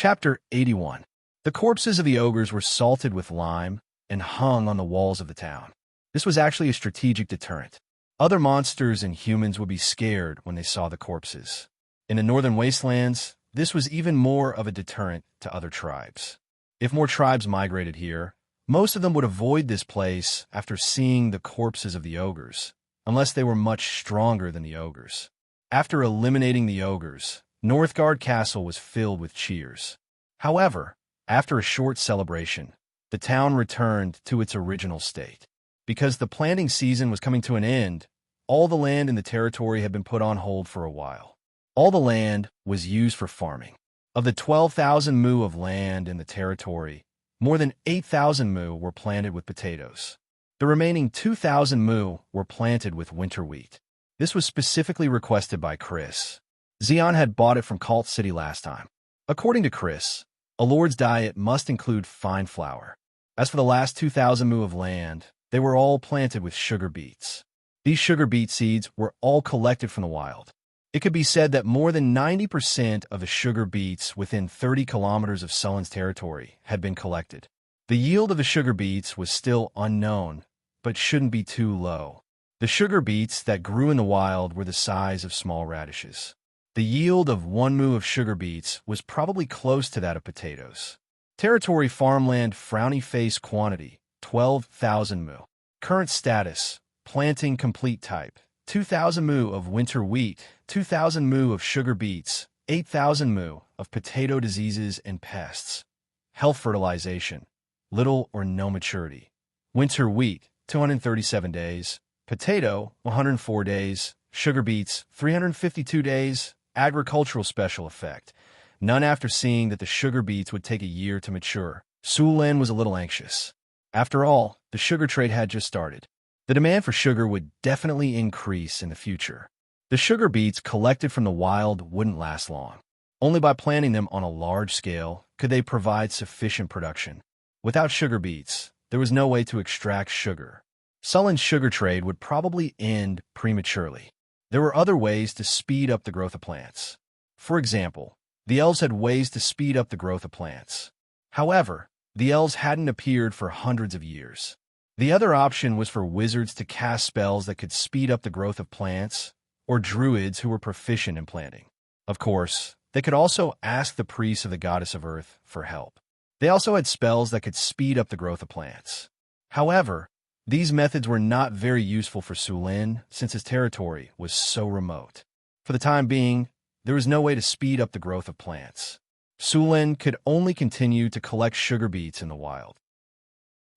Chapter 81. The corpses of the ogres were salted with lime and hung on the walls of the town. This was actually a strategic deterrent. Other monsters and humans would be scared when they saw the corpses. In the northern wastelands, this was even more of a deterrent to other tribes. If more tribes migrated here, most of them would avoid this place after seeing the corpses of the ogres, unless they were much stronger than the ogres. After eliminating the ogres, Northgard Castle was filled with cheers. However, after a short celebration, the town returned to its original state. Because the planting season was coming to an end, all the land in the territory had been put on hold for a while. All the land was used for farming. Of the 12,000 mu of land in the territory, more than 8,000 mu were planted with potatoes. The remaining 2,000 mu were planted with winter wheat. This was specifically requested by Chris. Xeon had bought it from Cult City last time. According to Chris, a lord's diet must include fine flour. As for the last 2,000 mu of land, they were all planted with sugar beets. These sugar beet seeds were all collected from the wild. It could be said that more than 90% of the sugar beets within 30 kilometers of Sullen's territory had been collected. The yield of the sugar beets was still unknown, but shouldn't be too low. The sugar beets that grew in the wild were the size of small radishes. The yield of 1 mu of sugar beets was probably close to that of potatoes. Territory farmland frowny face quantity, 12,000 mu. Current status, planting complete type, 2,000 mu of winter wheat, 2,000 mu of sugar beets, 8,000 mu of potato diseases and pests. Health fertilization, little or no maturity. Winter wheat, 237 days. Potato, 104 days. Sugar beets, 352 days. Agricultural special effect. None after seeing that the sugar beets would take a year to mature. Sulin was a little anxious. After all, the sugar trade had just started. The demand for sugar would definitely increase in the future. The sugar beets collected from the wild wouldn't last long. Only by planting them on a large scale could they provide sufficient production. Without sugar beets, there was no way to extract sugar. Sullen's sugar trade would probably end prematurely. There were other ways to speed up the growth of plants. For example, the elves had ways to speed up the growth of plants. However, the elves hadn't appeared for hundreds of years. The other option was for wizards to cast spells that could speed up the growth of plants, or druids who were proficient in planting. Of course, they could also ask the priests of the goddess of earth for help. They also had spells that could speed up the growth of plants. However, these methods were not very useful for Sulin since his territory was so remote. For the time being, there was no way to speed up the growth of plants. Sulin could only continue to collect sugar beets in the wild.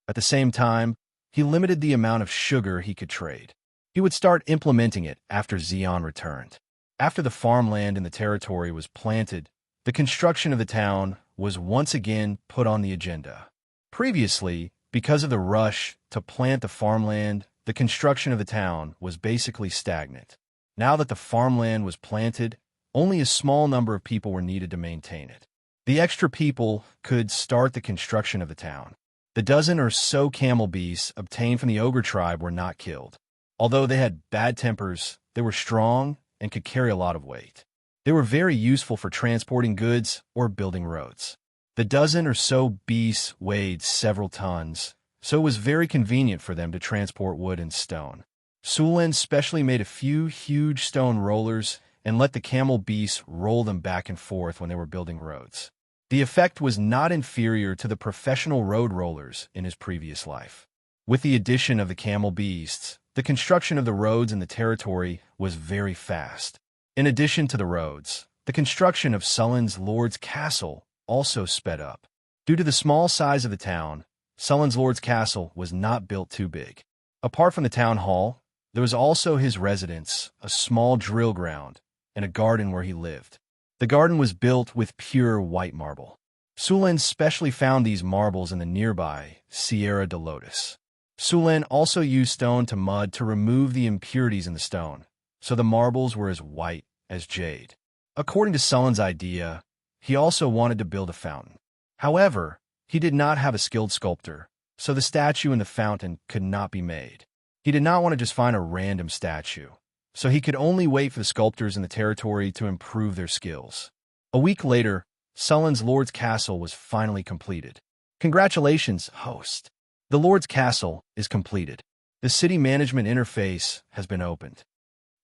At the same time, he limited the amount of sugar he could trade. He would start implementing it after Xeon returned. After the farmland in the territory was planted, the construction of the town was once again put on the agenda. Previously, because of the rush to plant the farmland, the construction of the town was basically stagnant. Now that the farmland was planted, only a small number of people were needed to maintain it. The extra people could start the construction of the town. The dozen or so camel beasts obtained from the ogre tribe were not killed. Although they had bad tempers, they were strong and could carry a lot of weight. They were very useful for transporting goods or building roads. The dozen or so beasts weighed several tons, so it was very convenient for them to transport wood and stone. Sulin specially made a few huge stone rollers and let the camel beasts roll them back and forth when they were building roads. The effect was not inferior to the professional road rollers in his previous life. With the addition of the camel beasts, the construction of the roads in the territory was very fast. In addition to the roads, the construction of Sullen's Lord's Castle also sped up. Due to the small size of the town, Sullen's Lord's Castle was not built too big. Apart from the town hall, there was also his residence, a small drill ground, and a garden where he lived. The garden was built with pure white marble. Sulin specially found these marbles in the nearby Sierra de Lotus. Sulin also used stone to mud to remove the impurities in the stone, so the marbles were as white as jade. According to Sullen's idea, he also wanted to build a fountain. However, he did not have a skilled sculptor, so the statue in the fountain could not be made. He did not want to just find a random statue, so he could only wait for the sculptors in the territory to improve their skills. A week later, Sullen's Lord's Castle was finally completed. Congratulations, host. The Lord's Castle is completed. The city management interface has been opened.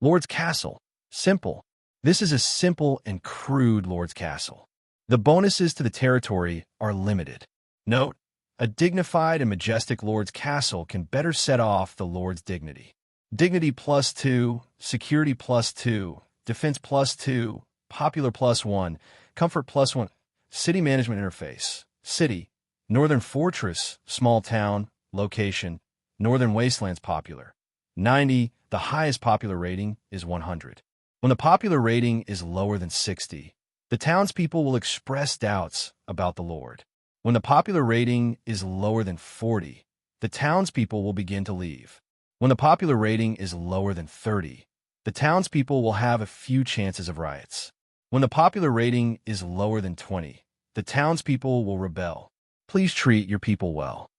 Lord's Castle. Simple. This is a simple and crude Lord's Castle. The bonuses to the territory are limited. Note, a dignified and majestic Lord's Castle can better set off the Lord's dignity. Dignity +2, security +2, defense +2, popular +1, comfort +1. City management interface. City. Northern Fortress, small town, location, Northern Wastelands popular. 90, the highest popular rating is 100. When the popular rating is lower than 60, the townspeople will express doubts about the Lord. When the popular rating is lower than 40, the townspeople will begin to leave. When the popular rating is lower than 30, the townspeople will have a few chances of riots. When the popular rating is lower than 20, the townspeople will rebel. Please treat your people well.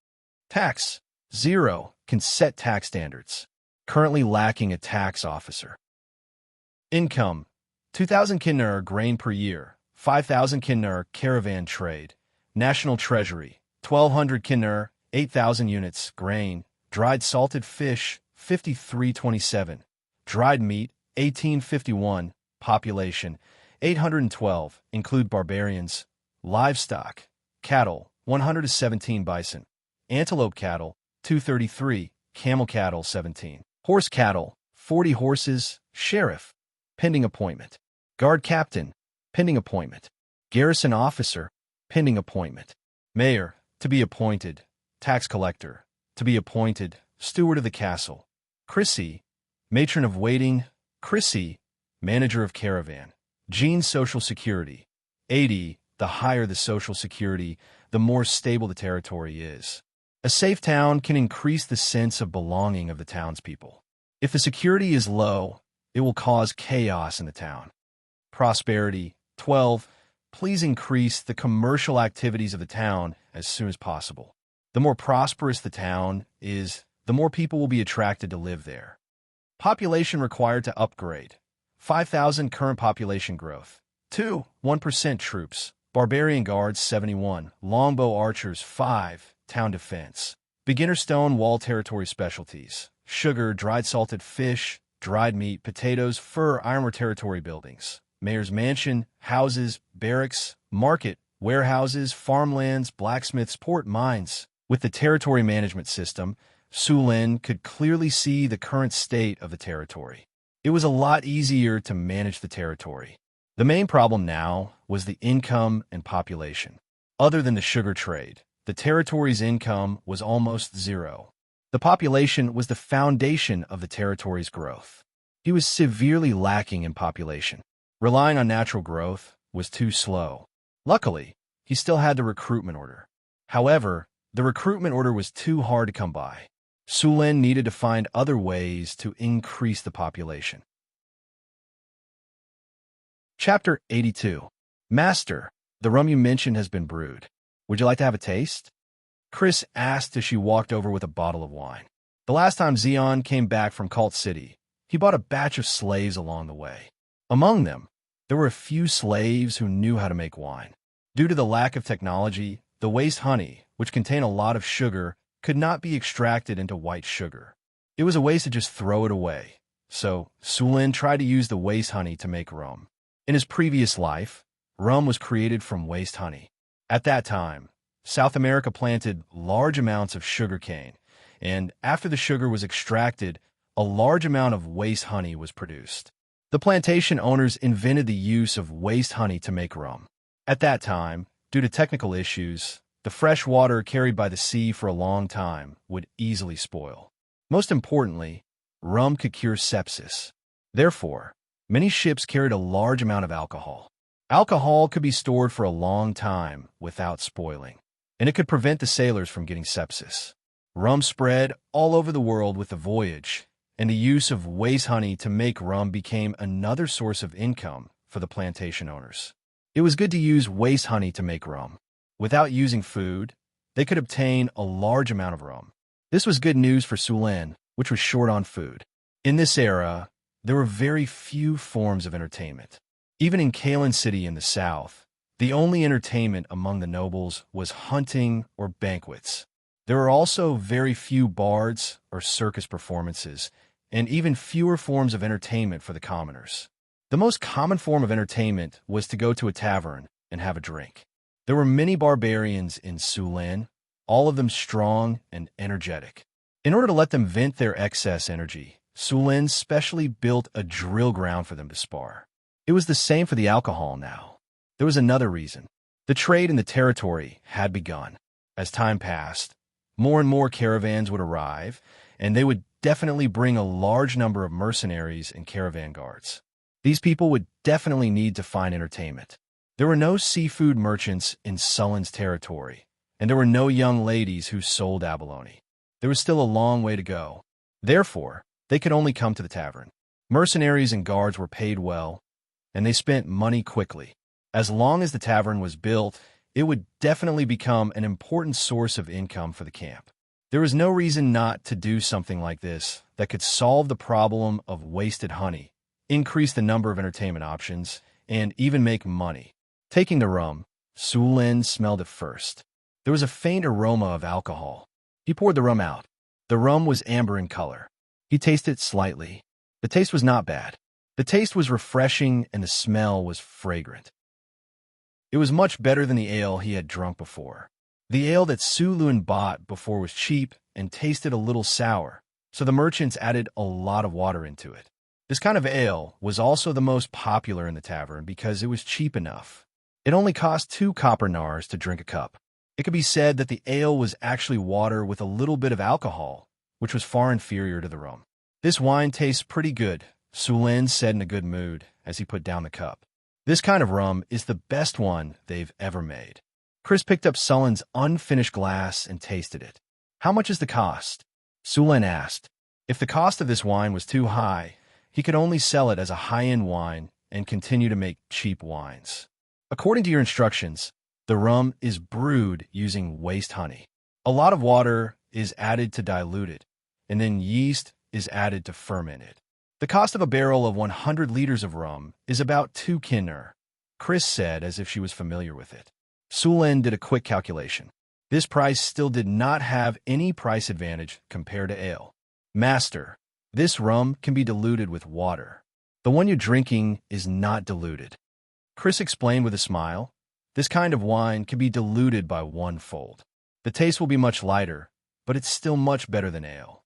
Tax. 0 can set tax standards. Currently lacking a tax officer. Income. 2,000 kinner grain per year. 5,000 kinner caravan trade. National Treasury. 1,200 kinner, 8,000 units grain. Dried salted fish, 5327. Dried meat, 1851. Population, 812, include barbarians. Livestock. Cattle, 117 bison. Antelope cattle, 233. Camel cattle, 17. Horse cattle, 40 horses. Sheriff. Pending appointment. Guard captain. Pending appointment. Garrison officer. Pending appointment. Mayor. To be appointed. Tax collector. To be appointed. Steward of the castle. Chrissy. Matron of waiting. Chrissy. Manager of caravan. Jean's social security. 80. The higher the social security, the more stable the territory is. A safe town can increase the sense of belonging of the townspeople. If the security is low, it will cause chaos in the town. Prosperity. 12. Please increase the commercial activities of the town as soon as possible. The more prosperous the town is, the more people will be attracted to live there. Population required to upgrade. 5,000 current population growth. 2. 1% troops. Barbarian guards 71. Longbow archers 5. Town defense. Beginner stone wall territory specialties. Sugar, dried salted fish, dried meat, potatoes, fur, ironware territory buildings. Mayor's mansion, houses, barracks, market, warehouses, farmlands, blacksmiths, port, mines. With the territory management system, Sulin could clearly see the current state of the territory. It was a lot easier to manage the territory. The main problem now was the income and population. Other than the sugar trade, the territory's income was almost zero. The population was the foundation of the territory's growth. He was severely lacking in population. Relying on natural growth was too slow. Luckily, he still had the recruitment order. However, the recruitment order was too hard to come by. Sulin needed to find other ways to increase the population. Chapter 82. Master, the rum you mentioned has been brewed. Would you like to have a taste? Chris asked as she walked over with a bottle of wine. The last time Zeon came back from Cult City, he bought a batch of slaves along the way. Among them, there were a few slaves who knew how to make wine. Due to the lack of technology, the waste honey, which contained a lot of sugar, could not be extracted into white sugar. It was a waste to just throw it away. So, Sulin tried to use the waste honey to make rum. In his previous life, rum was created from waste honey. At that time, South America planted large amounts of sugar cane, and after the sugar was extracted, a large amount of waste honey was produced. The plantation owners invented the use of waste honey to make rum. At that time, due to technical issues, the fresh water carried by the sea for a long time would easily spoil. Most importantly, rum could cure sepsis. Therefore, many ships carried a large amount of alcohol. Alcohol could be stored for a long time without spoiling, and it could prevent the sailors from getting sepsis. Rum spread all over the world with the voyage, and the use of waste honey to make rum became another source of income for the plantation owners. It was good to use waste honey to make rum. Without using food, they could obtain a large amount of rum. This was good news for Sulin, which was short on food. In this era, there were very few forms of entertainment. Even in Kalen City in the south, The only entertainment among the nobles was hunting or banquets. There were also very few bards or circus performances, and even fewer forms of entertainment for the commoners. The most common form of entertainment was to go to a tavern and have a drink. There were many barbarians in Sulan, all of them strong and energetic. In order to let them vent their excess energy, Sulan specially built a drill ground for them to spar. It was the same for the alcohol now. There was another reason. The trade in the territory had begun. As time passed, more and more caravans would arrive, and they would definitely bring a large number of mercenaries and caravan guards. These people would definitely need to find entertainment. There were no seafood merchants in Sullan's territory, and there were no young ladies who sold abalone. There was still a long way to go. Therefore, they could only come to the tavern. Mercenaries and guards were paid well, and they spent money quickly. As long as the tavern was built, it would definitely become an important source of income for the camp. There was no reason not to do something like this that could solve the problem of wasted honey, increase the number of entertainment options, and even make money. Taking the rum, Sulan smelled it first. There was a faint aroma of alcohol. He poured the rum out. The rum was amber in color. He tasted it slightly. The taste was not bad. The taste was refreshing and the smell was fragrant. It was much better than the ale he had drunk before. The ale that Sulan bought before was cheap and tasted a little sour, so the merchants added a lot of water into it. This kind of ale was also the most popular in the tavern because it was cheap enough. It only cost 2 copper nars to drink a cup. It could be said that the ale was actually water with a little bit of alcohol, which was far inferior to the rum. This wine tastes pretty good, Sulan said in a good mood as he put down the cup. This kind of rum is the best one they've ever made. Chris picked up Sullan's unfinished glass and tasted it. How much is the cost? Sulan asked. If the cost of this wine was too high, he could only sell it as a high-end wine and continue to make cheap wines. According to your instructions, the rum is brewed using waste honey. A lot of water is added to dilute it, and then yeast is added to ferment it. The cost of a barrel of 100 liters of rum is about 2 kinner, Chris said as if she was familiar with it. Sulan did a quick calculation. This price still did not have any price advantage compared to ale. Master, this rum can be diluted with water. The one you're drinking is not diluted. Chris explained with a smile. This kind of wine can be diluted by 1-fold. The taste will be much lighter, but it's still much better than ale.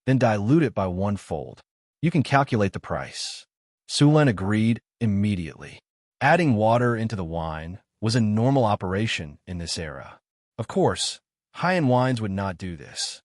Then dilute it by 1-fold. You can calculate the price. Sulan agreed immediately. Adding water into the wine was a normal operation in this era. Of course, high-end wines would not do this.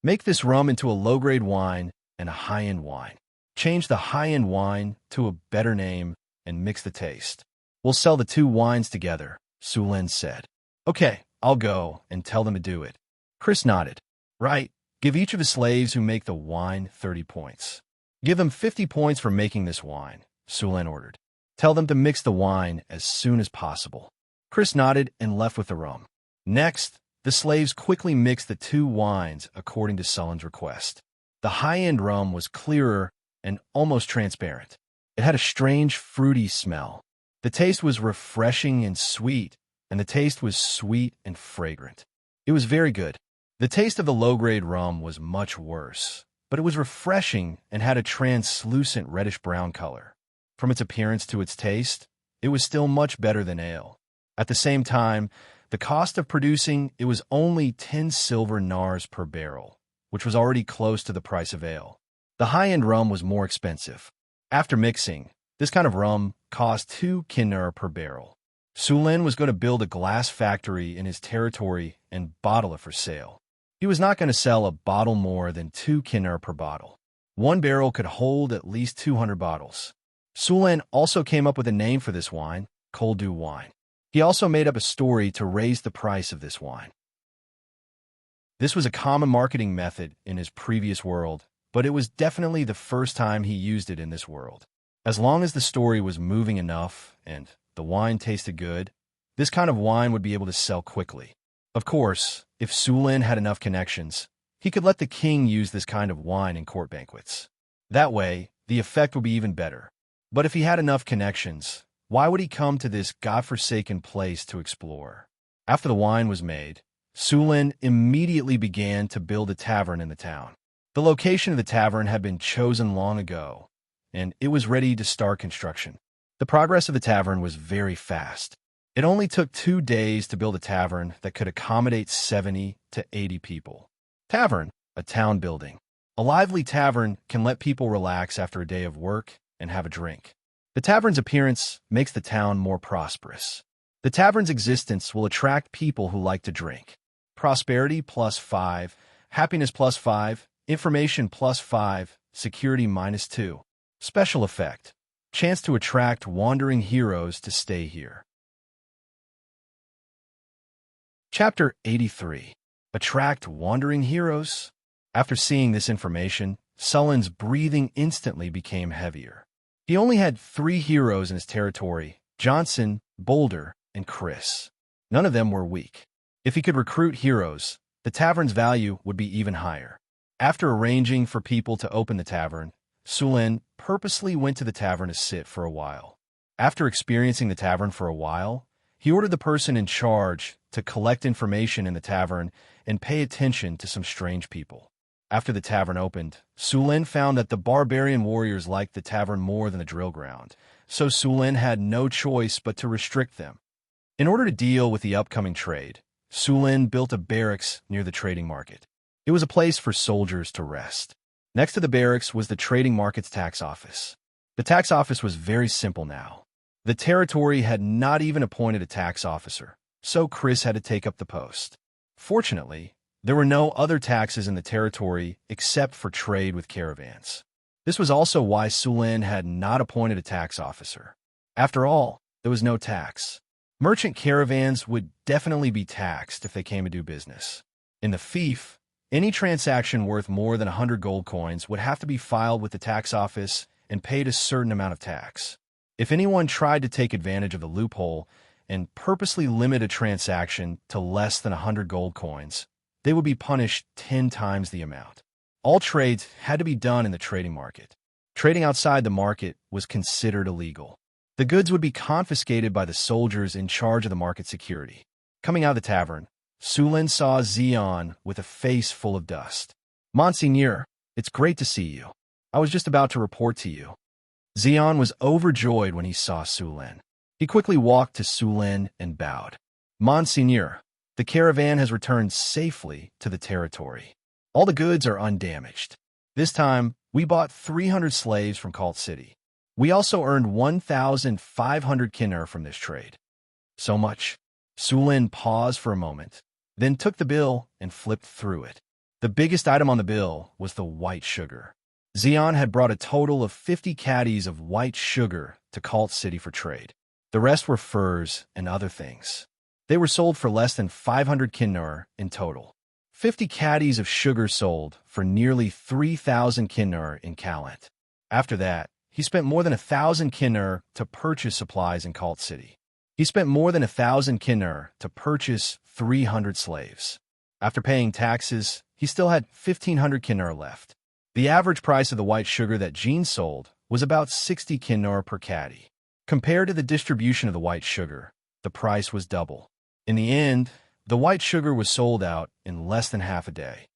Make this rum into a low-grade wine and a high-end wine. Change the high-end wine to a better name and mix the taste. We'll sell the 2 wines together, Sulan said. Okay, I'll go and tell them to do it. Chris nodded. Right, give each of the slaves who make the wine 30 points. Give them 50 points for making this wine, Sulan ordered. Tell them to mix the wine as soon as possible. Chris nodded and left with the rum. Next, the slaves quickly mixed the 2 wines according to Sullan's request. The high-end rum was clearer and almost transparent. It had a strange, fruity smell. The taste was refreshing and sweet, and the taste was sweet and fragrant. It was very good. The taste of the low-grade rum was much worse, but it was refreshing and had a translucent reddish-brown color. From its appearance to its taste, it was still much better than ale. At the same time, the cost of producing it was only 10 silver nars per barrel, which was already close to the price of ale. The high-end rum was more expensive. After mixing, this kind of rum cost 2 kinner per barrel. Sulan was going to build a glass factory in his territory and bottle it for sale. He was not going to sell a bottle more than 2 kinner per bottle. 1 barrel could hold at least 200 bottles. Sulan also came up with a name for this wine, Cold Dew wine. He also made up a story to raise the price of this wine. This was a common marketing method in his previous world, but it was definitely the first time he used it in this world. As long as the story was moving enough and the wine tasted good, this kind of wine would be able to sell quickly. Of course, if Sulan had enough connections, he could let the king use this kind of wine in court banquets. That way, the effect would be even better. But if he had enough connections, Why would he come to this godforsaken place to explore? After the wine was made, Sulin immediately began to build a tavern in the town. The location of the tavern had been chosen long ago, and it was ready to start construction. The progress of the tavern was very fast. It only took 2 days to build a tavern that could accommodate 70 to 80 people. Tavern, a town building. A lively tavern can let people relax after a day of work and have a drink. The tavern's appearance makes the town more prosperous. The tavern's existence will attract people who like to drink. Prosperity +5, happiness +5, information +5, security -2. Special effect. Chance to attract wandering heroes to stay here. Chapter 83. Attract wandering heroes? After seeing this information, Sulin's breathing instantly became heavier. He only had 3 heroes in his territory: Johnson, Boulder, and Chris. None of them were weak. If he could recruit heroes, the tavern's value would be even higher. After arranging for people to open the tavern, Sulin purposely went to the tavern to sit for a while. After experiencing the tavern for a while, he ordered the person in charge to collect information in the tavern and pay attention to some strange people. After the tavern opened, Sulin found that the barbarian warriors liked the tavern more than the drill ground, so Sulin had no choice but to restrict them. In order to deal with the upcoming trade, Sulin built a barracks near the trading market. It was a place for soldiers to rest. Next to the barracks was the trading market's tax office. The tax office was very simple now. The territory had not even appointed a tax officer, so Chris had to take up the post. Fortunately, there were no other taxes in the territory except for trade with caravans. This was also why Sulin had not appointed a tax officer. After all, there was no tax. Merchant caravans would definitely be taxed if they came to do business. In the fief, any transaction worth more than 100 gold coins would have to be filed with the tax office and paid a certain amount of tax. If anyone tried to take advantage of the loophole and purposely limit a transaction to less than 100 gold coins, they would be punished 10 times the amount. All trades had to be done in the trading market. Trading outside the market was considered illegal. The goods would be confiscated by the soldiers in charge of the market security. Coming out of the tavern, Sulin saw Xian with a face full of dust. "Monseigneur, it's great to see you. I was just about to report to you." Xian was overjoyed when he saw Sulin. He quickly walked to Sulin and bowed. "Monseigneur, the caravan has returned safely to the territory. All the goods are undamaged. This time, we bought 300 slaves from Cult City. We also earned 1,500 kinner from this trade." "So much?" Sulin paused for a moment, then took the bill and flipped through it. The biggest item on the bill was the white sugar. Xian had brought a total of 50 caddies of white sugar to Cult City for trade. The rest were furs and other things. They were sold for less than 500 kinner in total. 50 caddies of sugar sold for nearly 3,000 kinner in Kalant. After that, he spent more than 1,000 kinner to purchase supplies in Cult City. He spent more than 1,000 kinner to purchase 300 slaves. After paying taxes, he still had 1,500 kinner left. The average price of the white sugar that Jean sold was about 60 kinner per caddy. Compared to the distribution of the white sugar, the price was double. In the end, the white sugar was sold out in less than half a day.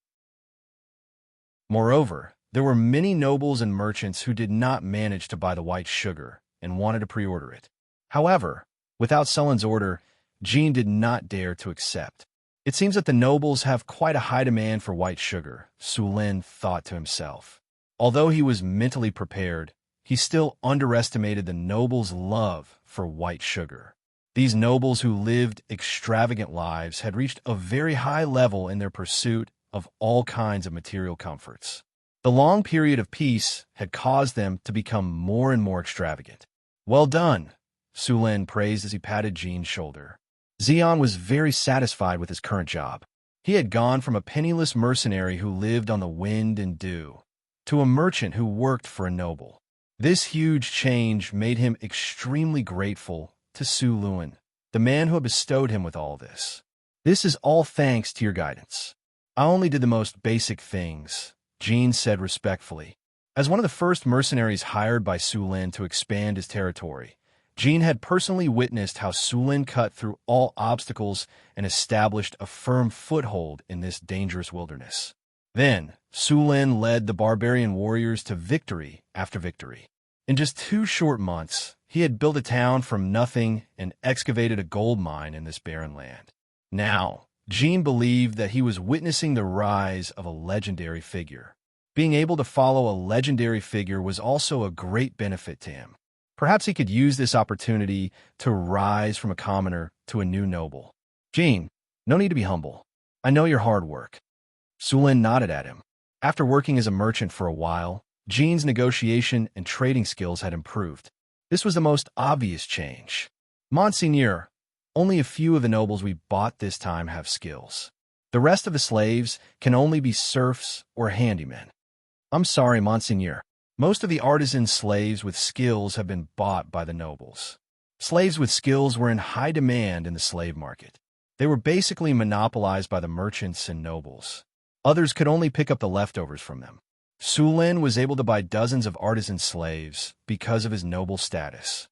Moreover, there were many nobles and merchants who did not manage to buy the white sugar and wanted to pre-order it. However, without Sulin's order, Jean did not dare to accept. It seems that the nobles have quite a high demand for white sugar, Sulin thought to himself. Although he was mentally prepared, he still underestimated the nobles' love for white sugar. These nobles who lived extravagant lives had reached a very high level in their pursuit of all kinds of material comforts. The long period of peace had caused them to become more and more extravagant. "Well done," Sulin praised as he patted Jean's shoulder. Xian was very satisfied with his current job. He had gone from a penniless mercenary who lived on the wind and dew to a merchant who worked for a noble. This huge change made him extremely grateful to Sulin, the man who had bestowed him with all this. "This is all thanks to your guidance. I only did the most basic things," Jean said respectfully. As one of the first mercenaries hired by Sulin to expand his territory, Jean had personally witnessed how Sulin cut through all obstacles and established a firm foothold in this dangerous wilderness. Then, Sulin led the barbarian warriors to victory after victory. In just 2 short months, he had built a town from nothing and excavated a gold mine in this barren land. Now, Jean believed that he was witnessing the rise of a legendary figure. Being able to follow a legendary figure was also a great benefit to him. Perhaps he could use this opportunity to rise from a commoner to a new noble. Jean, no need to be humble. I know your hard work. Sulin nodded at him. After working as a merchant for a while, Jean's negotiation and trading skills had improved. This was the most obvious change. Monseigneur, only a few of the nobles we bought this time have skills. The rest of the slaves can only be serfs or handymen. I'm sorry, Monseigneur. Most of the artisan slaves with skills have been bought by the nobles. Slaves with skills were in high demand in the slave market. They were basically monopolized by the merchants and nobles. Others could only pick up the leftovers from them. Sulin was able to buy dozens of artisan slaves because of his noble status.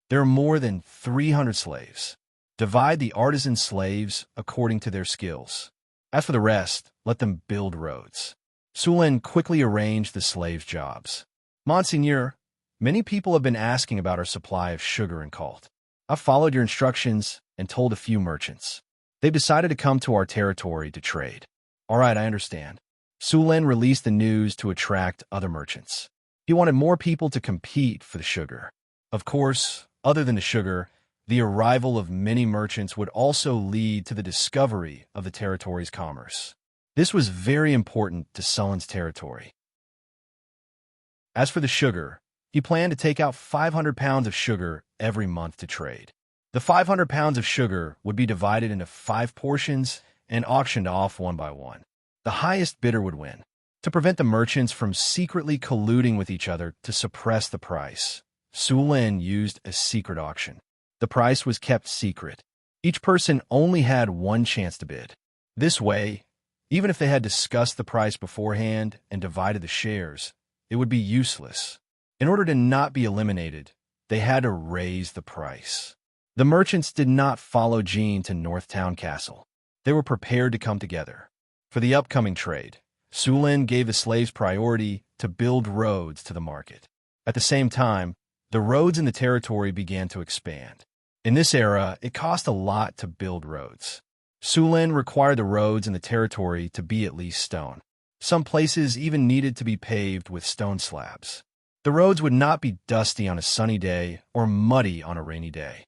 There are more than 300 slaves. Divide the artisan slaves according to their skills. As for the rest, let them build roads. Sulin quickly arranged the slaves' jobs. Monseigneur, many people have been asking about our supply of sugar and malt. I've followed your instructions and told a few merchants. They've decided to come to our territory to trade. All right, I understand. Sulin released the news to attract other merchants. He wanted more people to compete for the sugar. Of course, other than the sugar, the arrival of many merchants would also lead to the discovery of the territory's commerce. This was very important to Sulin's territory. As for the sugar, he planned to take out 500 pounds of sugar every month to trade. The 500 pounds of sugar would be divided into 5 portions and auctioned off one by one. The highest bidder would win. To prevent the merchants from secretly colluding with each other to suppress the price, Sulin used a secret auction. The price was kept secret. Each person only had one chance to bid. This way, even if they had discussed the price beforehand and divided the shares, it would be useless. In order to not be eliminated, they had to raise the price. The merchants did not follow Jean to Northtown Castle. They were prepared to come together. For the upcoming trade, Sulin gave the slaves priority to build roads to the market. At the same time, the roads in the territory began to expand. In this era, it cost a lot to build roads. Sulin required the roads in the territory to be at least stone. Some places even needed to be paved with stone slabs. The roads would not be dusty on a sunny day or muddy on a rainy day.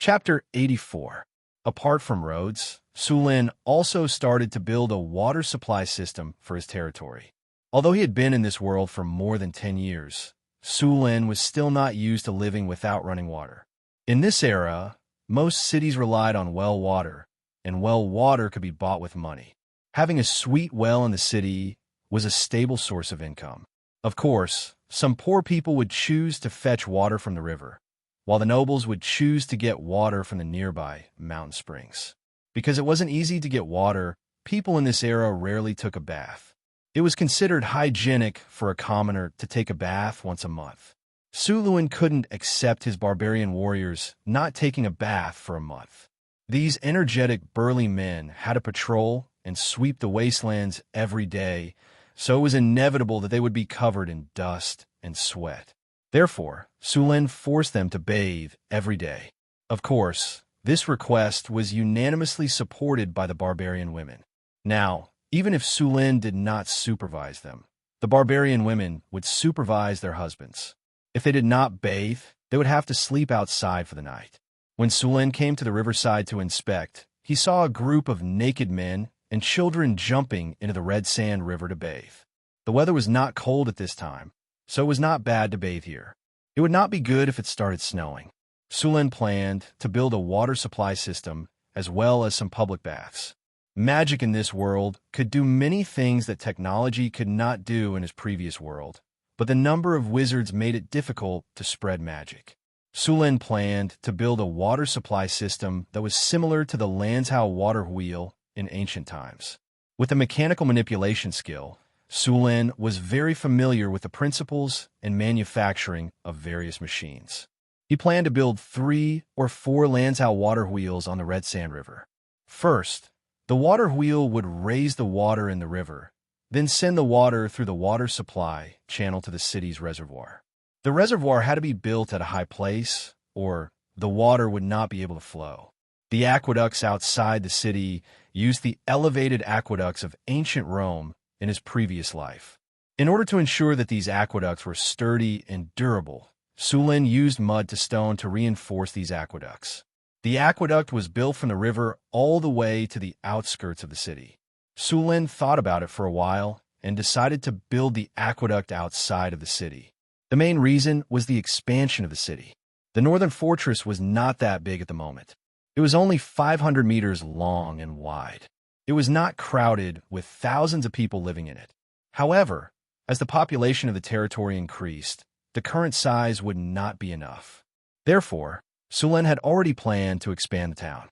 Chapter 84. Apart from roads, Sulin also started to build a water supply system for his territory. Although he had been in this world for more than 10 years, Sulin was still not used to living without running water. In this era, most cities relied on well water, and well water could be bought with money. Having a sweet well in the city was a stable source of income. Of course, some poor people would choose to fetch water from the river, while the nobles would choose to get water from the nearby mountain springs. Because it wasn't easy to get water, people in this era rarely took a bath. It was considered hygienic for a commoner to take a bath once a month. Sulin couldn't accept his barbarian warriors not taking a bath for a month. These energetic, burly men had to patrol and sweep the wastelands every day, so it was inevitable that they would be covered in dust and sweat. Therefore, Sulin forced them to bathe every day. Of course, this request was unanimously supported by the barbarian women. Now, even if Sulin did not supervise them, the barbarian women would supervise their husbands. If they did not bathe, they would have to sleep outside for the night. When Sulin came to the riverside to inspect, he saw a group of naked men and children jumping into the red sand river to bathe. The weather was not cold at this time, so it was not bad to bathe here. It would not be good if it started snowing. Sulin planned to build a water supply system as well as some public baths. Magic in this world could do many things that technology could not do in his previous world, but the number of wizards made it difficult to spread magic. Sulin planned to build a water supply system that was similar to the Landshau water wheel in ancient times. With a mechanical manipulation skill, Sulin was very familiar with the principles and manufacturing of various machines. He planned to build 3 or 4 Landau water wheels on the Red Sand River. First, the water wheel would raise the water in the river, then send the water through the water supply channel to the city's reservoir. The reservoir had to be built at a high place, or the water would not be able to flow. The aqueducts outside the city used the elevated aqueducts of ancient Rome in his previous life. In order to ensure that these aqueducts were sturdy and durable, Sulin used mud to stone to reinforce these aqueducts. The aqueduct was built from the river all the way to the outskirts of the city. Sulin thought about it for a while and decided to build the aqueduct outside of the city. The main reason was the expansion of the city. The northern fortress was not that big at the moment. It was only 500 meters long and wide. It was not crowded with thousands of people living in it. However, as the population of the territory increased, the current size would not be enough. Therefore, Sulin had already planned to expand the town.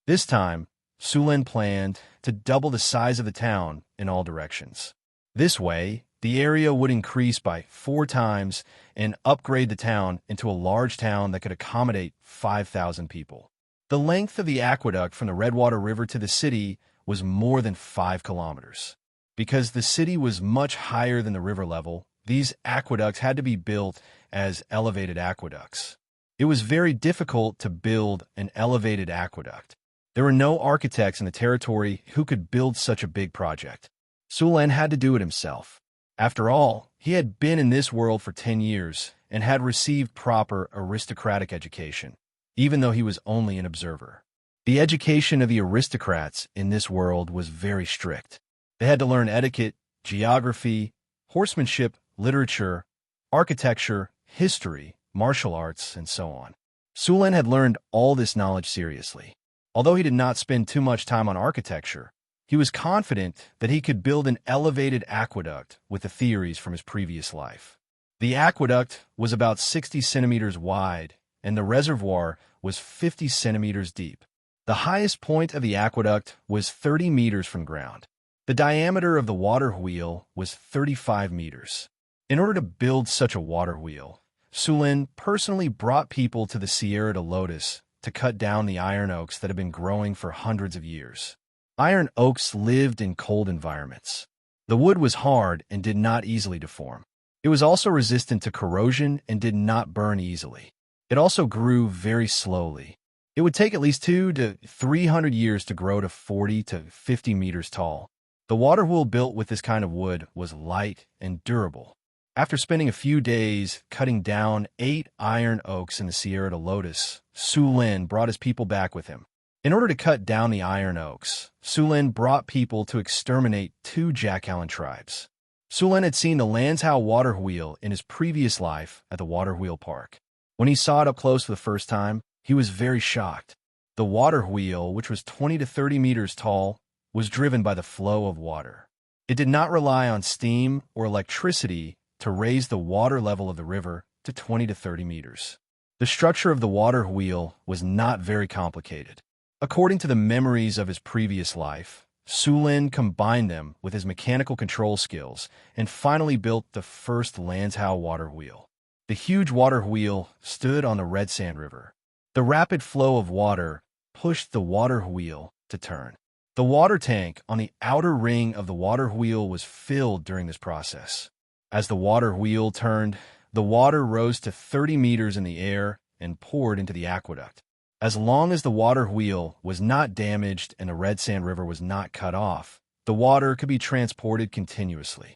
This time, Sulin planned to double the size of the town in all directions. This way, the area would increase by 4 times and upgrade the town into a large town that could accommodate 5,000 people. The length of the aqueduct from the Redwater River to the city was more than 5 kilometers. Because the city was much higher than the river level, these aqueducts had to be built as elevated aqueducts. It was very difficult to build an elevated aqueduct. There were no architects in the territory who could build such a big project. Sulin had to do it himself. After all, he had been in this world for 10 years and had received proper aristocratic education, even though he was only an observer. The education of the aristocrats in this world was very strict. They had to learn etiquette, geography, horsemanship, literature, architecture, history, martial arts, and so on. Sulin had learned all this knowledge seriously. Although he did not spend too much time on architecture, he was confident that he could build an elevated aqueduct with the theories from his previous life. The aqueduct was about 60 centimeters wide, and the reservoir was 50 centimeters deep. The highest point of the aqueduct was 30 meters from ground. The diameter of the water wheel was 35 meters. In order to build such a water wheel, Sulin personally brought people to the Sierra de Lotus to cut down the iron oaks that had been growing for hundreds of years. Iron oaks lived in cold environments. The wood was hard and did not easily deform. It was also resistant to corrosion and did not burn easily. It also grew very slowly. It would take at least 200 to 300 years to grow to 40 to 50 meters tall. The water wheel built with this kind of wood was light and durable. After spending a few days cutting down 8 iron oaks in the Sierra de Lotus, Sulin brought his people back with him. In order to cut down the iron oaks, Sulin brought people to exterminate 2 Jackalen tribes. Sulin had seen the Landau water wheel in his previous life at the water wheel park. When he saw it up close for the first time, he was very shocked. The water wheel, which was 20 to 30 meters tall, was driven by the flow of water. It did not rely on steam or electricity to raise the water level of the river to 20 to 30 meters. The structure of the water wheel was not very complicated. According to the memories of his previous life, Sulin combined them with his mechanical control skills and finally built the first Landau water wheel. The huge water wheel stood on the Red Sand River. The rapid flow of water pushed the water wheel to turn. The water tank on the outer ring of the water wheel was filled during this process. As the water wheel turned, the water rose to 30 meters in the air and poured into the aqueduct. As long as the water wheel was not damaged and the Red Sand River was not cut off, the water could be transported continuously.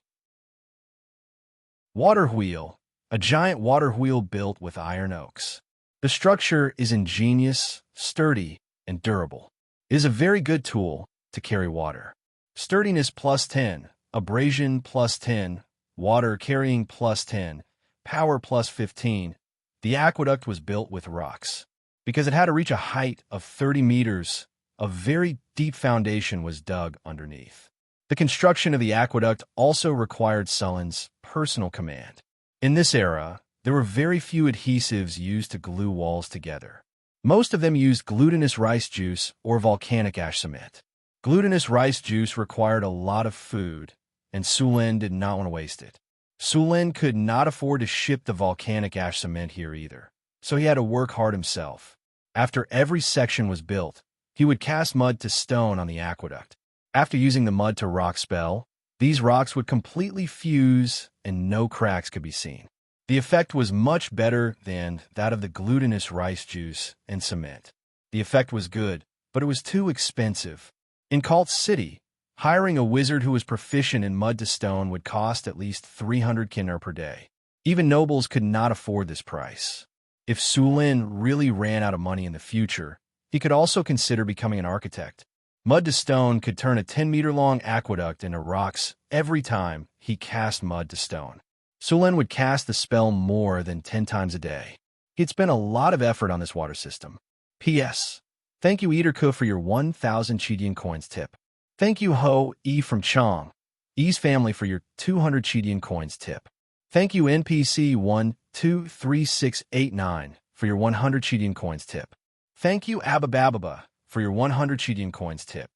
Water wheel, a giant water wheel built with iron oaks. The structure is ingenious, sturdy, and durable. It is a very good tool to carry water. Sturdiness plus 10, abrasion plus 10, water carrying plus 10, power plus 15. The aqueduct was built with rocks. Because it had to reach a height of 30 meters, a very deep foundation was dug underneath. The construction of the aqueduct also required Sulin's personal command. In this era, there were very few adhesives used to glue walls together. Most of them used glutinous rice juice or volcanic ash cement. Glutinous rice juice required a lot of food, and Sulin did not want to waste it. Sulin could not afford to ship the volcanic ash cement here either, so he had to work hard himself. After every section was built, he would cast mud to stone on the aqueduct. After using the mud to rock spell, these rocks would completely fuse and no cracks could be seen. The effect was much better than that of the glutinous rice juice and cement. The effect was good, but it was too expensive. In Cult City, hiring a wizard who was proficient in mud to stone would cost at least 300 kinner per day. Even nobles could not afford this price. If Sulin really ran out of money in the future, he could also consider becoming an architect. Mud to stone could turn a 10-meter-long aqueduct into rocks every time he cast mud to stone. Sulin would cast the spell more than 10 times a day. He'd spent a lot of effort on this water system. P.S. Thank you, Eaterku, for your 1,000 Chidian coins tip. Thank you, Ho E from Chong, E's family, for your 200 Chidian coins tip. Thank you, NPC 123689, for your 100 Chidian coins tip. Thank you, Ababababa, for your 100 Chidian coins tip.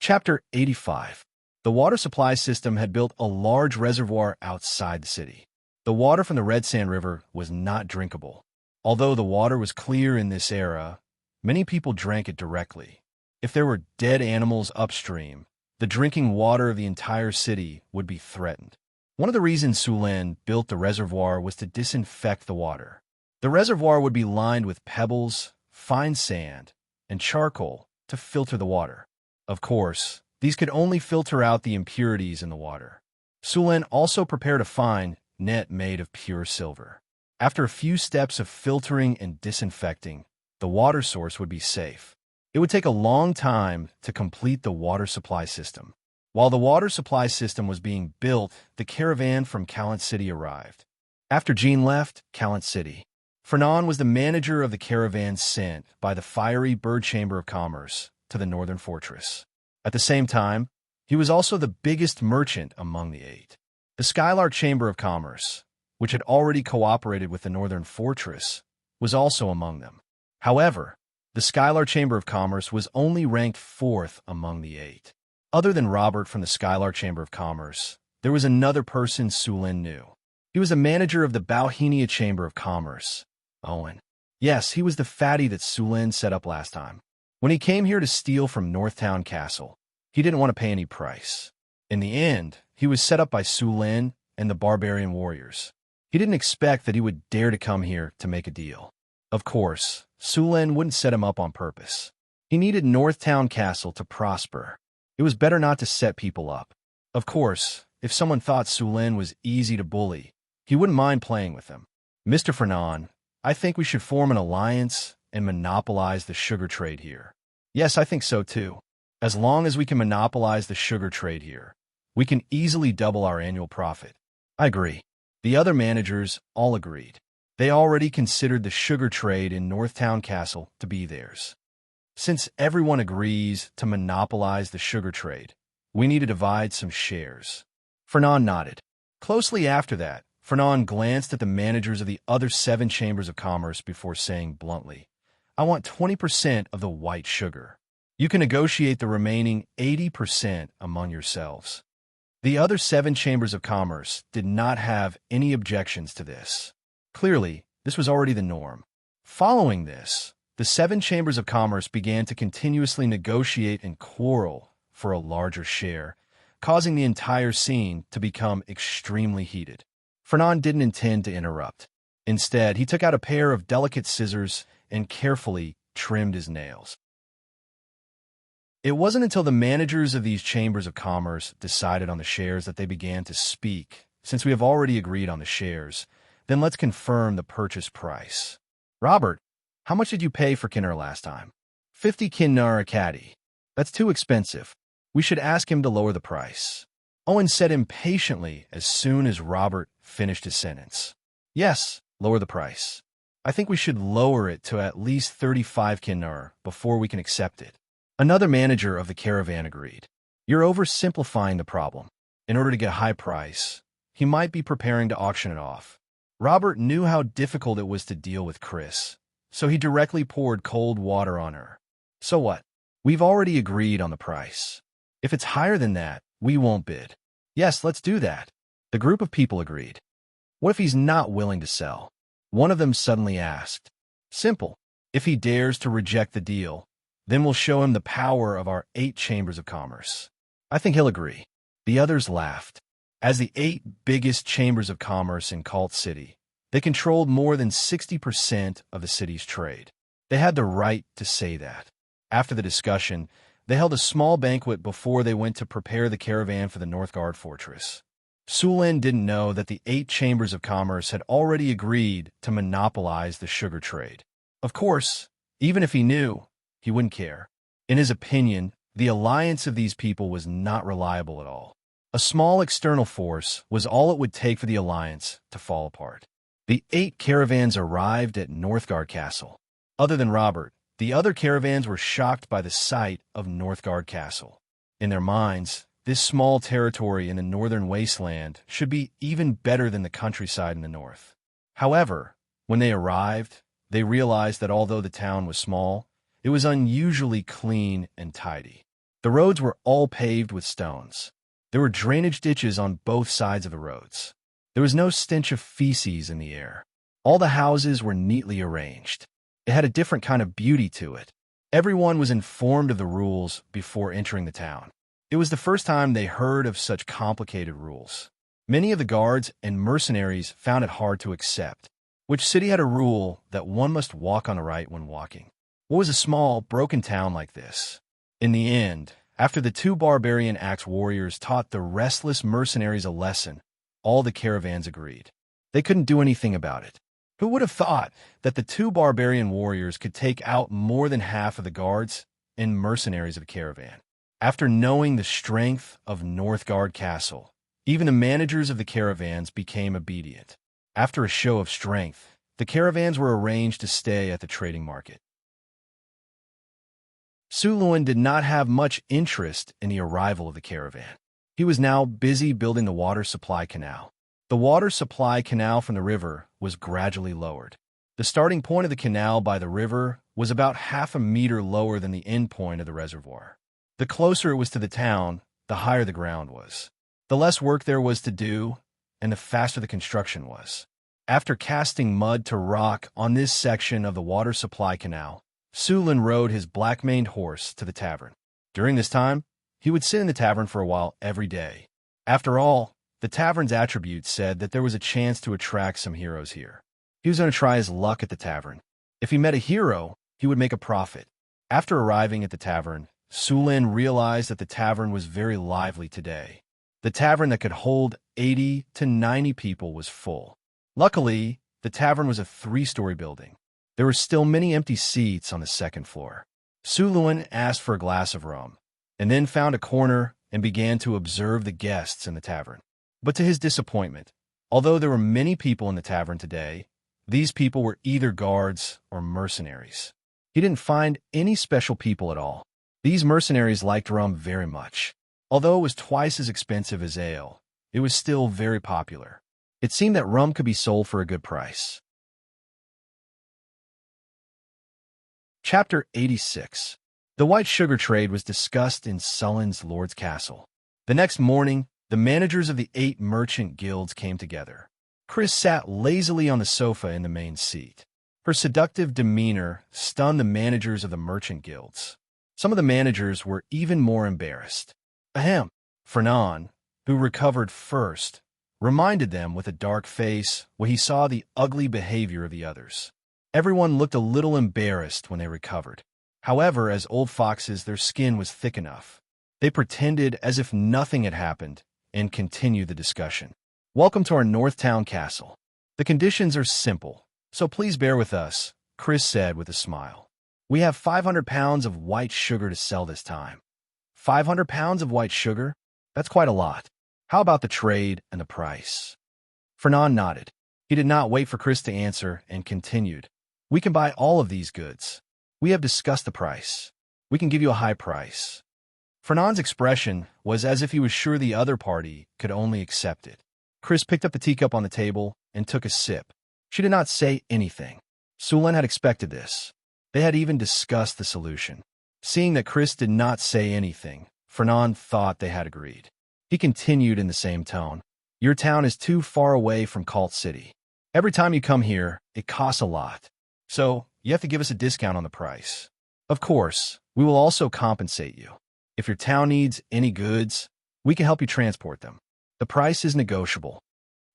Chapter 85. The water supply system had built a large reservoir outside the city. The water from the Red Sand River was not drinkable. Although the water was clear in this era, many people drank it directly. If there were dead animals upstream, the drinking water of the entire city would be threatened. One of the reasons Sulin built the reservoir was to disinfect the water. The reservoir would be lined with pebbles, fine sand, and charcoal to filter the water. Of course, these could only filter out the impurities in the water. Sulin also prepared a fine net made of pure silver. After a few steps of filtering and disinfecting, the water source would be safe. It would take a long time to complete the water supply system. While the water supply system was being built, the caravan from Calent City arrived. After Jean left Calent City, Fernan was the manager of the caravan sent by the fiery Bird Chamber of Commerce to the northern fortress. At the same time, he was also the biggest merchant among the 8. The Skylark Chamber of Commerce, which had already cooperated with the northern fortress, was also among them. However, the Skylark Chamber of Commerce was only ranked 4th among the 8. Other than Robert from the Skylark Chamber of Commerce, there was another person Sulin knew. He was a manager of the Bauhinia Chamber of Commerce, Owen. Yes, he was the fatty that Sulin set up last time. When he came here to steal from Northtown Castle, he didn't want to pay any price. In the end, he was set up by Sulin and the barbarian warriors. He didn't expect that he would dare to come here to make a deal. Of course, Sulin wouldn't set him up on purpose. He needed Northtown Castle to prosper. It was better not to set people up. Of course, if someone thought Sulin was easy to bully, he wouldn't mind playing with them. Mr. Fernan, I think we should form an alliance and monopolize the sugar trade here. Yes, I think so too. As long as we can monopolize the sugar trade here, we can easily double our annual profit. I agree. The other managers all agreed. They already considered the sugar trade in Northtown Castle to be theirs. Since everyone agrees to monopolize the sugar trade, we need to divide some shares. Fernan nodded. Closely after that, Fernan glanced at the managers of the other 7 chambers of commerce before saying bluntly, I want 20% of the white sugar. You can negotiate the remaining 80% among yourselves. The other 7 chambers of commerce did not have any objections to this. Clearly, this was already the norm. Following this, the 7 chambers of commerce began to continuously negotiate and quarrel for a larger share, causing the entire scene to become extremely heated. Fernan didn't intend to interrupt. Instead, he took out a pair of delicate scissors and carefully trimmed his nails. It wasn't until the managers of these chambers of commerce decided on the shares that they began to speak. Since we have already agreed on the shares, then let's confirm the purchase price. Robert, how much did you pay for Kinner last time? 50 Kinnar a caddy. That's too expensive. We should ask him to lower the price. Owen said impatiently as soon as Robert finished his sentence. Yes, lower the price. I think we should lower it to at least 35 Kinnar before we can accept it. Another manager of the caravan agreed. You're oversimplifying the problem. In order to get a high price, he might be preparing to auction it off. Robert knew how difficult it was to deal with Chris, so he directly poured cold water on her. So what? We've already agreed on the price. If it's higher than that, we won't bid. Yes, let's do that. The group of people agreed. What if he's not willing to sell? One of them suddenly asked. Simple. If he dares to reject the deal, then we'll show him the power of our 8 chambers of commerce. I think he'll agree. The others laughed. As the 8 biggest chambers of commerce in Cult City, they controlled more than 60% of the city's trade. They had the right to say that. After the discussion, they held a small banquet before they went to prepare the caravan for the Northgard fortress. Sulin didn't know that the 8 chambers of commerce had already agreed to monopolize the sugar trade. Of course, even if he knew, he wouldn't care. In his opinion, the alliance of these people was not reliable at all. A small external force was all it would take for the alliance to fall apart. The 8 caravans arrived at Northgard Castle. Other than Robert, the other caravans were shocked by the sight of Northgard Castle. In their minds, this small territory in the northern wasteland should be even better than the countryside in the north. However, when they arrived, they realized that although the town was small, it was unusually clean and tidy. The roads were all paved with stones. There were drainage ditches on both sides of the roads. There was no stench of feces in the air. All the houses were neatly arranged. It had a different kind of beauty to it. Everyone was informed of the rules before entering the town. It was the first time they heard of such complicated rules. Many of the guards and mercenaries found it hard to accept. Which city had a rule that one must walk on the right when walking? What was a small, broken town like this? In the end, after the 2 barbarian axe warriors taught the restless mercenaries a lesson, all the caravans agreed. They couldn't do anything about it. Who would have thought that the 2 barbarian warriors could take out more than half of the guards and mercenaries of a caravan? After knowing the strength of Northgard Castle, even the managers of the caravans became obedient. After a show of strength, the caravans were arranged to stay at the trading market. Sulin did not have much interest in the arrival of the caravan. He was now busy building the water supply canal. The water supply canal from the river was gradually lowered. The starting point of the canal by the river was about half a meter lower than the end point of the reservoir. The closer it was to the town, the higher the ground was. The less work there was to do, and the faster the construction was. After casting mud to rock on this section of the water supply canal, Sulin rode his black-maned horse to the tavern. During this time, he would sit in the tavern for a while every day. After all, the tavern's attributes said that there was a chance to attract some heroes here. He was going to try his luck at the tavern. If he met a hero, he would make a profit. After arriving at the tavern, Sulin realized that the tavern was very lively today. The tavern that could hold 80 to 90 people was full. Luckily, the tavern was a 3-story building. There were still many empty seats on the 2nd floor. Sulin asked for a glass of rum, and then found a corner and began to observe the guests in the tavern. But to his disappointment, although there were many people in the tavern today, these people were either guards or mercenaries. He didn't find any special people at all. These mercenaries liked rum very much. Although it was twice as expensive as ale, it was still very popular. It seemed that rum could be sold for a good price. Chapter 86. The white sugar trade was discussed in Sulin's Lord's Castle. The next morning, the managers of the 8 merchant guilds came together. Chris sat lazily on the sofa in the main seat. Her seductive demeanor stunned the managers of the merchant guilds. Some of the managers were even more embarrassed. Ahem. Fernan, who recovered first, reminded them with a dark face when he saw the ugly behavior of the others. Everyone looked a little embarrassed when they recovered. However, as old foxes, their skin was thick enough. They pretended as if nothing had happened and continued the discussion. Welcome to our Northtown Castle. The conditions are simple, so please bear with us, Chris said with a smile. We have 500 pounds of white sugar to sell this time. 500 pounds of white sugar? That's quite a lot. How about the trade and the price? Fernan nodded. He did not wait for Chris to answer and continued. We can buy all of these goods. We have discussed the price. We can give you a high price. Fernand's expression was as if he was sure the other party could only accept it. Chris picked up the teacup on the table and took a sip. She did not say anything. Sulan had expected this. They had even discussed the solution. Seeing that Chris did not say anything, Fernand thought they had agreed. He continued in the same tone. Your town is too far away from Cult City. Every time you come here, it costs a lot. So, you have to give us a discount on the price. Of course, we will also compensate you. If your town needs any goods, we can help you transport them. The price is negotiable.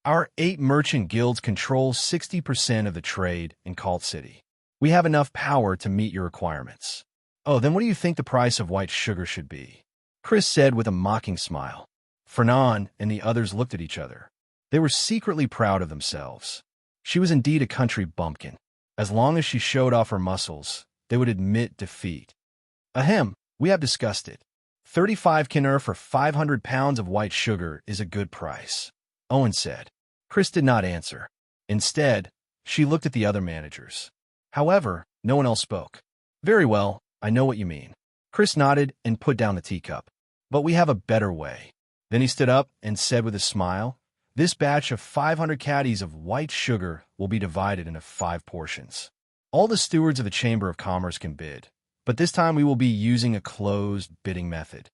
Our 8 merchant guilds control 60% of the trade in Cult City. We have enough power to meet your requirements. Oh, then what do you think the price of white sugar should be? Chris said with a mocking smile. Fernand and the others looked at each other. They were secretly proud of themselves. She was indeed a country bumpkin. As long as she showed off her muscles, they would admit defeat. Ahem, we have discussed it. 35 kiner for 500 pounds of white sugar is a good price, Owen said. Chris did not answer. Instead, she looked at the other managers. However, no one else spoke. Very well, I know what you mean. Chris nodded and put down the teacup. But we have a better way. Then he stood up and said with a smile, this batch of 500 caddies of white sugar will be divided into 5 portions. All the stewards of the Chamber of Commerce can bid, but this time we will be using a closed bidding method.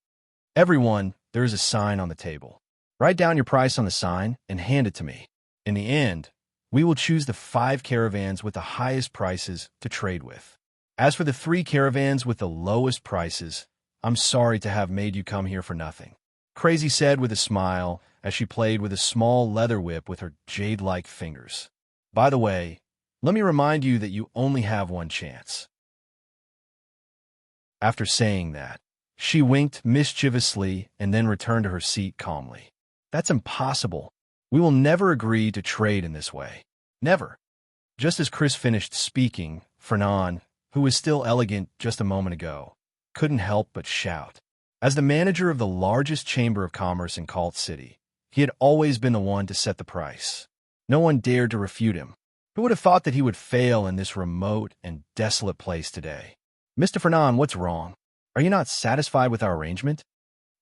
Everyone, there is a sign on the table. Write down your price on the sign and hand it to me. In the end, we will choose the 5 caravans with the highest prices to trade with. As for the 3 caravans with the lowest prices, I'm sorry to have made you come here for nothing. Crazy said with a smile as she played with a small leather whip with her jade-like fingers. By the way, let me remind you that you only have one chance. After saying that, she winked mischievously and then returned to her seat calmly. That's impossible. We will never agree to trade in this way. Never. Just as Chris finished speaking, Fernand, who was still elegant just a moment ago, couldn't help but shout. As the manager of the largest chamber of commerce in Cult City, he had always been the one to set the price. No one dared to refute him. Who would have thought that he would fail in this remote and desolate place today? Mr. Fernand, what's wrong? Are you not satisfied with our arrangement?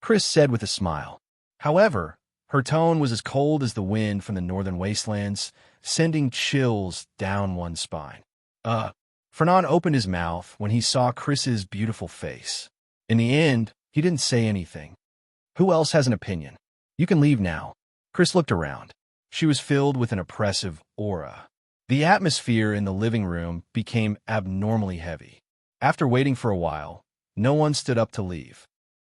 Chris said with a smile. However, her tone was as cold as the wind from the northern wastelands, sending chills down one's spine. Fernand opened his mouth when he saw Chris's beautiful face. In the end, he didn't say anything. Who else has an opinion? You can leave now. Chris looked around. She was filled with an oppressive aura. The atmosphere in the living room became abnormally heavy. After waiting for a while, no one stood up to leave.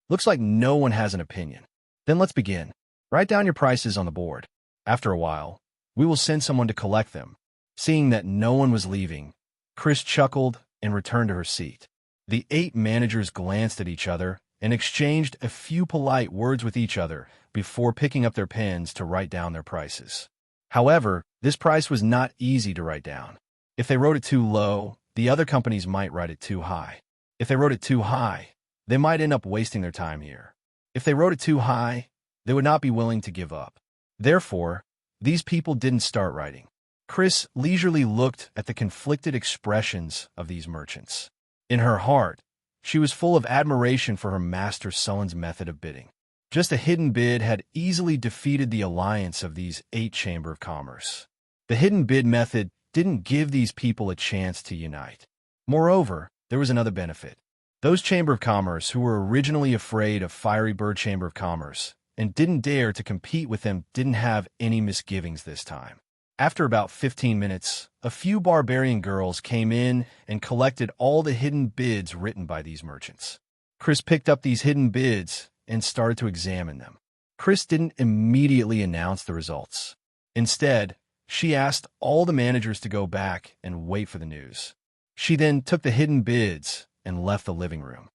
Looks like no one has an opinion. Then let's begin. Write down your prices on the board. After a while, we will send someone to collect them. Seeing that no one was leaving, Chris chuckled and returned to her seat. The 8 managers glanced at each other and exchanged a few polite words with each other before picking up their pens to write down their prices. However, this price was not easy to write down. If they wrote it too low, the other companies might write it too high. If they wrote it too high, they might end up wasting their time here. If they wrote it too high, they would not be willing to give up. Therefore, these people didn't start writing. Chris leisurely looked at the conflicted expressions of these merchants. In her heart, she was full of admiration for her master Sullen's method of bidding. Just a hidden bid had easily defeated the alliance of these 8 Chamber of Commerce. The hidden bid method didn't give these people a chance to unite. Moreover, there was another benefit. Those Chamber of Commerce who were originally afraid of Fiery Bird Chamber of Commerce and didn't dare to compete with them didn't have any misgivings this time. After about 15 minutes, a few barbarian girls came in and collected all the hidden bids written by these merchants. Chris picked up these hidden bids and started to examine them. Chris didn't immediately announce the results. Instead, she asked all the managers to go back and wait for the news. She then took the hidden bids and left the living room.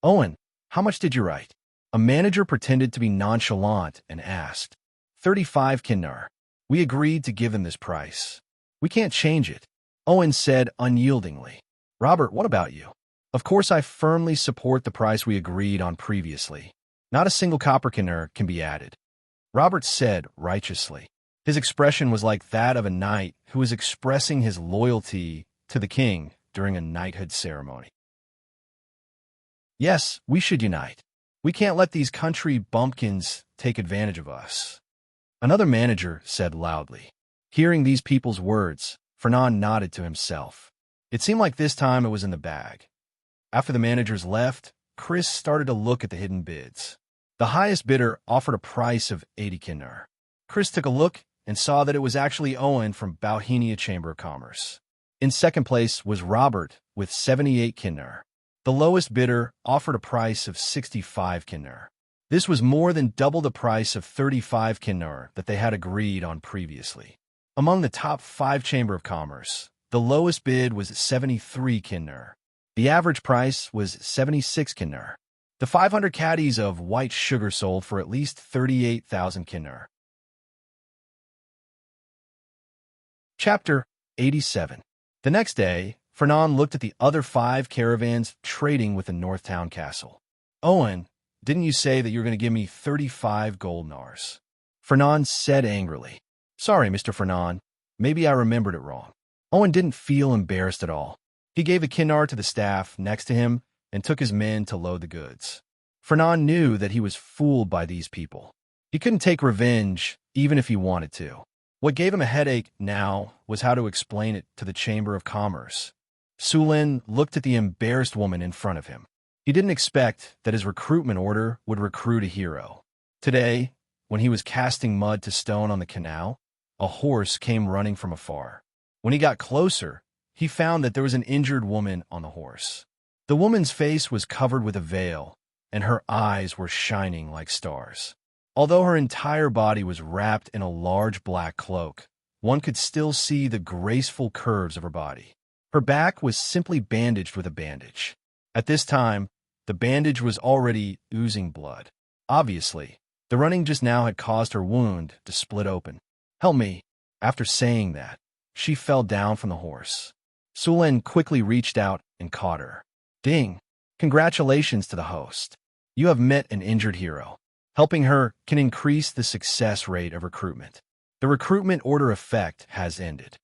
Owen, how much did you write? A manager pretended to be nonchalant and asked. 35 kinar. We agreed to give him this price. We can't change it, Owen said unyieldingly. Robert, what about you? Of course I firmly support the price we agreed on previously. Not a single copper kinar can be added. Robert said righteously. His expression was like that of a knight who is expressing his loyalty to the king during a knighthood ceremony. Yes, we should unite. We can't let these country bumpkins take advantage of us. Another manager said loudly. Hearing these people's words, Fernand nodded to himself. It seemed like this time it was in the bag. After the managers left, Chris started to look at the hidden bids. The highest bidder offered a price of 80 kinder. Chris took a look and saw that it was actually Owen from Bauhinia Chamber of Commerce. In second place was Robert with 78 kinder. The lowest bidder offered a price of 65 kinder. This was more than double the price of 35 kinder that they had agreed on previously. Among the top 5 Chamber of Commerce, the lowest bid was 73 kinder. The average price was 76 kinder. The 500 caddies of white sugar sold for at least 38,000 kinder. Chapter 87. The next day, Fernand looked at the other 5 caravans trading with the Northtown Castle. Owen, didn't you say that you were going to give me 35 gold nars? Fernand said angrily. Sorry, Mr. Fernand. Maybe I remembered it wrong. Owen didn't feel embarrassed at all. He gave a kinar to the staff next to him and took his men to load the goods. Fernand knew that he was fooled by these people. He couldn't take revenge, even if he wanted to. What gave him a headache now was how to explain it to the Chamber of Commerce. Sulin looked at the embarrassed woman in front of him. He didn't expect that his recruitment order would recruit a hero. Today, when he was casting mud to stone on the canal, a horse came running from afar. When he got closer, he found that there was an injured woman on the horse. The woman's face was covered with a veil, and her eyes were shining like stars. Although her entire body was wrapped in a large black cloak, one could still see the graceful curves of her body. Her back was simply bandaged with a bandage. At this time, the bandage was already oozing blood. Obviously, the running just now had caused her wound to split open. Help me. After saying that, she fell down from the horse. Sulin quickly reached out and caught her. Ding! Congratulations to the host. You have met an injured hero. Helping her can increase the success rate of recruitment. The recruitment order effect has ended.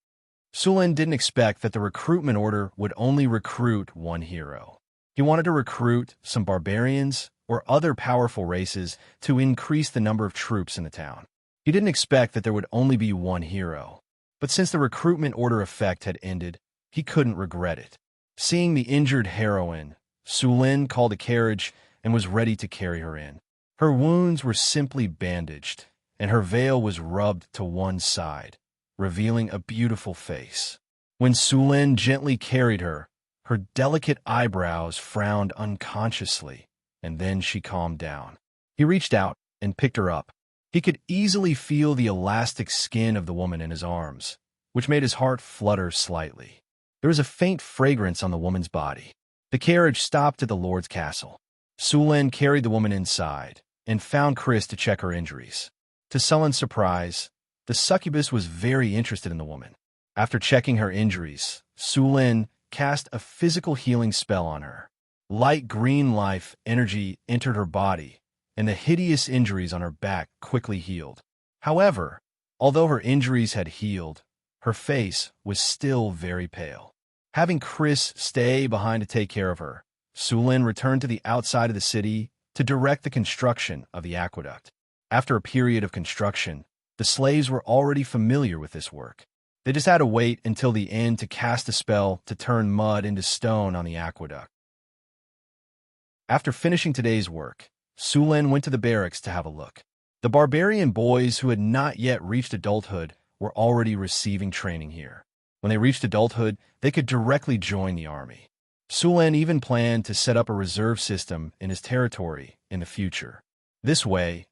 Sulin didn't expect that the recruitment order would only recruit one hero. He wanted to recruit some barbarians or other powerful races to increase the number of troops in the town. He didn't expect that there would only be one hero. But since the recruitment order effect had ended, he couldn't regret it. Seeing the injured heroine, Sulin called a carriage and was ready to carry her in. Her wounds were simply bandaged, and her veil was rubbed to one side, revealing a beautiful face. When Sulin gently carried her, her delicate eyebrows frowned unconsciously, and then she calmed down. He reached out and picked her up. He could easily feel the elastic skin of the woman in his arms, which made his heart flutter slightly. There was a faint fragrance on the woman's body. The carriage stopped at the Lord's castle. Sulin carried the woman inside and found Chris to check her injuries. To Sullin's surprise, the succubus was very interested in the woman. After checking her injuries, Sulin cast a physical healing spell on her. Light green life energy entered her body, and the hideous injuries on her back quickly healed. However, although her injuries had healed, her face was still very pale. Having Chris stay behind to take care of her, Sulin returned to the outside of the city to direct the construction of the aqueduct. After a period of construction, the slaves were already familiar with this work. They just had to wait until the end to cast a spell to turn mud into stone on the aqueduct. After finishing today's work, Sulin went to the barracks to have a look. The barbarian boys who had not yet reached adulthood were already receiving training here. When they reached adulthood, they could directly join the army. Sulin even planned to set up a reserve system in his territory in the future. This way,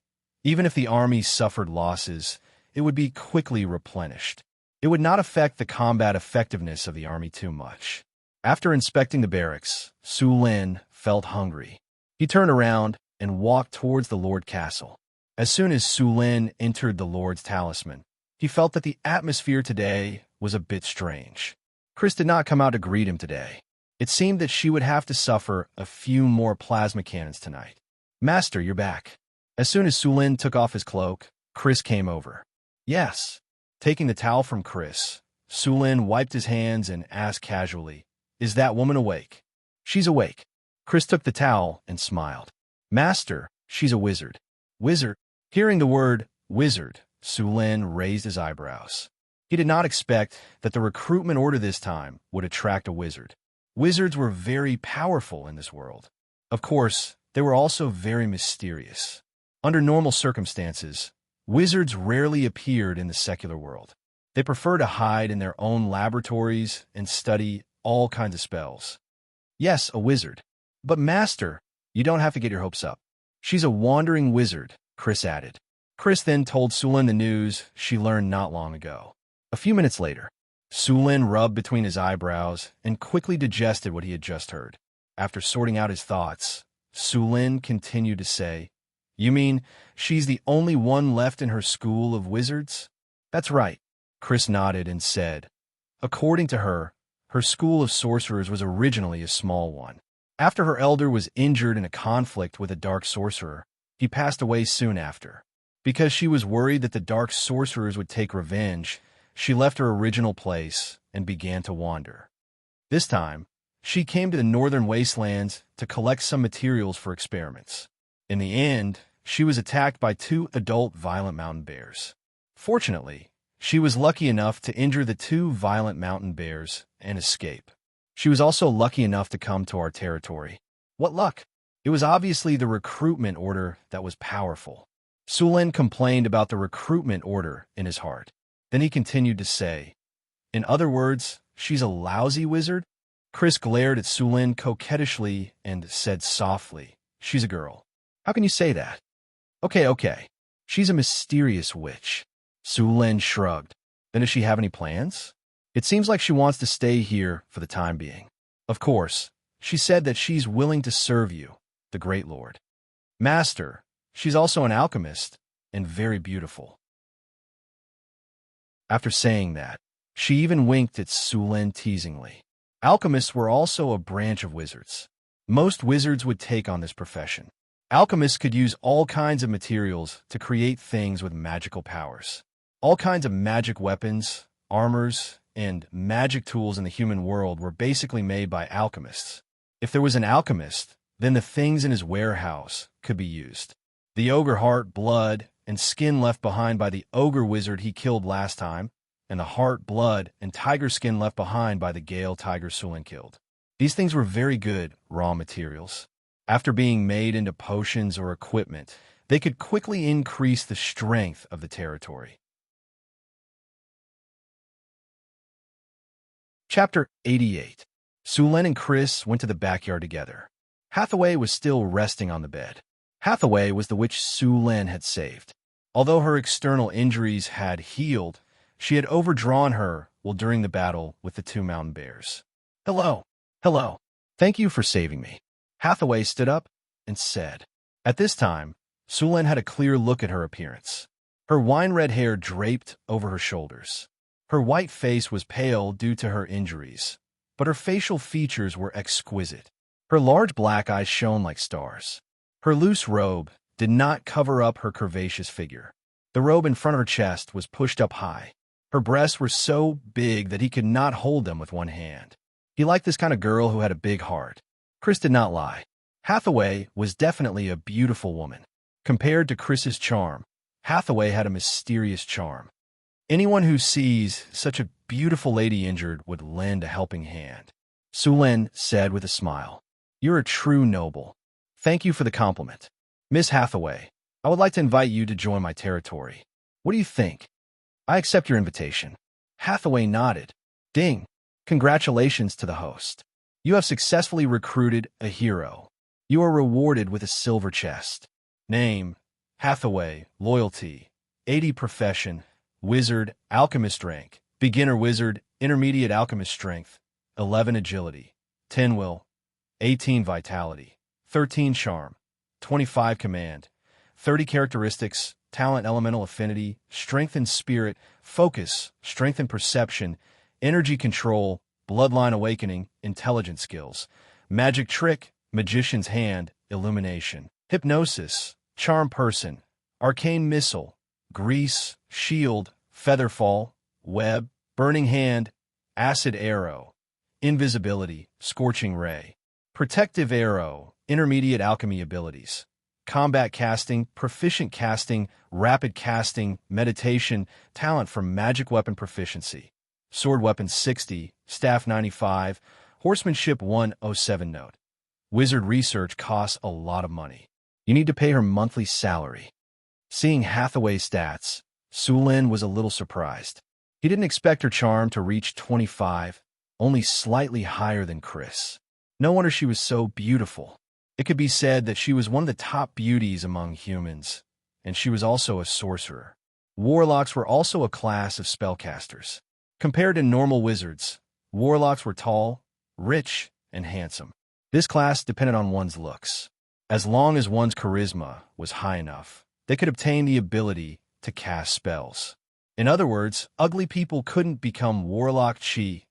even if the army suffered losses, it would be quickly replenished. It would not affect the combat effectiveness of the army too much. After inspecting the barracks, Sulin felt hungry. He turned around and walked towards the Lord Castle. As soon as Sulin entered the Lord's talisman, he felt that the atmosphere today was a bit strange. Chris did not come out to greet him today. It seemed that she would have to suffer a few more plasma cannons tonight. Master, you're back. As soon as Sulin took off his cloak, Chris came over. Yes. Taking the towel from Chris, Sulin wiped his hands and asked casually, Is that woman awake? She's awake. Chris took the towel and smiled. Master, she's a wizard. Wizard? Hearing the word wizard, Sulin raised his eyebrows. He did not expect that the recruitment order this time would attract a wizard. Wizards were very powerful in this world. Of course, they were also very mysterious. Under normal circumstances, wizards rarely appeared in the secular world. They prefer to hide in their own laboratories and study all kinds of spells. Yes, a wizard. But master, you don't have to get your hopes up. She's a wandering wizard, Chris added. Chris then told Sulin the news she learned not long ago. A few minutes later, Sulin rubbed between his eyebrows and quickly digested what he had just heard. After sorting out his thoughts, Sulin continued to say, "You mean she's the only one left in her school of wizards?" "That's right," Chris nodded and said. According to her, her school of sorcerers was originally a small one. After her elder was injured in a conflict with a dark sorcerer, he passed away soon after. Because she was worried that the dark sorcerers would take revenge, she left her original place and began to wander. This time, she came to the northern wastelands to collect some materials for experiments. In the end, she was attacked by 2 adult violent mountain bears. Fortunately, she was lucky enough to injure the 2 violent mountain bears and escape. She was also lucky enough to come to our territory. What luck! It was obviously the recruitment order that was powerful. Sulin complained about the recruitment order in his heart. Then he continued to say, "In other words, she's a lousy wizard?" Chris glared at Sulin coquettishly and said softly, "She's a girl." "How can you say that?" Okay. She's a mysterious witch." Sulin shrugged. "Then does she have any plans?" "It seems like she wants to stay here for the time being." "Of course. She said that she's willing to serve you, the Great Lord." "Master, she's also an alchemist and very beautiful." After saying that, she even winked at Sulin teasingly. Alchemists were also a branch of wizards. Most wizards would take on this profession. Alchemists could use all kinds of materials to create things with magical powers. All kinds of magic weapons, armors, and magic tools in the human world were basically made by alchemists. If there was an alchemist, then the things in his warehouse could be used. The ogre heart, blood, and skin left behind by the ogre wizard he killed last time, and the heart, blood, and tiger skin left behind by the Gale tiger Sulin killed. These things were very good raw materials. After being made into potions or equipment, they could quickly increase the strength of the territory. Chapter 88. Sulin and Chris went to the backyard together. Hathaway was still resting on the bed. Hathaway was the witch Sulin had saved. Although her external injuries had healed, she had overdrawn her while during the battle with the 2 mountain bears. Hello. Thank you for saving me." Hathaway stood up and said. At this time, Sulin had a clear look at her appearance. Her wine-red hair draped over her shoulders. Her white face was pale due to her injuries, but her facial features were exquisite. Her large black eyes shone like stars. Her loose robe did not cover up her curvaceous figure. The robe in front of her chest was pushed up high. Her breasts were so big that he could not hold them with one hand. He liked this kind of girl who had a big heart. Chris did not lie. Hathaway was definitely a beautiful woman. Compared to Chris's charm, Hathaway had a mysterious charm. Anyone who sees such a beautiful lady injured would lend a helping hand. Sulin said with a smile, "You're a true noble. Thank you for the compliment. Miss Hathaway, I would like to invite you to join my territory. What do you think?" "I accept your invitation." Hathaway nodded. "Ding. Congratulations to the host. You have successfully recruited a hero. You are rewarded with a silver chest. Name, Hathaway, loyalty, 80 profession, wizard, alchemist rank, beginner wizard, intermediate alchemist strength, 11 agility, 10 will, 18 vitality, 13 charm, 25 command, 30 characteristics, talent elemental affinity, strength and spirit, focus, strength and perception, energy control, bloodline awakening, intelligence skills, magic trick, magician's hand, illumination, hypnosis, charm person, arcane missile, grease, shield, featherfall, web, burning hand, acid arrow, invisibility, scorching ray, protective arrow, intermediate alchemy abilities, combat casting, proficient casting, rapid casting, meditation, talent for magic weapon proficiency, sword weapon 60, staff 95, horsemanship 107 note. Wizard research costs a lot of money. You need to pay her monthly salary. Seeing Hathaway's stats, Sulin was a little surprised. He didn't expect her charm to reach 25, only slightly higher than Chris. No wonder she was so beautiful. It could be said that she was one of the top beauties among humans, and she was also a sorcerer. Warlocks were also a class of spellcasters. Compared to normal wizards, warlocks were tall, rich, and handsome. This class depended on one's looks. As long as one's charisma was high enough, they could obtain the ability to cast spells. In other words, ugly people couldn't become warlock chi,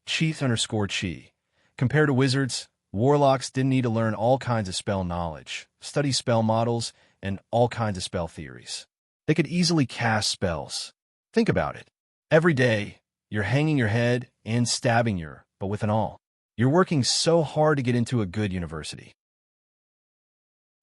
Cheath_chi. Compared to wizards, warlocks didn't need to learn all kinds of spell knowledge, study spell models, and all kinds of spell theories. They could easily cast spells. Think about it. Every day, you're hanging your head and stabbing but with an awl. You're working so hard to get into a good university.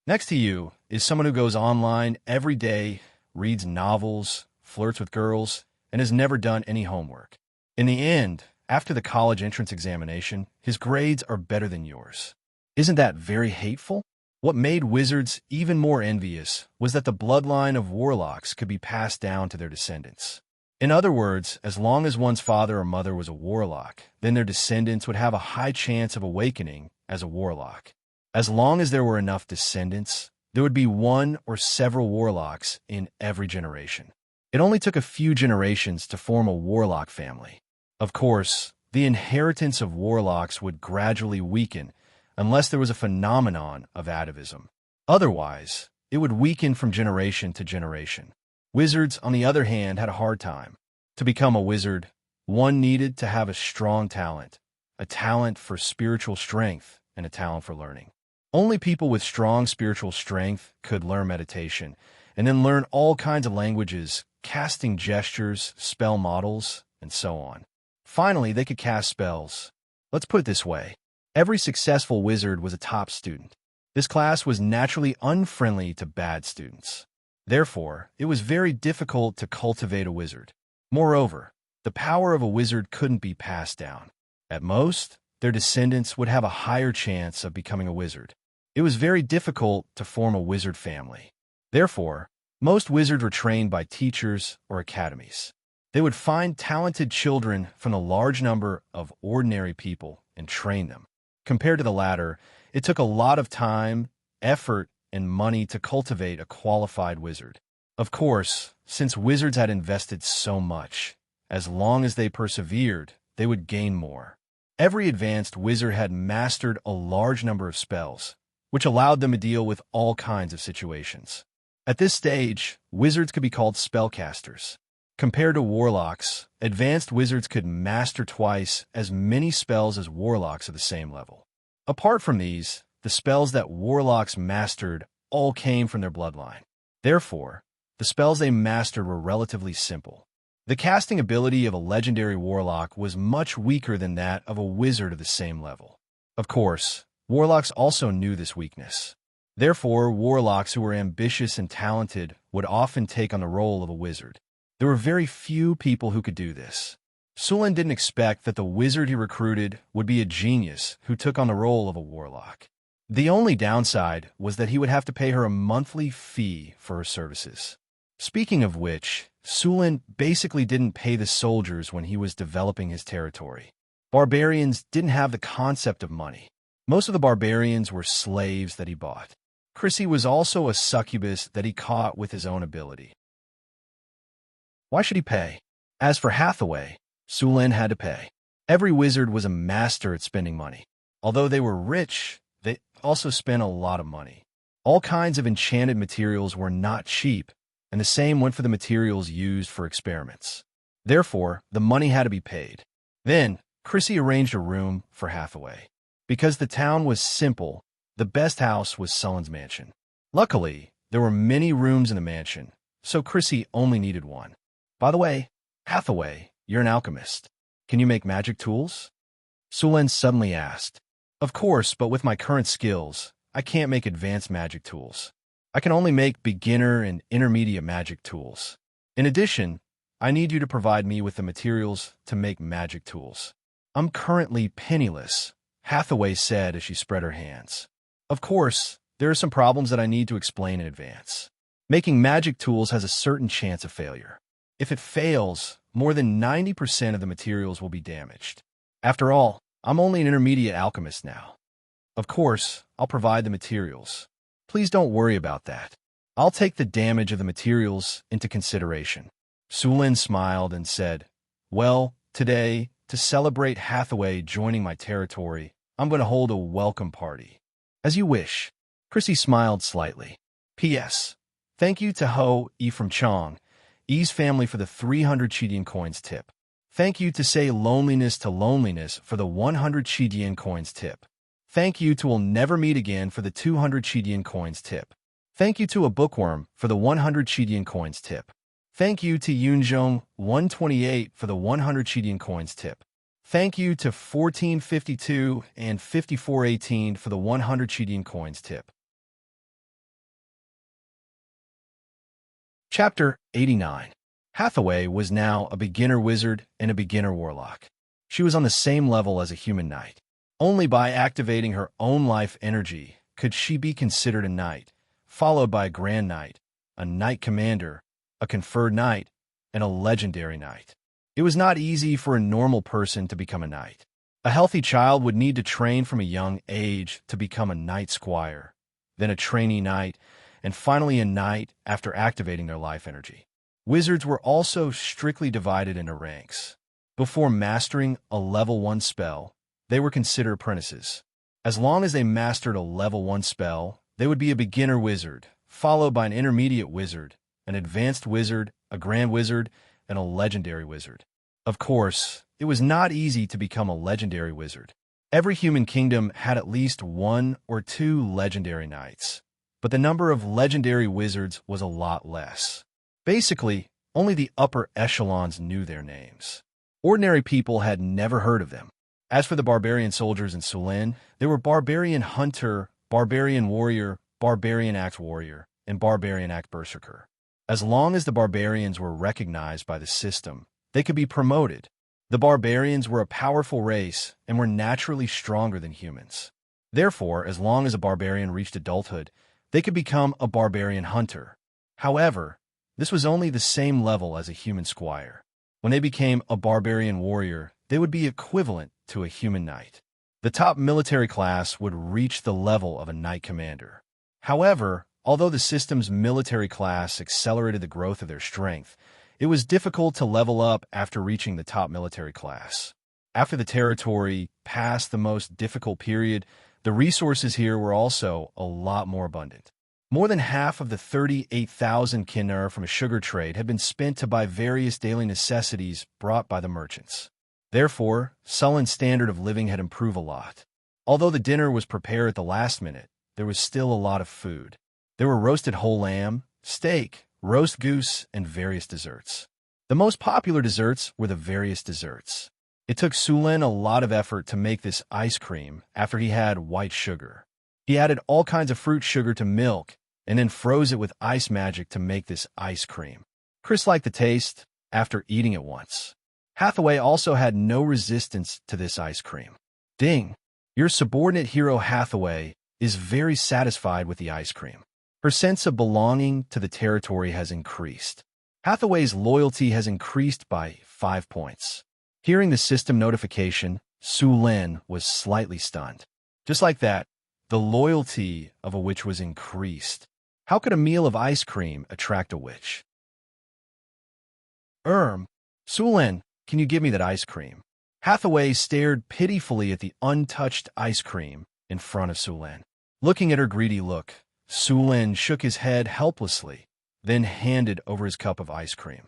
Next to you is someone who goes online every day, reads novels, flirts with girls, and has never done any homework. In the end, after the college entrance examination, his grades are better than yours. Isn't that very hateful? What made wizards even more envious was that the bloodline of warlocks could be passed down to their descendants. In other words, as long as one's father or mother was a warlock, then their descendants would have a high chance of awakening as a warlock. As long as there were enough descendants, there would be one or several warlocks in every generation. It only took a few generations to form a warlock family. Of course, the inheritance of warlocks would gradually weaken unless there was a phenomenon of atavism. Otherwise, it would weaken from generation to generation. Wizards, on the other hand, had a hard time. To become a wizard, one needed to have a strong talent, a talent for spiritual strength, and a talent for learning. Only people with strong spiritual strength could learn meditation, and then learn all kinds of languages, casting gestures, spell models, and so on. Finally, they could cast spells. Let's put it this way. Every successful wizard was a top student. This class was naturally unfriendly to bad students. Therefore, it was very difficult to cultivate a wizard. Moreover, the power of a wizard couldn't be passed down. At most, their descendants would have a higher chance of becoming a wizard. It was very difficult to form a wizard family. Therefore, most wizards were trained by teachers or academies. They would find talented children from the large number of ordinary people and train them. Compared to the latter, it took a lot of time, effort, and money to cultivate a qualified wizard. Of course, since wizards had invested so much, as long as they persevered, they would gain more. Every advanced wizard had mastered a large number of spells, which allowed them to deal with all kinds of situations. At this stage, wizards could be called spellcasters. Compared to warlocks, advanced wizards could master twice as many spells as warlocks of the same level. Apart from these, the spells that warlocks mastered all came from their bloodline. Therefore, the spells they mastered were relatively simple. The casting ability of a legendary warlock was much weaker than that of a wizard of the same level. Of course, warlocks also knew this weakness. Therefore, warlocks who were ambitious and talented would often take on the role of a wizard. There were very few people who could do this. Sulin didn't expect that the wizard he recruited would be a genius who took on the role of a warlock. The only downside was that he would have to pay her a monthly fee for her services. Speaking of which, Sulin basically didn't pay the soldiers when he was developing his territory. Barbarians didn't have the concept of money. Most of the barbarians were slaves that he bought. Chrissy was also a succubus that he caught with his own ability. Why should he pay? As for Hathaway, Sulin had to pay. Every wizard was a master at spending money. Although they were rich, they also spent a lot of money. All kinds of enchanted materials were not cheap, and the same went for the materials used for experiments. Therefore, the money had to be paid. Then, Chrissy arranged a room for Hathaway. Because the town was simple, the best house was Sulin's mansion. Luckily, there were many rooms in the mansion, so Chrissy only needed one. By the way, Hathaway, you're an alchemist. Can you make magic tools? Sulin suddenly asked. Of course, but with my current skills, I can't make advanced magic tools. I can only make beginner and intermediate magic tools. In addition, I need you to provide me with the materials to make magic tools. I'm currently penniless, Hathaway said as she spread her hands. Of course, there are some problems that I need to explain in advance. Making magic tools has a certain chance of failure. If it fails, more than 90% of the materials will be damaged. After all, I'm only an intermediate alchemist now. Of course, I'll provide the materials. Please don't worry about that. I'll take the damage of the materials into consideration. Sulin smiled and said, well, today, to celebrate Hathaway joining my territory, I'm going to hold a welcome party. As you wish. Chrissy smiled slightly. P.S. Thank you to Ho E from Chong, E's family for the 300 Chidian coins tip. Thank you to Say Loneliness to Loneliness for the 100 Chidian coins tip. Thank you to We'll Never Meet Again for the 200 Chidian coins tip. Thank you to A Bookworm for the 100 Chidian coins tip. Thank you to Yunjong 128 for the 100 Chidian coins tip. Thank you to 1452 and 5418 for the 100 Chidian coins tip. Chapter 89. Hathaway was now a beginner wizard and a beginner warlock. She was on the same level as a human knight. Only by activating her own life energy could she be considered a knight, followed by a grand knight, a knight commander, a conferred knight, and a legendary knight. It was not easy for a normal person to become a knight. A healthy child would need to train from a young age to become a knight squire, then a trainee knight, and finally a knight after activating their life energy. Wizards were also strictly divided into ranks. Before mastering a level 1 spell, they were considered apprentices. As long as they mastered a level 1 spell, they would be a beginner wizard, followed by an intermediate wizard, an advanced wizard, a grand wizard, and a legendary wizard. Of course, it was not easy to become a legendary wizard. Every human kingdom had at least 1 or 2 legendary knights, but the number of legendary wizards was a lot less. Basically, only the upper echelons knew their names. Ordinary people had never heard of them. As for the barbarian soldiers in Sulin, there were barbarian hunter, barbarian warrior, barbarian axe warrior, and barbarian axe berserker. As long as the barbarians were recognized by the system, they could be promoted. The barbarians were a powerful race and were naturally stronger than humans. Therefore, as long as a barbarian reached adulthood, they could become a barbarian hunter. However, this was only the same level as a human squire. When they became a barbarian warrior, they would be equivalent to a human knight. The top military class would reach the level of a knight commander. However, although the system's military class accelerated the growth of their strength, it was difficult to level up after reaching the top military class. After the territory passed the most difficult period, the resources here were also a lot more abundant. More than half of the 38,000 kinnur from a sugar trade had been spent to buy various daily necessities brought by the merchants. Therefore, Sulin's standard of living had improved a lot. Although the dinner was prepared at the last minute, there was still a lot of food. There were roasted whole lamb, steak, roast goose, and various desserts. The most popular desserts were the various desserts. It took Sulin a lot of effort to make this ice cream after he had white sugar. He added all kinds of fruit sugar to milk and then froze it with ice magic to make this ice cream. Chris liked the taste after eating it once. Hathaway also had no resistance to this ice cream. Ding! Your subordinate hero Hathaway is very satisfied with the ice cream. Her sense of belonging to the territory has increased. Hathaway's loyalty has increased by 5 points. Hearing the system notification, Sulin was slightly stunned. Just like that, the loyalty of a witch was increased. How could a meal of ice cream attract a witch? Sulin, can you give me that ice cream? Hathaway stared pitifully at the untouched ice cream in front of Sulin. Looking at her greedy look, Sulin shook his head helplessly, then handed over his cup of ice cream.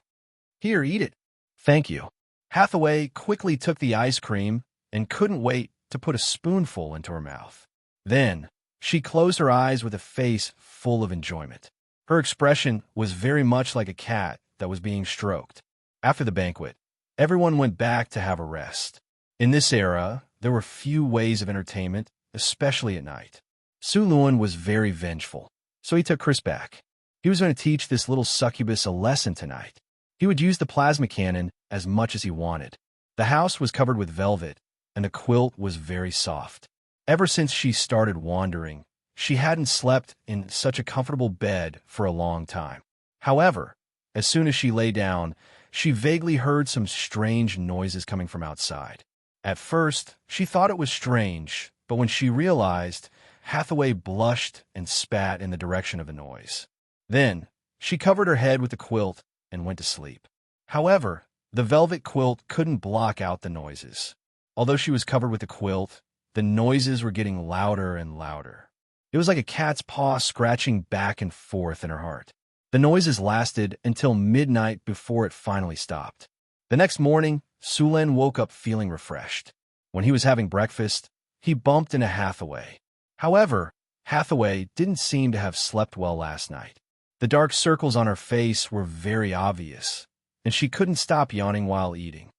Here, eat it. Thank you. Hathaway quickly took the ice cream and couldn't wait to put a spoonful into her mouth. Then, she closed her eyes with a face full of enjoyment. Her expression was very much like a cat that was being stroked. After the banquet, everyone went back to have a rest. In this era, there were few ways of entertainment, especially at night. Sulin was very vengeful. So he took Chris back. He was going to teach this little succubus a lesson tonight. He would use the plasma cannon as much as he wanted. The house was covered with velvet, and the quilt was very soft. Ever since she started wandering, she hadn't slept in such a comfortable bed for a long time. However, as soon as she lay down, she vaguely heard some strange noises coming from outside. At first, she thought it was strange, but when she realized, Hathaway blushed and spat in the direction of the noise. Then, she covered her head with the quilt and went to sleep. However, the velvet quilt couldn't block out the noises. Although she was covered with the quilt, the noises were getting louder and louder. It was like a cat's paw scratching back and forth in her heart. The noises lasted until midnight before it finally stopped. The next morning, Sulen woke up feeling refreshed. When he was having breakfast, he bumped into Hathaway. However, Hathaway didn't seem to have slept well last night. The dark circles on her face were very obvious, and she couldn't stop yawning while eating.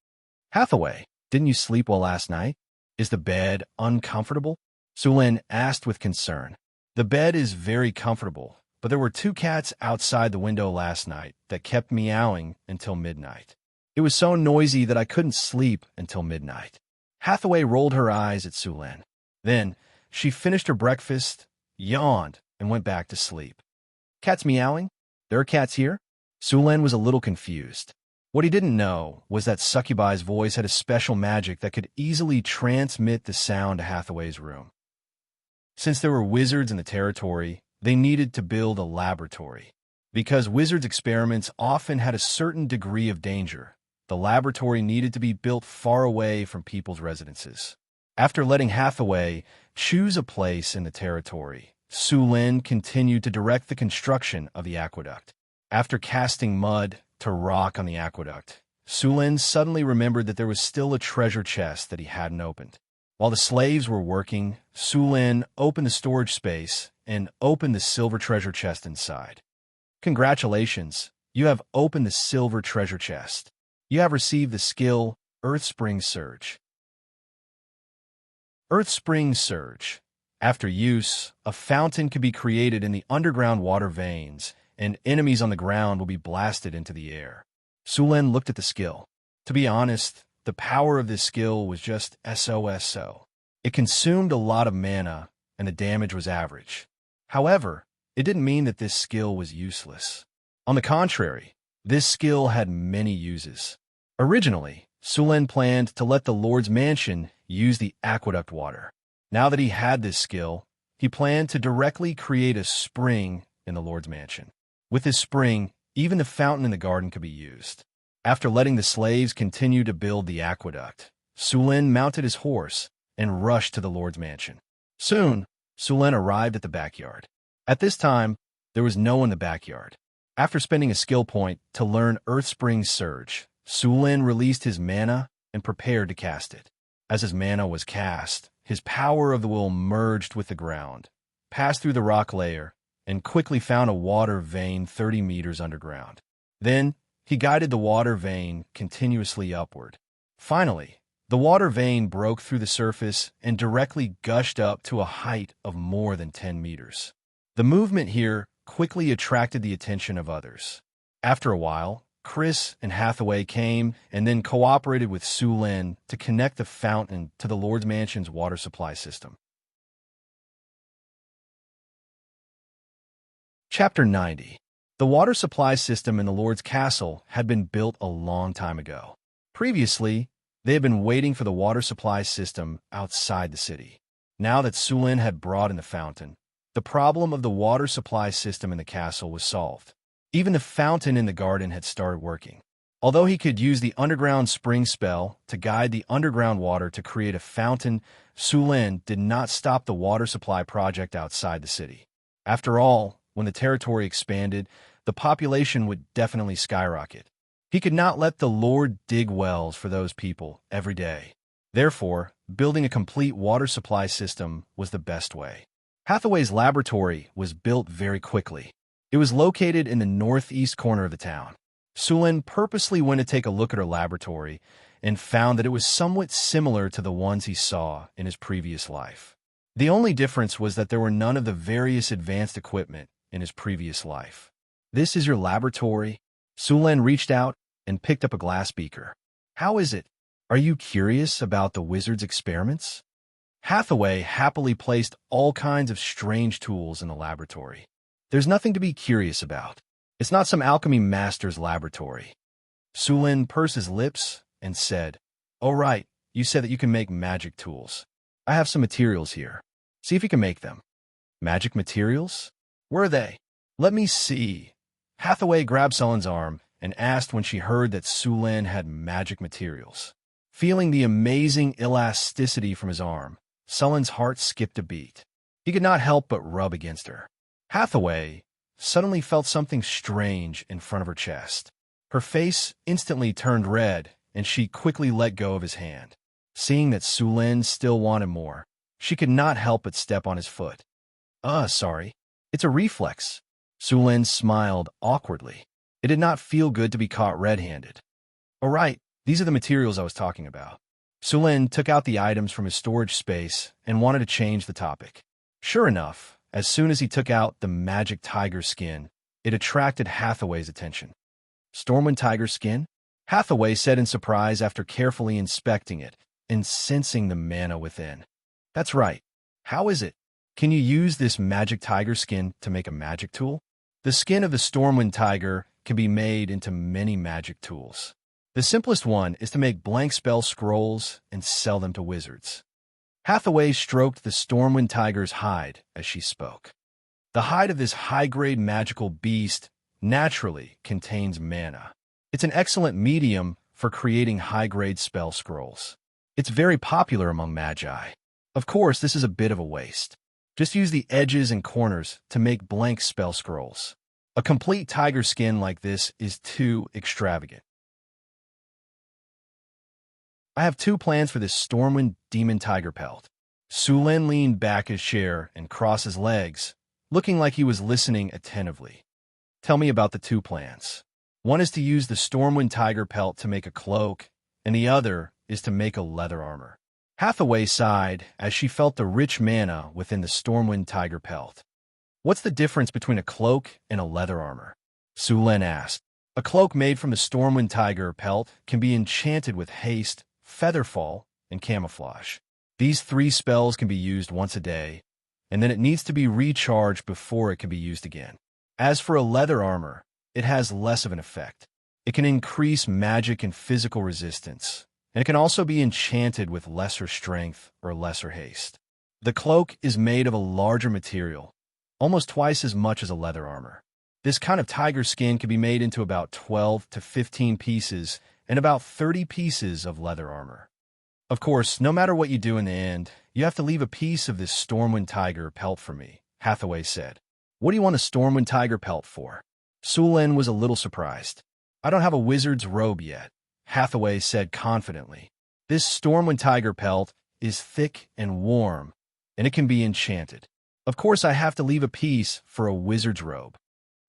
"Hathaway, didn't you sleep well last night? Is the bed uncomfortable?" Sulen asked with concern. "The bed is very comfortable, but there were 2 cats outside the window last night that kept meowing until midnight. It was so noisy that I couldn't sleep until midnight." Hathaway rolled her eyes at Sulen. Then, she finished her breakfast, yawned, and went back to sleep. "Cats meowing? There are cats here?" Sulen was a little confused. What he didn't know was that Succubi's voice had a special magic that could easily transmit the sound to Hathaway's room. Since there were wizards in the territory, they needed to build a laboratory. Because wizards' experiments often had a certain degree of danger, the laboratory needed to be built far away from people's residences. After letting Hathaway choose a place in the territory, Sulen continued to direct the construction of the aqueduct. After casting mud to rock on the aqueduct, Sulen suddenly remembered that there was still a treasure chest that he hadn't opened. While the slaves were working, Sulen opened the storage space and opened the silver treasure chest inside. "Congratulations, you have opened the silver treasure chest. You have received the skill Earth Spring Surge." Earth Spring Surge. After use, a fountain can be created in the underground water veins, and enemies on the ground will be blasted into the air. Sulen looked at the skill. To be honest, the power of this skill was just SOSO. It consumed a lot of mana, and the damage was average. However, it didn't mean that this skill was useless. On the contrary, this skill had many uses. Originally, Sulen planned to let the Lord's Mansion use the aqueduct water. Now that he had this skill, he planned to directly create a spring in the Lord's Mansion. With this spring, even the fountain in the garden could be used. After letting the slaves continue to build the aqueduct, Sulen mounted his horse and rushed to the Lord's Mansion. Soon, Sulen arrived at the backyard. At this time, there was no one in the backyard. After spending a skill point to learn Earth Spring Surge, Sulen released his mana and prepared to cast it. As his mana was cast, his power of the will merged with the ground, passed through the rock layer, and quickly found a water vein 30 meters underground. Then, he guided the water vein continuously upward. Finally, the water vein broke through the surface and directly gushed up to a height of more than 10 meters. The movement here quickly attracted the attention of others. After a while, Chris and Hathaway came and then cooperated with Sulen to connect the fountain to the Lord's Mansion's water supply system. Chapter 90. The water supply system in the Lord's Castle had been built a long time ago. Previously, they had been waiting for the water supply system outside the city. Now that Sulen had brought in the fountain, the problem of the water supply system in the castle was solved. Even the fountain in the garden had started working. Although he could use the underground spring spell to guide the underground water to create a fountain, Sulen did not stop the water supply project outside the city. After all, when the territory expanded, the population would definitely skyrocket. He could not let the Lord dig wells for those people every day. Therefore, building a complete water supply system was the best way. Hathaway's laboratory was built very quickly. It was located in the northeast corner of the town. Sulen purposely went to take a look at her laboratory and found that it was somewhat similar to the ones he saw in his previous life. The only difference was that there were none of the various advanced equipment in his previous life. This is your laboratory? Sulen reached out and picked up a glass beaker. How is it? Are you curious about the wizard's experiments? Hathaway happily placed all kinds of strange tools in the laboratory. There's nothing to be curious about. It's not some alchemy master's laboratory. Sulen pursed his lips and said, "Oh right, you said that you can make magic tools. I have some materials here. See if you can make them." Magic materials? Where are they? Let me see. Hathaway grabbed Sulen's arm and asked when she heard that Sulen had magic materials. Feeling the amazing elasticity from his arm, Sulen's heart skipped a beat. He could not help but rub against her. Hathaway suddenly felt something strange in front of her chest. Her face instantly turned red, and she quickly let go of his hand. Seeing that Sulen still wanted more, she could not help but step on his foot. Sorry. It's a reflex." Sulen smiled awkwardly. It did not feel good to be caught red-handed. "All right, these are the materials I was talking about." Sulen took out the items from his storage space and wanted to change the topic. Sure enough, as soon as he took out the magic tiger skin, it attracted Hathaway's attention. "Stormwind tiger skin?" Hathaway said in surprise after carefully inspecting it and sensing the mana within. "That's right. How is it? Can you use this magic tiger skin to make a magic tool?" The skin of the Stormwind tiger can be made into many magic tools. The simplest one is to make blank spell scrolls and sell them to wizards. Hathaway stroked the Stormwind tiger's hide as she spoke. The hide of this high-grade magical beast naturally contains mana. It's an excellent medium for creating high-grade spell scrolls. It's very popular among magi. Of course, this is a bit of a waste. Just use the edges and corners to make blank spell scrolls. A complete tiger skin like this is too extravagant. I have two plans for this Stormwind demon tiger pelt. Sulen leaned back his chair and crossed his legs, looking like he was listening attentively. "Tell me about the two plans." "One is to use the Stormwind tiger pelt to make a cloak, and the other is to make a leather armor." Hathaway sighed as she felt the rich mana within the Stormwind tiger pelt. "What's the difference between a cloak and a leather armor?" Sulen asked. "A cloak made from the Stormwind tiger pelt can be enchanted with haste, featherfall, and camouflage. These three spells can be used once a day, and then it needs to be recharged before it can be used again. As for a leather armor, it has less of an effect. It can increase magic and physical resistance, and it can also be enchanted with lesser strength or lesser haste. The cloak is made of a larger material, almost twice as much as a leather armor. This kind of tiger skin can be made into about 12 to 15 pieces and about 30 pieces of leather armor. Of course, no matter what you do in the end, you have to leave a piece of this Stormwind tiger pelt for me," Hathaway said. "What do you want a Stormwind tiger pelt for?" Sulen was a little surprised. "I don't have a wizard's robe yet," Hathaway said confidently. "This Stormwind tiger pelt is thick and warm, and it can be enchanted. Of course, I have to leave a piece for a wizard's robe."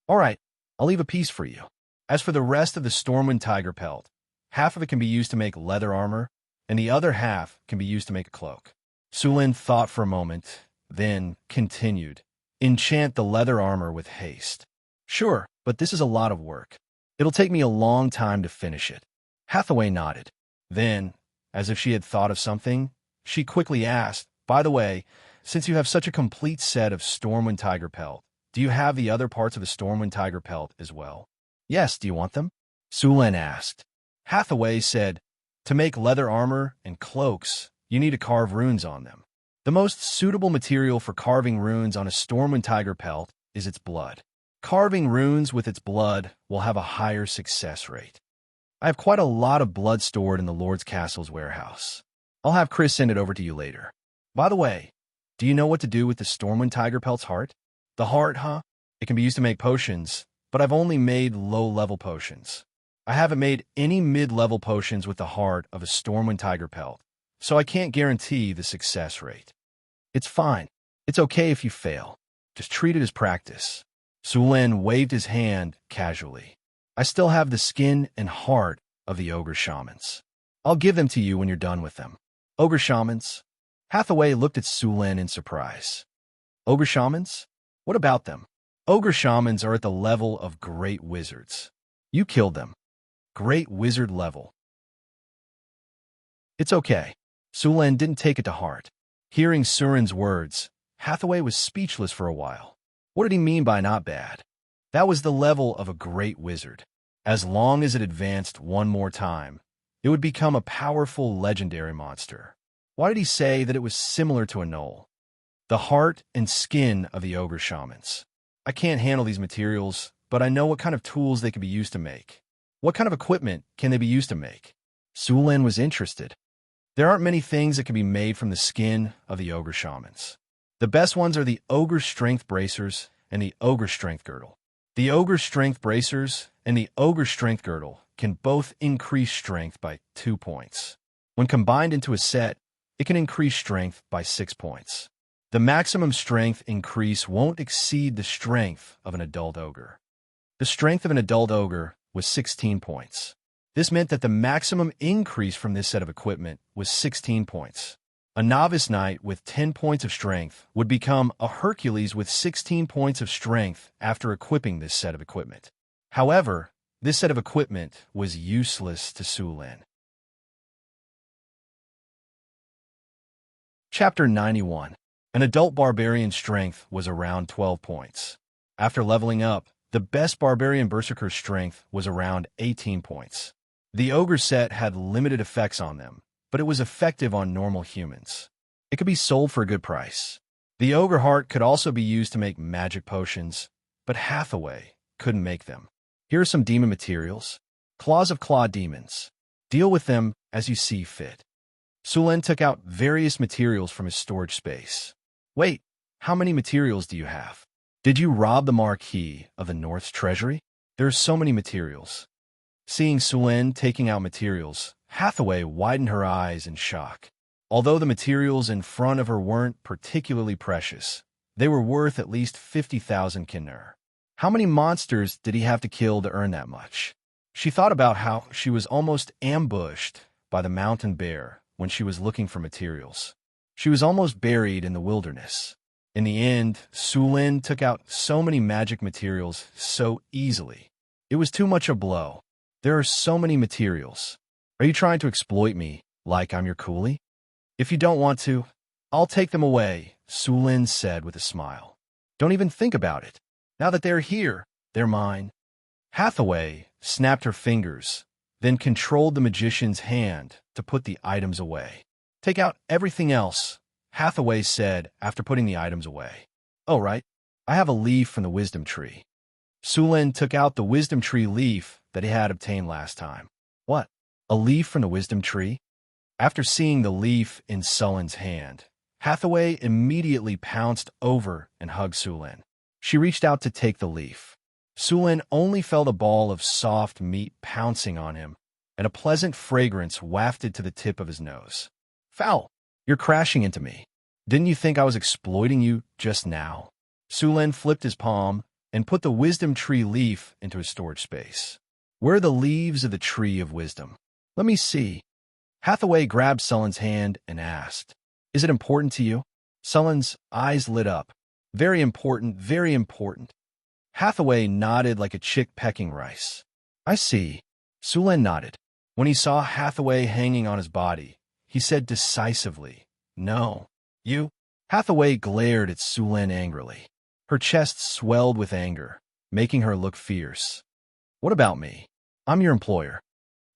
"All right, I'll leave a piece for you. As for the rest of the Stormwind tiger pelt, half of it can be used to make leather armor, and the other half can be used to make a cloak." Sulen thought for a moment, then continued, "Enchant the leather armor with haste." "Sure, but this is a lot of work. It'll take me a long time to finish it." Hathaway nodded. Then, as if she had thought of something, she quickly asked, "By the way, since you have such a complete set of Stormwind tiger pelt, do you have the other parts of the Stormwind tiger pelt as well?" "Yes, do you want them?" Sulen asked. Hathaway said, "To make leather armor and cloaks, you need to carve runes on them. The most suitable material for carving runes on a Stormwind tiger pelt is its blood. Carving runes with its blood will have a higher success rate. I have quite a lot of blood stored in the Lord's Castle's warehouse. I'll have Chris send it over to you later. By the way, do you know what to do with the Stormwind tiger pelt's heart?" "The heart, huh? It can be used to make potions, but I've only made low-level potions. I haven't made any mid-level potions with the heart of a Stormwind tiger pelt, so I can't guarantee the success rate." "It's fine. It's okay if you fail. Just treat it as practice." Sulen waved his hand casually. "I still have the skin and heart of the ogre shamans. I'll give them to you when you're done with them." "Ogre shamans?" Hathaway looked at Sulen in surprise. "Ogre shamans? What about them?" Ogre shamans are at the level of great wizards. You killed them. Great wizard level. It's okay. Sulen didn't take it to heart. Hearing Surin's words, Hathaway was speechless for a while. What did he mean by not bad? That was the level of a great wizard. As long as it advanced one more time, it would become a powerful legendary monster. Why did he say that it was similar to a gnoll? The heart and skin of the ogre shamans. I can't handle these materials, but I know what kind of tools they can be used to make. What kind of equipment can they be used to make? Sulen was interested. There aren't many things that can be made from the skin of the ogre shamans. The best ones are the ogre strength bracers and the ogre strength girdle. The ogre strength bracers and the ogre strength girdle can both increase strength by 2 points. When combined into a set, it can increase strength by 6 points. The maximum strength increase won't exceed the strength of an adult ogre. The strength of an adult ogre was 16 points. This meant that the maximum increase from this set of equipment was 16 points. A novice knight with 10 points of strength would become a Hercules with 16 points of strength after equipping this set of equipment. However, this set of equipment was useless to Sulen. Chapter 91. An adult barbarian's strength was around 12 points. After leveling up, the best barbarian berserker's strength was around 18 points. The ogre set had limited effects on them, but it was effective on normal humans. It could be sold for a good price. The ogre heart could also be used to make magic potions, but Hathaway couldn't make them. Here are some demon materials. Claws of claw demons. Deal with them as you see fit. Sulen took out various materials from his storage space. Wait, how many materials do you have? Did you rob the Marquis of the North's treasury? There are so many materials. Seeing Sulen taking out materials, Hathaway widened her eyes in shock. Although the materials in front of her weren't particularly precious, they were worth at least 50,000 kinner. How many monsters did he have to kill to earn that much? She thought about how she was almost ambushed by the mountain bear when she was looking for materials. She was almost buried in the wilderness. In the end, Sulen took out so many magic materials so easily. It was too much a blow. There are so many materials. Are you trying to exploit me like I'm your coolie? If you don't want to, I'll take them away, Sulen said with a smile. Don't even think about it. Now that they're here, they're mine. Hathaway snapped her fingers, then controlled the magician's hand to put the items away. Take out everything else, Hathaway said after putting the items away. Oh, right. I have a leaf from the wisdom tree. Sulen took out the wisdom tree leaf that he had obtained last time. What? A leaf from the wisdom tree? After seeing the leaf in Sulen's hand, Hathaway immediately pounced over and hugged Sulen. She reached out to take the leaf. Sulen only felt a ball of soft meat pouncing on him, and a pleasant fragrance wafted to the tip of his nose. Foul! You're crashing into me. Didn't you think I was exploiting you just now? Sulen flipped his palm and put the wisdom tree leaf into his storage space. Where are the leaves of the tree of wisdom? Let me see. Hathaway grabbed Sulen's hand and asked, Is it important to you? Sulen's eyes lit up. Very important, very important. Hathaway nodded like a chick pecking rice. I see. Sulen nodded. When he saw Hathaway hanging on his body, he said decisively, No. You? Hathaway glared at Sulen angrily. Her chest swelled with anger, making her look fierce. What about me? I'm your employer.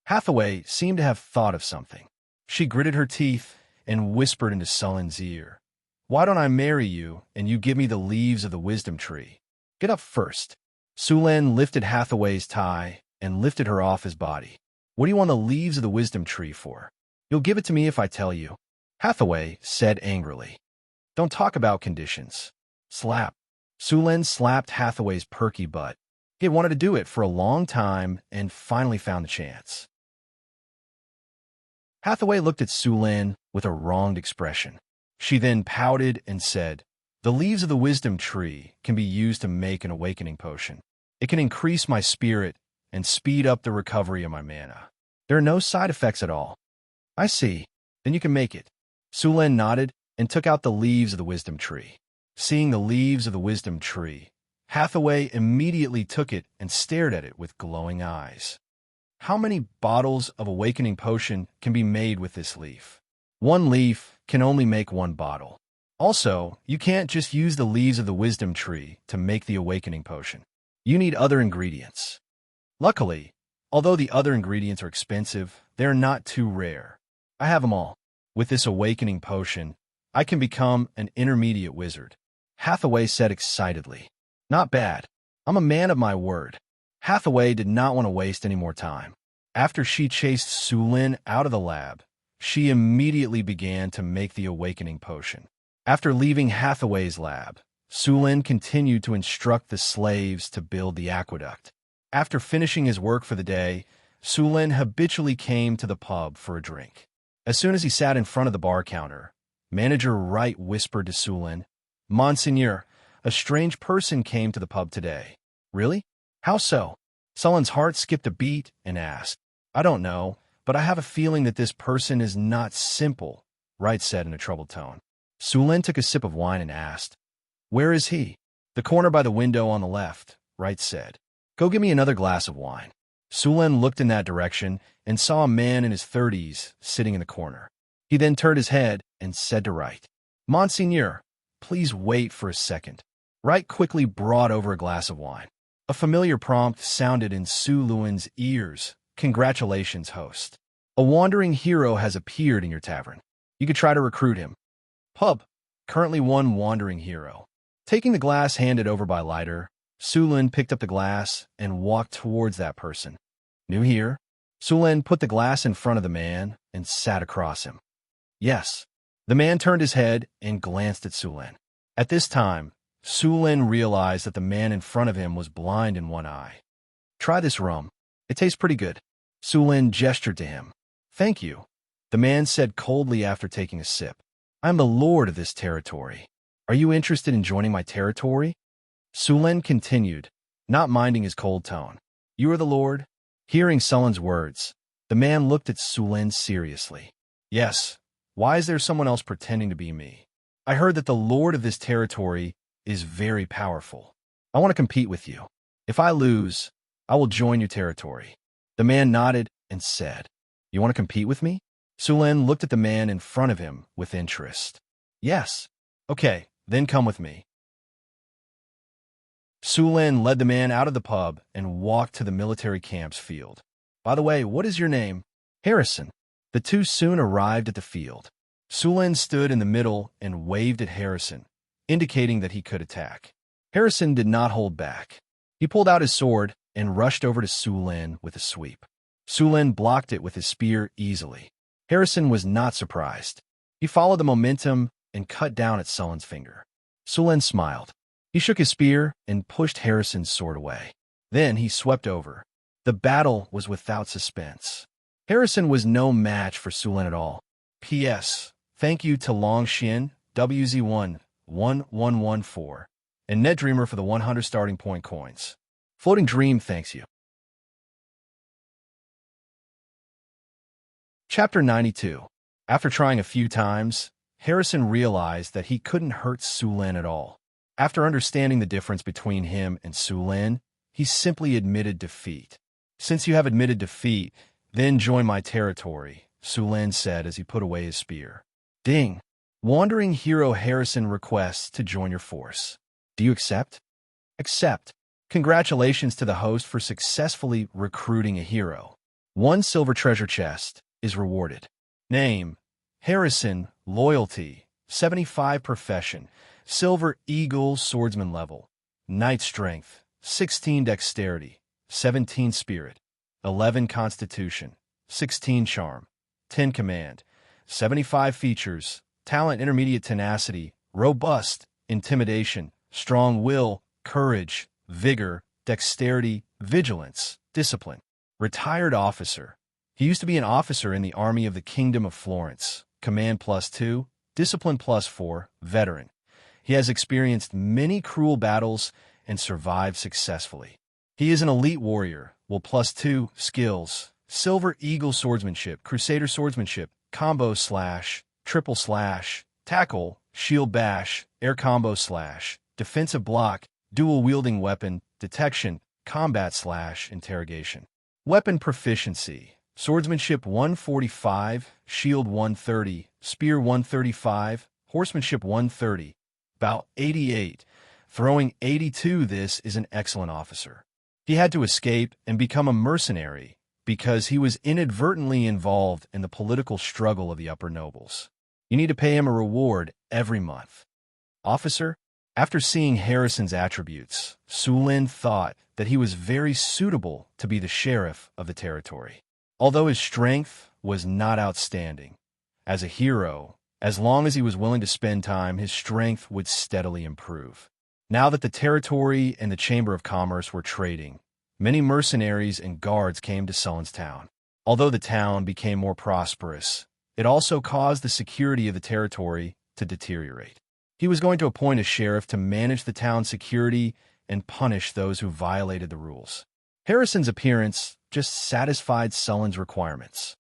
Hathaway seemed to have thought of something. She gritted her teeth and whispered into Sulen's ear. Why don't I marry you and you give me the leaves of the wisdom tree? Get up first. Sulen lifted Hathaway's tie and lifted her off his body. What do you want the leaves of the wisdom tree for? You'll give it to me if I tell you. Hathaway said angrily. Don't talk about conditions. Slap. Sulen slapped Hathaway's perky butt. He had wanted to do it for a long time and finally found the chance. Hathaway looked at Sulen with a wronged expression. She then pouted and said, The leaves of the wisdom tree can be used to make an awakening potion. It can increase my spirit and speed up the recovery of my mana. There are no side effects at all. I see. Then you can make it. Sulen nodded and took out the leaves of the wisdom tree. Seeing the leaves of the wisdom tree, Hathaway immediately took it and stared at it with glowing eyes. How many bottles of awakening potion can be made with this leaf? One leaf can only make one bottle. Also, you can't just use the leaves of the wisdom tree to make the awakening potion. You need other ingredients. Luckily, although the other ingredients are expensive, they're not too rare. I have them all. With this awakening potion, I can become an intermediate wizard, Hathaway said excitedly. Not bad. I'm a man of my word. Hathaway did not want to waste any more time. After she chased Sulin out of the lab, she immediately began to make the awakening potion. After leaving Hathaway's lab, Sulin continued to instruct the slaves to build the aqueduct. After finishing his work for the day, Sulin habitually came to the pub for a drink. As soon as he sat in front of the bar counter, Manager Wright whispered to Sulin, "Monseigneur, a strange person came to the pub today." "Really? How so?" Sulin's heart skipped a beat and asked, "I don't know, but I have a feeling that this person is not simple," Wright said in a troubled tone. Sulin took a sip of wine and asked, "Where is he?" "The corner by the window on the left," Wright said. "Go get me another glass of wine." Sulin looked in that direction and saw a man in his 30s sitting in the corner. He then turned his head and said to Wright, "Monseigneur, please wait for a second." Wright quickly brought over a glass of wine. A familiar prompt sounded in Sulin's ears. "Congratulations, host. A wandering hero has appeared in your tavern. You could try to recruit him." Pub. Currently one wandering hero. Taking the glass handed over by Leiter, Sulin picked up the glass and walked towards that person. "New here?" Sulin put the glass in front of the man and sat across him. "Yes." The man turned his head and glanced at Sulin. At this time, Sulin realized that the man in front of him was blind in one eye. "Try this rum. It tastes pretty good." Sulin gestured to him. "Thank you," the man said coldly after taking a sip. "I am the lord of this territory. Are you interested in joining my territory?" Sulin continued, not minding his cold tone. "You are the lord?" Hearing Sulin's words, the man looked at Sulin seriously. "Yes. Why is there someone else pretending to be me? I heard that the lord of this territory is very powerful. I want to compete with you. If I lose, I will join your territory." The man nodded and said, "You want to compete with me?" Sulin looked at the man in front of him with interest. "Yes." "Okay, then come with me." Sulin led the man out of the pub and walked to the military camp's field. "By the way, what is your name?" "Harrison." The two soon arrived at the field. Sulin stood in the middle and waved at Harrison, indicating that he could attack. Harrison did not hold back. He pulled out his sword and rushed over to Sulin with a sweep. Sulin blocked it with his spear easily. Harrison was not surprised. He followed the momentum and cut down at Sulin's finger. Sulin smiled. He shook his spear and pushed Harrison's sword away. Then he swept over. The battle was without suspense. Harrison was no match for Sulin at all. P.S. Thank you to Longshin, WZ1-1114, and NetDreamer for the 100 starting point coins. Floating Dream thanks you. Chapter 92. After trying a few times, Harrison realized that he couldn't hurt Sulin at all. After understanding the difference between him and Sulin, he simply admitted defeat. "Since you have admitted defeat, then join my territory," Sulin said as he put away his spear. Ding! Wandering hero Harrison requests to join your force. Do you accept? Accept. Congratulations to the host for successfully recruiting a hero. 1 silver treasure chest is rewarded. Name: Harrison. Loyalty: 75. Profession: Silver Eagle Swordsman level. Knight Strength: 16. Dexterity: 17. Spirit: 11. Constitution: 16. Charm: 10. Command: 75. Features: Talent: Intermediate Tenacity, Robust, Intimidation, Strong Will, Courage, Vigor, Dexterity, Vigilance, Discipline. Retired Officer: He used to be an officer in the Army of the Kingdom of Florence. Command +2, Discipline +4, Veteran. He has experienced many cruel battles and survived successfully. He is an elite warrior. Will +2, Skills: Silver Eagle Swordsmanship, Crusader Swordsmanship, Combo Slash, Triple Slash, Tackle, Shield Bash, Air Combo Slash, Defensive Block, dual-wielding weapon, detection, combat/interrogation. Weapon proficiency, swordsmanship 145, shield 130, spear 135, horsemanship 130, bout 88, throwing 82. This is an excellent officer. He had to escape and become a mercenary because he was inadvertently involved in the political struggle of the upper nobles. You need to pay him a reward every month. Officer, after seeing Harrison's attributes, Sulin thought that he was very suitable to be the sheriff of the territory. Although his strength was not outstanding, as a hero, as long as he was willing to spend time, his strength would steadily improve. Now that the territory and the Chamber of Commerce were trading, many mercenaries and guards came to Sullin's town. Although the town became more prosperous, it also caused the security of the territory to deteriorate. He was going to appoint a sheriff to manage the town's security and punish those who violated the rules. Harrison's appearance just satisfied Sullin's requirements.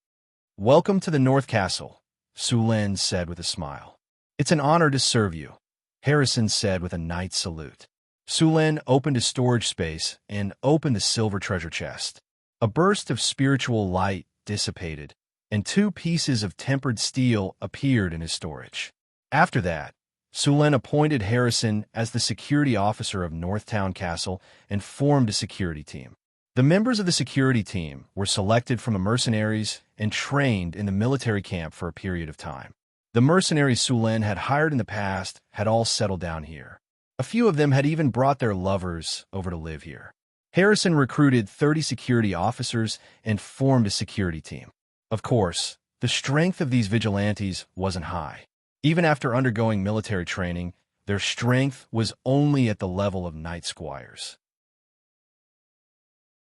"Welcome to the North Castle," Sulin said with a smile. "It's an honor to serve you," Harrison said with a knight's salute. Sulin opened a storage space and opened the silver treasure chest. A burst of spiritual light dissipated, and 2 pieces of tempered steel appeared in his storage. After that, Sulin appointed Harrison as the security officer of Northtown Castle and formed a security team. The members of the security team were selected from the mercenaries and trained in the military camp for a period of time. The mercenaries Sulin had hired in the past had all settled down here. A few of them had even brought their lovers over to live here. Harrison recruited 30 security officers and formed a security team. Of course, the strength of these vigilantes wasn't high. Even after undergoing military training, their strength was only at the level of knight squires.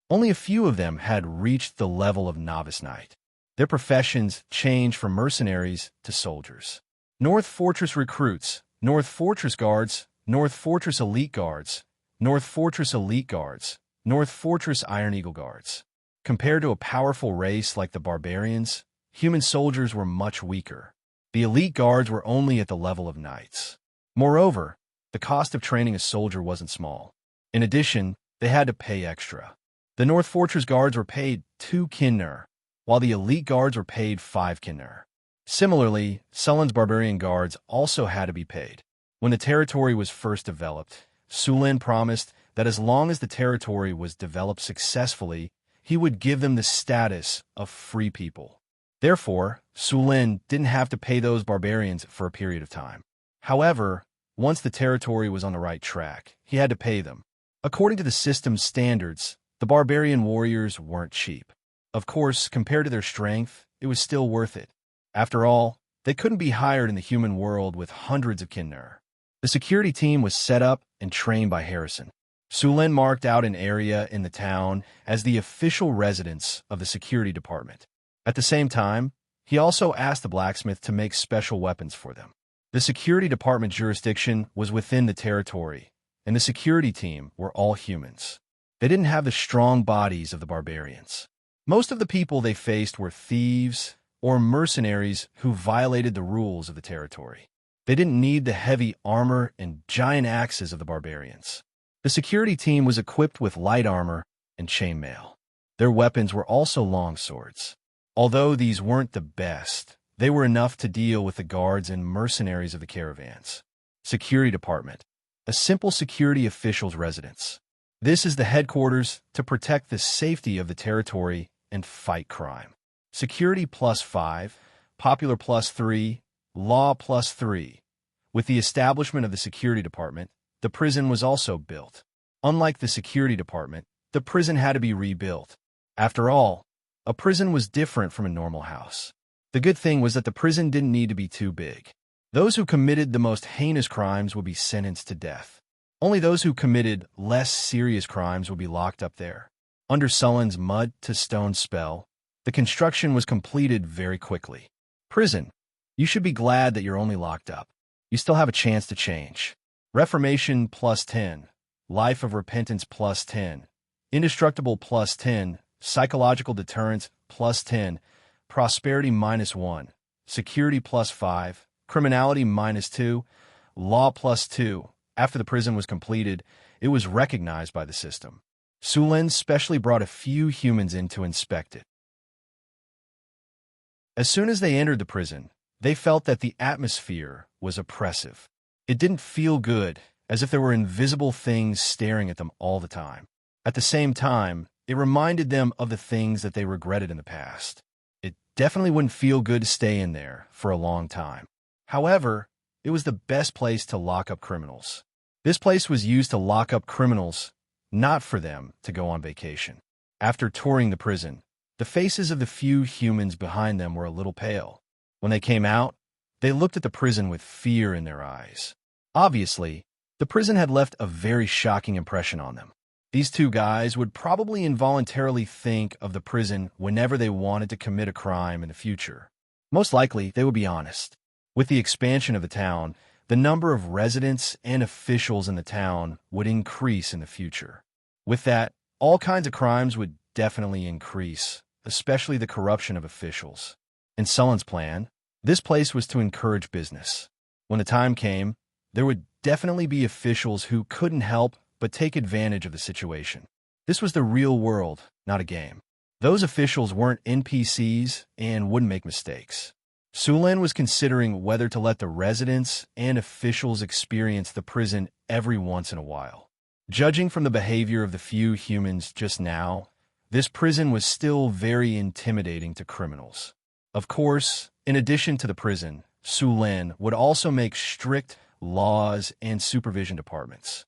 Only a few of them had reached the level of novice knight. Their professions changed from mercenaries to soldiers. North Fortress recruits, North Fortress guards, North Fortress elite guards, North Fortress elite guards, North Fortress Iron Eagle guards. Compared to a powerful race like the barbarians, human soldiers were much weaker. The elite guards were only at the level of knights. Moreover, the cost of training a soldier wasn't small. In addition, they had to pay extra. The North Fortress guards were paid 2 kinner, while the elite guards were paid 5 kinner. Similarly, Sullin's barbarian guards also had to be paid. When the territory was first developed, Sulin promised that as long as the territory was developed successfully, he would give them the status of free people. Therefore, Sulin didn't have to pay those barbarians for a period of time. However, once the territory was on the right track, he had to pay them. According to the system's standards, the barbarian warriors weren't cheap. Of course, compared to their strength, it was still worth it. After all, they couldn't be hired in the human world with hundreds of kinner. The security team was set up and trained by Harrison. Sulin marked out an area in the town as the official residence of the security department. At the same time, he also asked the blacksmith to make special weapons for them. The security department jurisdiction was within the territory, and the security team were all humans. They didn't have the strong bodies of the barbarians. Most of the people they faced were thieves or mercenaries who violated the rules of the territory. They didn't need the heavy armor and giant axes of the barbarians. The security team was equipped with light armor and chainmail. Their weapons were also long swords. Although these weren't the best, they were enough to deal with the guards and mercenaries of the caravans. Security Department, a simple security official's residence. This is the headquarters to protect the safety of the territory and fight crime. Security +5, popular +3, law +3. With the establishment of the security department, the prison was also built. Unlike the security department, the prison had to be rebuilt. After all, a prison was different from a normal house. The good thing was that the prison didn't need to be too big. Those who committed the most heinous crimes would be sentenced to death. Only those who committed less serious crimes would be locked up there. Under Sullin's mud-to-stone spell, the construction was completed very quickly. Prison. You should be glad that you're only locked up. You still have a chance to change. Reformation +10. Life of repentance +10. Indestructible +10. Psychological deterrence +10. Prosperity -1. Security +5. Criminality -2. Law +2. After the prison was completed, it was recognized by the system. Sulin specially brought a few humans in to inspect it. As soon as they entered the prison, they felt that the atmosphere was oppressive. It didn't feel good, as if there were invisible things staring at them all the time. At the same time, it reminded them of the things that they regretted in the past. It definitely wouldn't feel good to stay in there for a long time. However, it was the best place to lock up criminals. This place was used to lock up criminals, not for them to go on vacation. After touring the prison, the faces of the few humans behind them were a little pale. When they came out, they looked at the prison with fear in their eyes. Obviously, the prison had left a very shocking impression on them. These two guys would probably involuntarily think of the prison whenever they wanted to commit a crime in the future. Most likely, they would be honest. With the expansion of the town, the number of residents and officials in the town would increase in the future. With that, all kinds of crimes would definitely increase, especially the corruption of officials. In Sullen's plan, this place was to encourage business. When the time came, there would definitely be officials who couldn't help but take advantage of the situation. This was the real world, not a game. Those officials weren't NPCs and wouldn't make mistakes. Sulin was considering whether to let the residents and officials experience the prison every once in a while. Judging from the behavior of the few humans just now, this prison was still very intimidating to criminals. Of course, in addition to the prison, Sulin would also make strict laws and supervision departments.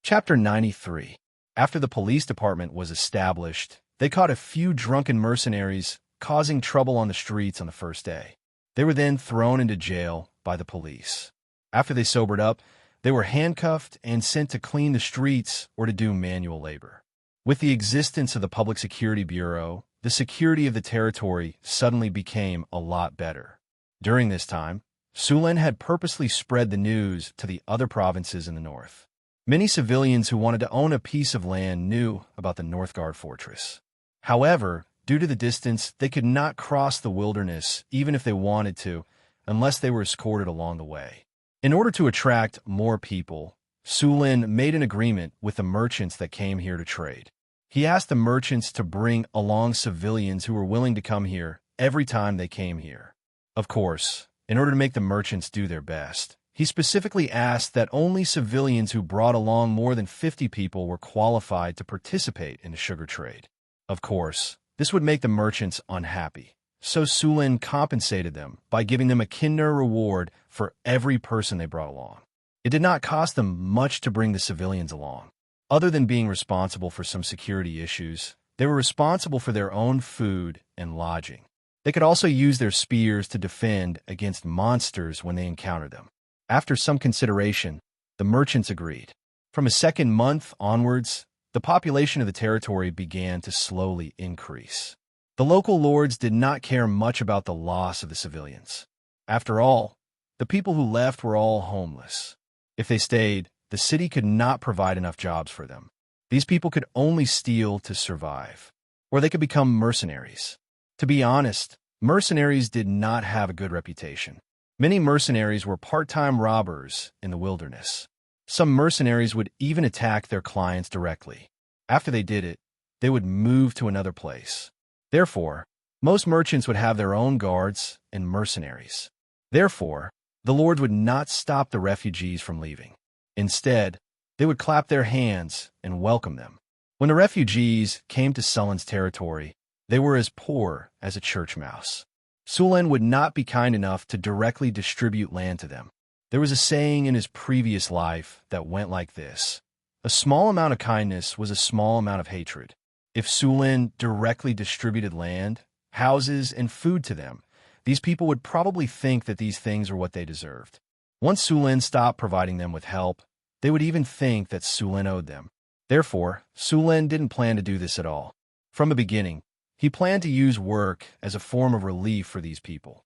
Chapter 93. After the police department was established, they caught a few drunken mercenaries causing trouble on the streets on the first day. They were then thrown into jail by the police. After they sobered up, they were handcuffed and sent to clean the streets or to do manual labor. With the existence of the Public Security Bureau, the security of the territory suddenly became a lot better. During this time, Sulin had purposely spread the news to the other provinces in the north. Many civilians who wanted to own a piece of land knew about the Northgard fortress. However, due to the distance, they could not cross the wilderness even if they wanted to, unless they were escorted along the way. In order to attract more people, Sulin made an agreement with the merchants that came here to trade. He asked the merchants to bring along civilians who were willing to come here every time they came here. Of course, in order to make the merchants do their best, he specifically asked that only civilians who brought along more than 50 people were qualified to participate in the sugar trade. Of course, this would make the merchants unhappy, so Sulin compensated them by giving them a kinder reward for every person they brought along. It did not cost them much to bring the civilians along. Other than being responsible for some security issues, they were responsible for their own food and lodging. They could also use their spears to defend against monsters when they encountered them. After some consideration, the merchants agreed. From a second month onwards, the population of the territory began to slowly increase. The local lords did not care much about the loss of the civilians. After all, the people who left were all homeless. If they stayed, the city could not provide enough jobs for them. These people could only steal to survive, or they could become mercenaries. To be honest, mercenaries did not have a good reputation. Many mercenaries were part-time robbers in the wilderness. Some mercenaries would even attack their clients directly. After they did it, they would move to another place. Therefore, most merchants would have their own guards and mercenaries. Therefore, the lords would not stop the refugees from leaving. Instead, they would clap their hands and welcome them. When the refugees came to Sulin's territory, they were as poor as a church mouse. Sulin would not be kind enough to directly distribute land to them. There was a saying in his previous life that went like this: a small amount of kindness was a small amount of hatred. If Sulin directly distributed land, houses, and food to them, these people would probably think that these things were what they deserved. Once Sulin stopped providing them with help, they would even think that Sulin owed them. Therefore, Sulin didn't plan to do this at all. From the beginning, he planned to use work as a form of relief for these people.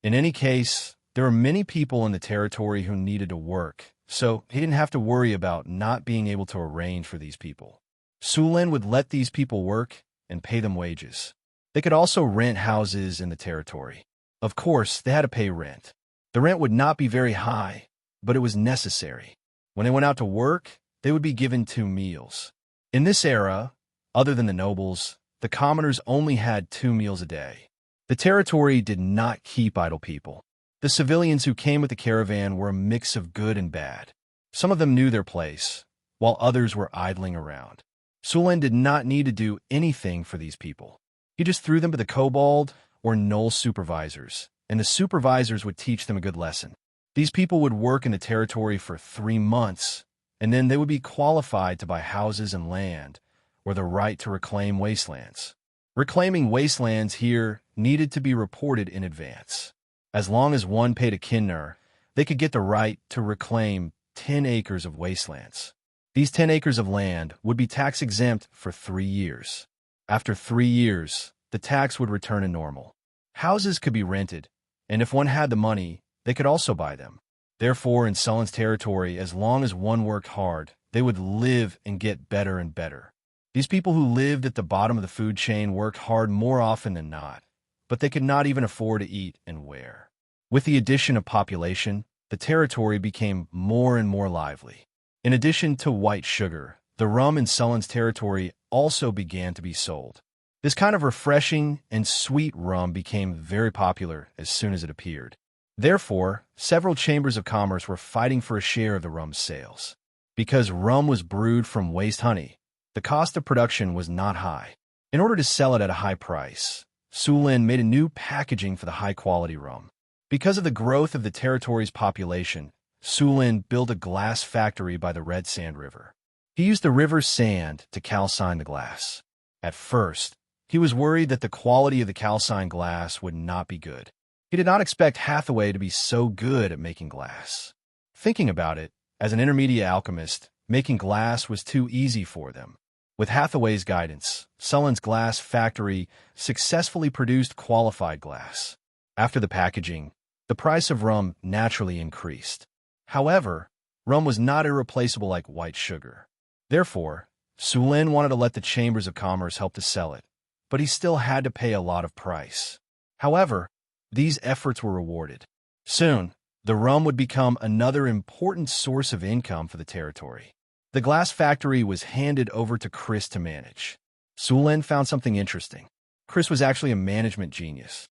In any case, there were many people in the territory who needed to work, so he didn't have to worry about not being able to arrange for these people. Sulin would let these people work and pay them wages. They could also rent houses in the territory. Of course, they had to pay rent. The rent would not be very high, but it was necessary. When they went out to work, they would be given 2 meals. In this era, other than the nobles, the commoners only had 2 meals a day. The territory did not keep idle people. The civilians who came with the caravan were a mix of good and bad. Some of them knew their place, while others were idling around. Sulen did not need to do anything for these people. He just threw them to the kobold or gnoll supervisors, and the supervisors would teach them a good lesson. These people would work in the territory for 3 months, and then they would be qualified to buy houses and land, or the right to reclaim wastelands. Reclaiming wastelands here needed to be reported in advance. As long as one paid a kinner, they could get the right to reclaim 10 acres of wastelands. These 10 acres of land would be tax-exempt for 3 years. After 3 years, the tax would return to normal. Houses could be rented, and if one had the money, they could also buy them. Therefore, in Sulen's territory, as long as one worked hard, they would live and get better and better. These people who lived at the bottom of the food chain worked hard more often than not, but they could not even afford to eat and wear. With the addition of population, the territory became more and more lively. In addition to white sugar, the rum in Sulen's territory also began to be sold. This kind of refreshing and sweet rum became very popular as soon as it appeared. Therefore, several chambers of commerce were fighting for a share of the rum's sales. Because rum was brewed from waste honey, the cost of production was not high. In order to sell it at a high price, Sulen made a new packaging for the high-quality rum. Because of the growth of the territory's population, Sulen built a glass factory by the Red Sand River. He used the river's sand to calcine the glass. At first, he was worried that the quality of the calcined glass would not be good. He did not expect Hathaway to be so good at making glass. Thinking about it, as an intermediate alchemist, making glass was too easy for them. With Hathaway's guidance, Sulen's glass factory successfully produced qualified glass. After the packaging, the price of rum naturally increased. However, rum was not irreplaceable like white sugar. Therefore, Sulen wanted to let the chambers of commerce help to sell it, but he still had to pay a lot of price. However, these efforts were rewarded. Soon, the rum would become another important source of income for the territory. The glass factory was handed over to Chris to manage. Sulen found something interesting. Chris was actually a management genius.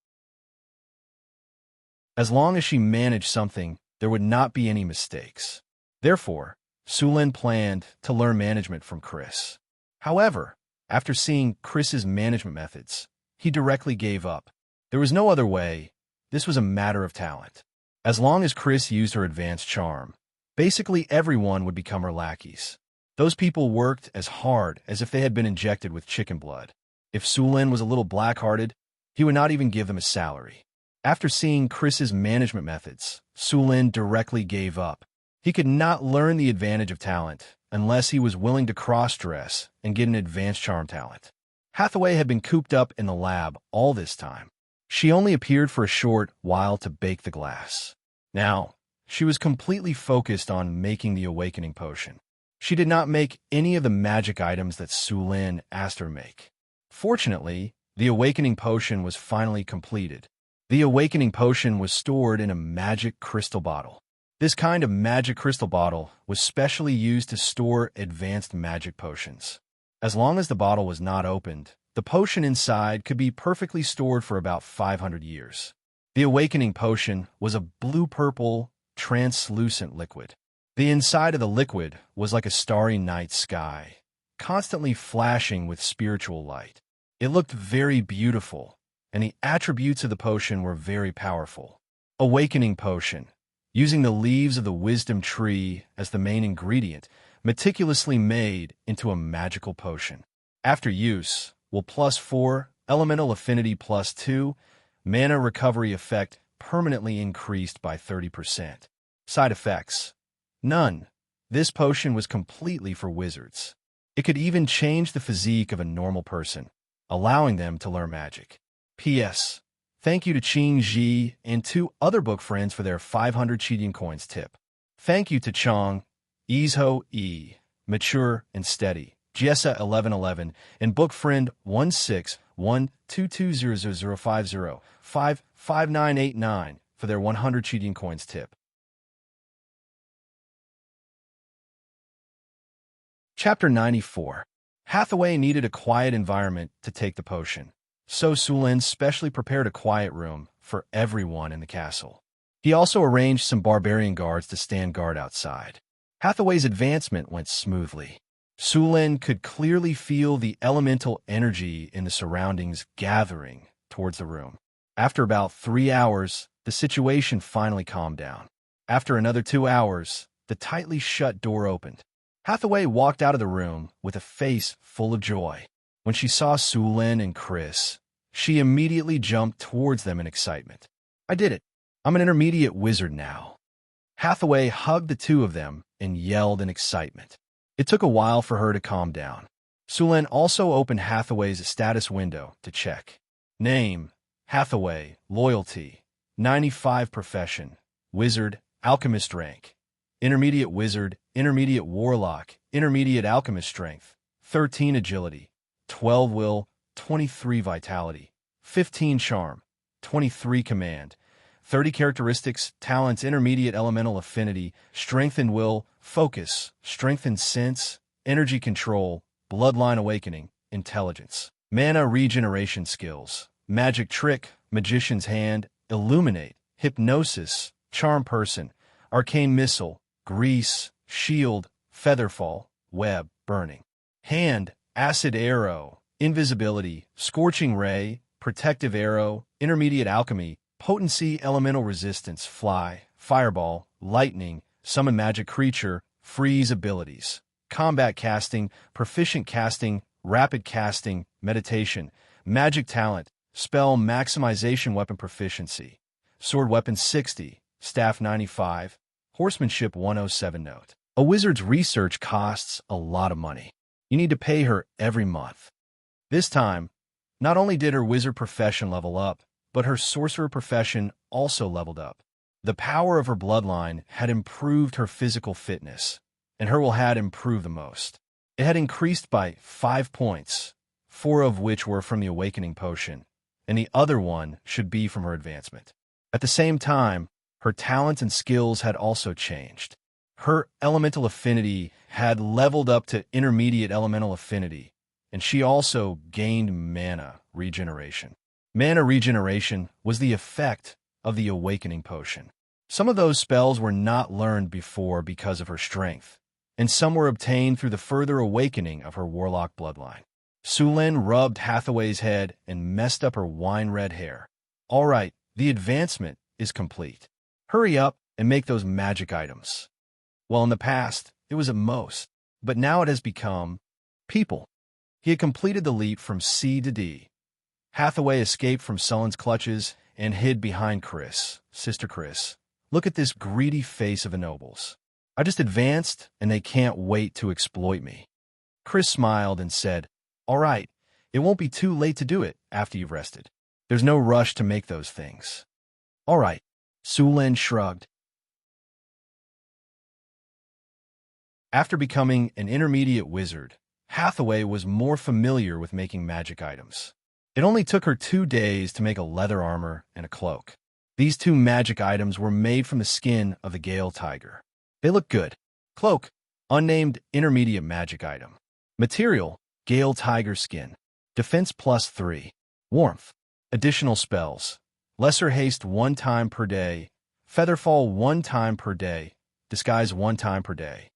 As long as she managed something, there would not be any mistakes. Therefore, Sulen planned to learn management from Chris. However, after seeing Chris's management methods, he directly gave up. There was no other way. This was a matter of talent. As long as Chris used her advanced charm, basically everyone would become her lackeys. Those people worked as hard as if they had been injected with chicken blood. If Sulen was a little black-hearted, he would not even give them a salary. After seeing Chris's management methods, Sulen directly gave up. He could not learn the advantage of talent unless he was willing to cross-dress and get an advanced charm talent. Hathaway had been cooped up in the lab all this time. She only appeared for a short while to bake the glass. Now, she was completely focused on making the awakening potion. She did not make any of the magic items that Sulen asked her to make. Fortunately, the awakening potion was finally completed. The awakening potion was stored in a magic crystal bottle. This kind of magic crystal bottle was specially used to store advanced magic potions. As long as the bottle was not opened, the potion inside could be perfectly stored for about 500 years. The awakening potion was a blue-purple, translucent liquid. The inside of the liquid was like a starry night sky, constantly flashing with spiritual light. It looked very beautiful, and the attributes of the potion were very powerful. Awakening potion, using the leaves of the wisdom tree as the main ingredient, meticulously made into a magical potion. After use, will +4, elemental affinity +2, mana recovery effect permanently increased by 30%. Side effects: none. This potion was completely for wizards. It could even change the physique of a normal person, allowing them to learn magic. P.S. Thank you to Qing Ji and 2 other book friends for their 500 cheating coins tip. Thank you to Chong, Izho E, Mature and Steady, Jessa 1111, and book friend 161220050555989 for their 100 cheating coins tip. Chapter 94. Hathaway needed a quiet environment to take the potion, so Sulin specially prepared a quiet room for everyone in the castle. He also arranged some barbarian guards to stand guard outside. Hathaway's advancement went smoothly. Sulin could clearly feel the elemental energy in the surroundings gathering towards the room. After about 3 hours, the situation finally calmed down. After another 2 hours, the tightly shut door opened. Hathaway walked out of the room with a face full of joy. When she saw Sulin and Chris, she immediately jumped towards them in excitement. "I did it! I'm an intermediate wizard now." Hathaway hugged the two of them and yelled in excitement. It took a while for her to calm down. Sulin also opened Hathaway's status window to check. Name: Hathaway. Loyalty: 95. Profession: wizard, alchemist. Rank: intermediate wizard, intermediate warlock, intermediate alchemist. Strength: 13. Agility: 12. Will: 23. Vitality: 15. Charm: 23. Command: 30. Characteristics, talents: intermediate elemental affinity, strength and will, focus, strength and sense, energy control, bloodline awakening, intelligence. Mana regeneration skills: magic trick, magician's hand, illuminate, hypnosis, charm person, arcane missile, grease, shield, featherfall, web, burning. Hand: acid arrow, invisibility, scorching ray, protective arrow, intermediate alchemy, potency, elemental resistance, fly, fireball, lightning, summon magic creature, freeze abilities. Combat casting, proficient casting, rapid casting, meditation, magic talent, spell maximization, weapon proficiency. Sword weapon 60, staff 95, horsemanship 107. Note: a wizard's research costs a lot of money. You need to pay her every month. This time, not only did her wizard profession level up, but her sorcerer profession also leveled up. The power of her bloodline had improved her physical fitness, and her will had improved the most. It had increased by 5 points, 4 of which were from the awakening potion, and the other one should be from her advancement. At the same time, her talents and skills had also changed. Her elemental affinity had leveled up to intermediate elemental affinity, and she also gained mana regeneration. Mana regeneration was the effect of the awakening potion. Some of those spells were not learned before because of her strength, and some were obtained through the further awakening of her warlock bloodline. Sulin rubbed Hathaway's head and messed up her wine-red hair. "All right, the advancement is complete. Hurry up and make those magic items." Well, in the past, it was at most, but now it has become people. He had completed the leap from C to D. Hathaway escaped from Sulin's clutches and hid behind Chris. "Sister Chris, look at this greedy face of a nobles. I just advanced, and they can't wait to exploit me." Chris smiled and said, "All right, it won't be too late to do it after you've rested. There's no rush to make those things." "All right," Sulin shrugged. After becoming an intermediate wizard, Hathaway was more familiar with making magic items. It only took her 2 days to make a leather armor and a cloak. These 2 magic items were made from the skin of the Gale tiger. They look good. Cloak: unnamed intermediate magic item. Material: Gale tiger skin. Defense +3. Warmth. Additional spells: lesser haste 1 time per day, featherfall 1 time per day, disguise 1 time per day.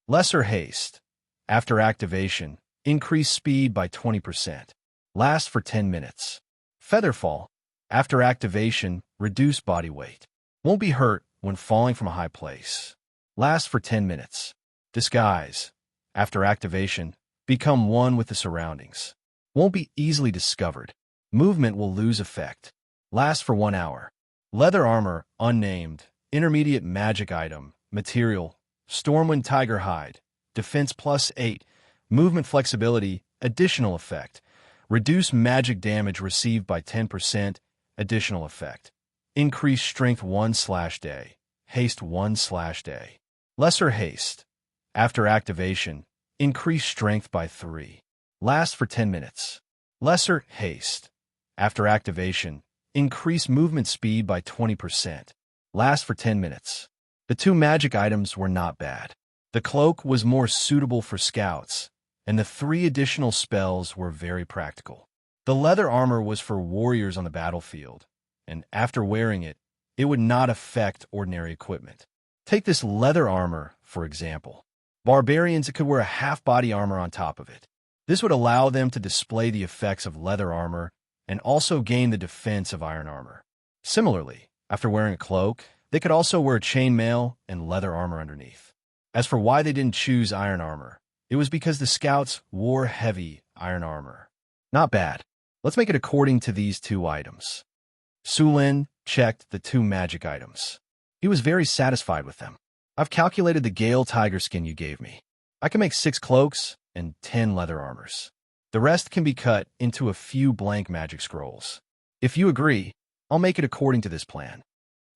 Lesser haste: after activation, increase speed by 20%. Last for 10 minutes. Featherfall: after activation, reduce body weight. Won't be hurt when falling from a high place. Last for 10 minutes. Disguise: after activation, become one with the surroundings. Won't be easily discovered. Movement will lose effect. Last for 1 hour. Leather armor: unnamed, intermediate magic item. Material: Stormwind tiger hide. Defense +8. Movement flexibility. Additional effect: reduce magic damage received by 10%. Additional effect: increase strength 1/day. Haste 1/day. Lesser haste: after activation, increase strength by 3. Last for 10 minutes. Lesser haste: after activation, increase movement speed by 20%, last for 10 minutes. The two magic items were not bad. The cloak was more suitable for scouts, and the 3 additional spells were very practical. The leather armor was for warriors on the battlefield, and after wearing it, it would not affect ordinary equipment. Take this leather armor, for example. Barbarians could wear a half-body armor on top of it. This would allow them to display the effects of leather armor and also gain the defense of iron armor. Similarly, after wearing a cloak, they could also wear chainmail and leather armor underneath. As for why they didn't choose iron armor, it was because the scouts wore heavy iron armor. Not bad. Let's make it according to these 2 items. Sulin checked the 2 magic items. He was very satisfied with them. I've calculated the Gale tiger skin you gave me. I can make 6 cloaks and 10 leather armors. The rest can be cut into a few blank magic scrolls. If you agree, I'll make it according to this plan.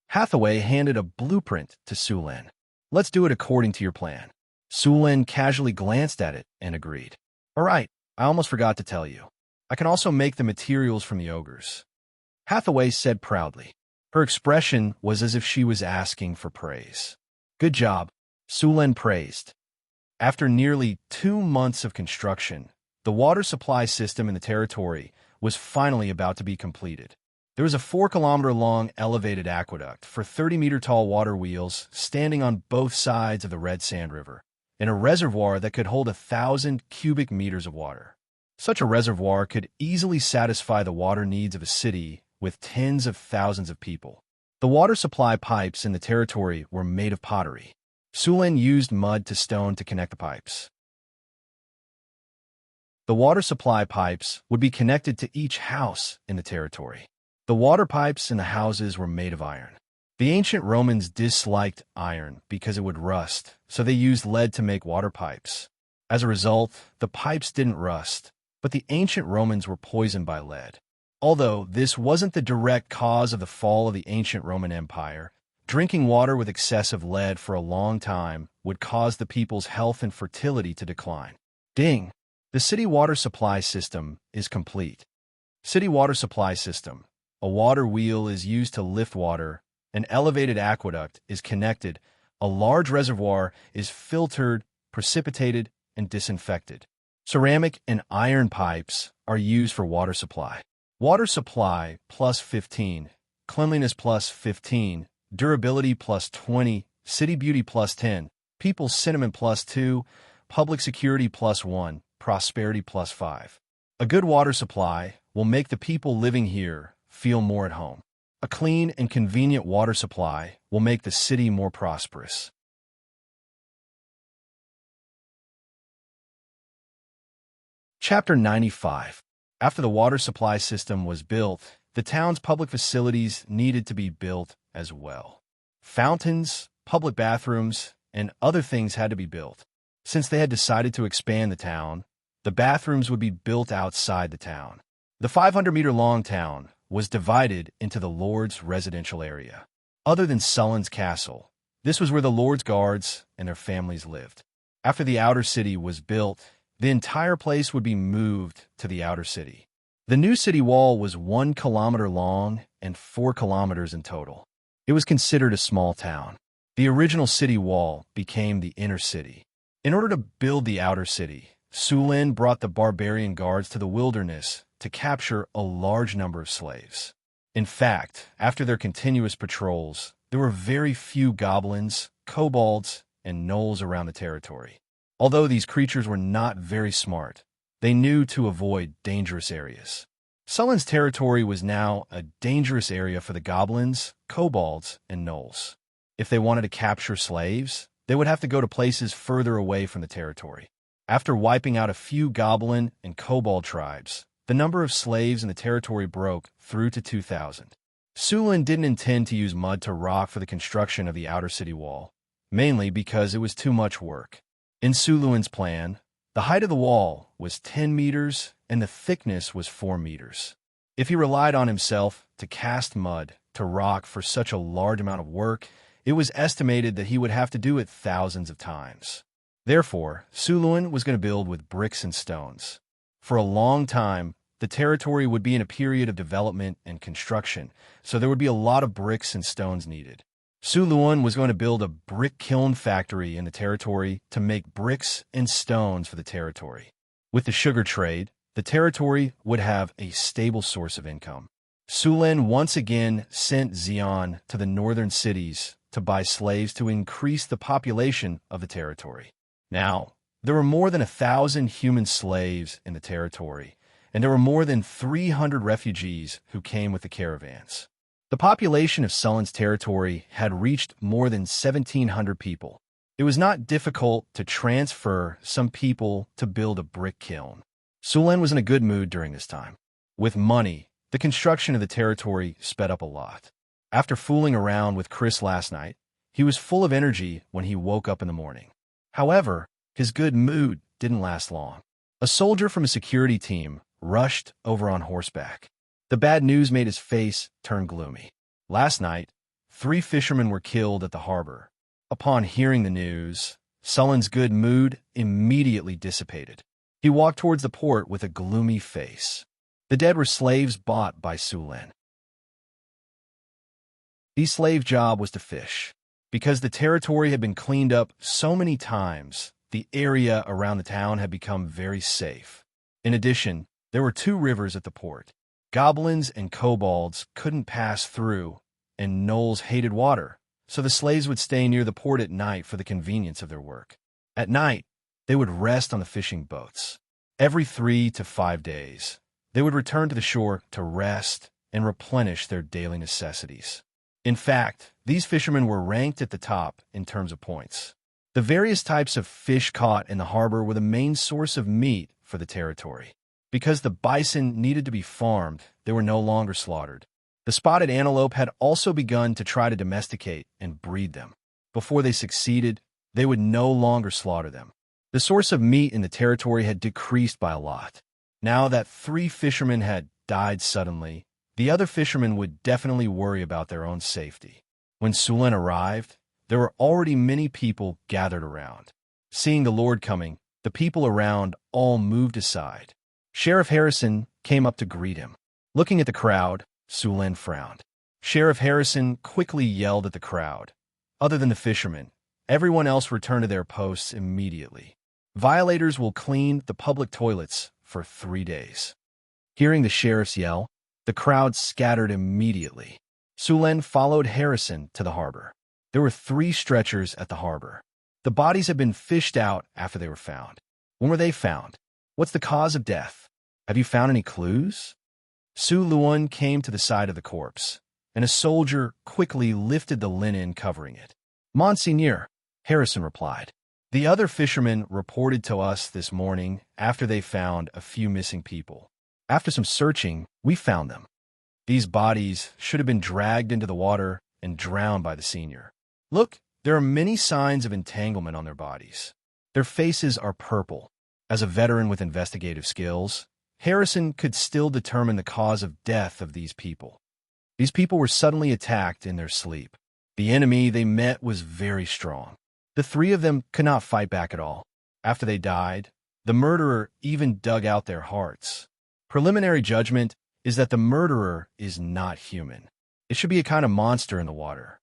Hathaway handed a blueprint to Sulin. Let's do it according to your plan. Sulin casually glanced at it and agreed. All right, I almost forgot to tell you. I can also make the materials from the ogres. Hathaway said proudly. Her expression was as if she was asking for praise. Good job, Sulin praised. After nearly 2 months of construction, the water supply system in the territory was finally about to be completed. There was a 4-kilometer-long elevated aqueduct for 30-meter-tall water wheels standing on both sides of the Red Sand River, and a reservoir that could hold 1,000 cubic meters of water. Such a reservoir could easily satisfy the water needs of a city with tens of thousands of people. The water supply pipes in the territory were made of pottery. Sulin used mud to stone to connect the pipes. The water supply pipes would be connected to each house in the territory. The water pipes in the houses were made of iron. The ancient Romans disliked iron because it would rust, so they used lead to make water pipes. As a result, the pipes didn't rust, but the ancient Romans were poisoned by lead. Although this wasn't the direct cause of the fall of the ancient Roman Empire, drinking water with excessive lead for a long time would cause the people's health and fertility to decline. Ding! The city water supply system is complete. City water supply system. A water wheel is used to lift water. An elevated aqueduct is connected. A large reservoir is filtered, precipitated, and disinfected. Ceramic and iron pipes are used for water supply. Water supply plus 15, cleanliness plus 15, durability plus 20, city beauty plus 10, people's sentiment plus 2, public security plus 1, prosperity plus 5. A good water supply will make the people living here feel more at home. A clean and convenient water supply will make the city more prosperous. Chapter 95. After the water supply system was built, the town's public facilities needed to be built as well. Fountains, public bathrooms, and other things had to be built. Since they had decided to expand the town, the bathrooms would be built outside the town. The 500-meter-long town was divided into the Lord's residential area. Other than Sulin's castle, this was where the Lord's guards and their families lived. After the outer city was built, the entire place would be moved to the outer city. The new city wall was 1 kilometer long and 4 kilometers in total. It was considered a small town. The original city wall became the inner city. In order to build the outer city, Sulin brought the barbarian guards to the wilderness to capture a large number of slaves. In fact, after their continuous patrols, there were very few goblins, kobolds, and gnolls around the territory. Although these creatures were not very smart, they knew to avoid dangerous areas. Sulin's territory was now a dangerous area for the goblins, kobolds, and gnolls. If they wanted to capture slaves, they would have to go to places further away from the territory. After wiping out a few goblin and kobold tribes, the number of slaves in the territory broke through to 2,000. Sulin didn't intend to use mud to rock for the construction of the outer city wall, mainly because it was too much work. In Sulin's plan, the height of the wall was 10 meters and the thickness was 4 meters. If he relied on himself to cast mud to rock for such a large amount of work, it was estimated that he would have to do it thousands of times. Therefore, Sulin was going to build with bricks and stones. For a long time, the territory would be in a period of development and construction, so there would be a lot of bricks and stones needed. Su Luan was going to build a brick kiln factory in the territory to make bricks and stones for the territory. With the sugar trade, the territory would have a stable source of income. Su Lin once again sent Xian to the northern cities to buy slaves to increase the population of the territory. Now, there were more than 1,000 human slaves in the territory, and there were more than 300 refugees who came with the caravans. The population of Sulin's territory had reached more than 1,700 people. It was not difficult to transfer some people to build a brick kiln. Sulin was in a good mood during this time. With money, the construction of the territory sped up a lot. After fooling around with Chris last night, he was full of energy when he woke up in the morning. However, his good mood didn't last long. A soldier from a security team rushed over on horseback. The bad news made his face turn gloomy. Last night, 3 fishermen were killed at the harbor. Upon hearing the news, Sulin's good mood immediately dissipated. He walked towards the port with a gloomy face. The dead were slaves bought by Sulin. His slave job was to fish. Because the territory had been cleaned up so many times, the area around the town had become very safe. In addition, there were 2 rivers at the port. Goblins and kobolds couldn't pass through, and gnolls hated water, so the slaves would stay near the port at night for the convenience of their work. At night, they would rest on the fishing boats. Every 3 to 5 days, they would return to the shore to rest and replenish their daily necessities. In fact, these fishermen were ranked at the top in terms of points. The various types of fish caught in the harbor were the main source of meat for the territory. Because the bison needed to be farmed, they were no longer slaughtered. The spotted antelope had also begun to try to domesticate and breed them. Before they succeeded, they would no longer slaughter them. The source of meat in the territory had decreased by a lot. Now that 3 fishermen had died suddenly, the other fishermen would definitely worry about their own safety. When Sulin arrived, there were already many people gathered around. Seeing the Lord coming, the people around all moved aside. Sheriff Harrison came up to greet him. Looking at the crowd, Sulin frowned. Sheriff Harrison quickly yelled at the crowd. Other than the fishermen, everyone else returned to their posts immediately. Violators will clean the public toilets for 3 days. Hearing the sheriff's yell, the crowd scattered immediately. Sulin followed Harrison to the harbor. There were 3 stretchers at the harbor. The bodies had been fished out after they were found. When were they found? What's the cause of death? Have you found any clues? Su Luan came to the side of the corpse, and a soldier quickly lifted the linen covering it. Monseigneur, Harrison replied. The other fishermen reported to us this morning after they found a few missing people. After some searching, we found them. These bodies should have been dragged into the water and drowned by the senior. Look, there are many signs of entanglement on their bodies. Their faces are purple. As a veteran with investigative skills, Harrison could still determine the cause of death of these people. These people were suddenly attacked in their sleep. The enemy they met was very strong. The 3 of them could not fight back at all. After they died, the murderer even dug out their hearts. Preliminary judgment is that the murderer is not human. It should be a kind of monster in the water.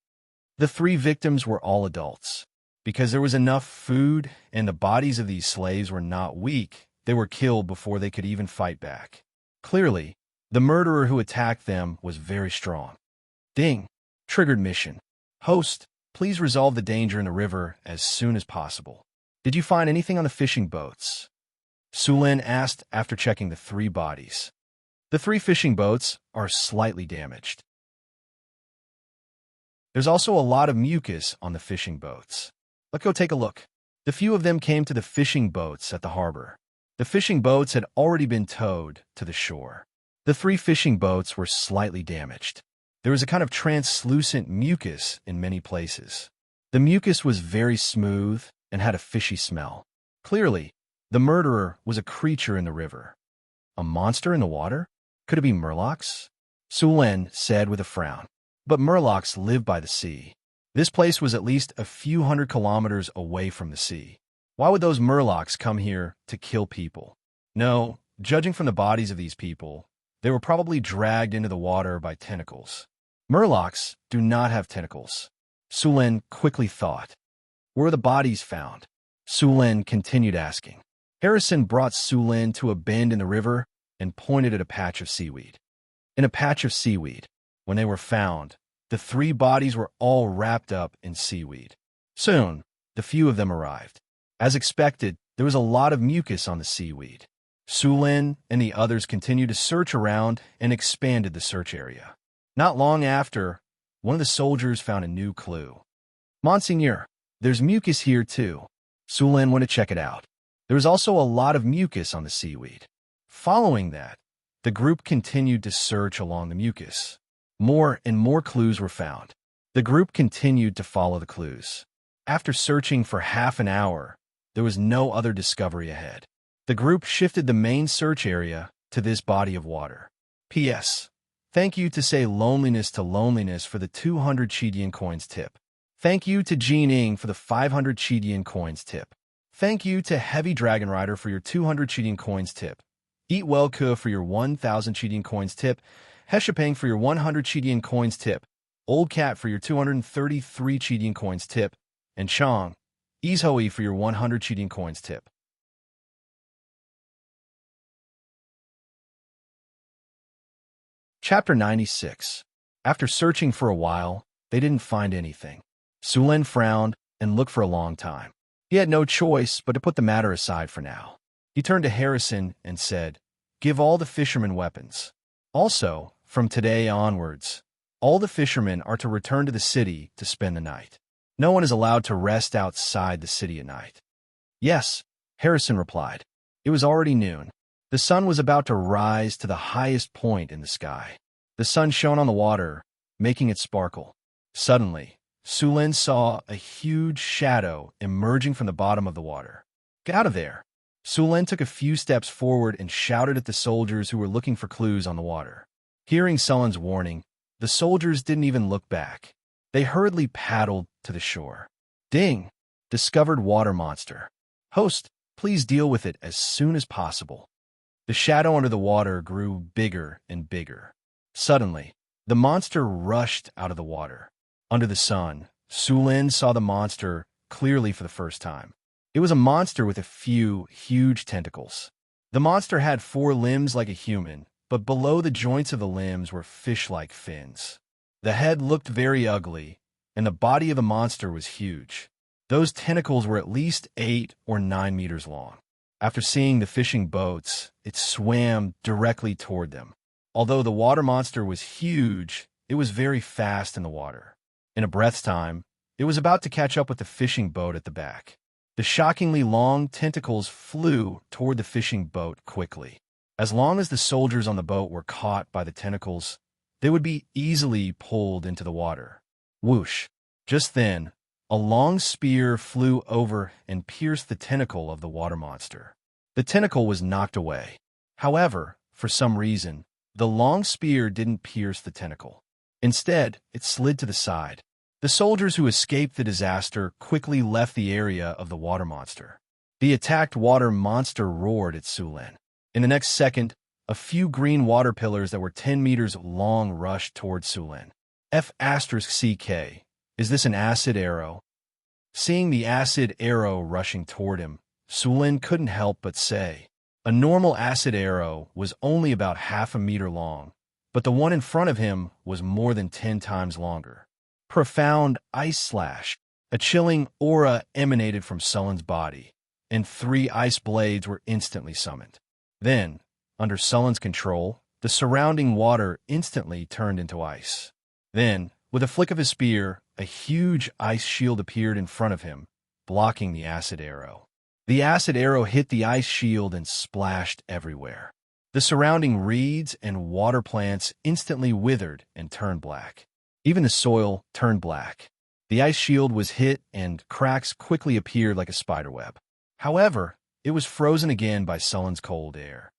The 3 victims were all adults. Because there was enough food and the bodies of these slaves were not weak, they were killed before they could even fight back. Clearly, the murderer who attacked them was very strong. Ding! Triggered mission. Host, please resolve the danger in the river as soon as possible. Did you find anything on the fishing boats? Sulin asked after checking the 3 bodies. The 3 fishing boats are slightly damaged. There's also a lot of mucus on the fishing boats. Let's go take a look. The few of them came to the fishing boats at the harbor. The fishing boats had already been towed to the shore. The 3 fishing boats were slightly damaged. There was a kind of translucent mucus in many places. The mucus was very smooth and had a fishy smell. Clearly, the murderer was a creature in the river. A monster in the water? Could it be murlocs? Sulin said with a frown. But murlocs live by the sea. This place was at least a few hundred kilometers away from the sea. Why would those murlocs come here to kill people? No, Judging from the bodies of these people, they were probably dragged into the water by tentacles. Murlocs do not have tentacles, Sulin quickly thought. Where are the bodies found? Sulin continued asking. Harrison brought Sulin to a bend in the river and pointed at a patch of seaweed. In a patch of seaweed, when they were found, the 3 bodies were all wrapped up in seaweed. Soon, the few of them arrived. As expected, there was a lot of mucus on the seaweed. Sulin and the others continued to search around and expanded the search area. Not long after, one of the soldiers found a new clue. Monseigneur, there's mucus here too. Sulin went to check it out. There was also a lot of mucus on the seaweed. Following that, the group continued to search along the mucus. More and more clues were found. The group continued to follow the clues. After searching for half an hour, there was no other discovery ahead. The group shifted the main search area to this body of water. P.S. Thank you to say loneliness to loneliness for the 200 Chidian coins tip. Thank you to Jean Ing for the 500 Chidian coins tip. Thank you to Heavy Dragon Rider for your 200 Chidian coins tip. Eat Well Ke for your 1,000 Chidian coins tip. Heshapang for your 100 Chidian coins tip. Old Cat for your 233 Chidian coins tip. And Chong, Izhoi for your 100 Chidian coins tip. Chapter 96. After searching for a while, they didn't find anything. Sulin frowned and looked for a long time. He had no choice but to put the matter aside for now. He turned to Harrison and said, "Give all the fishermen weapons. Also, from today onwards, all the fishermen are to return to the city to spend the night. No one is allowed to rest outside the city at night." "Yes," Harrison replied. It was already noon. The sun was about to rise to the highest point in the sky. The sun shone on the water, making it sparkle. Suddenly, Sulin saw a huge shadow emerging from the bottom of the water. "Get out of there!" Sulin took a few steps forward and shouted at the soldiers who were looking for clues on the water. Hearing Sulin's warning, the soldiers didn't even look back. They hurriedly paddled to the shore. "Ding! Discovered water monster. Host, please deal with it as soon as possible." The shadow under the water grew bigger and bigger. Suddenly, the monster rushed out of the water. Under the sun, Sulin saw the monster clearly for the first time. It was a monster with a few huge tentacles. The monster had 4 limbs like a human, but below the joints of the limbs were fish-like fins. The head looked very ugly, and the body of the monster was huge. Those tentacles were at least 8 or 9 meters long. After seeing the fishing boats, it swam directly toward them. Although the water monster was huge, it was very fast in the water. In a breath's time, it was about to catch up with the fishing boat at the back. The shockingly long tentacles flew toward the fishing boat quickly. As long as the soldiers on the boat were caught by the tentacles, they would be easily pulled into the water. Whoosh! Just then, a long spear flew over and pierced the tentacle of the water monster. The tentacle was knocked away. However, for some reason, the long spear didn't pierce the tentacle. Instead, it slid to the side. The soldiers who escaped the disaster quickly left the area of the water monster. The attacked water monster roared at Sulin. In the next second, a few green water pillars that were 10 meters long rushed towards Sulin. F*CK. Is this an acid arrow? Seeing the acid arrow rushing toward him, Sulin couldn't help but say. A normal acid arrow was only about half a meter long, but the one in front of him was more than 10 times longer. Profound ice slash. A chilling aura emanated from Sulin's body, and 3 ice blades were instantly summoned. Then, under Sulin's control, the surrounding water instantly turned into ice. Then, with a flick of his spear, a huge ice shield appeared in front of him, blocking the acid arrow. The acid arrow hit the ice shield and splashed everywhere. The surrounding reeds and water plants instantly withered and turned black. Even the soil turned black. The ice shield was hit and cracks quickly appeared like a spiderweb. However, it was frozen again by Sulin's cold air.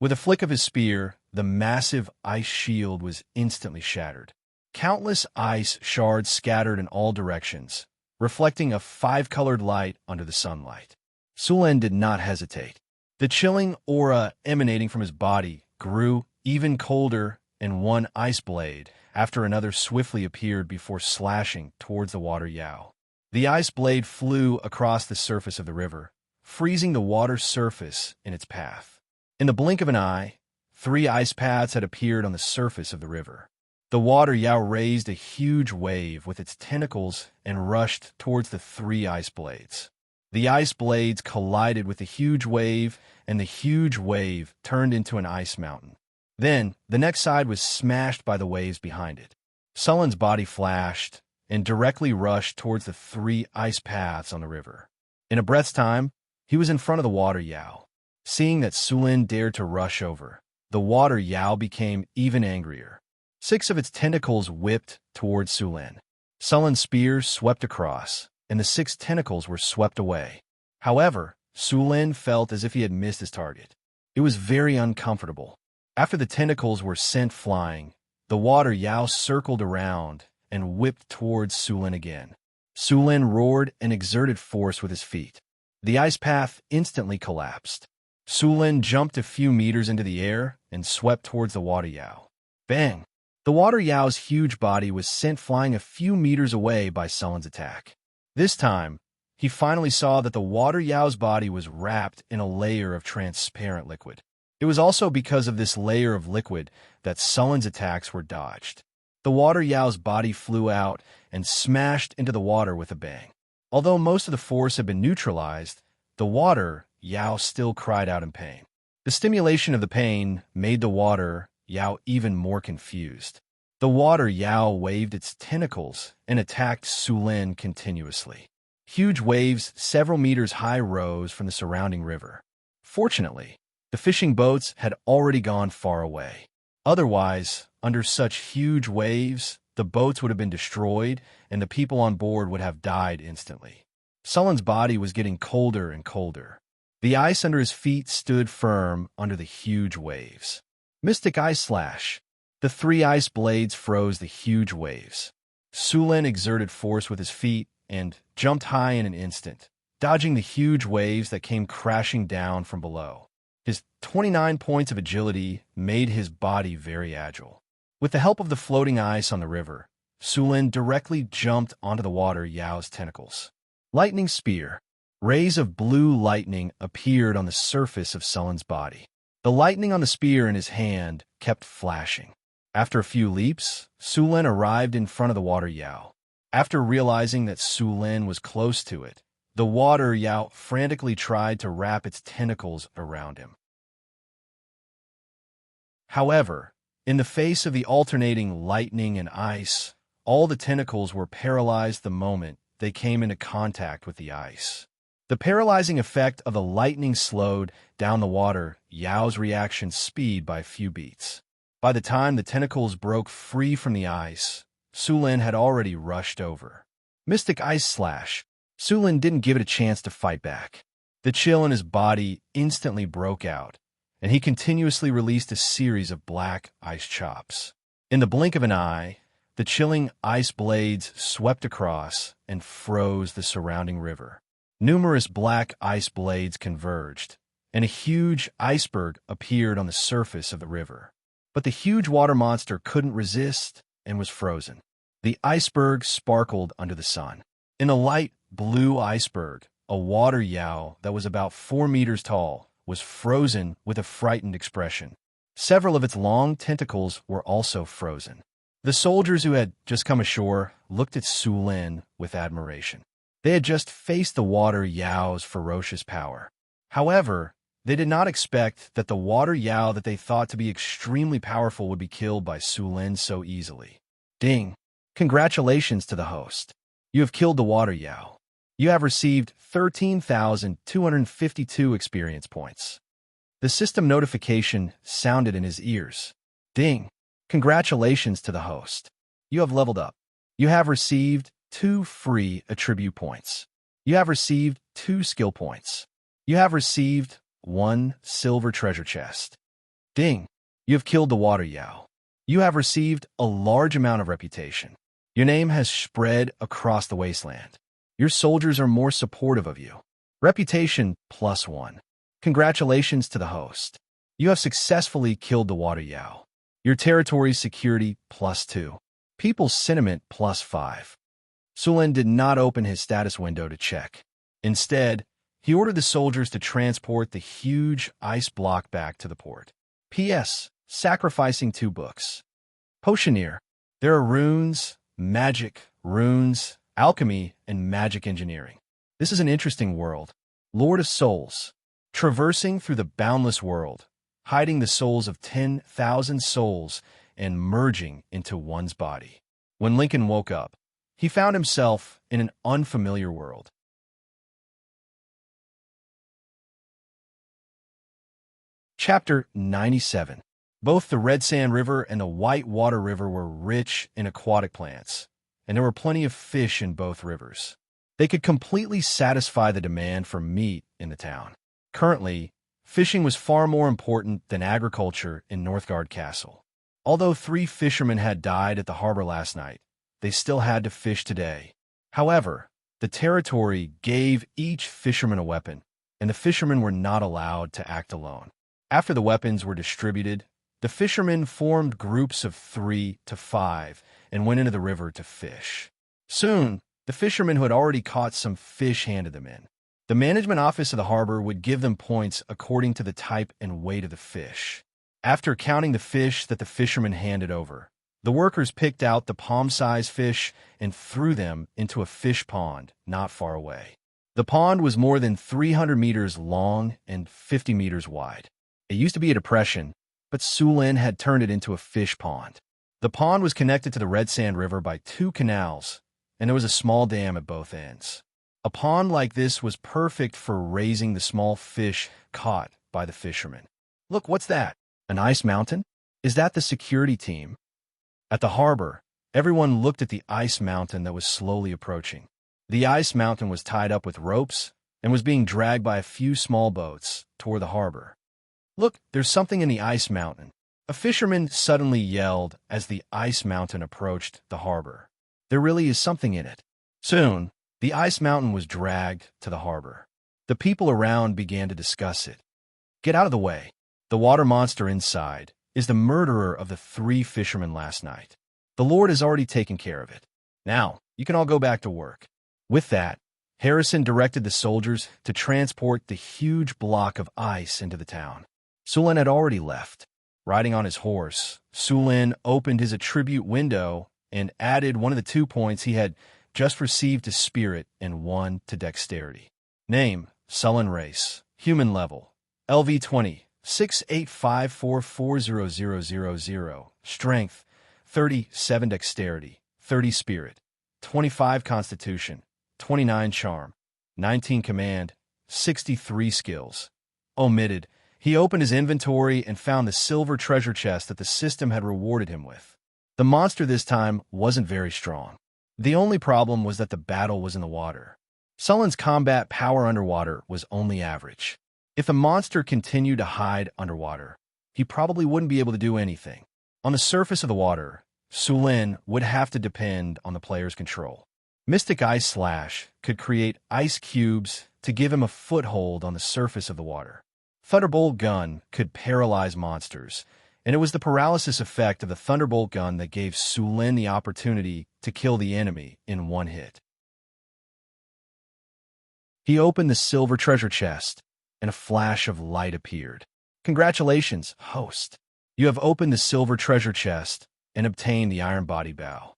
With a flick of his spear, the massive ice shield was instantly shattered. Countless ice shards scattered in all directions, reflecting a 5-colored light under the sunlight. Sulin did not hesitate. The chilling aura emanating from his body grew even colder, and one ice blade after another swiftly appeared before slashing towards the water Yao. The ice blade flew across the surface of the river, freezing the water's surface in its path. In the blink of an eye, 3 ice paths had appeared on the surface of the river. The water Yao raised a huge wave with its tentacles and rushed towards the 3 ice blades. The ice blades collided with the huge wave, and the huge wave turned into an ice mountain. Then, the next side was smashed by the waves behind it. Sullen's body flashed and directly rushed towards the 3 ice paths on the river. In a breath's time, he was in front of the water Yao. Seeing that Sulin dared to rush over, the water Yao became even angrier. 6 of its tentacles whipped towards Sulin. Sullen's spears swept across, and the 6 tentacles were swept away. However, Sulin felt as if he had missed his target. It was very uncomfortable. After the tentacles were sent flying, the water Yao circled around and whipped towards Sulin again. Sulin roared and exerted force with his feet. The ice path instantly collapsed. Sulin jumped a few meters into the air and swept towards the water Yao. Bang! The water Yao's huge body was sent flying a few meters away by Sullin's attack. This time, he finally saw that the water Yao's body was wrapped in a layer of transparent liquid. It was also because of this layer of liquid that Sullin's attacks were dodged. The water Yao's body flew out and smashed into the water with a bang. Although most of the force had been neutralized, the water Yao still cried out in pain. The stimulation of the pain made the water Yao even more confused. The water Yao waved its tentacles and attacked Sulin continuously. Huge waves several meters high rose from the surrounding river. Fortunately, the fishing boats had already gone far away. Otherwise, under such huge waves, the boats would have been destroyed and the people on board would have died instantly. Sullin's body was getting colder and colder. The ice under his feet stood firm under the huge waves. Mystic Ice Slash. The 3 ice blades froze the huge waves. Sulin exerted force with his feet and jumped high in an instant, dodging the huge waves that came crashing down from below. His 29 points of agility made his body very agile. With the help of the floating ice on the river, Sulin directly jumped onto the water Yao's tentacles. Lightning Spear. Rays of blue lightning appeared on the surface of Sullin's body. The lightning on the spear in his hand kept flashing. After a few leaps, Sulin arrived in front of the water Yao. After realizing that Sulin was close to it, the water Yao frantically tried to wrap its tentacles around him. However, in the face of the alternating lightning and ice, all the tentacles were paralyzed the moment they came into contact with the ice. The paralyzing effect of the lightning slowed down the water Yao's reaction speed by a few beats. By the time the tentacles broke free from the ice, Sulin had already rushed over. Mystic Ice Slash. Sulin didn't give it a chance to fight back. The chill in his body instantly broke out, and he continuously released a series of black ice chops. In the blink of an eye, the chilling ice blades swept across and froze the surrounding river. Numerous black ice blades converged, and a huge iceberg appeared on the surface of the river. But the huge water monster couldn't resist and was frozen. The iceberg sparkled under the sun. In a light blue iceberg, a water Yao that was about 4 meters tall was frozen with a frightened expression. Several of its long tentacles were also frozen. The soldiers who had just come ashore looked at Sulin with admiration. They had just faced the water Yao's ferocious power. However, they did not expect that the water Yao that they thought to be extremely powerful would be killed by Sulin so easily. Ding! Congratulations to the host. You have killed the water Yao. You have received 13,252 experience points. The system notification sounded in his ears. Ding! Congratulations to the host. You have leveled up. You have received 2 free attribute points. You have received 2 skill points. You have received 1 silver treasure chest. Ding! You have killed the water Yao. You have received a large amount of reputation. Your name has spread across the wasteland. Your soldiers are more supportive of you. Reputation +1. Congratulations to the host. You have successfully killed the water yow. Your territory's security +2. People's sentiment +5. Sulin did not open his status window to check. Instead, he ordered the soldiers to transport the huge ice block back to the port. P.S. Sacrificing 2 books. Potioneer. There are runes, magic, runes, alchemy, and magic engineering. This is an interesting world. Lord of Souls. Traversing through the boundless world, hiding the souls of 10,000 souls and merging into one's body. When Lincoln woke up, he found himself in an unfamiliar world. Chapter 97. Both the Red Sand River and the White Water River were rich in aquatic plants, and there were plenty of fish in both rivers. They could completely satisfy the demand for meat in the town. Currently, fishing was far more important than agriculture in Northgard Castle. Although 3 fishermen had died at the harbor last night, they still had to fish today. However, the territory gave each fisherman a weapon, and the fishermen were not allowed to act alone. After the weapons were distributed, the fishermen formed groups of 3 to 5 and went into the river to fish. Soon, the fishermen who had already caught some fish handed them in. The management office of the harbor would give them points according to the type and weight of the fish. After counting the fish that the fishermen handed over, the workers picked out the palm-sized fish and threw them into a fish pond not far away. The pond was more than 300 meters long and 50 meters wide. It used to be a depression, but Sulin had turned it into a fish pond. The pond was connected to the Red Sand River by 2 canals, and there was a small dam at both ends. A pond like this was perfect for raising the small fish caught by the fishermen. Look, what's that? An ice mountain? Is that the security team? At the harbor, everyone looked at the ice mountain that was slowly approaching. The ice mountain was tied up with ropes and was being dragged by a few small boats toward the harbor. Look, there's something in the ice mountain. A fisherman suddenly yelled as the ice mountain approached the harbor. There really is something in it. Soon, the ice mountain was dragged to the harbor. The people around began to discuss it. Get out of the way. The water monster inside is the murderer of the 3 fishermen last night. The Lord has already taken care of it. Now, you can all go back to work. With that, Harrison directed the soldiers to transport the huge block of ice into the town. Sulin had already left. Riding on his horse, Sulin opened his attribute window and added one of the 2 points he had just received to spirit and 1 to dexterity. Name, Sullen race, human level, LV20, 685440000, strength, 37 dexterity, 30 spirit, 25 constitution, 29 charm, 19 command, 63 skills. Omitted, he opened his inventory and found the silver treasure chest that the system had rewarded him with. The monster this time wasn't very strong. The only problem was that the battle was in the water. Sullen's combat power underwater was only average. If the monster continued to hide underwater, he probably wouldn't be able to do anything. On the surface of the water, Sulin would have to depend on the player's control. Mystic Ice Slash could create ice cubes to give him a foothold on the surface of the water. Thunderbolt Gun could paralyze monsters, and it was the paralysis effect of the Thunderbolt Gun that gave Sulin the opportunity to kill the enemy in 1 hit. He opened the silver treasure chest, and a flash of light appeared. Congratulations, host. You have opened the silver treasure chest and obtained the Iron Body Bow.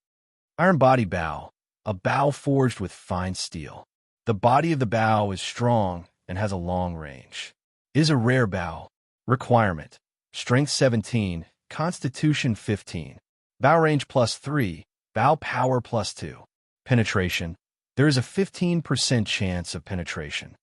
Iron Body Bow, a bow forged with fine steel. The body of the bow is strong and has a long range. It is a rare bow. Requirement: Strength 17, Constitution 15, Bow range +3, Bow power +2. Penetration: there is a 15% chance of penetration.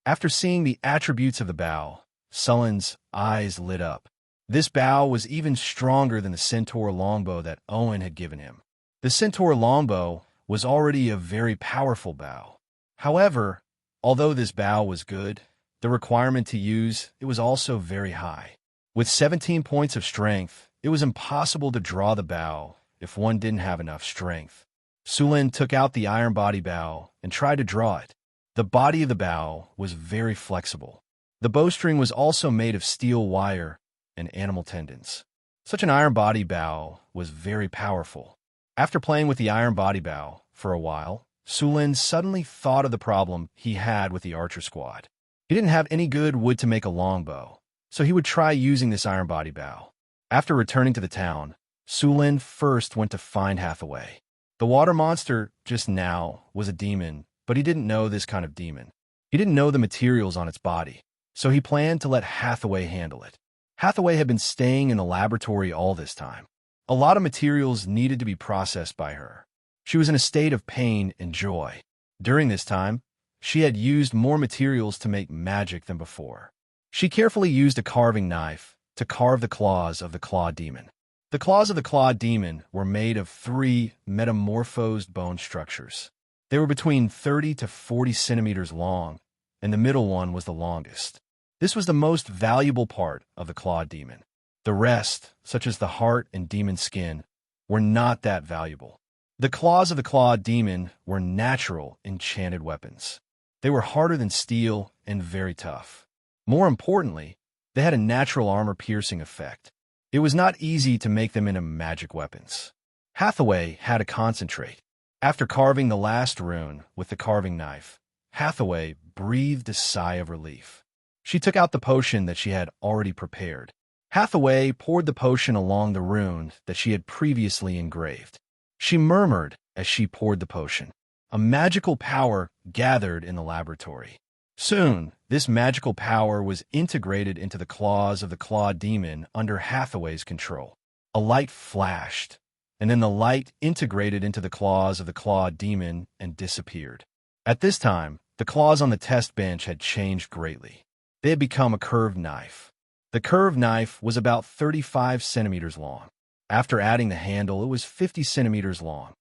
After seeing the attributes of the bow, Sullen's eyes lit up. This bow was even stronger than the Centaur longbow that Owen had given him. The Centaur longbow was already a very powerful bow. However, although this bow was good, the requirement to use it was also very high. With 17 points of strength, it was impossible to draw the bow if one didn't have enough strength. Sulin took out the Iron Body Bow and tried to draw it. The body of the bow was very flexible. The bowstring was also made of steel wire and animal tendons. Such an iron body bow was very powerful. After playing with the iron body bow for a while, Sulin suddenly thought of the problem he had with the archer squad. He didn't have any good wood to make a longbow, so he would try using this iron body bow. After returning to the town, Sulin first went to find Hathaway. The water monster just now was a demon, but he didn't know this kind of demon. He didn't know the materials on its body, so he planned to let Hathaway handle it. Hathaway had been staying in the laboratory all this time. A lot of materials needed to be processed by her. She was in a state of pain and joy. During this time, she had used more materials to make magic than before. She carefully used a carving knife to carve the claws of the claw demon. The claws of the claw demon were made of 3 metamorphosed bone structures. They were between 30 to 40 centimeters long, and the middle one was the longest. This was the most valuable part of the claw demon. The rest, such as the heart and demon skin, were not that valuable. The claws of the claw demon were natural, enchanted weapons. They were harder than steel and very tough. More importantly, they had a natural armor-piercing effect. It was not easy to make them into magic weapons. Hathaway had to concentrate. After carving the last rune with the carving knife, Hathaway breathed a sigh of relief. She took out the potion that she had already prepared. Hathaway poured the potion along the rune that she had previously engraved. She murmured as she poured the potion. A magical power gathered in the laboratory. Soon, this magical power was integrated into the claws of the claw demon under Hathaway's control. A light flashed, and then the light integrated into the claws of the claw demon and disappeared. At this time, the claws on the test bench had changed greatly. They had become a curved knife. The curved knife was about 35 centimeters long. After adding the handle, it was 50 centimeters long.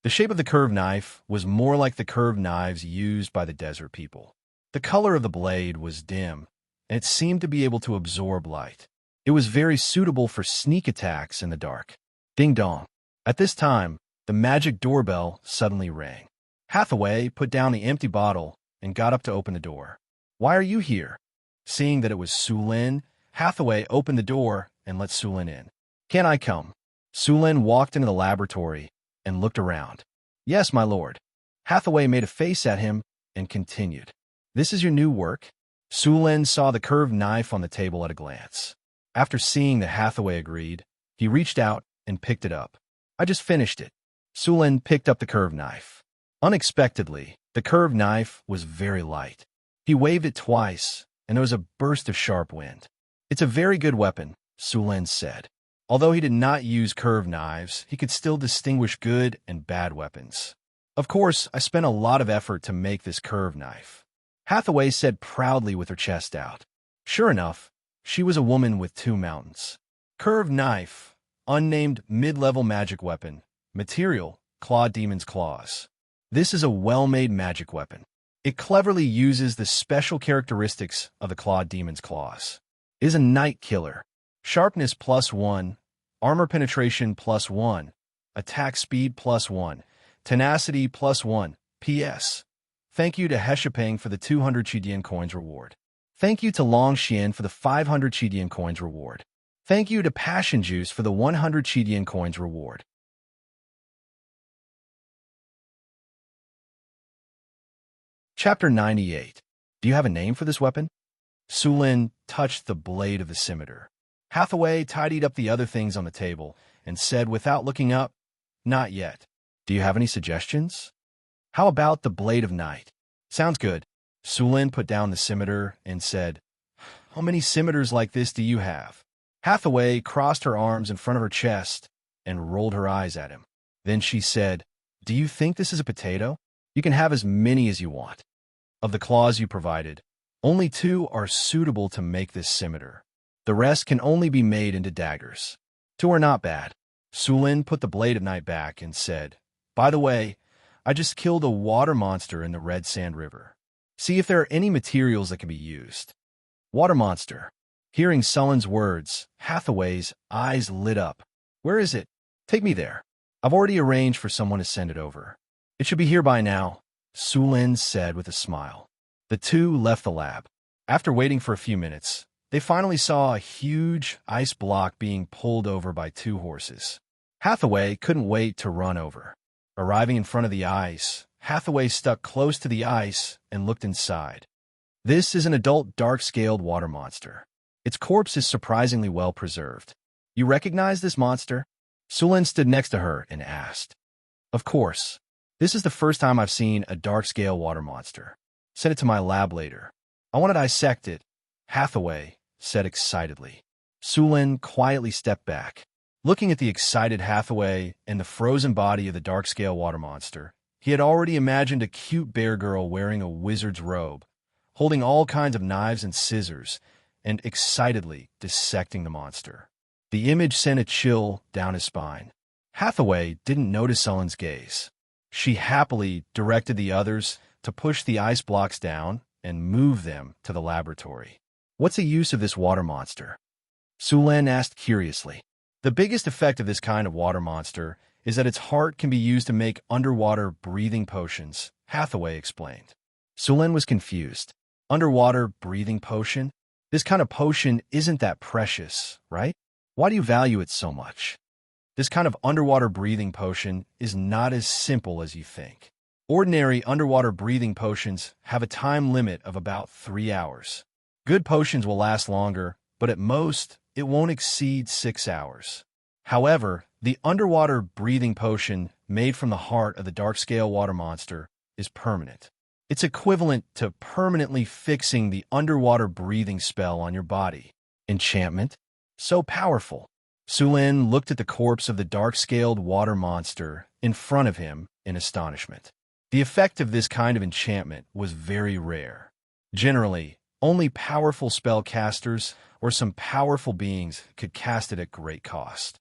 The shape of the curved knife was more like the curved knives used by the desert people. The color of the blade was dim, and it seemed to be able to absorb light. It was very suitable for sneak attacks in the dark. Ding dong. At this time, the magic doorbell suddenly rang. Hathaway put down the empty bottle and got up to open the door. "Why are you here?" Seeing that it was Sulin, Hathaway opened the door and let Sulin in. "Can I come?" Sulin walked into the laboratory and looked around. "Yes, my lord." Hathaway made a face at him and continued. "This is your new work?" Sulin saw the curved knife on the table at a glance. After seeing that Hathaway agreed, he reached out and picked it up. "I just finished it." Sulin picked up the curved knife. Unexpectedly, the curved knife was very light. He waved it twice, and there was a burst of sharp wind. "It's a very good weapon," Sulin said. Although he did not use curved knives, he could still distinguish good and bad weapons. "Of course, I spent a lot of effort to make this curved knife," Hathaway said proudly with her chest out. Sure enough, she was a woman with 2 mountains. Curved knife, unnamed mid-level magic weapon, material, claw demon's claws. This is a well-made magic weapon. It cleverly uses the special characteristics of the claw demon's claws. It is a night killer. Sharpness +1, armor penetration +1, attack speed +1, tenacity +1. P.S. Thank you to Heshapeng for the 200 Chidian coins reward. Thank you to Long Xian for the 500 Chidian coins reward. Thank you to Passion Juice for the 100 Chidian coins reward. Chapter 98. Do you have a name for this weapon? Sulin touched the blade of the scimitar. Hathaway tidied up the other things on the table and said without looking up, "Not yet. Do you have any suggestions?" "How about the blade of night?" "Sounds good." Sulin put down the scimitar and said, "How many scimitars like this do you have?" Hathaway crossed her arms in front of her chest and rolled her eyes at him. Then she said, "Do you think this is a potato? You can have as many as you want. Of the claws you provided, only 2 are suitable to make this scimitar. The rest can only be made into daggers. 2 are not bad." Sulin put the blade of night back and said, "By the way, I just killed a water monster in the Red Sand River. See if there are any materials that can be used." Water monster. Hearing Sulin's words, Hathaway's eyes lit up. "Where is it? Take me there. I've already arranged for someone to send it over. It should be here by now." Sulin said with a smile. The two left the lab. After waiting for a few minutes, they finally saw a huge ice block being pulled over by two horses. Hathaway couldn't wait to run over. Arriving in front of the ice, Hathaway stuck close to the ice and looked inside. This is an adult dark-scaled water monster. Its corpse is surprisingly well preserved. You recognize this monster? Sulin stood next to her and asked. Of course. This is the first time I've seen a dark-scale water monster. Send it to my lab later. I want to dissect it, Hathaway said excitedly. Sulin quietly stepped back. Looking at the excited Hathaway and the frozen body of the dark-scale water monster, he had already imagined a cute bear girl wearing a wizard's robe, holding all kinds of knives and scissors, and excitedly dissecting the monster. The image sent a chill down his spine. Hathaway didn't notice Sulin's gaze. She happily directed the others to push the ice blocks down and move them to the laboratory. What's the use of this water monster? Sulin asked curiously. The biggest effect of this kind of water monster is that its heart can be used to make underwater breathing potions, Hathaway explained. Sulin was confused. Underwater breathing potion? This kind of potion isn't that precious, right? Why do you value it so much? This kind of underwater breathing potion is not as simple as you think. Ordinary underwater breathing potions have a time limit of about 3 hours. Good potions will last longer, but at most, it won't exceed 6 hours. However, the underwater breathing potion made from the heart of the dark-scale water monster is permanent. It's equivalent to permanently fixing the underwater breathing spell on your body. Enchantment? So powerful. Sulin looked at the corpse of the dark-scaled water monster in front of him in astonishment. The effect of this kind of enchantment was very rare. Generally, only powerful spellcasters or some powerful beings could cast it at great cost.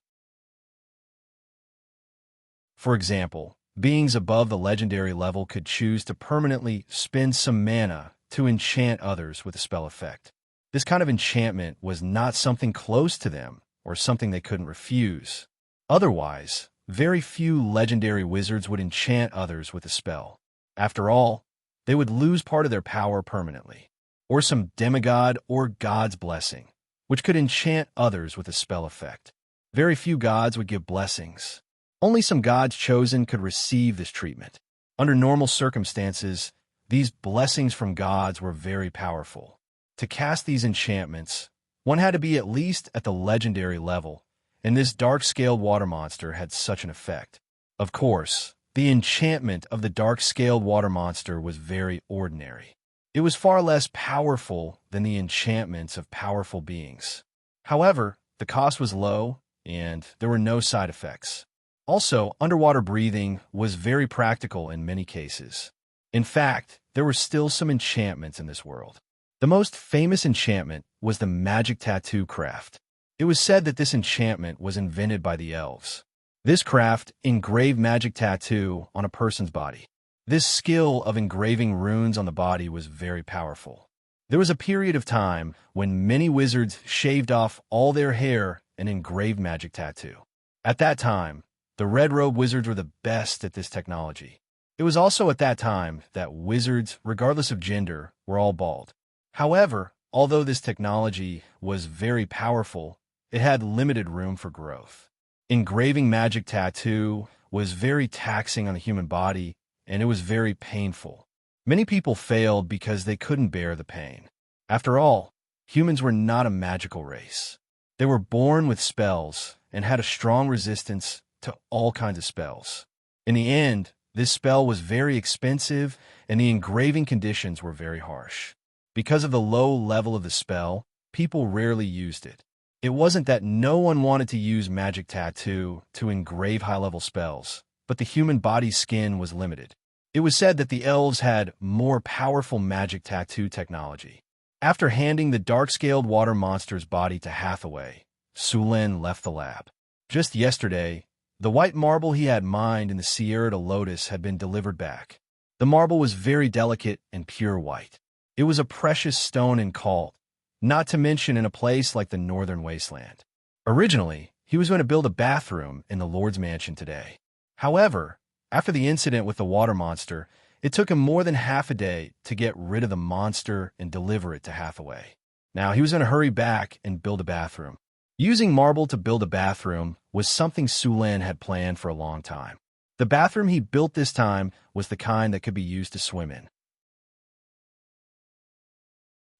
For example, beings above the legendary level could choose to permanently spend some mana to enchant others with a spell effect. This kind of enchantment was not something close to them or something they couldn't refuse. Otherwise, very few legendary wizards would enchant others with a spell. After all, they would lose part of their power permanently, or some demigod or god's blessing, which could enchant others with a spell effect. Very few gods would give blessings. Only some gods chosen could receive this treatment. Under normal circumstances, these blessings from gods were very powerful. To cast these enchantments, one had to be at least at the legendary level, and this dark-scaled water monster had such an effect. Of course, the enchantment of the dark-scaled water monster was very ordinary. It was far less powerful than the enchantments of powerful beings. However, the cost was low, and there were no side effects. Also, underwater breathing was very practical in many cases. In fact, there were still some enchantments in this world. The most famous enchantment was the magic tattoo craft. It was said that this enchantment was invented by the elves. This craft engraved magic tattoo on a person's body. This skill of engraving runes on the body was very powerful. There was a period of time when many wizards shaved off all their hair and engraved magic tattoo. At that time, the Red Robe wizards were the best at this technology. It was also at that time that wizards, regardless of gender, were all bald. However, although this technology was very powerful, it had limited room for growth. Engraving magic tattoo was very taxing on the human body, and it was very painful. Many people failed because they couldn't bear the pain. After all, humans were not a magical race. They were born with spells and had a strong resistance to all kinds of spells. In the end, this spell was very expensive, and the engraving conditions were very harsh. Because of the low level of the spell, people rarely used it. It wasn't that no one wanted to use magic tattoo to engrave high-level spells, but the human body's skin was limited. It was said that the elves had more powerful magic tattoo technology. After handing the dark-scaled water monster's body to Hathaway, Sulin left the lab. Just yesterday, the white marble he had mined in the Sierra de Lotus had been delivered back. The marble was very delicate and pure white. It was a precious stone and called, not to mention in a place like the Northern Wasteland. Originally, he was going to build a bathroom in the Lord's mansion today. However, after the incident with the water monster, It took him more than half a day to get rid of the monster and deliver it to Hathaway. Now, he was in a hurry back and build a bathroom. Using marble to build a bathroom was something Sulan had planned for a long time. The bathroom he built this time was the kind that could be used to swim in.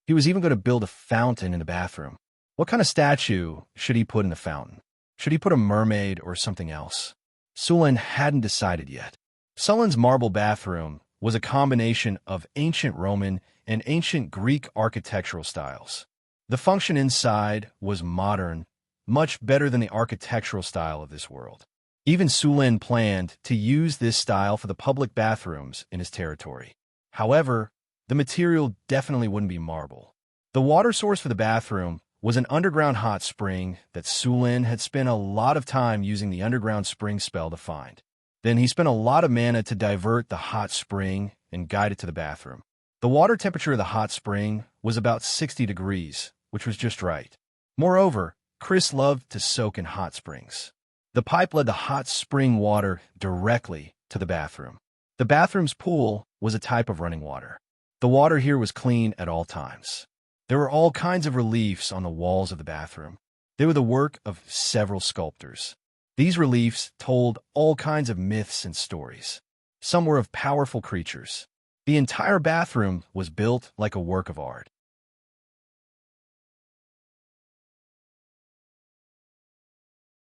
He was even going to build a fountain in the bathroom. What kind of statue should he put in the fountain? Should he put a mermaid or something else? Sulan hadn't decided yet. Sulan's marble bathroom was a combination of ancient Roman and ancient Greek architectural styles. The function inside was modern, much better than the architectural style of this world. Even Sulan planned to use this style for the public bathrooms in his territory. However, the material definitely wouldn't be marble. The water source for the bathroom was an underground hot spring that Sulan had spent a lot of time using the underground spring spell to find. Then he spent a lot of mana to divert the hot spring and guide it to the bathroom. The water temperature of the hot spring was about 60 degrees, which was just right. Moreover, Chris loved to soak in hot springs. The pipe led the hot spring water directly to the bathroom. The bathroom's pool was a type of running water. The water here was clean at all times. There were all kinds of reliefs on the walls of the bathroom. They were the work of several sculptors. These reliefs told all kinds of myths and stories. Some were of powerful creatures. The entire bathroom was built like a work of art.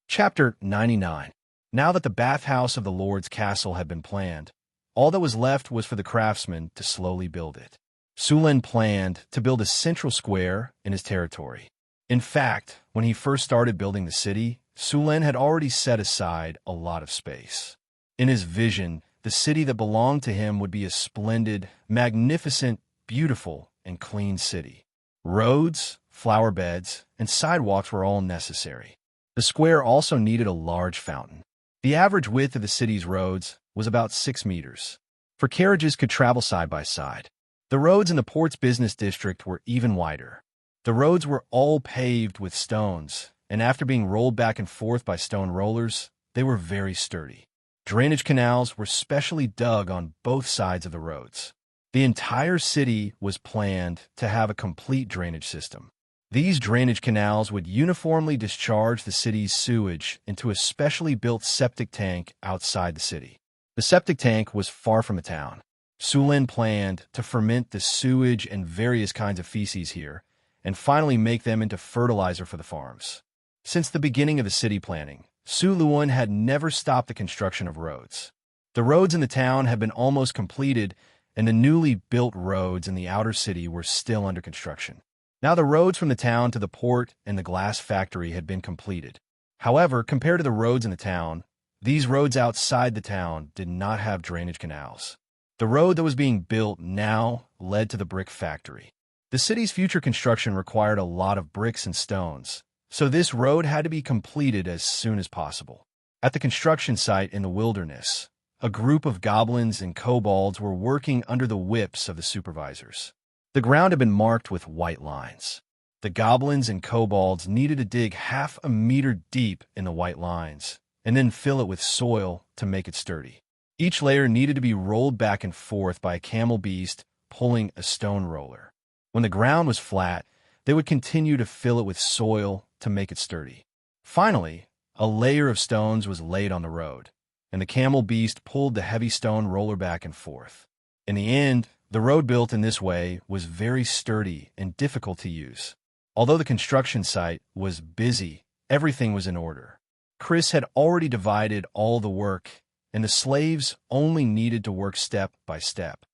Chapter 99. Now that the bathhouse of the Lord's castle had been planned, all that was left was for the craftsmen to slowly build it. Sulan planned to build a central square in his territory. In fact, when he first started building the city, Sulan had already set aside a lot of space. In his vision, the city that belonged to him would be a splendid, magnificent, beautiful, and clean city. Roads, flower beds, and sidewalks were all necessary. The square also needed a large fountain. The average width of the city's roads was about 6 meters, for carriages could travel side by side. The roads in the port's business district were even wider. The roads were all paved with stones, and after being rolled back and forth by stone rollers, they were very sturdy. Drainage canals were specially dug on both sides of the roads. The entire city was planned to have a complete drainage system. These drainage canals would uniformly discharge the city's sewage into a specially built septic tank outside the city. The septic tank was far from the town. Sulan planned to ferment the sewage and various kinds of feces here, and finally make them into fertilizer for the farms. Since the beginning of the city planning, Suluan had never stopped the construction of roads. The roads in the town had been almost completed, and the newly built roads in the outer city were still under construction. Now the roads from the town to the port and the glass factory had been completed. However, compared to the roads in the town, these roads outside the town did not have drainage canals. The road that was being built now led to the brick factory. The city's future construction required a lot of bricks and stones, so this road had to be completed as soon as possible. At the construction site in the wilderness, a group of goblins and kobolds were working under the whips of the supervisors. The ground had been marked with white lines. The goblins and kobolds needed to dig half a meter deep in the white lines, and then fill it with soil to make it sturdy. Each layer needed to be rolled back and forth by a camel beast pulling a stone roller. When the ground was flat, they would continue to fill it with soil to make it sturdy. Finally, a layer of stones was laid on the road, and the camel beast pulled the heavy stone roller back and forth. In the end, the road built in this way was very sturdy and difficult to use. Although the construction site was busy, everything was in order. Chris had already divided all the work, and the slaves only needed to work step by step.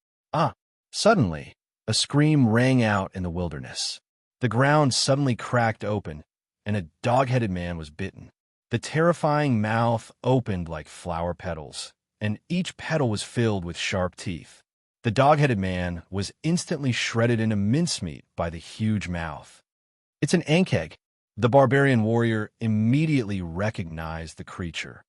Suddenly, a scream rang out in the wilderness. The ground suddenly cracked open, and a dog-headed man was bitten. The terrifying mouth opened like flower petals, and each petal was filled with sharp teeth. The dog-headed man was instantly shredded into mincemeat by the huge mouth. "It's an Ankeg." The barbarian warrior immediately recognized the creature.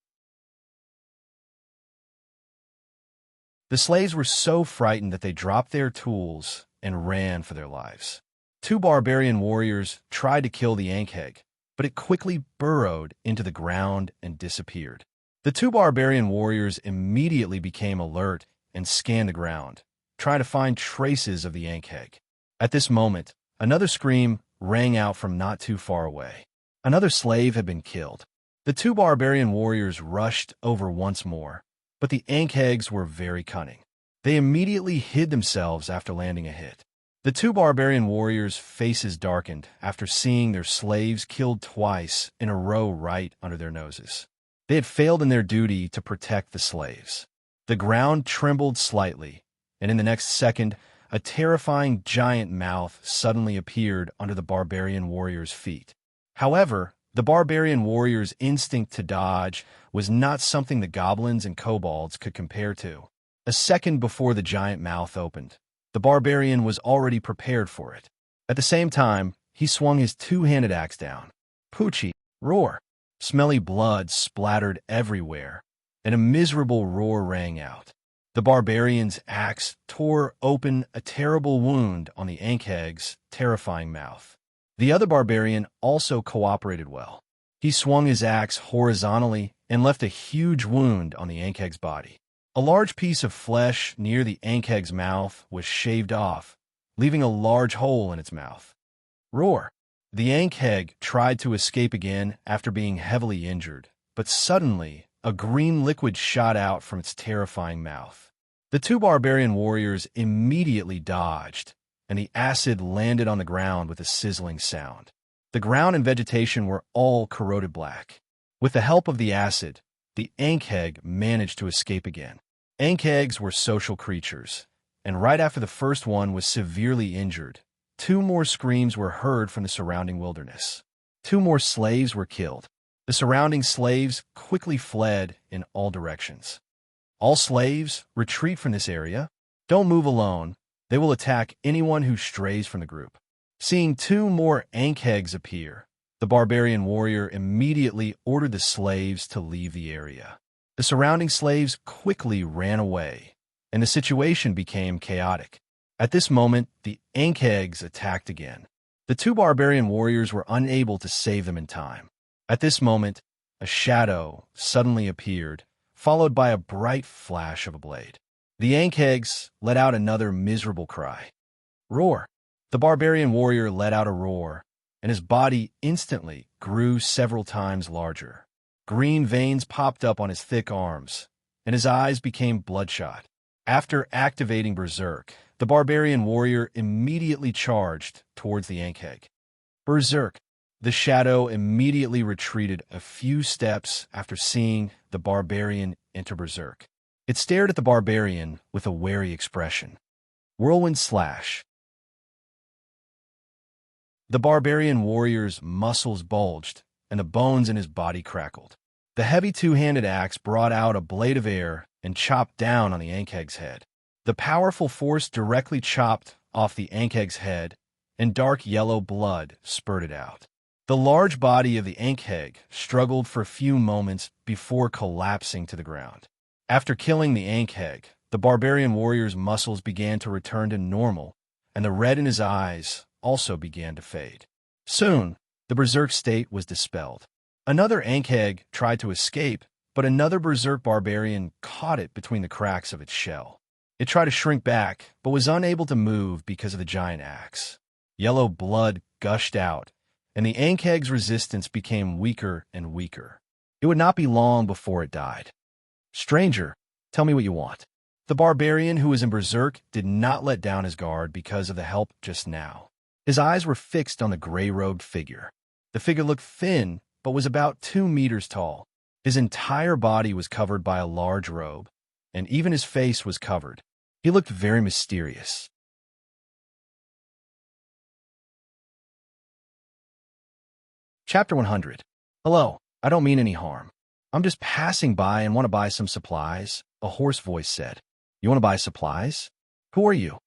The slaves were so frightened that they dropped their tools and ran for their lives. 2 barbarian warriors tried to kill the Ankeg, but it quickly burrowed into the ground and disappeared. The 2 barbarian warriors immediately became alert and scanned the ground, trying to find traces of the Ankheg. At this moment, another scream rang out from not too far away. Another slave had been killed. The two barbarian warriors rushed over once more, but the Ankhegs were very cunning. They immediately hid themselves after landing a hit. The two barbarian warriors' faces darkened after seeing their slaves killed twice in a row right under their noses. They had failed in their duty to protect the slaves. The ground trembled slightly, and in the next second, a terrifying giant mouth suddenly appeared under the barbarian warriors' feet. However, the barbarian warriors' instinct to dodge was not something the goblins and kobolds could compare to. A second before the giant mouth opened, the barbarian was already prepared for it. At the same time, he swung his two-handed axe down. Poochie, roar! Smelly blood splattered everywhere, and a miserable roar rang out. The barbarian's axe tore open a terrible wound on the Ankheg's terrifying mouth. The other barbarian also cooperated well. He swung his axe horizontally and left a huge wound on the Ankheg's body. A large piece of flesh near the Ankheg's mouth was shaved off, leaving a large hole in its mouth. Roar! The Ankheg tried to escape again after being heavily injured, but suddenly a green liquid shot out from its terrifying mouth. The two barbarian warriors immediately dodged, and the acid landed on the ground with a sizzling sound. The ground and vegetation were all corroded black. With the help of the acid, the Ankheg managed to escape again. Ankhegs were social creatures, and right after the first one was severely injured, two more screams were heard from the surrounding wilderness. Two more slaves were killed. The surrounding slaves quickly fled in all directions. All slaves, retreat from this area. Don't move alone. They will attack anyone who strays from the group. Seeing two more Ankhegs appear, the barbarian warrior immediately ordered the slaves to leave the area. The surrounding slaves quickly ran away, and the situation became chaotic. At this moment, the Ankhegs attacked again. The two barbarian warriors were unable to save them in time. At this moment, a shadow suddenly appeared, followed by a bright flash of a blade. The Ankhegs let out another miserable cry. Roar! The barbarian warrior let out a roar, and his body instantly grew several times larger. Green veins popped up on his thick arms, and his eyes became bloodshot. After activating Berserk, the barbarian warrior immediately charged towards the Ankheg. Berserk! The shadow immediately retreated a few steps after seeing the barbarian enter Berserk. It stared at the barbarian with a wary expression. Whirlwind slash. The barbarian warrior's muscles bulged, and the bones in his body crackled. The heavy two-handed axe brought out a blade of air and chopped down on the Ankheg's head. The powerful force directly chopped off the Ankheg's head, and dark yellow blood spurted out. The large body of the Ankheg struggled for a few moments before collapsing to the ground. After killing the Ankheg, the barbarian warrior's muscles began to return to normal, and the red in his eyes also began to fade. Soon, the berserk state was dispelled. Another Ankheg tried to escape, but another berserk barbarian caught it between the cracks of its shell. It tried to shrink back, but was unable to move because of the giant axe. Yellow blood gushed out, and the Ankheg's resistance became weaker and weaker. It would not be long before it died. Stranger, tell me what you want. The barbarian who was in berserk did not let down his guard because of the help just now. His eyes were fixed on the gray-robed figure. The figure looked thin, but was about 2 meters tall. His entire body was covered by a large robe, and even his face was covered. He looked very mysterious. Chapter 100. Hello, I don't mean any harm. I'm just passing by and want to buy some supplies, a hoarse voice said. You want to buy supplies? Who are you?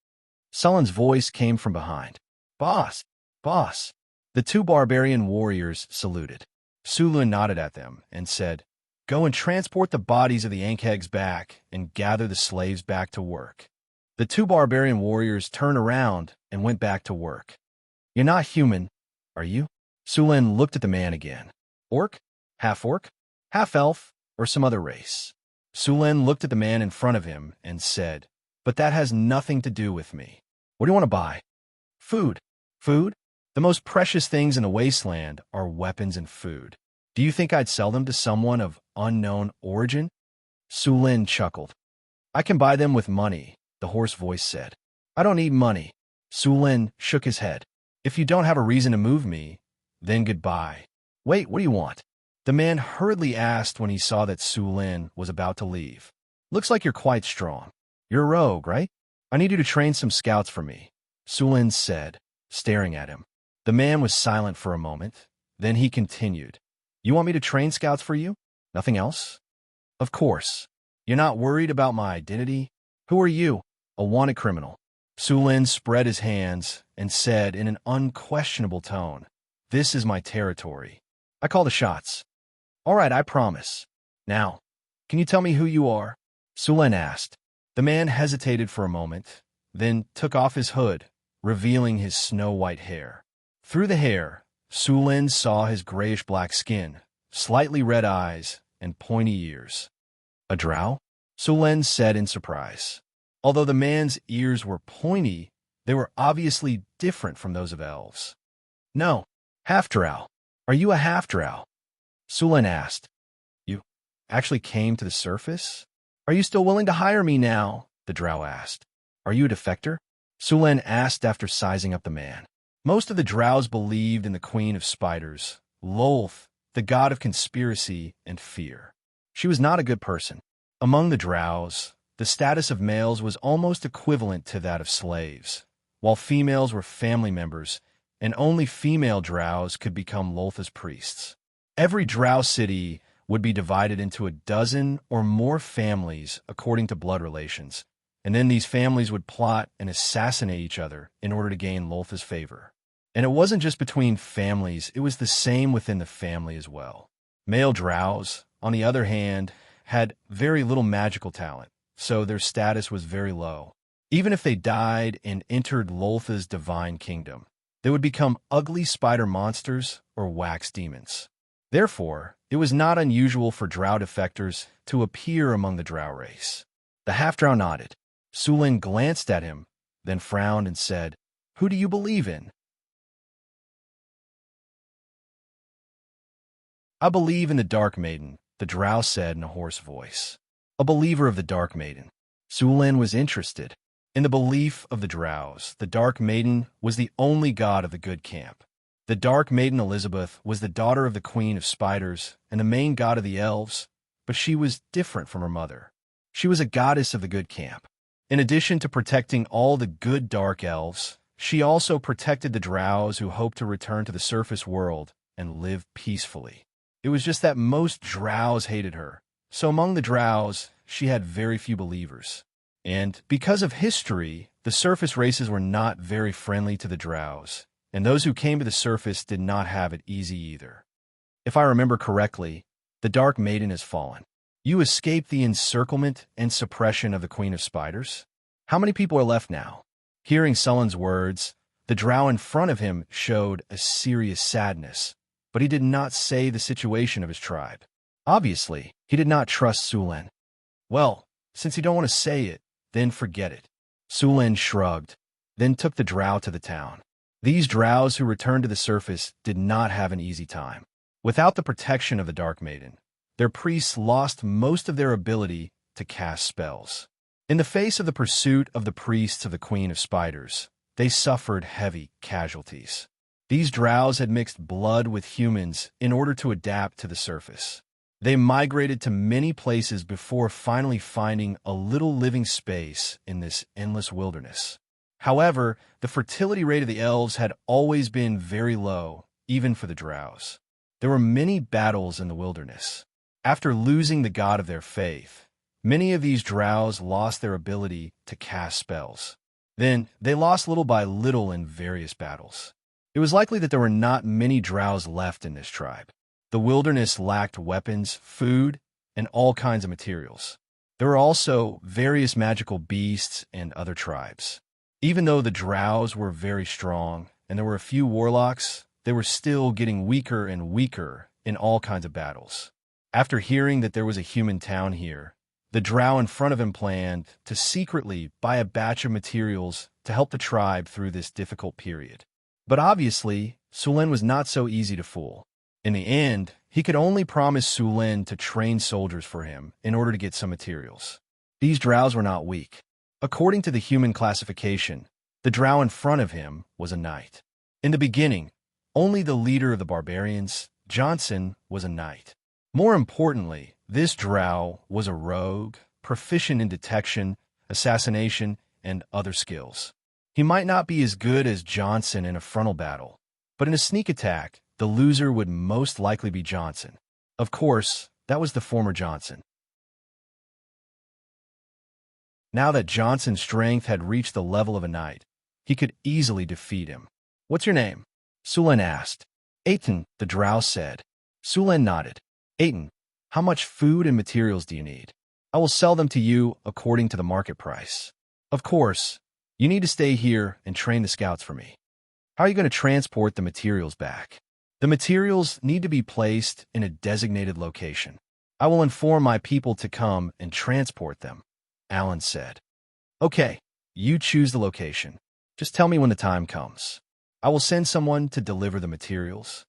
Sullen's voice came from behind. Boss, boss. The two barbarian warriors saluted. Sulun nodded at them and said, Go and transport the bodies of the Ankhegs back and gather the slaves back to work. The two barbarian warriors turned around and went back to work. You're not human, are you? Sulin looked at the man again. Orc? Half-orc? Half-elf? Or some other race? Sulen looked at the man in front of him and said, "But that has nothing to do with me. What do you want to buy?" "Food." "Food? The most precious things in the wasteland are weapons and food. Do you think I'd sell them to someone of unknown origin?" Sulen chuckled. "I can buy them with money," the hoarse voice said. "I don't need money." Sulen shook his head. "If you don't have a reason to move me, then goodbye." "Wait, what do you want?" The man hurriedly asked when he saw that Sulen was about to leave. "Looks like you're quite strong. You're a rogue, right? I need you to train some scouts for me," Sulen said, staring at him. The man was silent for a moment. Then he continued. "You want me to train scouts for you? Nothing else?" "Of course. You're not worried about my identity? Who are you?" "A wanted criminal." Sulen spread his hands and said in an unquestionable tone, "This is my territory. I call the shots." "All right, I promise. Now, can you tell me who you are?" Sulen asked. The man hesitated for a moment, then took off his hood, revealing his snow-white hair. Through the hair, Sulen saw his grayish-black skin, slightly red eyes, and pointy ears. "A drow?" Sulen said in surprise. Although the man's ears were pointy, they were obviously different from those of elves. "No, half-drow. Are you a half-drow?" Sulen asked. "You actually came to the surface? Are you still willing to hire me now?" the drow asked. "Are you a defector?" Sulen asked after sizing up the man. Most of the drows believed in the Queen of Spiders, Lolth, the god of conspiracy and fear. She was not a good person. Among the drows, the status of males was almost equivalent to that of slaves, while females were family members, and only female drows could become Lolth's priests. Every drow city would be divided into a dozen or more families according to blood relations, and then these families would plot and assassinate each other in order to gain Lolth's favor. And it wasn't just between families, it was the same within the family as well. Male drows, on the other hand, had very little magical talent, so their status was very low. Even if they died and entered Lolth's divine kingdom, they would become ugly spider monsters or wax demons. Therefore, it was not unusual for drow defectors to appear among the drow race. The half-drow nodded. Sulen glanced at him, then frowned and said, "Who do you believe in?" "I believe in the Dark Maiden," the drow said in a hoarse voice. "A believer of the Dark Maiden." Sulen was interested. In the belief of the drows, the Dark Maiden was the only god of the good camp. The Dark Maiden Elizabeth was the daughter of the Queen of Spiders and the main god of the elves, but she was different from her mother. She was a goddess of the good camp. In addition to protecting all the good dark elves, she also protected the drows who hoped to return to the surface world and live peacefully. It was just that most drows hated her, so among the drows, she had very few believers. And because of history, the surface races were not very friendly to the drows, and those who came to the surface did not have it easy either. If I remember correctly, the Dark Maiden has fallen. You escaped the encirclement and suppression of the Queen of Spiders. How many people are left now? Hearing Sullen's words, the drow in front of him showed a serious sadness, but he did not say the situation of his tribe. Obviously, he did not trust Sulen. "Well, since you don't want to say it, then forget it." Sulen shrugged, then took the drow to the town. These drows who returned to the surface did not have an easy time. Without the protection of the Dark Maiden, their priests lost most of their ability to cast spells. In the face of the pursuit of the priests of the Queen of Spiders, they suffered heavy casualties. These drows had mixed blood with humans in order to adapt to the surface. They migrated to many places before finally finding a little living space in this endless wilderness. However, the fertility rate of the elves had always been very low, even for the drows. There were many battles in the wilderness. After losing the god of their faith, many of these drows lost their ability to cast spells. Then, they lost little by little in various battles. It was likely that there were not many drows left in this tribe. The wilderness lacked weapons, food, and all kinds of materials. There were also various magical beasts and other tribes. Even though the drows were very strong and there were a few warlocks, they were still getting weaker and weaker in all kinds of battles. After hearing that there was a human town here, The drow in front of him planned to secretly buy a batch of materials to help the tribe through this difficult period. But obviously, Sulen was not so easy to fool. In the end, he could only promise Sulen to train soldiers for him in order to get some materials. These drows were not weak. According to the human classification, the drow in front of him was a knight. In the beginning, only the leader of the barbarians, Johnson, was a knight. More importantly, this drow was a rogue, proficient in detection, assassination, and other skills. He might not be as good as Johnson in a frontal battle, but in a sneak attack, the loser would most likely be Johnson. Of course, that was the former Johnson. Now that Johnson's strength had reached the level of a knight, he could easily defeat him. "What's your name?" Sulen asked. "Aiton," the drow said. Sulen nodded. "Aiton, how much food and materials do you need? I will sell them to you according to the market price. Of course, you need to stay here and train the scouts for me. How are you going to transport the materials back?" "The materials need to be placed in a designated location. I will inform my people to come and transport them," Alan said. "Okay, you choose the location. Just tell me when the time comes. I will send someone to deliver the materials."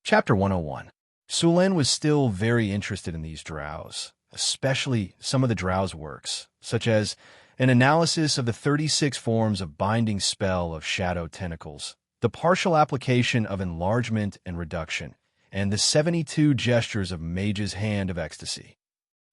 Chapter 101. Sulen was still very interested in these drows, especially some of the drows' works, such as an analysis of the 36 forms of binding spell of shadow tentacles, the partial application of enlargement and reduction, and the 72 gestures of Mage's Hand of Ecstasy.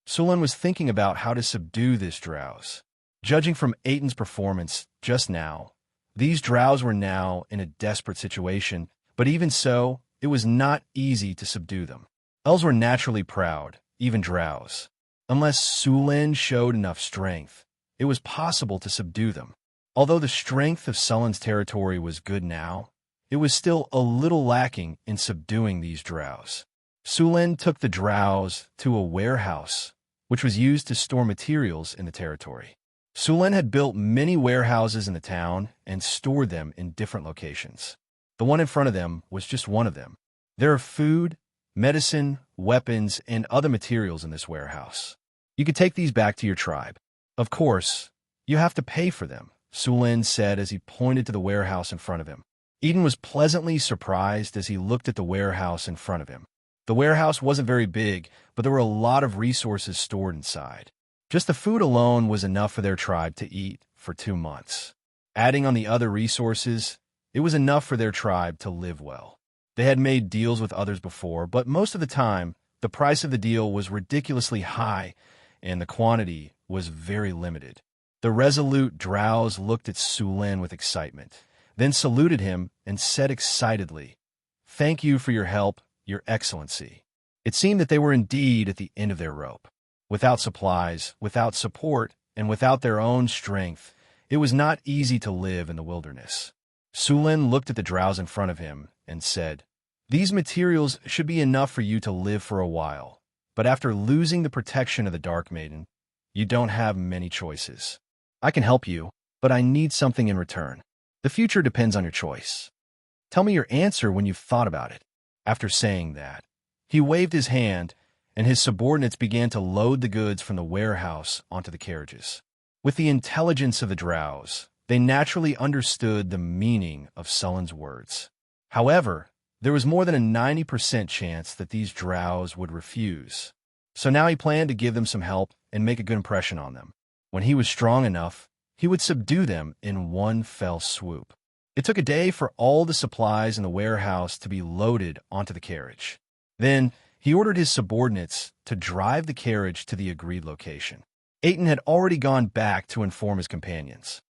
Sulen was thinking about how to subdue this drows. Judging from Aiton's performance just now, these drows were now in a desperate situation, but even so, it was not easy to subdue them. Elves were naturally proud, even drows. Unless Sulen showed enough strength, it was possible to subdue them. Although the strength of Sullen's territory was good now, it was still a little lacking in subduing these drows. Sulen took the drows to a warehouse, which was used to store materials in the territory. Sulen had built many warehouses in the town and stored them in different locations. The one in front of them was just one of them. There are food, medicine, weapons, and other materials in this warehouse. You could take these back to your tribe. Of course, you have to pay for them, Sulen said as he pointed to the warehouse in front of him. Eden was pleasantly surprised as he looked at the warehouse in front of him. The warehouse wasn't very big, but there were a lot of resources stored inside. Just the food alone was enough for their tribe to eat for 2 months. Adding on the other resources, it was enough for their tribe to live well. They had made deals with others before, but most of the time, the price of the deal was ridiculously high, and the quantity was very limited. The resolute drows looked at Sulen with excitement, then saluted him and said excitedly, "Thank you for your help, Your Excellency." It seemed that they were indeed at the end of their rope. Without supplies, without support, and without their own strength, it was not easy to live in the wilderness. Sulen looked at the drows in front of him and said, "These materials should be enough for you to live for a while, but after losing the protection of the Dark Maiden, you don't have many choices. I can help you, but I need something in return. The future depends on your choice. Tell me your answer when you've thought about it." After saying that, he waved his hand, and his subordinates began to load the goods from the warehouse onto the carriages. With the intelligence of the drows, they naturally understood the meaning of Sullen's words. However, there was more than a 90% chance that these drows would refuse. So now he planned to give them some help and make a good impression on them. When he was strong enough, he would subdue them in one fell swoop. It took a day for all the supplies in the warehouse to be loaded onto the carriage. Then he ordered his subordinates to drive the carriage to the agreed location. Aiton had already gone back to inform his companions.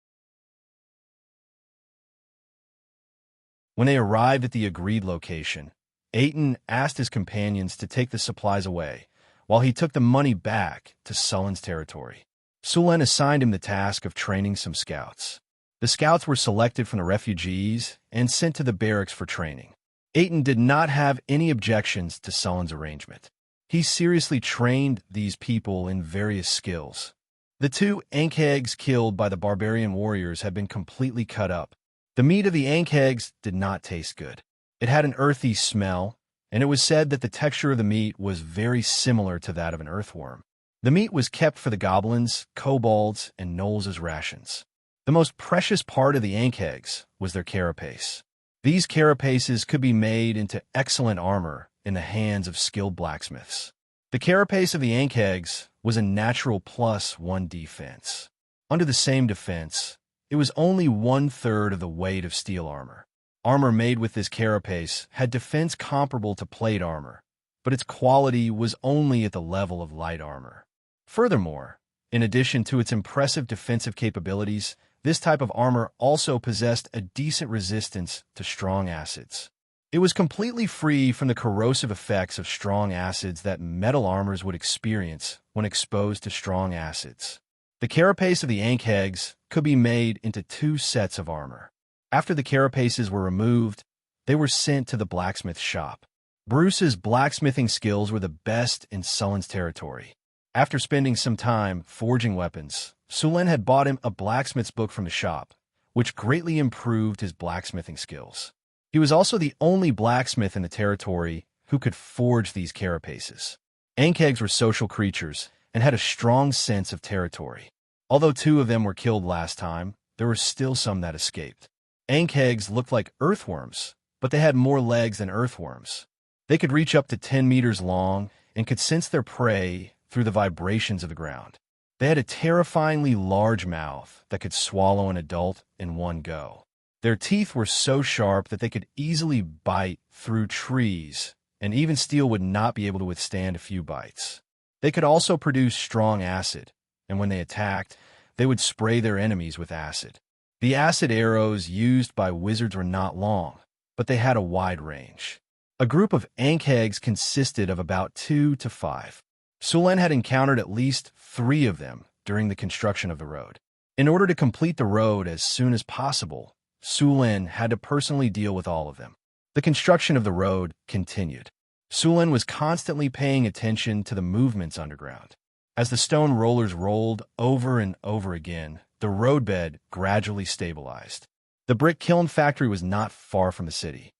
When they arrived at the agreed location, Aiton asked his companions to take the supplies away, while he took the money back to Sullen's territory. Sulen assigned him the task of training some scouts. The scouts were selected from the refugees and sent to the barracks for training. Aiton did not have any objections to Sullen's arrangement. He seriously trained these people in various skills. The 2 Ankhegs killed by the barbarian warriors had been completely cut up. The meat of the Ankhegs did not taste good. It had an earthy smell, and it was said that the texture of the meat was very similar to that of an earthworm. The meat was kept for the goblins, kobolds, and gnolls as rations. The most precious part of the ankhegs was their carapace. These carapaces could be made into excellent armor in the hands of skilled blacksmiths. The carapace of the ankhegs was a natural +1 defense. Under the same defense, it was only 1/3 of the weight of steel armor. Armor made with this carapace had defense comparable to plate armor, but its quality was only at the level of light armor. Furthermore, in addition to its impressive defensive capabilities, this type of armor also possessed a decent resistance to strong acids. It was completely free from the corrosive effects of strong acids that metal armors would experience when exposed to strong acids. The carapace of the ankhegs could be made into 2 sets of armor. After the carapaces were removed, they were sent to the blacksmith shop. Bruce's blacksmithing skills were the best in Sullen's territory. After spending some time forging weapons, Sullen had bought him a blacksmith's book from the shop, which greatly improved his blacksmithing skills. He was also the only blacksmith in the territory who could forge these carapaces. Ankhegs were social creatures and had a strong sense of territory. Although 2 of them were killed last time, there were still some that escaped. Ankhegs looked like earthworms, but they had more legs than earthworms. They could reach up to 10 meters long and could sense their prey through the vibrations of the ground. They had a terrifyingly large mouth that could swallow an adult in one go. Their teeth were so sharp that they could easily bite through trees, and even steel would not be able to withstand a few bites. They could also produce strong acid, and when they attacked, they would spray their enemies with acid. The acid arrows used by wizards were not long, but they had a wide range. A group of ankhegs consisted of about 2 to 5. Sullen had encountered at least 3 of them during the construction of the road. In order to complete the road as soon as possible, Sullen had to personally deal with all of them. The construction of the road continued. Sullen was constantly paying attention to the movements underground. As the stone rollers rolled over and over again, the roadbed gradually stabilized. The brick kiln factory was not far from the city.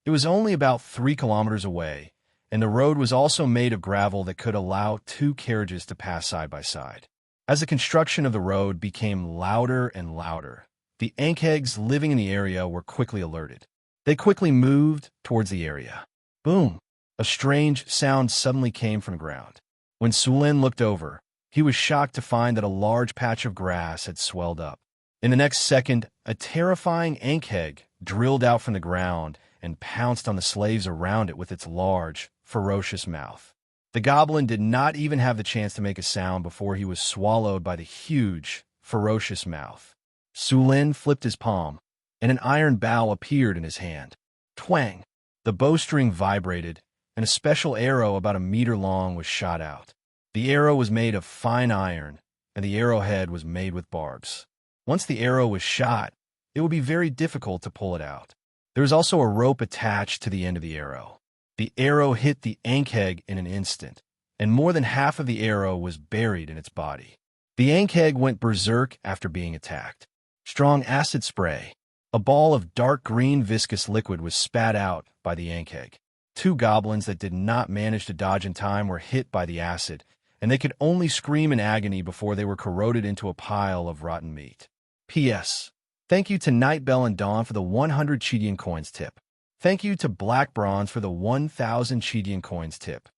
It was only about 3 kilometers away, and the road was also made of gravel that could allow 2 carriages to pass side by side. As the construction of the road became louder and louder, the ankhegs living in the area were quickly alerted. They quickly moved towards the area. Boom! A strange sound suddenly came from the ground. When Sullen looked over, he was shocked to find that a large patch of grass had swelled up. In the next second, a terrifying ankheg drilled out from the ground and pounced on the slaves around it with its large, ferocious mouth. The goblin did not even have the chance to make a sound before he was swallowed by the huge, ferocious mouth. Sullen flipped his palm, and an iron bow appeared in his hand. Twang! The bowstring vibrated, and a special arrow about 1 meter long was shot out. The arrow was made of fine iron, and the arrowhead was made with barbs. Once the arrow was shot, it would be very difficult to pull it out. There was also a rope attached to the end of the arrow. The arrow hit the ankheg in an instant, and more than half of the arrow was buried in its body. The ankheg went berserk after being attacked. Strong acid spray. A ball of dark green viscous liquid was spat out by the ankheg. 2 goblins that did not manage to dodge in time were hit by the acid, and they could only scream in agony before they were corroded into a pile of rotten meat. P.S. Thank you to Nightbell and Dawn for the 100 Cheedian coins tip. Thank you to Black Bronze for the 1,000 Cheedian coins tip.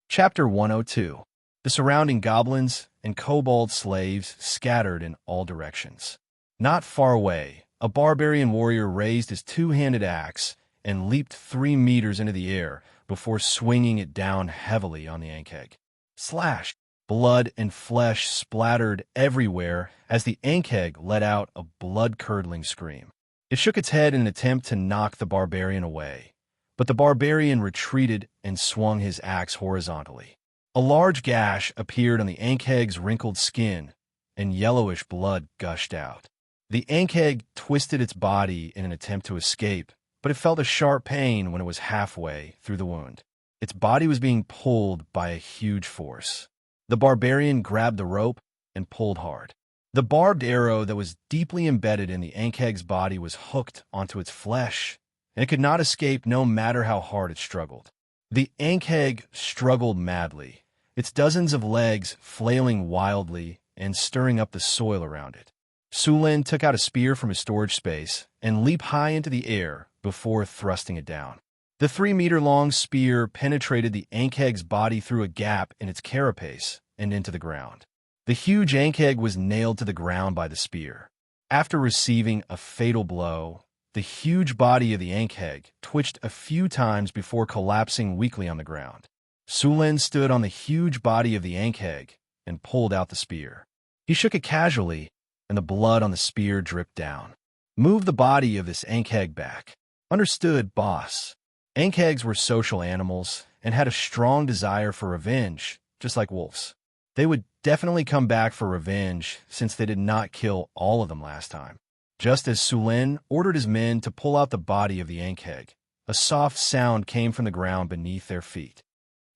Chapter 102. The surrounding goblins and kobold slaves scattered in all directions. Not far away, a barbarian warrior raised his 2-handed axe and leaped 3 meters into the air before swinging it down heavily on the ankheg. Slash! Blood and flesh splattered everywhere as the ankheg let out a blood-curdling scream. It shook its head in an attempt to knock the barbarian away, but the barbarian retreated and swung his axe horizontally. A large gash appeared on the ankheg's wrinkled skin, and yellowish blood gushed out. The ankheg twisted its body in an attempt to escape, but it felt a sharp pain when it was halfway through the wound. Its body was being pulled by a huge force. The barbarian grabbed the rope and pulled hard. The barbed arrow that was deeply embedded in the Ankheg's body was hooked onto its flesh, and it could not escape no matter how hard it struggled. The Ankheg struggled madly, its dozens of legs flailing wildly and stirring up the soil around it. Sulin took out a spear from his storage space and leaped high into the air before thrusting it down. The 3-meter-long spear penetrated the Ankheg's body through a gap in its carapace and into the ground. The huge Ankheg was nailed to the ground by the spear. After receiving a fatal blow, the huge body of the Ankheg twitched a few times before collapsing weakly on the ground. Sulin stood on the huge body of the Ankheg and pulled out the spear. He shook it casually, and the blood on the spear dripped down. Move the body of this Ankheg back. Understood, boss. Ankhegs were social animals and had a strong desire for revenge, just like wolves. They would definitely come back for revenge since they did not kill all of them last time. Just as Sulin ordered his men to pull out the body of the Ankheg, a soft sound came from the ground beneath their feet.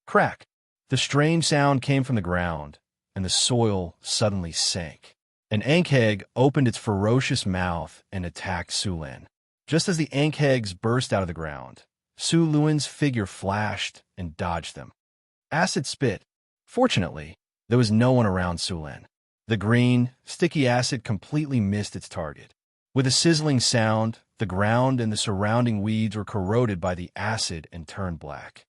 Crack! The strange sound came from the ground, and the soil suddenly sank. An Ankheg opened its ferocious mouth and attacked Sulin. Just as the Ankhegs burst out of the ground, Sulin's figure flashed and dodged them. Acid spit. Fortunately, there was no one around Sulin. The green, sticky acid completely missed its target. With a sizzling sound, the ground and the surrounding weeds were corroded by the acid and turned black.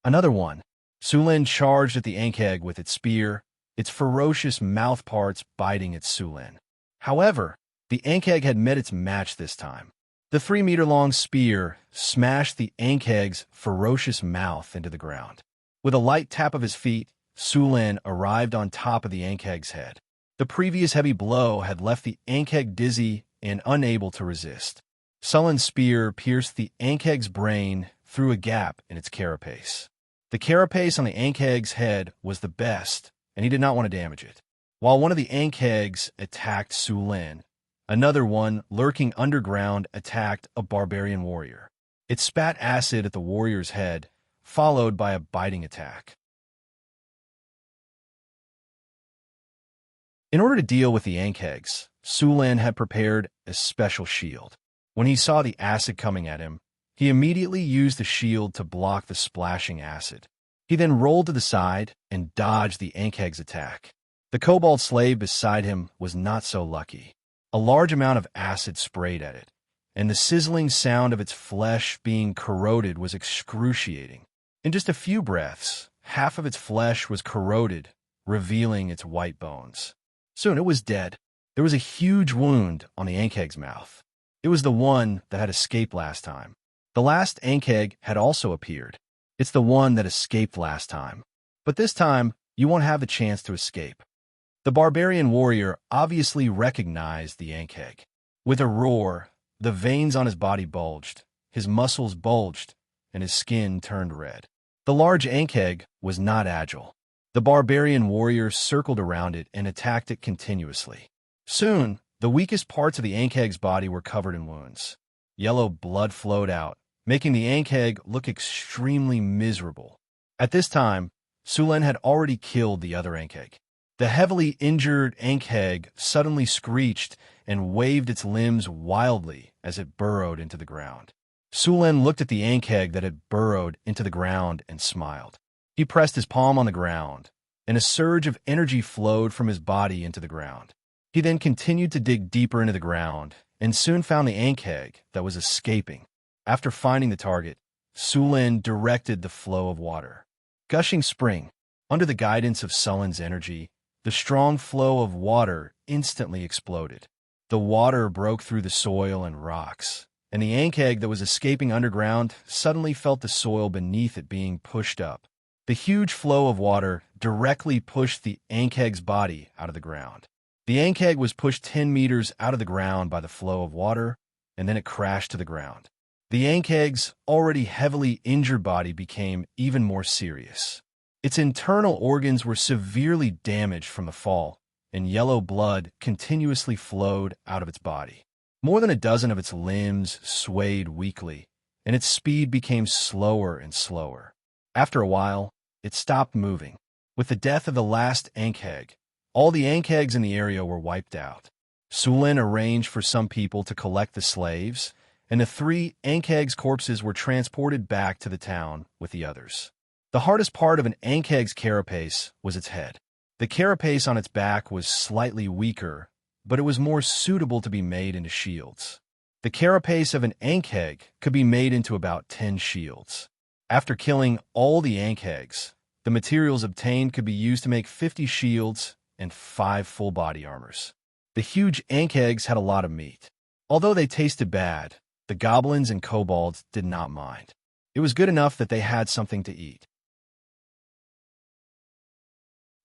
Another one. Sulin charged at the Ankheg with its spear, its ferocious mouth parts biting at Sulin. However, the Ankheg had met its match this time. The 3-meter-long spear smashed the Ankheg's ferocious mouth into the ground. With a light tap of his feet, Sulin arrived on top of the Ankheg's head. The previous heavy blow had left the Ankheg dizzy and unable to resist. Sulin's spear pierced the Ankheg's brain through a gap in its carapace. The carapace on the Ankheg's head was the best, and he did not want to damage it. While one of the Ankhegs attacked Sulin, another one, lurking underground, attacked a barbarian warrior. It spat acid at the warrior's head, followed by a biting attack. In order to deal with the Ankhegs, Sulin had prepared a special shield. When he saw the acid coming at him, he immediately used the shield to block the splashing acid. He then rolled to the side and dodged the Ankheg's attack. The kobold slave beside him was not so lucky. A large amount of acid sprayed at it, and the sizzling sound of its flesh being corroded was excruciating. In just a few breaths, half of its flesh was corroded, revealing its white bones. Soon it was dead. There was a huge wound on the Ankheg's mouth. It was the one that had escaped last time. The last Ankheg had also appeared. It's the one that escaped last time. But this time, you won't have the chance to escape. The barbarian warrior obviously recognized the Ankheg. With a roar, the veins on his body bulged, his muscles bulged, and his skin turned red. The large Ankheg was not agile. The barbarian warrior circled around it and attacked it continuously. Soon, the weakest parts of the Ankheg's body were covered in wounds. Yellow blood flowed out, making the Ankheg look extremely miserable. At this time, Sulin had already killed the other Ankheg. The heavily injured Ankheg suddenly screeched and waved its limbs wildly as it burrowed into the ground. Sulin looked at the Ankheg that had burrowed into the ground and smiled. He pressed his palm on the ground, and a surge of energy flowed from his body into the ground. He then continued to dig deeper into the ground and soon found the Ankheg that was escaping. After finding the target, Sulin directed the flow of water. Gushing spring. Under the guidance of Sulin's energy, the strong flow of water instantly exploded. The water broke through the soil and rocks, and the Ankheg that was escaping underground suddenly felt the soil beneath it being pushed up. The huge flow of water directly pushed the Ankheg's body out of the ground. The Ankheg was pushed 10 meters out of the ground by the flow of water, and then it crashed to the ground. The Ankheg's already heavily injured body became even more serious. Its internal organs were severely damaged from the fall, and yellow blood continuously flowed out of its body. More than a dozen of its limbs swayed weakly, and its speed became slower and slower. After a while, it stopped moving. With the death of the last Ankheg, All the Ankhegs in the area were wiped out. Sulin arranged for some people to collect the slaves, and the 3 Ankhegs' corpses were transported back to the town with the others. The hardest part of an Ankheg's carapace was its head. The carapace on its back was slightly weaker, but it was more suitable to be made into shields. The carapace of an Ankheg could be made into about 10 shields. After killing all the Ankhegs, the materials obtained could be used to make 50 shields and 5 full body armors. The huge Ankhegs had a lot of meat. Although they tasted bad, the goblins and kobolds did not mind. It was good enough that they had something to eat.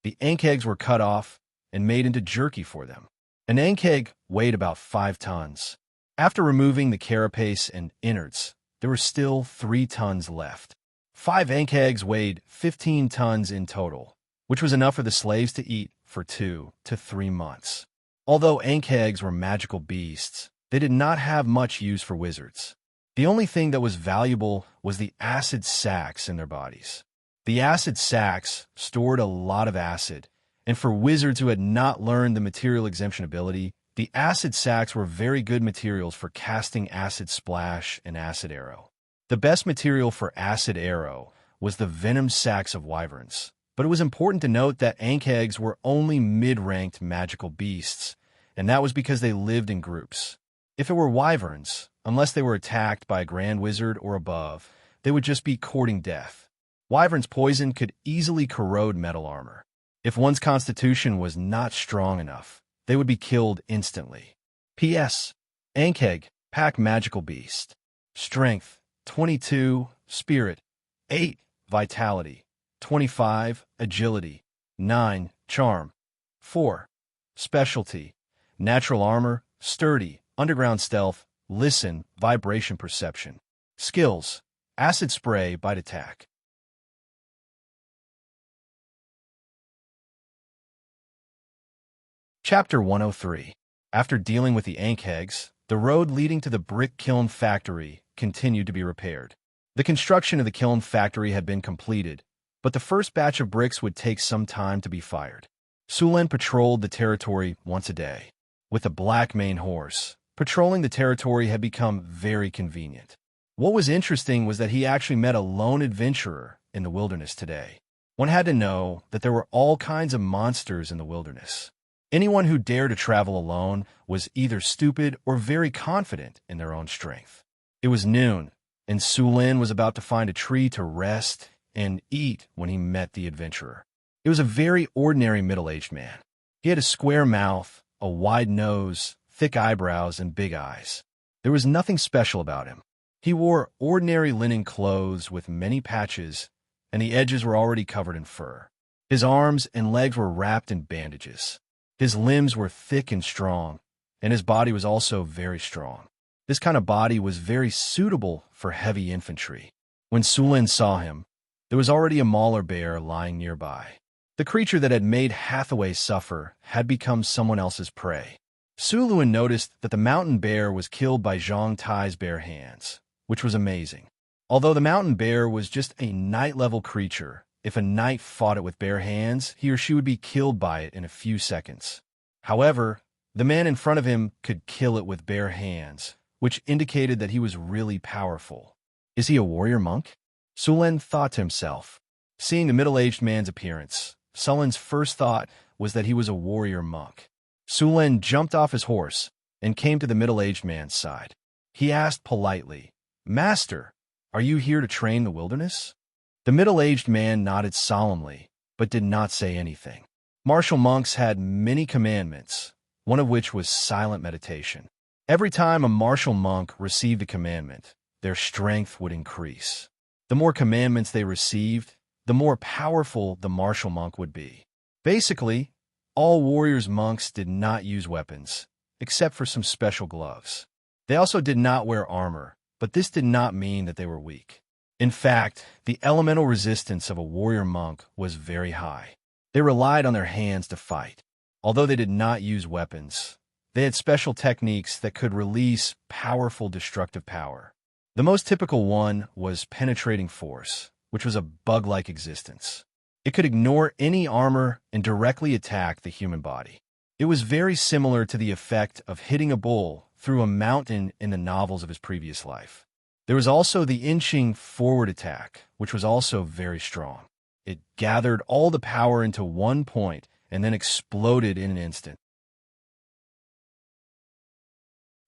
The Ankhegs were cut off and made into jerky for them. An Ankheg weighed about 5 tons. After removing the carapace and innards, there were still 3 tons left. 5 Ankhegs weighed 15 tons in total, which was enough for the slaves to eat for 2 to 3 months. Although Ankhegs were magical beasts, they did not have much use for wizards. The only thing that was valuable was the acid sacs in their bodies. The acid sacs stored a lot of acid, and for wizards who had not learned the material exemption ability, the acid sacs were very good materials for casting acid splash and acid arrow. The best material for acid arrow was the venom sacs of wyverns, but it was important to note that Ankhegs were only mid-ranked magical beasts, and that was because they lived in groups. If it were wyverns, unless they were attacked by a grand wizard or above, they would just be courting death. Wyvern's poison could easily corrode metal armor. If one's constitution was not strong enough, they would be killed instantly. P.S. Ankheg, pack magical beast. Strength, 22, spirit, 8, vitality, 25, agility, 9, charm, 4, specialty, natural armor, sturdy, underground stealth, listen, vibration perception. Skills, acid spray, bite attack. Chapter 103. After dealing with the Ankhegs, the road leading to the brick kiln factory continued to be repaired. The construction of the kiln factory had been completed, but the first batch of bricks would take some time to be fired. Sulin patrolled the territory once a day. With a black mane horse, patrolling the territory had become very convenient. What was interesting was that he actually met a lone adventurer in the wilderness today. One had to know that there were all kinds of monsters in the wilderness. Anyone who dared to travel alone was either stupid or very confident in their own strength. It was noon, and Sulin was about to find a tree to rest and eat when he met the adventurer. It was a very ordinary middle-aged man. He had a square mouth, a wide nose, thick eyebrows, and big eyes. There was nothing special about him. He wore ordinary linen clothes with many patches, and the edges were already covered in fur. His arms and legs were wrapped in bandages. His limbs were thick and strong, and his body was also very strong. This kind of body was very suitable for heavy infantry. When Sulin saw him, there was already a mauler bear lying nearby. The creature that had made Hathaway suffer had become someone else's prey. Sulin noticed that the mountain bear was killed by Zhang Tai's bare hands, which was amazing. Although the mountain bear was just a knight-level creature, if a knight fought it with bare hands, he or she would be killed by it in a few seconds. However, the man in front of him could kill it with bare hands, which indicated that he was really powerful. Is he a warrior monk? Sulin thought to himself. Seeing the middle-aged man's appearance, Sulin's first thought was that he was a warrior monk. Sulin jumped off his horse and came to the middle-aged man's side. He asked politely, "Master, are you here to train the wilderness?" The middle-aged man nodded solemnly, but did not say anything. Martial monks had many commandments, one of which was silent meditation. Every time a martial monk received a commandment, their strength would increase. The more commandments they received, the more powerful the martial monk would be. Basically, all warriors monks did not use weapons, except for some special gloves. They also did not wear armor, but this did not mean that they were weak. In fact, the elemental resistance of a warrior monk was very high. They relied on their hands to fight. Although they did not use weapons, they had special techniques that could release powerful destructive power. The most typical one was penetrating force, which was a bug-like existence. It could ignore any armor and directly attack the human body. It was very similar to the effect of hitting a bull through a mountain in the novels of his previous life. There was also the inching forward attack, which was also very strong. It gathered all the power into one point and then exploded in an instant.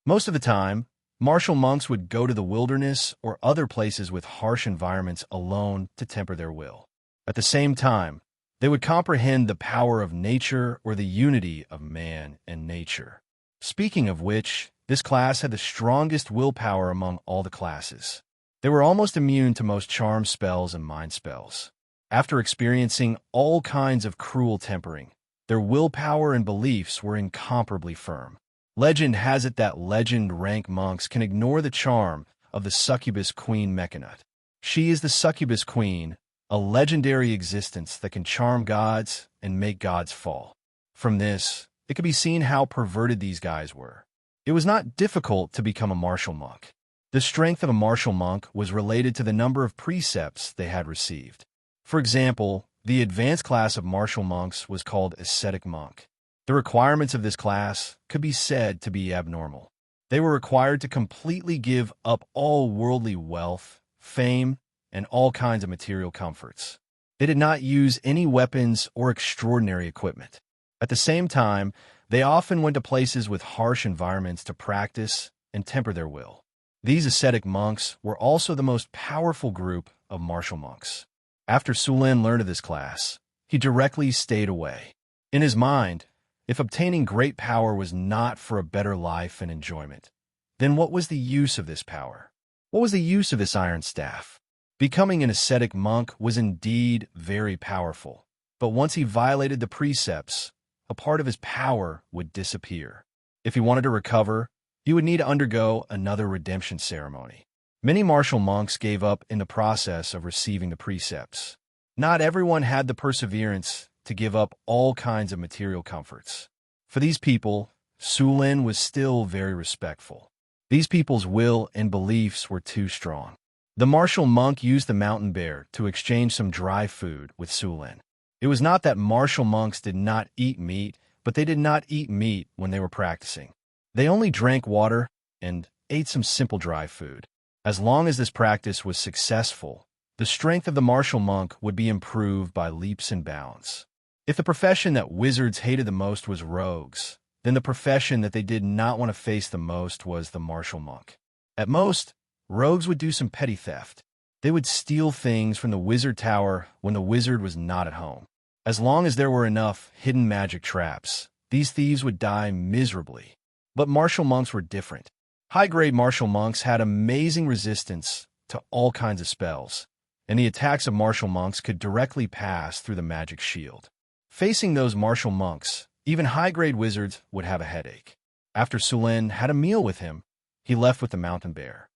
Most of the time, martial monks would go to the wilderness or other places with harsh environments alone to temper their will. At the same time, they would comprehend the power of nature or the unity of man and nature. Speaking of which, this class had the strongest willpower among all the classes. They were almost immune to most charm spells and mind spells. After experiencing all kinds of cruel tempering, their willpower and beliefs were incomparably firm. Legend has it that legend rank monks can ignore the charm of the succubus queen Mechanut. She is the succubus queen, a legendary existence that can charm gods and make gods fall. From this, it can be seen how perverted these guys were. It was not difficult to become a martial monk. The strength of a martial monk was related to the number of precepts they had received. For example, the advanced class of martial monks was called ascetic monk. The requirements of this class could be said to be abnormal. They were required to completely give up all worldly wealth, fame, and all kinds of material comforts. They did not use any weapons or extraordinary equipment. At the same time, they often went to places with harsh environments to practice and temper their will. These ascetic monks were also the most powerful group of martial monks. After Sulen learned of this class, he directly stayed away. In his mind, if obtaining great power was not for a better life and enjoyment, then what was the use of this power? What was the use of this iron staff? Becoming an ascetic monk was indeed very powerful, but once he violated the precepts, a part of his power would disappear. If he wanted to recover, he would need to undergo another redemption ceremony. Many martial monks gave up in the process of receiving the precepts. Not everyone had the perseverance to give up all kinds of material comforts. For these people, Sulen was still very respectful. These people's will and beliefs were too strong. The martial monk used the mountain bear to exchange some dry food with Sulen. It was not that martial monks did not eat meat, but they did not eat meat when they were practicing. They only drank water and ate some simple dry food. As long as this practice was successful, the strength of the martial monk would be improved by leaps and bounds. If the profession that wizards hated the most was rogues, then the profession that they did not want to face the most was the martial monk. At most, rogues would do some petty theft. They would steal things from the wizard tower when the wizard was not at home. As long as there were enough hidden magic traps, these thieves would die miserably. But martial monks were different. High-grade martial monks had amazing resistance to all kinds of spells, and the attacks of martial monks could directly pass through the magic shield. Facing those martial monks, even high-grade wizards would have a headache. After Sulen had a meal with him, he left with the mountain bear.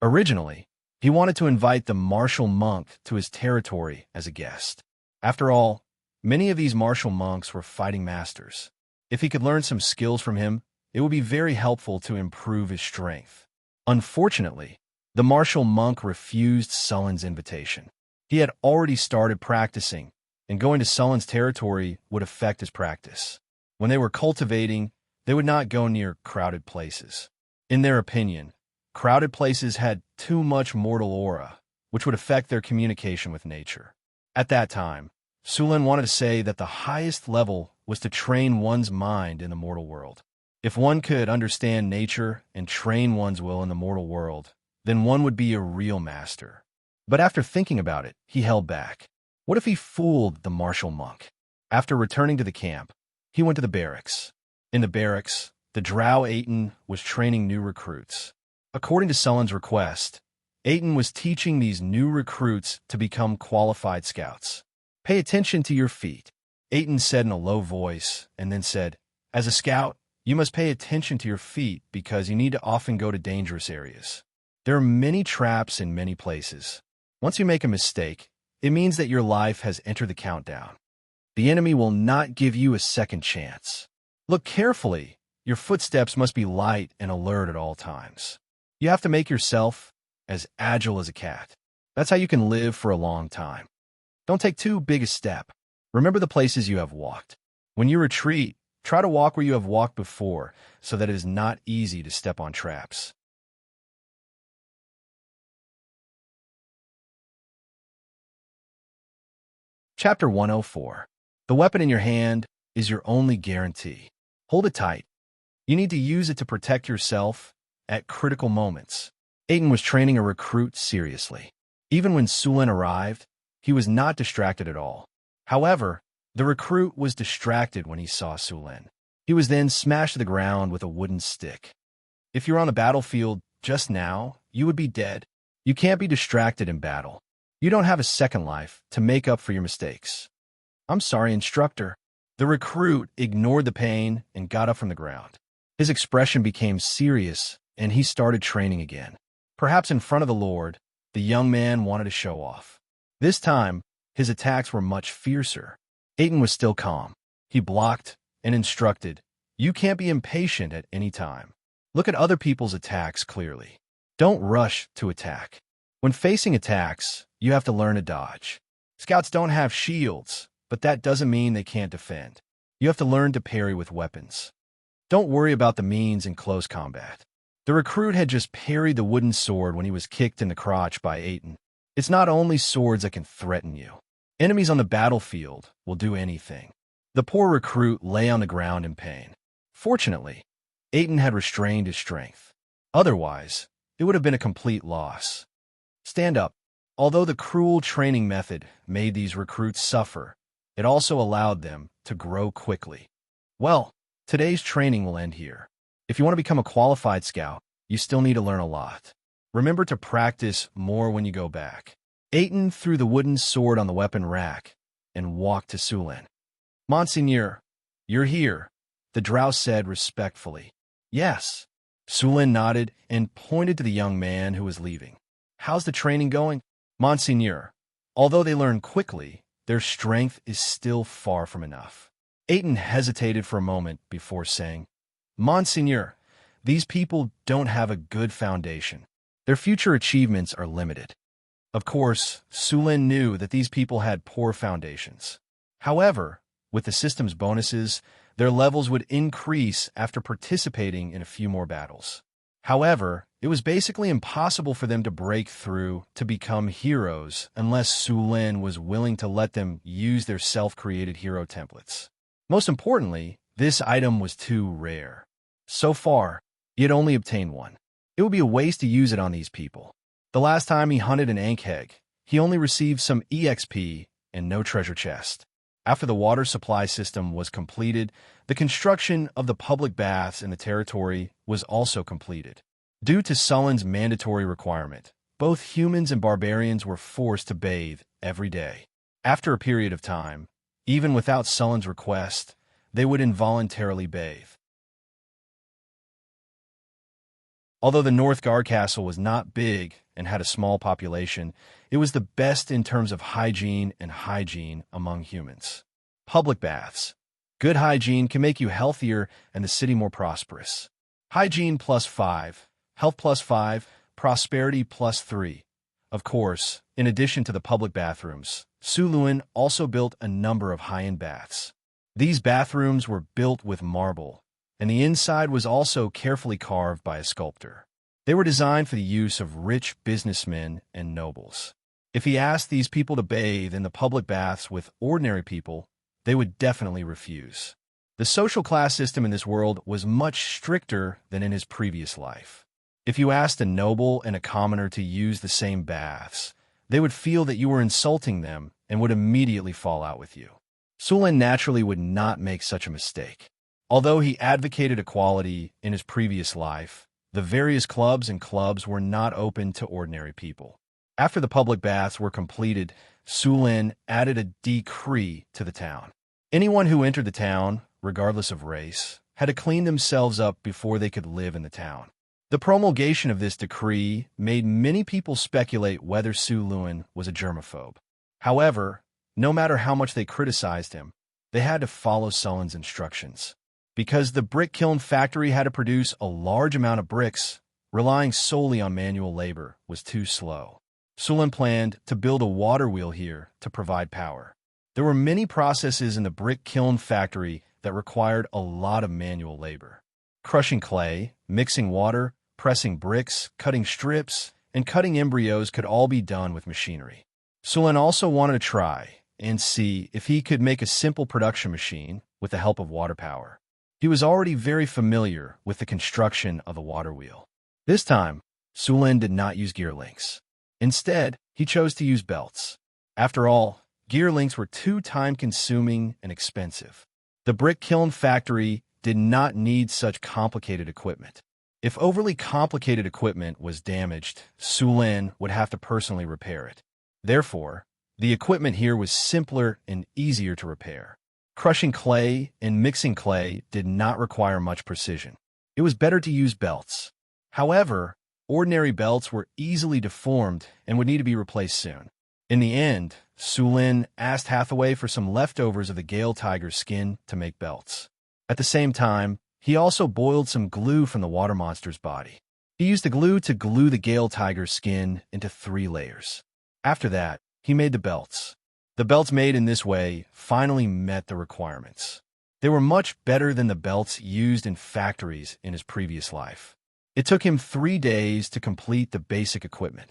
Originally, he wanted to invite the martial monk to his territory as a guest. After all, many of these martial monks were fighting masters. If he could learn some skills from him, it would be very helpful to improve his strength. Unfortunately, the martial monk refused Sulen's invitation. He had already started practicing, and going to Sulen's territory would affect his practice. When they were cultivating, they would not go near crowded places. In their opinion, crowded places had too much mortal aura, which would affect their communication with nature. At that time, Sulen wanted to say that the highest level was to train one's mind in the mortal world. If one could understand nature and train one's will in the mortal world, then one would be a real master. But after thinking about it, he held back. What if he fooled the martial monk? After returning to the camp, he went to the barracks. In the barracks, the drow Aten was training new recruits. According to Sulen's request, Aten was teaching these new recruits to become qualified scouts. Pay attention to your feet, Aten said in a low voice, and then said, as a scout, you must pay attention to your feet because you need to often go to dangerous areas. There are many traps in many places. Once you make a mistake, it means that your life has entered the countdown. The enemy will not give you a second chance. Look carefully. Your footsteps must be light and alert at all times. You have to make yourself as agile as a cat. That's how you can live for a long time. Don't take too big a step. Remember the places you have walked. When you retreat, try to walk where you have walked before so that it is not easy to step on traps. Chapter 104. The weapon in your hand is your only guarantee. Hold it tight. You need to use it to protect yourself at critical moments. Aiden was training a recruit seriously. Even when Sulin arrived, he was not distracted at all. However, the recruit was distracted when he saw Sulin. He was then smashed to the ground with a wooden stick. If you're on the battlefield just now, you would be dead. You can't be distracted in battle. You don't have a second life to make up for your mistakes. I'm sorry, instructor. The recruit ignored the pain and got up from the ground. His expression became serious, and he started training again. Perhaps in front of the Lord, the young man wanted to show off. This time, his attacks were much fiercer. Aiden was still calm. He blocked and instructed, "You can't be impatient at any time. Look at other people's attacks clearly. Don't rush to attack. When facing attacks, you have to learn to dodge. Scouts don't have shields, but that doesn't mean they can't defend. You have to learn to parry with weapons. Don't worry about the means in close combat." The recruit had just parried the wooden sword when he was kicked in the crotch by Aiden. It's not only swords that can threaten you. Enemies on the battlefield will do anything. The poor recruit lay on the ground in pain. Fortunately, Aiden had restrained his strength. Otherwise, it would have been a complete loss. Stand up. Although the cruel training method made these recruits suffer, it also allowed them to grow quickly. Well, today's training will end here. If you want to become a qualified scout, you still need to learn a lot. Remember to practice more when you go back. Aiden threw the wooden sword on the weapon rack and walked to Sulin. "Monseigneur, you're here," the drow said respectfully. "Yes." Sulin nodded and pointed to the young man who was leaving. "How's the training going?" "Monseigneur, although they learn quickly, their strength is still far from enough." Aiden hesitated for a moment before saying, "Monseigneur, these people don't have a good foundation. Their future achievements are limited." Of course, Sulin knew that these people had poor foundations. However, with the system's bonuses, their levels would increase after participating in a few more battles. However, it was basically impossible for them to break through to become heroes unless Sulin was willing to let them use their self-created hero templates. Most importantly, this item was too rare. So far, he had only obtained one. It would be a waste to use it on these people. The last time he hunted an Ankheg, he only received some EXP and no treasure chest. After the water supply system was completed, the construction of the public baths in the territory was also completed. Due to Sulin's mandatory requirement, both humans and barbarians were forced to bathe every day. After a period of time, even without Sulin's request, they would involuntarily bathe. Although the Northgard Castle was not big and had a small population, it was the best in terms of hygiene and hygiene among humans. Public baths. Good hygiene can make you healthier and the city more prosperous. Hygiene +5, health +5, prosperity +3. Of course, in addition to the public bathrooms, Sulin also built a number of high-end baths. These bathrooms were built with marble, and the inside was also carefully carved by a sculptor. They were designed for the use of rich businessmen and nobles. If he asked these people to bathe in the public baths with ordinary people, they would definitely refuse. The social class system in this world was much stricter than in his previous life. If you asked a noble and a commoner to use the same baths, they would feel that you were insulting them and would immediately fall out with you. Sulin naturally would not make such a mistake. Although he advocated equality in his previous life, the various clubs were not open to ordinary people. After the public baths were completed, Sulin added a decree to the town. Anyone who entered the town, regardless of race, had to clean themselves up before they could live in the town. The promulgation of this decree made many people speculate whether Sulin was a germaphobe. However, no matter how much they criticized him, they had to follow Sulin's instructions. Because the brick kiln factory had to produce a large amount of bricks, relying solely on manual labor was too slow. Sulan planned to build a water wheel here to provide power. There were many processes in the brick kiln factory that required a lot of manual labor. Crushing clay, mixing water, pressing bricks, cutting strips, and cutting embryos could all be done with machinery. Sulan also wanted to try and see if he could make a simple production machine with the help of water power. He was already very familiar with the construction of a water wheel. This time, Sulan did not use gear links. Instead, he chose to use belts. After all, gear links were too time-consuming and expensive. The brick kiln factory did not need such complicated equipment. If overly complicated equipment was damaged, Sulan would have to personally repair it. Therefore, the equipment here was simpler and easier to repair. Crushing clay and mixing clay did not require much precision. It was better to use belts. However, ordinary belts were easily deformed and would need to be replaced soon. In the end, Sulan asked Hathaway for some leftovers of the Gale tiger's skin to make belts. At the same time, he also boiled some glue from the water monster's body. He used the glue to glue the Gale tiger's skin into 3 layers. After that, he made the belts. The belts made in this way finally met the requirements. They were much better than the belts used in factories in his previous life. It took him 3 days to complete the basic equipment.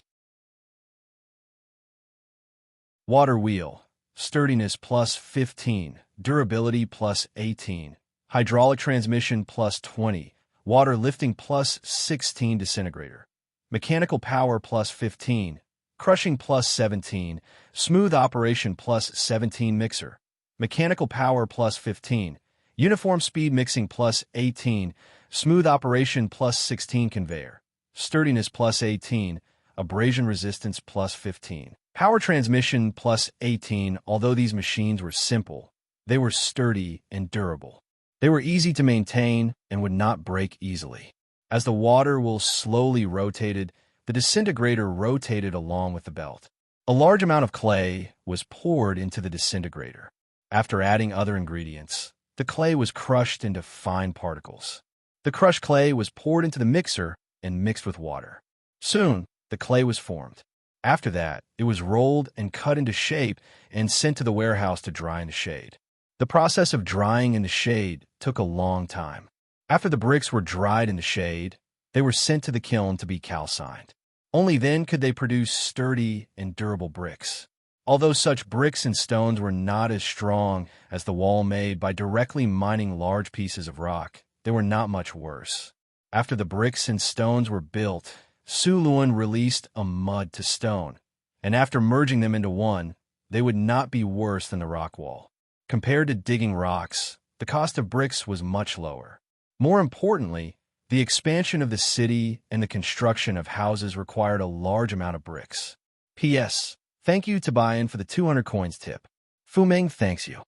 Water wheel. Sturdiness plus 15. Durability plus 18. Hydraulic transmission plus 20. Water lifting plus 16 disintegrator. Mechanical power plus 15. Crushing plus 17. Smooth operation plus 17 mixer. Mechanical power plus 15. Uniform speed mixing plus 18. Smooth operation plus 16 conveyor. Sturdiness plus 18. Abrasion resistance plus 15. Power transmission plus 18. Although these machines were simple, they were sturdy and durable. They were easy to maintain and would not break easily. As the water wheel slowly rotated, the disintegrator rotated along with the belt. A large amount of clay was poured into the disintegrator. After adding other ingredients, the clay was crushed into fine particles. The crushed clay was poured into the mixer and mixed with water. Soon, the clay was formed. After that, it was rolled and cut into shape and sent to the warehouse to dry in the shade. The process of drying in the shade took a long time. After the bricks were dried in the shade, they were sent to the kiln to be calcined. Only then could they produce sturdy and durable bricks. Although such bricks and stones were not as strong as the wall made by directly mining large pieces of rock, they were not much worse. After the bricks and stones were built, Sulan released a mud to stone, and after merging them into one, they would not be worse than the rock wall. Compared to digging rocks, the cost of bricks was much lower. More importantly, the expansion of the city and the construction of houses required a large amount of bricks. P.S. Thank you to Buy-in for the 200 coins tip. Fumeng thanks you.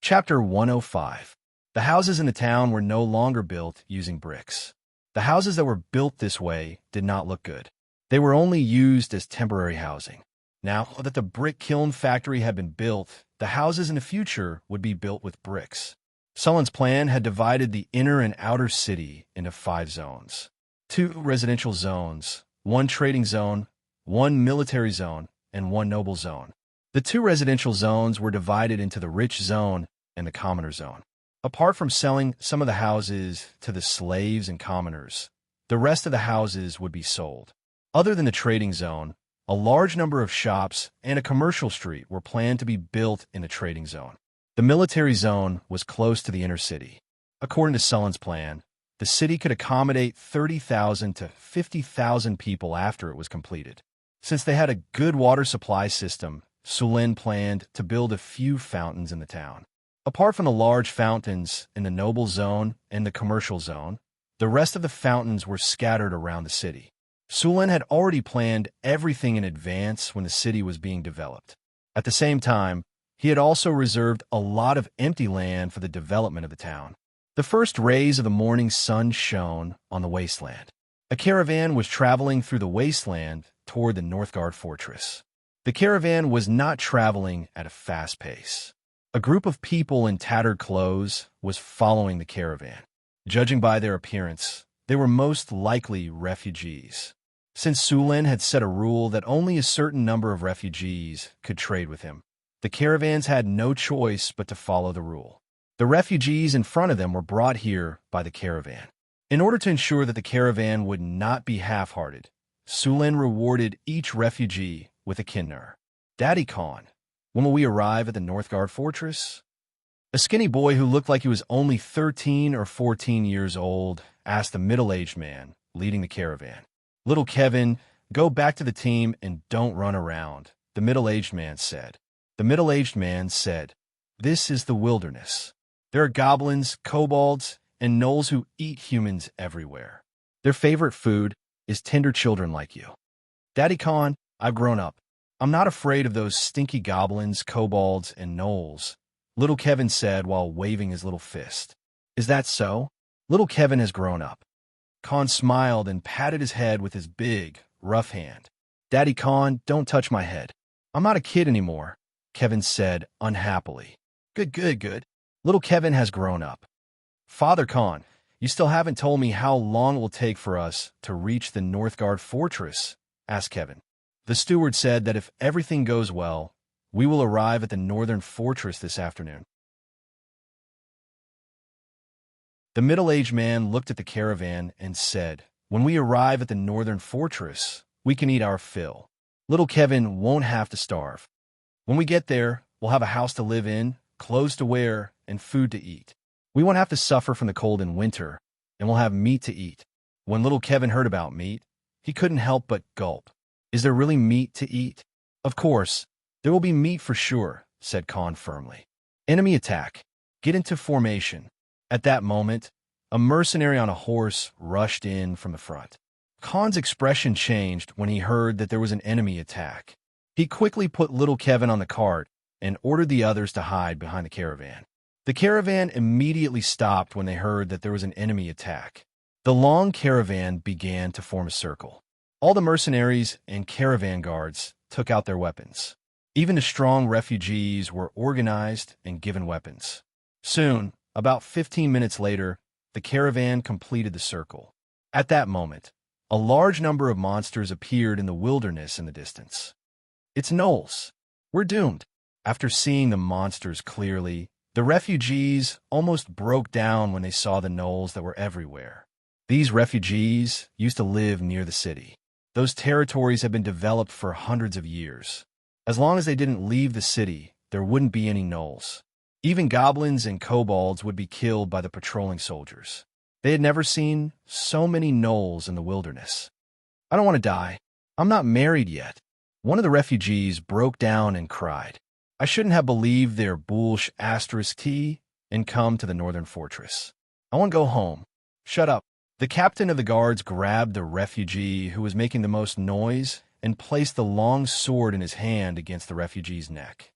Chapter 105. The houses in the town were no longer built using bricks. The houses that were built this way did not look good. They were only used as temporary housing. Now that the brick kiln factory had been built, the houses in the future would be built with bricks. Sulan's plan had divided the inner and outer city into 5 zones. 2 residential zones, 1 trading zone, 1 military zone, and 1 noble zone. The 2 residential zones were divided into the rich zone and the commoner zone. Apart from selling some of the houses to the slaves and commoners, the rest of the houses would be sold. Other than the trading zone, a large number of shops and a commercial street were planned to be built in the trading zone. The military zone was close to the inner city. According to Sulan's plan, the city could accommodate 30,000 to 50,000 people after it was completed. Since they had a good water supply system, Sulan planned to build a few fountains in the town. Apart from the large fountains in the noble zone and the commercial zone, the rest of the fountains were scattered around the city. Sulan had already planned everything in advance when the city was being developed. At the same time, he had also reserved a lot of empty land for the development of the town. The first rays of the morning sun shone on the wasteland. A caravan was traveling through the wasteland toward the Northgard fortress. The caravan was not traveling at a fast pace. A group of people in tattered clothes was following the caravan. Judging by their appearance, they were most likely refugees, since Sulin had set a rule that only a certain number of refugees could trade with him. The caravans had no choice but to follow the rule. The refugees in front of them were brought here by the caravan. In order to ensure that the caravan would not be half-hearted, Sulin rewarded each refugee with a kinder. Daddy Khan, when will we arrive at the Northgard fortress? A skinny boy who looked like he was only 13 or 14 years old asked the middle-aged man leading the caravan. Little Kevin, go back to the team and don't run around, the middle-aged man said. The middle-aged man said, this is the wilderness. There are goblins, kobolds, and gnolls who eat humans everywhere. Their favorite food is tender children like you. Daddy Khan, I've grown up. I'm not afraid of those stinky goblins, kobolds, and gnolls, little Kevin said while waving his little fist. Is that so? Little Kevin has grown up. Khan smiled and patted his head with his big, rough hand. Daddy Khan, don't touch my head. I'm not a kid anymore, Kevin said unhappily. Good. Little Kevin has grown up. Father Khan, you still haven't told me how long it will take for us to reach the Northgard fortress, asked Kevin. The steward said that if everything goes well, we will arrive at the northern fortress this afternoon. The middle-aged man looked at the caravan and said, when we arrive at the northern fortress, we can eat our fill. Little Kevin won't have to starve. When we get there, we'll have a house to live in, clothes to wear, and food to eat. We won't have to suffer from the cold in winter, and we'll have meat to eat. When little Kevin heard about meat, he couldn't help but gulp. Is there really meat to eat? Of course, there will be meat for sure, said Khan firmly. Enemy attack. Get into formation. At that moment, a mercenary on a horse rushed in from the front. Khan's expression changed when he heard that there was an enemy attack. He quickly put little Kevin on the cart and ordered the others to hide behind the caravan. The caravan immediately stopped when they heard that there was an enemy attack. The long caravan began to form a circle. All the mercenaries and caravan guards took out their weapons. Even the strong refugees were organized and given weapons. Soon, about 15 minutes later, the caravan completed the circle. At that moment, a large number of monsters appeared in the wilderness in the distance. It's gnolls. We're doomed. After seeing the monsters clearly, the refugees almost broke down when they saw the gnolls that were everywhere. These refugees used to live near the city. Those territories have been developed for hundreds of years. As long as they didn't leave the city, there wouldn't be any gnolls. Even goblins and kobolds would be killed by the patrolling soldiers. They had never seen so many gnolls in the wilderness. I don't want to die. I'm not married yet. One of the refugees broke down and cried. I shouldn't have believed their bullsh *t and come to the northern fortress. I want to go home. Shut up. The captain of the guards grabbed the refugee who was making the most noise and placed the long sword in his hand against the refugee's neck.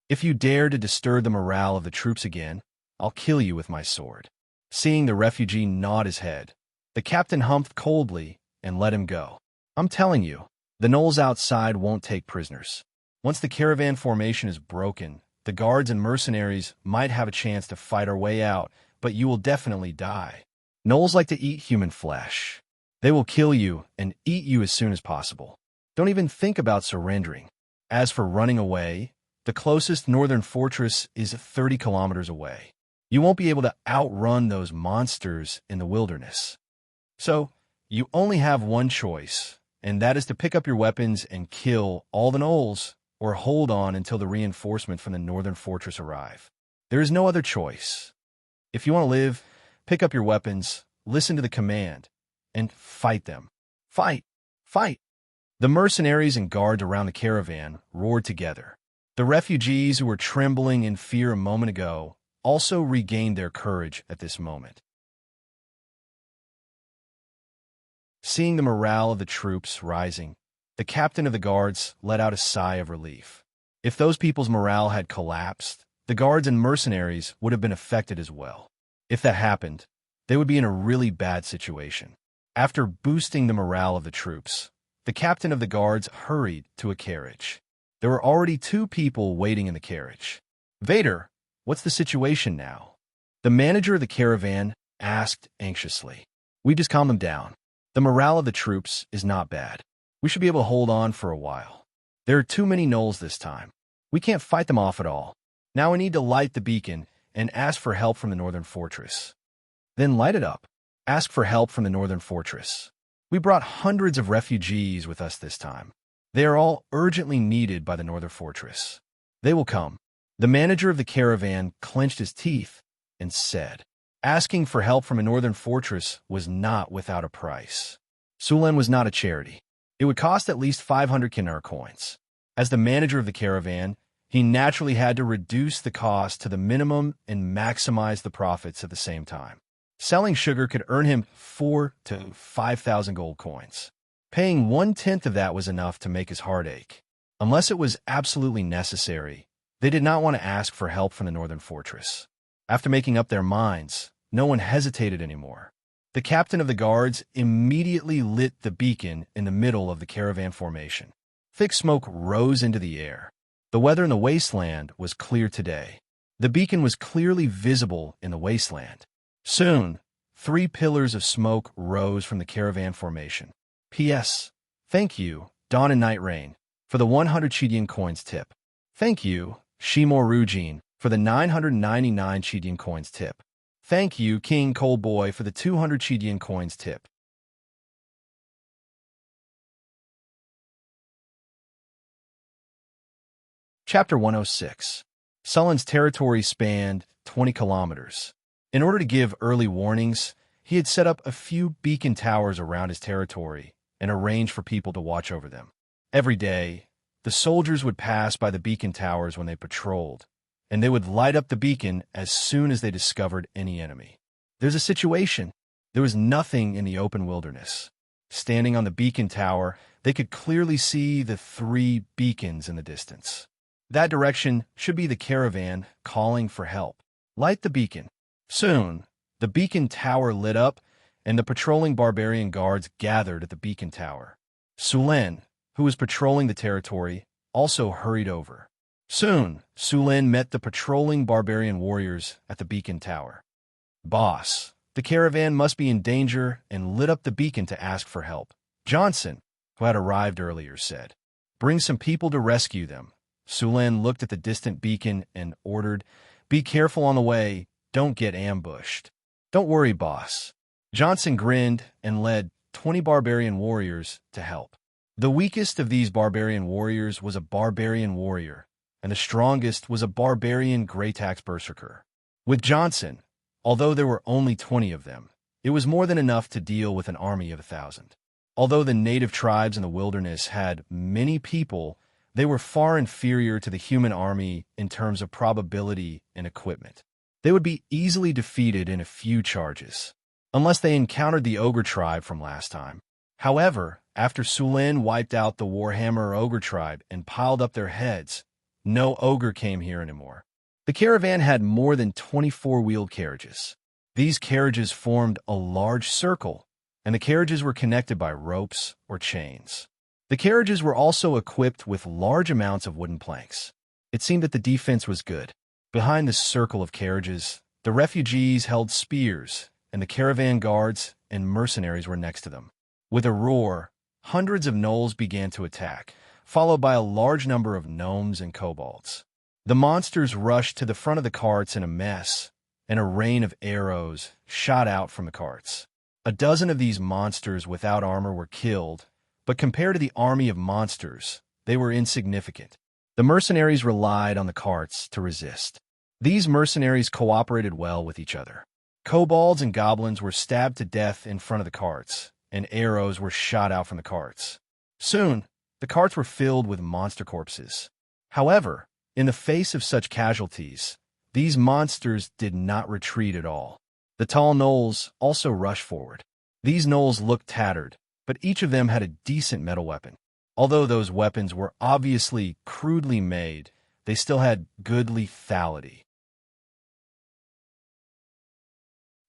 If you dare to disturb the morale of the troops again, I'll kill you with my sword. Seeing the refugee nod his head, the captain humphed coldly and let him go. I'm telling you, the gnolls outside won't take prisoners. Once the caravan formation is broken, the guards and mercenaries might have a chance to fight our way out, but you will definitely die. Gnolls like to eat human flesh. They will kill you and eat you as soon as possible. Don't even think about surrendering. As for running away, the closest northern fortress is 30 kilometers away. You won't be able to outrun those monsters in the wilderness. So, you only have one choice, and that is to pick up your weapons and kill all the gnolls, or hold on until the reinforcement from the northern fortress arrive. There is no other choice. If you want to live, pick up your weapons, listen to the command, and fight them. Fight! Fight! The mercenaries and guards around the caravan roared together. The refugees who were trembling in fear a moment ago also regained their courage at this moment. Seeing the morale of the troops rising, the captain of the guards let out a sigh of relief. If those people's morale had collapsed, the guards and mercenaries would have been affected as well. If that happened, they would be in a really bad situation. After boosting the morale of the troops, the captain of the guards hurried to a carriage. There were already 2 people waiting in the carriage. Vader, what's the situation now? The manager of the caravan asked anxiously. We just calm them down. The morale of the troops is not bad. We should be able to hold on for a while. There are too many gnolls this time. We can't fight them off at all. Now we need to light the beacon and ask for help from the northern fortress. Then light it up. Ask for help from the northern fortress. We brought hundreds of refugees with us this time. They are all urgently needed by the northern fortress. They will come. The manager of the caravan clenched his teeth and said, asking for help from a northern fortress was not without a price. Sulen was not a charity. It would cost at least 500 Kinar coins. As the manager of the caravan, he naturally had to reduce the cost to the minimum and maximize the profits at the same time. Selling sugar could earn him 4 to 5,000 gold coins. Paying 1/10 of that was enough to make his heart ache. Unless it was absolutely necessary, they did not want to ask for help from the northern fortress. After making up their minds, no one hesitated anymore. The captain of the guards immediately lit the beacon in the middle of the caravan formation. Thick smoke rose into the air. The weather in the wasteland was clear today. The beacon was clearly visible in the wasteland. Soon, 3 pillars of smoke rose from the caravan formation. P.S. Thank you, Dawn and Night Rain, for the 100 Chidian coins tip. Thank you, Shimor Rujin, for the 999 Chidian coins tip. Thank you, King Coldboy, for the 200 Chidian coins tip. Chapter 106. Sullen's territory spanned 20 kilometers. In order to give early warnings, he had set up a few beacon towers around his territory and arranged for people to watch over them. Every day, the soldiers would pass by the beacon towers when they patrolled, and they would light up the beacon as soon as they discovered any enemy. There's a situation. There was nothing in the open wilderness. Standing on the beacon tower, they could clearly see the 3 beacons in the distance. That direction should be the caravan calling for help. Light the beacon. Soon, the beacon tower lit up, and the patrolling barbarian guards gathered at the beacon tower. Sulen, who was patrolling the territory, also hurried over. Soon, Sulen met the patrolling barbarian warriors at the beacon tower. Boss, the caravan must be in danger, and lit up the beacon to ask for help. Johnson, who had arrived earlier, said, bring some people to rescue them. Sulen looked at the distant beacon and ordered, be careful on the way, don't get ambushed. Don't worry, boss. Johnson grinned and led 20 barbarian warriors to help. The weakest of these barbarian warriors was a barbarian warrior, and the strongest was a barbarian Greytax berserker. With Johnson, although there were only 20 of them, it was more than enough to deal with an army of 1,000. Although the native tribes in the wilderness had many people, they were far inferior to the human army in terms of probability and equipment. They would be easily defeated in a few charges, unless they encountered the ogre tribe from last time. However, after Sulen wiped out the Warhammer ogre tribe and piled up their heads, no ogre came here anymore. The caravan had more than 24 wheeled carriages. These carriages formed a large circle, and the carriages were connected by ropes or chains. The carriages were also equipped with large amounts of wooden planks. It seemed that the defense was good. Behind the circle of carriages, the refugees held spears, and the caravan guards and mercenaries were next to them. With a roar, hundreds of gnolls began to attack, followed by a large number of gnomes and kobolds. The monsters rushed to the front of the carts in a mess, and a rain of arrows shot out from the carts. A dozen of these monsters without armor were killed, but compared to the army of monsters, they were insignificant. The mercenaries relied on the carts to resist. These mercenaries cooperated well with each other. Kobolds and goblins were stabbed to death in front of the carts, and arrows were shot out from the carts. Soon, the carts were filled with monster corpses. However, in the face of such casualties, these monsters did not retreat at all. The tall gnolls also rushed forward. These gnolls looked tattered, but each of them had a decent metal weapon. Although those weapons were obviously crudely made, they still had good lethality.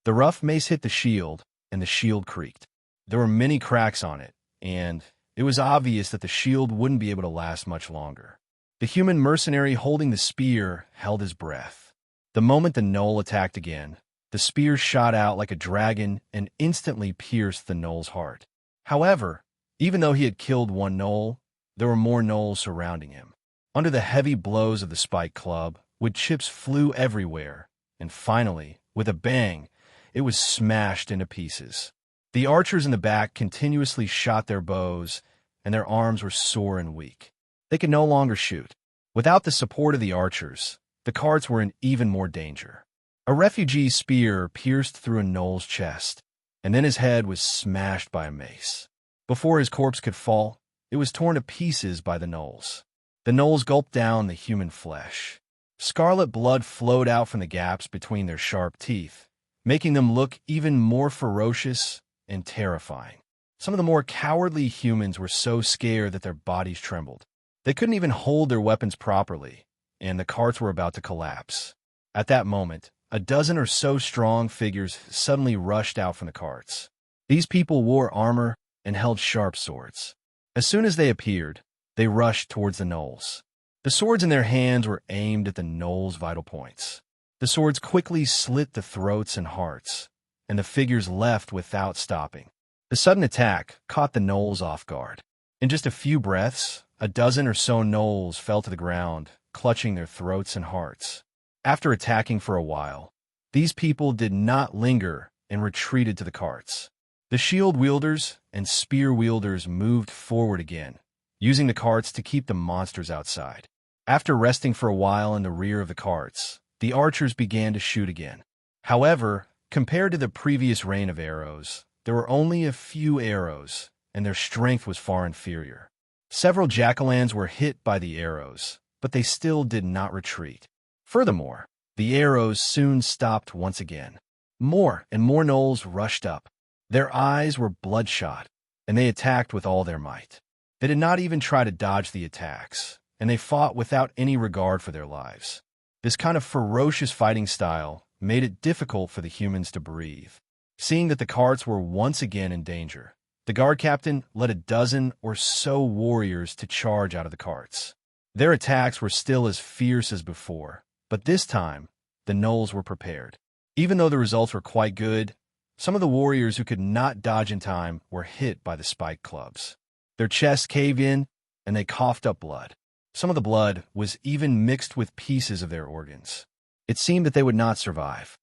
The rough mace hit the shield, and the shield creaked. There were many cracks on it, and it was obvious that the shield wouldn't be able to last much longer. The human mercenary holding the spear held his breath. The moment the gnoll attacked again, The spear shot out like a dragon and instantly pierced the gnoll's heart. However, even though he had killed one gnoll, there were more gnolls surrounding him. Under the heavy blows of the spike club, wood chips flew everywhere, and finally, with a bang, it was smashed into pieces. The archers in the back continuously shot their bows, and their arms were sore and weak. They could no longer shoot. Without the support of the archers, the carts were in even more danger. A refugee's spear pierced through a gnoll's chest, and then his head was smashed by a mace. Before his corpse could fall, it was torn to pieces by the gnolls. The gnolls gulped down the human flesh. Scarlet blood flowed out from the gaps between their sharp teeth, making them look even more ferocious and terrifying. Some of the more cowardly humans were so scared that their bodies trembled. They couldn't even hold their weapons properly, and the carts were about to collapse. At that moment, a dozen or so strong figures suddenly rushed out from the carts. These people wore armor and held sharp swords. As soon as they appeared, they rushed towards the gnolls. The swords in their hands were aimed at the gnolls' vital points. The swords quickly slit the throats and hearts, and the figures left without stopping. The sudden attack caught the gnolls off guard. In just a few breaths, a dozen or so gnolls fell to the ground, clutching their throats and hearts. After attacking for a while, these people did not linger and retreated to the carts. The shield wielders and spear wielders moved forward again, using the carts to keep the monsters outside. After resting for a while in the rear of the carts, the archers began to shoot again. However, compared to the previous rain of arrows, there were only a few arrows, and their strength was far inferior. Several jack-o'-lanterns were hit by the arrows, but they still did not retreat. Furthermore, the arrows soon stopped once again. More and more gnolls rushed up. Their eyes were bloodshot, and they attacked with all their might. They did not even try to dodge the attacks, and they fought without any regard for their lives. This kind of ferocious fighting style made it difficult for the humans to breathe. Seeing that the carts were once again in danger, the guard captain led a dozen or so warriors to charge out of the carts. Their attacks were still as fierce as before, but this time, the gnolls were prepared. Even though the results were quite good, some of the warriors who could not dodge in time were hit by the spike clubs. Their chests caved in, and they coughed up blood. Some of the blood was even mixed with pieces of their organs. It seemed that they would not survive.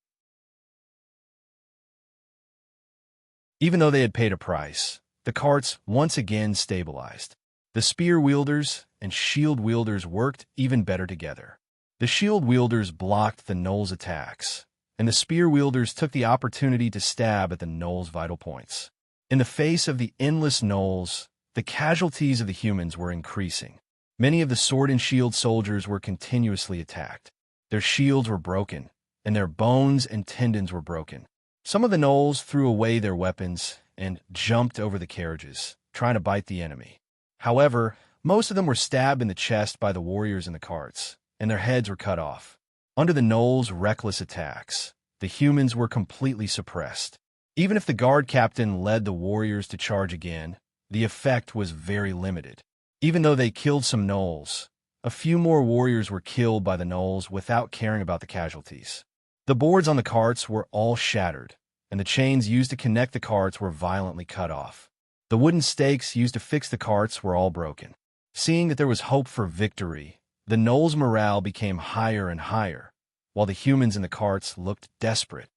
Even though they had paid a price, the carts once again stabilized. The spear wielders and shield wielders worked even better together. The shield wielders blocked the gnolls' attacks, and the spear wielders took the opportunity to stab at the gnolls' vital points. In the face of the endless gnolls, the casualties of the humans were increasing. Many of the sword and shield soldiers were continuously attacked. Their shields were broken, and their bones and tendons were broken. Some of the gnolls threw away their weapons and jumped over the carriages, trying to bite the enemy. However, most of them were stabbed in the chest by the warriors in the carts, and their heads were cut off. Under the gnolls' reckless attacks, the humans were completely suppressed. Even if the guard captain led the warriors to charge again, the effect was very limited. Even though they killed some gnolls, a few more warriors were killed by the gnolls without caring about the casualties. The boards on the carts were all shattered, and the chains used to connect the carts were violently cut off. The wooden stakes used to fix the carts were all broken. Seeing that there was hope for victory, the gnolls' morale became higher and higher, while the humans in the carts looked desperate.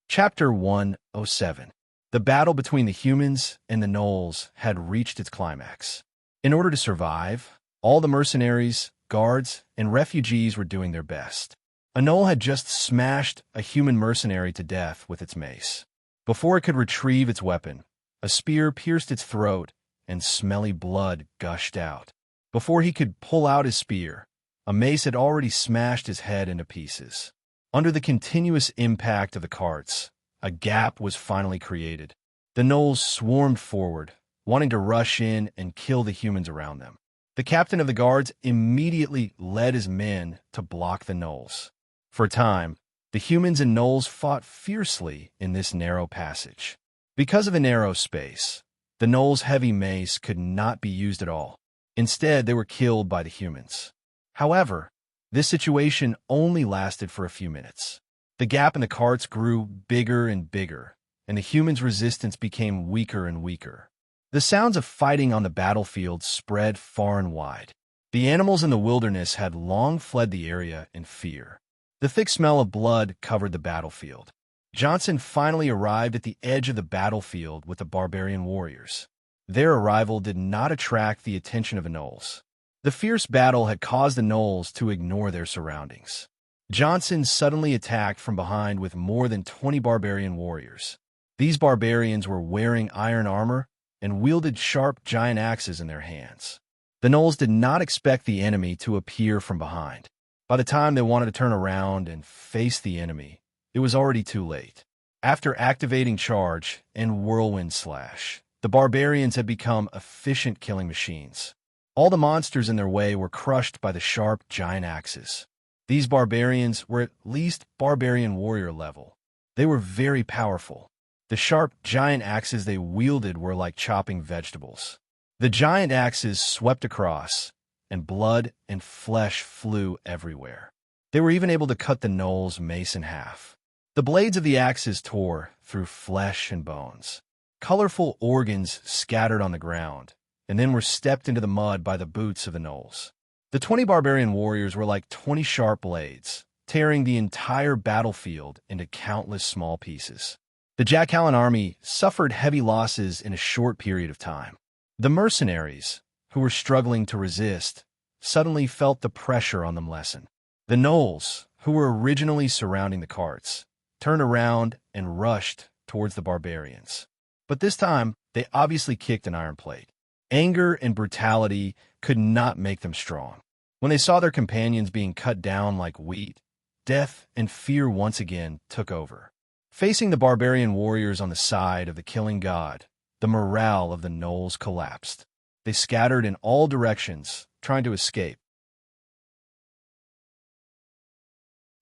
Chapter 107. The battle between the humans and the gnolls had reached its climax. In order to survive, all the mercenaries, guards, and refugees were doing their best. A gnoll had just smashed a human mercenary to death with its mace. Before it could retrieve its weapon, a spear pierced its throat, and smelly blood gushed out. Before he could pull out his spear, a mace had already smashed his head into pieces. Under the continuous impact of the carts, a gap was finally created. The gnolls swarmed forward, wanting to rush in and kill the humans around them. The captain of the guards immediately led his men to block the gnolls. For a time, the humans and gnolls fought fiercely in this narrow passage. Because of the narrow space, the gnoll's heavy mace could not be used at all. Instead, they were killed by the humans. However, this situation only lasted for a few minutes. The gap in the carts grew bigger and bigger, and the humans' resistance became weaker and weaker. The sounds of fighting on the battlefield spread far and wide. The animals in the wilderness had long fled the area in fear. The thick smell of blood covered the battlefield. Johnson finally arrived at the edge of the battlefield with the barbarian warriors. Their arrival did not attract the attention of the gnolls. The fierce battle had caused the gnolls to ignore their surroundings. Johnson suddenly attacked from behind with more than 20 barbarian warriors. These barbarians were wearing iron armor and wielded sharp giant axes in their hands. The gnolls did not expect the enemy to appear from behind. By the time they wanted to turn around and face the enemy, it was already too late. After activating Charge and Whirlwind Slash, the barbarians had become efficient killing machines. All the monsters in their way were crushed by the sharp giant axes. These barbarians were at least barbarian warrior level. They were very powerful. The sharp giant axes they wielded were like chopping vegetables. The giant axes swept across, and blood and flesh flew everywhere. They were even able to cut the gnolls' mace in half. The blades of the axes tore through flesh and bones. Colorful organs scattered on the ground, and then were stepped into the mud by the boots of the gnolls. The 20 barbarian warriors were like 20 sharp blades, tearing the entire battlefield into countless small pieces. The Jackallan army suffered heavy losses in a short period of time. The mercenaries, who were struggling to resist, suddenly felt the pressure on them lessen. The gnolls, who were originally surrounding the carts, turned around and rushed towards the barbarians. But this time, they obviously kicked an iron plate. Anger and brutality could not make them strong. When they saw their companions being cut down like wheat, death and fear once again took over. Facing the barbarian warriors on the side of the killing god, the morale of the gnolls collapsed. They scattered in all directions, trying to escape.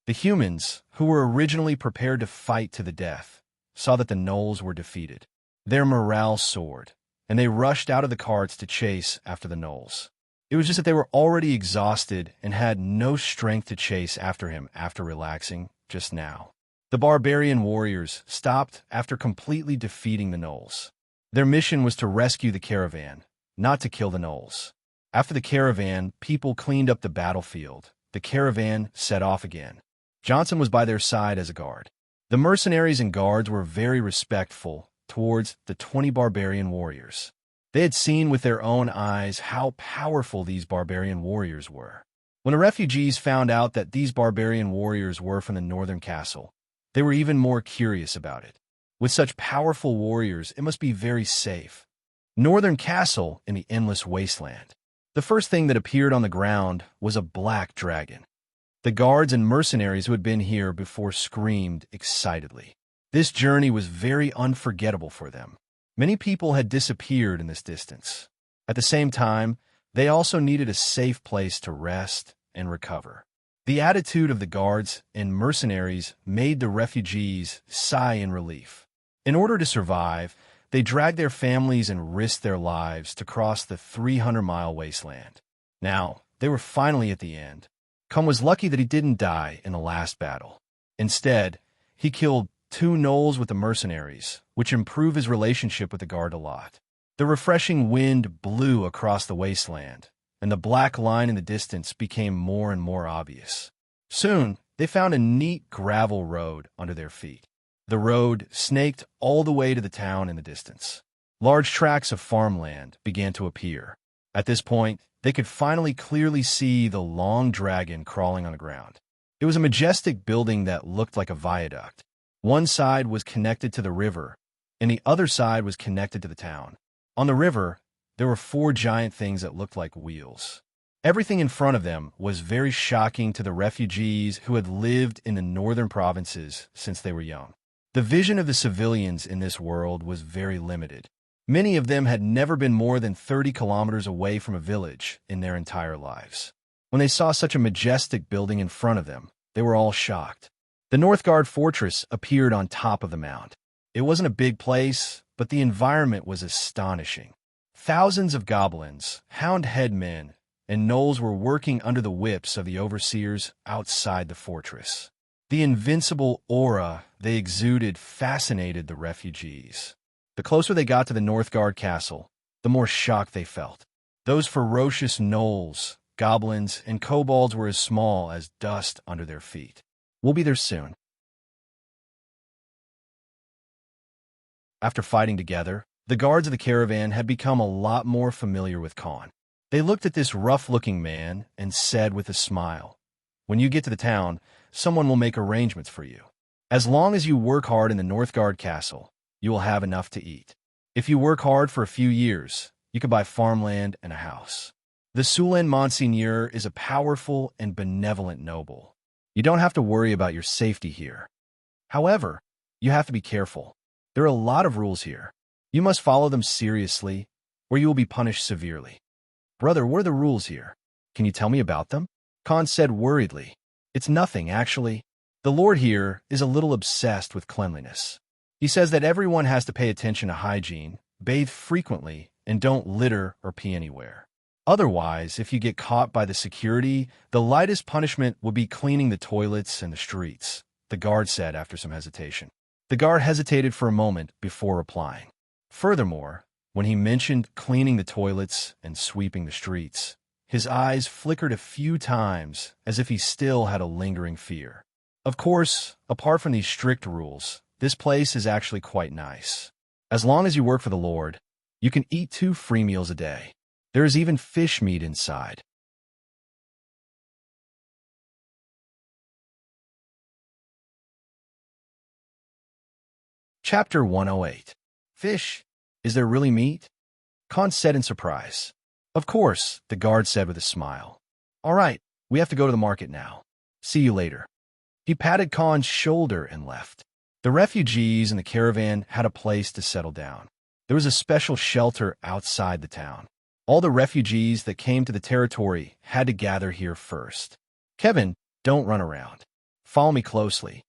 The humans, who were originally prepared to fight to the death, saw that the gnolls were defeated. Their morale soared, and they rushed out of the carts to chase after the gnolls. It was just that they were already exhausted and had no strength to chase after him after relaxing just now. The barbarian warriors stopped after completely defeating the gnolls. Their mission was to rescue the caravan, not to kill the gnolls. After the caravan, people cleaned up the battlefield. The caravan set off again. Johnson was by their side as a guard. The mercenaries and guards were very respectful towards the 20 barbarian warriors. They had seen with their own eyes how powerful these barbarian warriors were. When the refugees found out that these barbarian warriors were from the northern castle, they were even more curious about it. With such powerful warriors, it must be very safe. Northern Castle in the endless wasteland. The first thing that appeared on the ground was a black dragon. The guards and mercenaries who had been here before screamed excitedly. This journey was very unforgettable for them. Many people had disappeared in this distance. At the same time, they also needed a safe place to rest and recover. The attitude of the guards and mercenaries made the refugees sigh in relief. In order to survive, they dragged their families and risked their lives to cross the 300-mile wasteland. Now, they were finally at the end. Cum was lucky that he didn't die in the last battle. Instead, he killed 2 gnolls with the mercenaries, which improved his relationship with the guard a lot. The refreshing wind blew across the wasteland, and the black line in the distance became more and more obvious. Soon, they found a neat gravel road under their feet. The road snaked all the way to the town in the distance. Large tracts of farmland began to appear. At this point, they could finally clearly see the long dragon crawling on the ground. It was a majestic building that looked like a viaduct. One side was connected to the river, and the other side was connected to the town. On the river, there were 4 giant things that looked like wheels. Everything in front of them was very shocking to the refugees who had lived in the northern provinces since they were young. The vision of the civilians in this world was very limited. Many of them had never been more than 30 kilometers away from a village in their entire lives. When they saw such a majestic building in front of them, they were all shocked. The Northgard Fortress appeared on top of the mound. It wasn't a big place, but the environment was astonishing. Thousands of goblins, hound-head men, and gnolls were working under the whips of the overseers outside the fortress. The invincible aura they exuded fascinated the refugees. The closer they got to the Northgard castle, the more shock they felt. Those ferocious gnolls, goblins, and kobolds were as small as dust under their feet. We'll be there soon. After fighting together, the guards of the caravan had become a lot more familiar with Khan. They looked at this rough-looking man and said with a smile, "When you get to the town, someone will make arrangements for you. As long as you work hard in the Northgard castle, you will have enough to eat. If you work hard for a few years, you can buy farmland and a house." The Sulan Monsignor is a powerful and benevolent noble. You don't have to worry about your safety here. However, you have to be careful. There are a lot of rules here. You must follow them seriously, or you will be punished severely. Brother, what are the rules here? Can you tell me about them? Khan said worriedly. It's nothing, actually. The Lord here is a little obsessed with cleanliness. He says that everyone has to pay attention to hygiene, bathe frequently, and don't litter or pee anywhere. Otherwise, if you get caught by the security, the lightest punishment would be cleaning the toilets and the streets, the guard said after some hesitation. The guard hesitated for a moment before replying. Furthermore, when he mentioned cleaning the toilets and sweeping the streets, his eyes flickered a few times as if he still had a lingering fear. Of course, apart from these strict rules, this place is actually quite nice. As long as you work for the Lord, you can eat 2 free meals a day. There is even fish meat inside. Chapter 108. Fish? Is there really meat? Khan said in surprise. Of course, the guard said with a smile. All right, we have to go to the market now. See you later. He patted Khan's shoulder and left. The refugees in the caravan had a place to settle down. There was a special shelter outside the town. All the refugees that came to the territory had to gather here first. Kevin, don't run around. Follow me closely,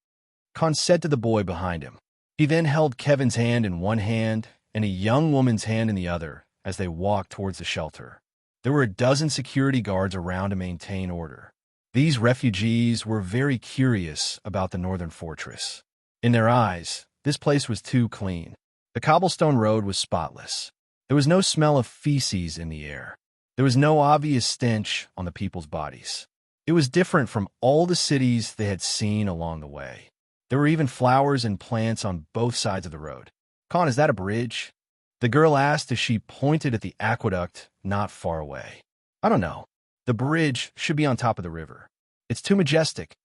Khan said to the boy behind him. He then held Kevin's hand in one hand and a young woman's hand in the other as they walked towards the shelter. There were a dozen security guards around to maintain order. These refugees were very curious about the northern fortress. In their eyes, this place was too clean. The cobblestone road was spotless. There was no smell of feces in the air. There was no obvious stench on the people's bodies. It was different from all the cities they had seen along the way. There were even flowers and plants on both sides of the road. Khan, is that a bridge? The girl asked as she pointed at the aqueduct not far away. I don't know. The bridge should be on top of the river. It's too majestic.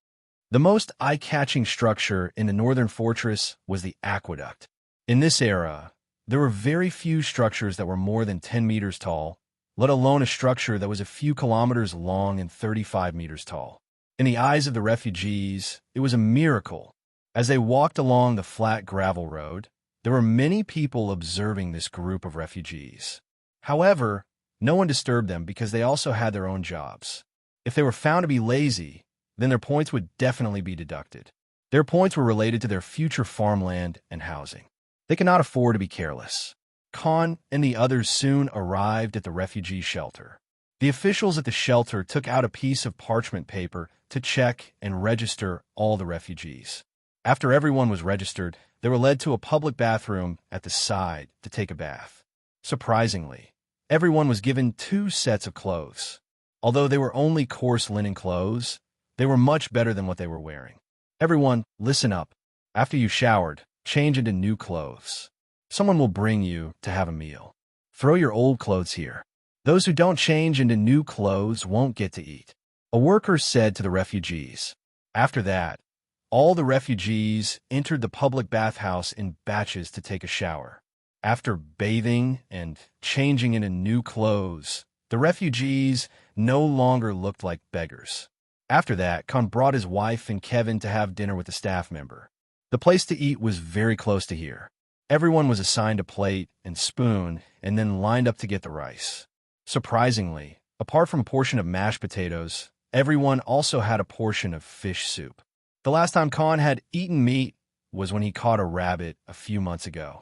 The most eye-catching structure in the northern fortress was the aqueduct. In this era, there were very few structures that were more than 10 meters tall, let alone a structure that was a few kilometers long and 35 meters tall. In the eyes of the refugees, it was a miracle. As they walked along the flat gravel road, there were many people observing this group of refugees. However, no one disturbed them because they also had their own jobs. If they were found to be lazy, then their points would definitely be deducted. Their points were related to their future farmland and housing. They could not afford to be careless. Khan and the others soon arrived at the refugee shelter. The officials at the shelter took out a piece of parchment paper to check and register all the refugees. After everyone was registered, they were led to a public bathroom at the side to take a bath. Surprisingly, everyone was given 2 sets of clothes. Although they were only coarse linen clothes, they were much better than what they were wearing. Everyone, listen up. After you showered, change into new clothes. Someone will bring you to have a meal. Throw your old clothes here. Those who don't change into new clothes won't get to eat, a worker said to the refugees. After that, all the refugees entered the public bathhouse in batches to take a shower. After bathing and changing into new clothes, the refugees no longer looked like beggars. After that, Khan brought his wife and Kevin to have dinner with a staff member. The place to eat was very close to here. Everyone was assigned a plate and spoon and then lined up to get the rice. Surprisingly, apart from a portion of mashed potatoes, everyone also had a portion of fish soup. The last time Khan had eaten meat was when he caught a rabbit a few months ago.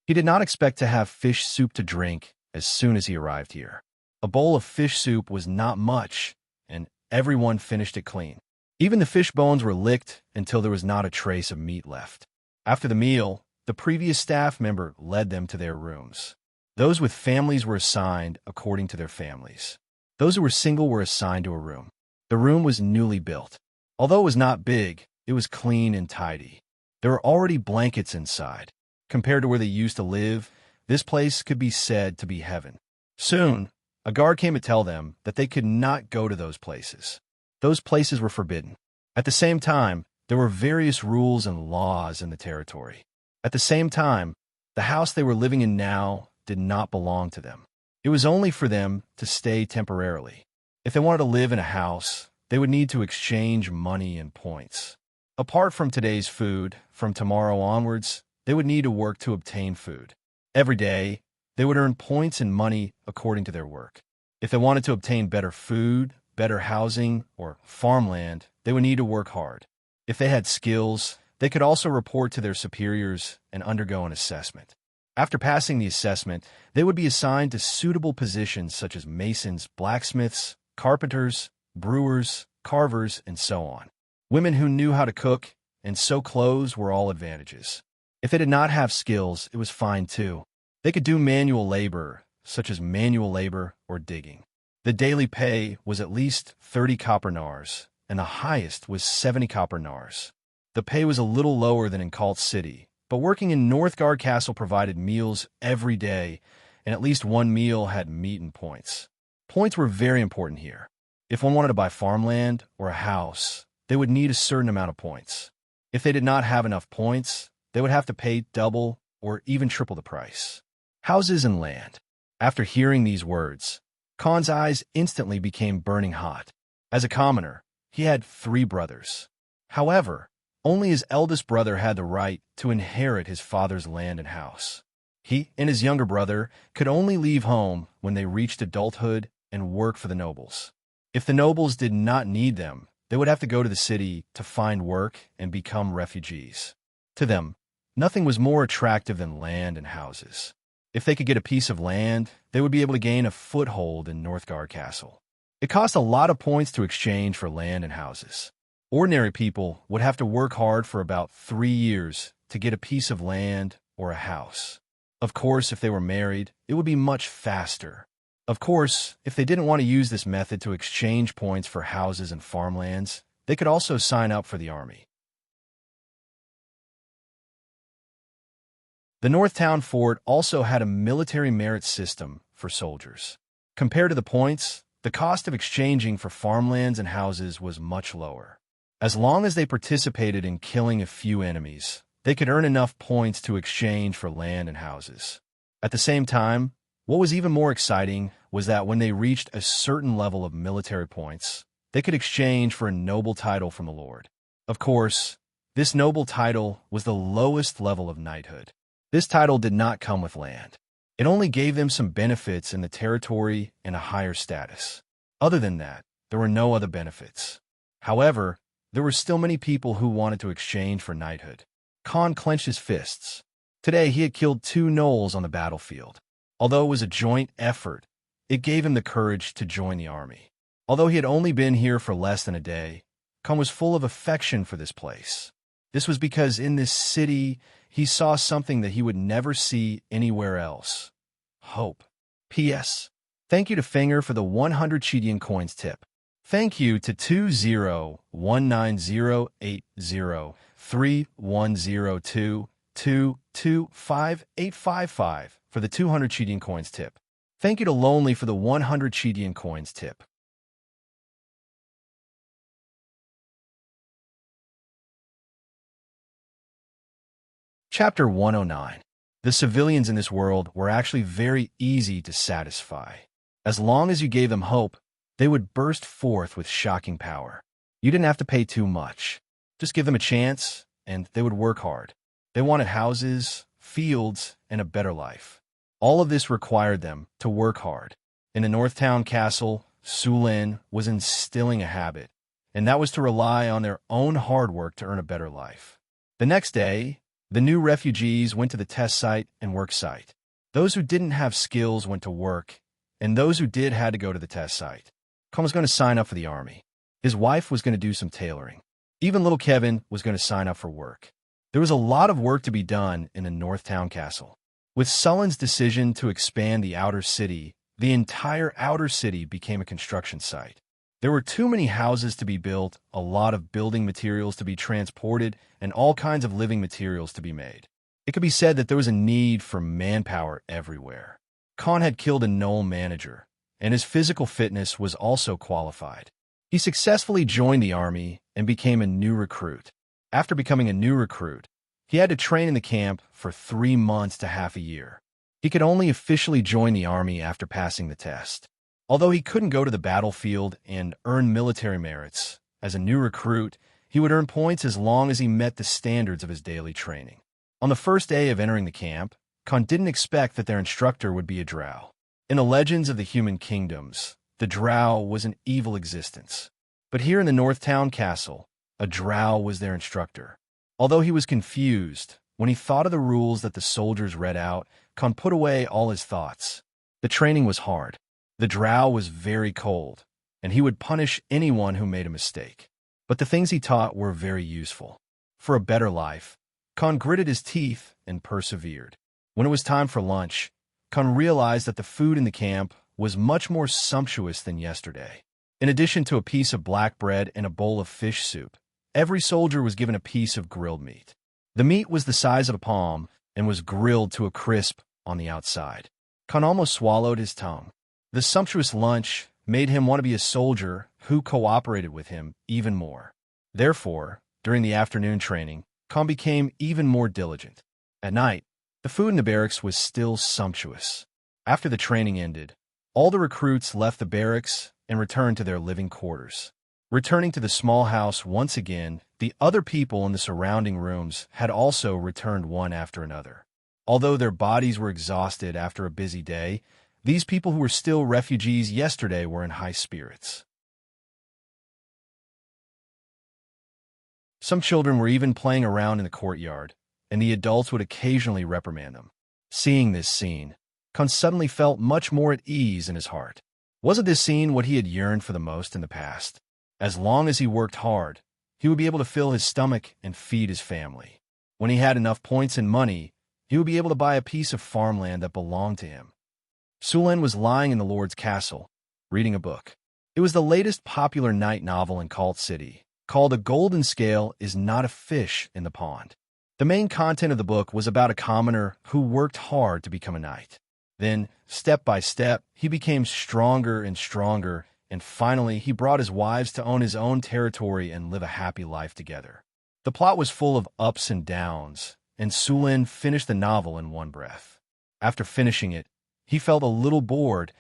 He did not expect to have fish soup to drink as soon as he arrived here. A bowl of fish soup was not much, and everyone finished it clean. Even the fish bones were licked until there was not a trace of meat left. After the meal, the previous staff member led them to their rooms. Those with families were assigned according to their families. Those who were single were assigned to a room. The room was newly built. Although it was not big, it was clean and tidy. There were already blankets inside. Compared to where they used to live, this place could be said to be heaven. Soon, a guard came to tell them that they could not go to those places. Those places were forbidden. At the same time, there were various rules and laws in the territory. At the same time, the house they were living in now did not belong to them. It was only for them to stay temporarily. If they wanted to live in a house, they would need to exchange money and points. Apart from today's food, from tomorrow onwards, they would need to work to obtain food. Every day, they would earn points and money according to their work. If they wanted to obtain better food, better housing, or farmland, they would need to work hard. If they had skills, they could also report to their superiors and undergo an assessment. After passing the assessment, they would be assigned to suitable positions such as masons, blacksmiths, carpenters, brewers, carvers, and so on. Women who knew how to cook and sew clothes were all advantages. If they did not have skills, it was fine too. They could do manual labor, such as manual labor or digging. The daily pay was at least 30 copper nars, and the highest was 70 copper nars. The pay was a little lower than in Cult City, but working in Northgard Castle provided meals every day, and at least one meal had meat and points. Points were very important here. If one wanted to buy farmland or a house, they would need a certain amount of points. If they did not have enough points, they would have to pay double or even triple the price. Houses and land. After hearing these words, Khan's eyes instantly became burning hot. As a commoner, he had 3 brothers. However, only his eldest brother had the right to inherit his father's land and house. He and his younger brother could only leave home when they reached adulthood and work for the nobles. If the nobles did not need them, they would have to go to the city to find work and become refugees. To them, nothing was more attractive than land and houses. If they could get a piece of land, they would be able to gain a foothold in Northgard Castle. It cost a lot of points to exchange for land and houses. Ordinary people would have to work hard for about 3 years to get a piece of land or a house. Of course, if they were married, it would be much faster. Of course, if they didn't want to use this method to exchange points for houses and farmlands, they could also sign up for the army. The North Town Fort also had a military merit system for soldiers. Compared to the points, the cost of exchanging for farmlands and houses was much lower. As long as they participated in killing a few enemies, they could earn enough points to exchange for land and houses. At the same time, what was even more exciting was that when they reached a certain level of military points, they could exchange for a noble title from the Lord. Of course, this noble title was the lowest level of knighthood. This title did not come with land. It only gave them some benefits in the territory and a higher status. Other than that, there were no other benefits. However, there were still many people who wanted to exchange for knighthood. Khan clenched his fists. Today he had killed 2 gnolls on the battlefield. Although it was a joint effort, it gave him the courage to join the army. Although he had only been here for less than a day, Khan was full of affection for this place. This was because in this city, he saw something that he would never see anywhere else. Hope. P.S. Thank you to Finger for the 100 Chidian coins tip. Thank you to 201908031022258855 for the 200 Chidian coins tip. Thank you to Lonely for the 100 Chidian coins tip. Chapter 109. The civilians in this world were actually very easy to satisfy. As long as you gave them hope, they would burst forth with shocking power. You didn't have to pay too much. Just give them a chance, and they would work hard. They wanted houses, fields, and a better life. All of this required them to work hard. In the Northtown Castle, Sulin was instilling a habit, and that was to rely on their own hard work to earn a better life. The next day, The new refugees went to the test site and work site. Those who didn't have skills went to work, and those who did had to go to the test site. Khan was going to sign up for the army. His wife was going to do some tailoring. Even little Kevin was going to sign up for work. There was a lot of work to be done in the North Town Castle. With Sullen's decision to expand the outer city, the entire outer city became a construction site. There were too many houses to be built, a lot of building materials to be transported, and all kinds of living materials to be made. It could be said that there was a need for manpower everywhere. Khan had killed a Knoll manager, and his physical fitness was also qualified. He successfully joined the army and became a new recruit. After becoming a new recruit, he had to train in the camp for 3 months to half a year. He could only officially join the army after passing the test. Although he couldn't go to the battlefield and earn military merits, as a new recruit, he would earn points as long as he met the standards of his daily training. On the first day of entering the camp, Khan didn't expect that their instructor would be a drow. In the legends of the human kingdoms, the drow was an evil existence. But here in the North Town Castle, a drow was their instructor. Although he was confused, when he thought of the rules that the soldiers read out, Khan put away all his thoughts. The training was hard. The drow was very cold, and he would punish anyone who made a mistake. But the things he taught were very useful. For a better life, Khan gritted his teeth and persevered. When it was time for lunch, Khan realized that the food in the camp was much more sumptuous than yesterday. In addition to a piece of black bread and a bowl of fish soup, every soldier was given a piece of grilled meat. The meat was the size of a palm and was grilled to a crisp on the outside. Khan almost swallowed his tongue. The sumptuous lunch made him want to be a soldier who cooperated with him even more. Therefore, during the afternoon training, Khan became even more diligent. At night, the food in the barracks was still sumptuous. After the training ended, all the recruits left the barracks and returned to their living quarters. Returning to the small house once again, the other people in the surrounding rooms had also returned one after another. Although their bodies were exhausted after a busy day, these people who were still refugees yesterday were in high spirits. Some children were even playing around in the courtyard, and the adults would occasionally reprimand them. Seeing this scene, Khan suddenly felt much more at ease in his heart. Wasn't this scene what he had yearned for the most in the past? As long as he worked hard, he would be able to fill his stomach and feed his family. When he had enough points and money, he would be able to buy a piece of farmland that belonged to him. Sulen was lying in the Lord's castle, reading a book. It was the latest popular night novel in Cult City, called A Golden Scale is Not a Fish in the Pond. The main content of the book was about a commoner who worked hard to become a knight. Then, step by step, he became stronger and stronger, and finally he brought his wives to own his own territory and live a happy life together. The plot was full of ups and downs, and Sulen finished the novel in one breath. After finishing it, he felt a little bored,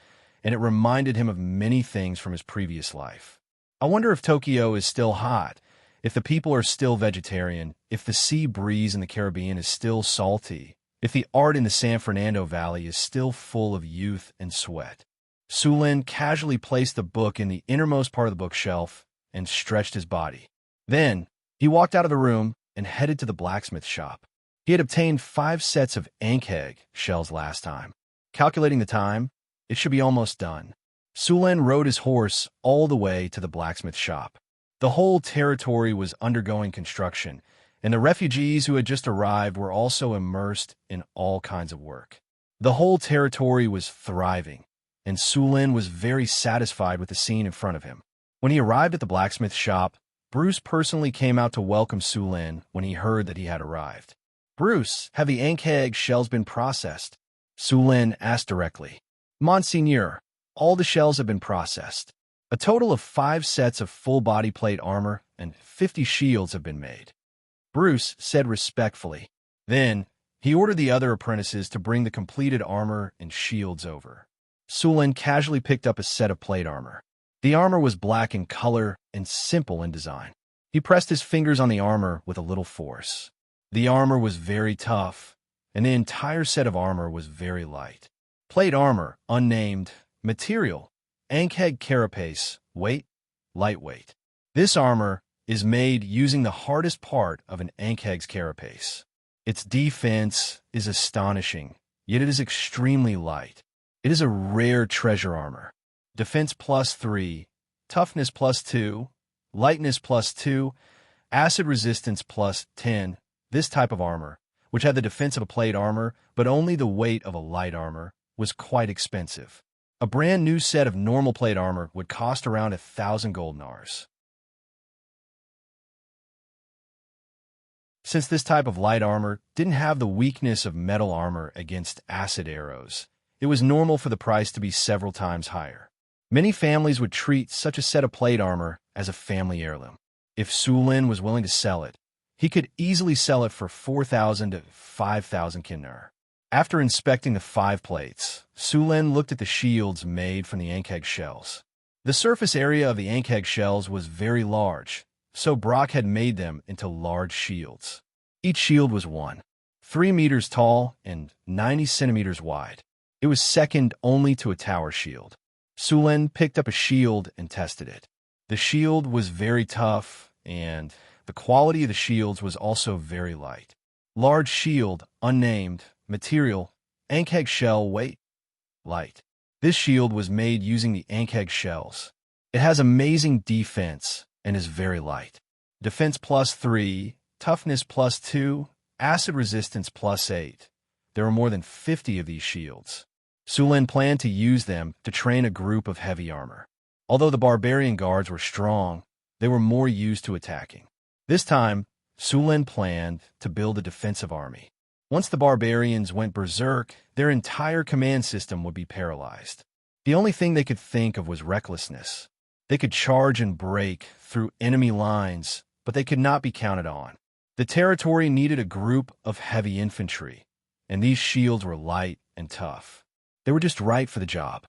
and it reminded him of many things from his previous life. I wonder if Tokyo is still hot, if the people are still vegetarian, if the sea breeze in the Caribbean is still salty, if the art in the San Fernando Valley is still full of youth and sweat. Sulen casually placed the book in the innermost part of the bookshelf and stretched his body. Then, he walked out of the room and headed to the blacksmith shop. He had obtained 5 sets of ankeg shells last time. Calculating the time, it should be almost done. Sulen rode his horse all the way to the blacksmith shop. The whole territory was undergoing construction, and the refugees who had just arrived were also immersed in all kinds of work. The whole territory was thriving, and Sulen was very satisfied with the scene in front of him. When he arrived at the blacksmith shop, Bruce personally came out to welcome Sulen when he heard that he had arrived. "Bruce, have the ankeg shells been processed?" Sulen asked directly. "Monseigneur, all the shells have been processed. A total of 5 sets of full body plate armor and 50 shields have been made," Bruce said respectfully. Then, he ordered the other apprentices to bring the completed armor and shields over. Sulen casually picked up a set of plate armor. The armor was black in color and simple in design. He pressed his fingers on the armor with a little force. The armor was very tough, and the entire set of armor was very light. Plate armor, unnamed. Material, ankeg carapace. Weight, lightweight. This armor is made using the hardest part of an ankeg's carapace. Its defense is astonishing, yet it is extremely light. It is a rare treasure armor. Defense +3, toughness +2, lightness +2, acid resistance +10. This type of armor, which had the defense of a plate armor but only the weight of a light armor, was quite expensive. A brand new set of normal plate armor would cost around 1,000 gold nars. Since this type of light armor didn't have the weakness of metal armor against acid arrows, it was normal for the price to be several times higher. Many families would treat such a set of plate armor as a family heirloom. If Sulin was willing to sell it, he could easily sell it for 4,000 to 5,000 kinnar. After inspecting the 5 plates, Sulin looked at the shields made from the ankeg shells. The surface area of the ankeg shells was very large, so Brock had made them into large shields. Each shield was 3 meters tall and 90 centimeters wide. It was second only to a tower shield. Sulin picked up a shield and tested it. The shield was very tough, and the quality of the shields was also very light. Large shield, unnamed, material, ankeg shell weight, light. This shield was made using the ankeg shells. It has amazing defense and is very light. Defense +3, toughness +2, acid resistance +8. There are more than 50 of these shields. Sulin planned to use them to train a group of heavy armor. Although the barbarian guards were strong, they were more used to attacking. This time, Sulin planned to build a defensive army. Once the barbarians went berserk, their entire command system would be paralyzed. The only thing they could think of was recklessness. They could charge and break through enemy lines, but they could not be counted on. The territory needed a group of heavy infantry, and these shields were light and tough. They were just right for the job.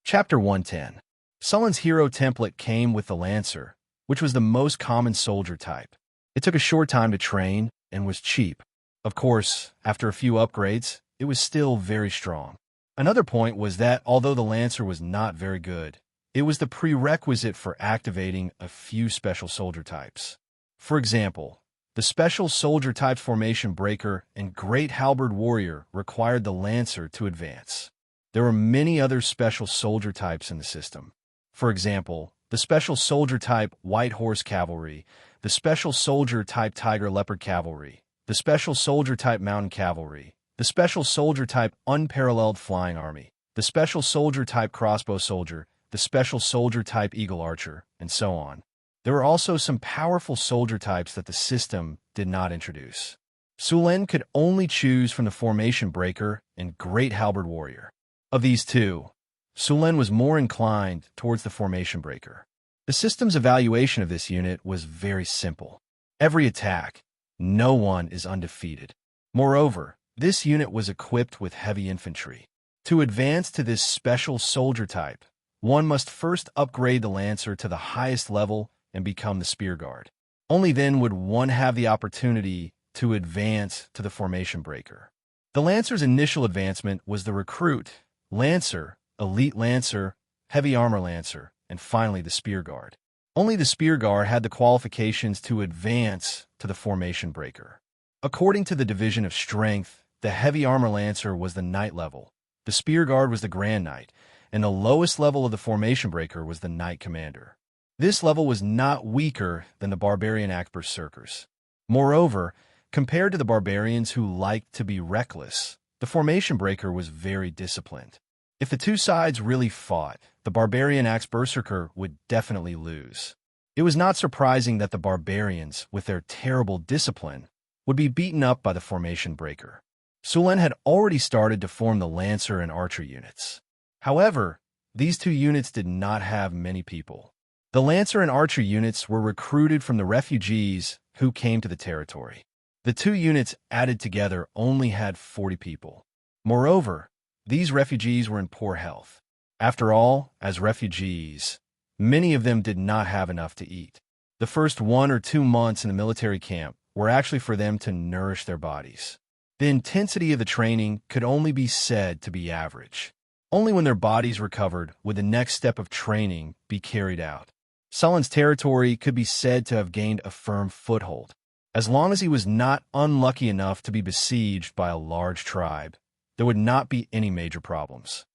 Chapter 110. Sullin's hero template came with the Lancer, which was the most common soldier type. It took a short time to train and was cheap. Of course, after a few upgrades, it was still very strong. Another point was that although the Lancer was not very good, it was the prerequisite for activating a few special soldier types. For example, the special soldier type formation breaker and great halberd warrior required the Lancer to advance. There were many other special soldier types in the system. For example, the special soldier type white horse cavalry, the special soldier type tiger leopard cavalry, the special soldier type mountain cavalry, the special soldier type unparalleled flying army, the special soldier type crossbow soldier, the special soldier type eagle archer, and so on. There were also some powerful soldier types that the system did not introduce. Sulin could only choose from the formation breaker and great halberd warrior. Of these two, Sulin was more inclined towards the formation breaker. The system's evaluation of this unit was very simple. Every attack, no one is undefeated. Moreover, this unit was equipped with heavy infantry. To advance to this special soldier type, one must first upgrade the Lancer to the highest level and become the spear guard. Only then would one have the opportunity to advance to the formation breaker. The Lancer's initial advancement was the recruit, Lancer, elite Lancer, heavy armor Lancer, and finally the spear guard. Only the spear guard had the qualifications to advance to the formation breaker. According to the division of strength, the heavy armor Lancer was the knight level, the spear guard was the grand knight, and the lowest level of the formation breaker was the knight commander. This level was not weaker than the barbarian act berserkers. Moreover, compared to the barbarians who liked to be reckless, the formation breaker was very disciplined. If the two sides really fought, the barbarian axe berserker would definitely lose. It was not surprising that the barbarians, with their terrible discipline, would be beaten up by the formation breaker. Sulin had already started to form the Lancer and Archer units. However, these two units did not have many people. The Lancer and Archer units were recruited from the refugees who came to the territory. The two units added together only had 40 people. Moreover, these refugees were in poor health. After all, as refugees, many of them did not have enough to eat. The first 1 or 2 months in the military camp were actually for them to nourish their bodies. The intensity of the training could only be said to be average. Only when their bodies recovered would the next step of training be carried out. Sullen's territory could be said to have gained a firm foothold. As long as he was not unlucky enough to be besieged by a large tribe, there would not be any major problems.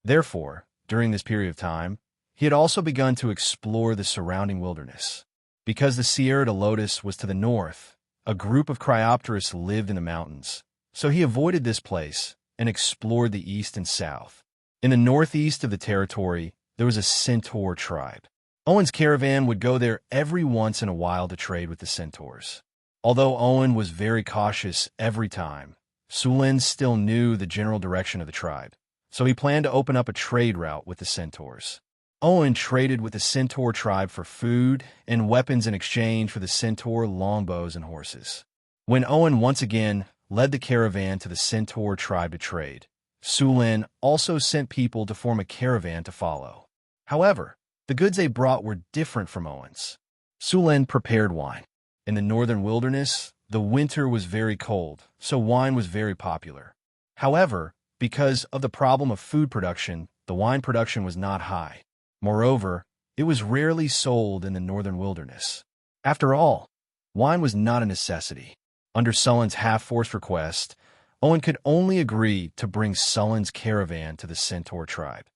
Therefore, during this period of time, he had also begun to explore the surrounding wilderness. Because the Sierra de Lotus was to the north, a group of Cryopterists lived in the mountains, so he avoided this place and explored the east and south. In the northeast of the territory, there was a centaur tribe. Owen's caravan would go there every once in a while to trade with the centaurs. Although Owen was very cautious every time, Sulin still knew the general direction of the tribe, so he planned to open up a trade route with the centaurs. Owen traded with the centaur tribe for food and weapons in exchange for the centaur longbows and horses. When Owen once again led the caravan to the centaur tribe to trade, Sulin also sent people to form a caravan to follow. However, the goods they brought were different from Owen's. Sulin prepared wine. In the northern wilderness, the winter was very cold, so wine was very popular. However, because of the problem of food production, the wine production was not high. Moreover, it was rarely sold in the northern wilderness. After all, wine was not a necessity. Under Sullen's half-forced request, Owen could only agree to bring Sullen's caravan to the centaur tribe.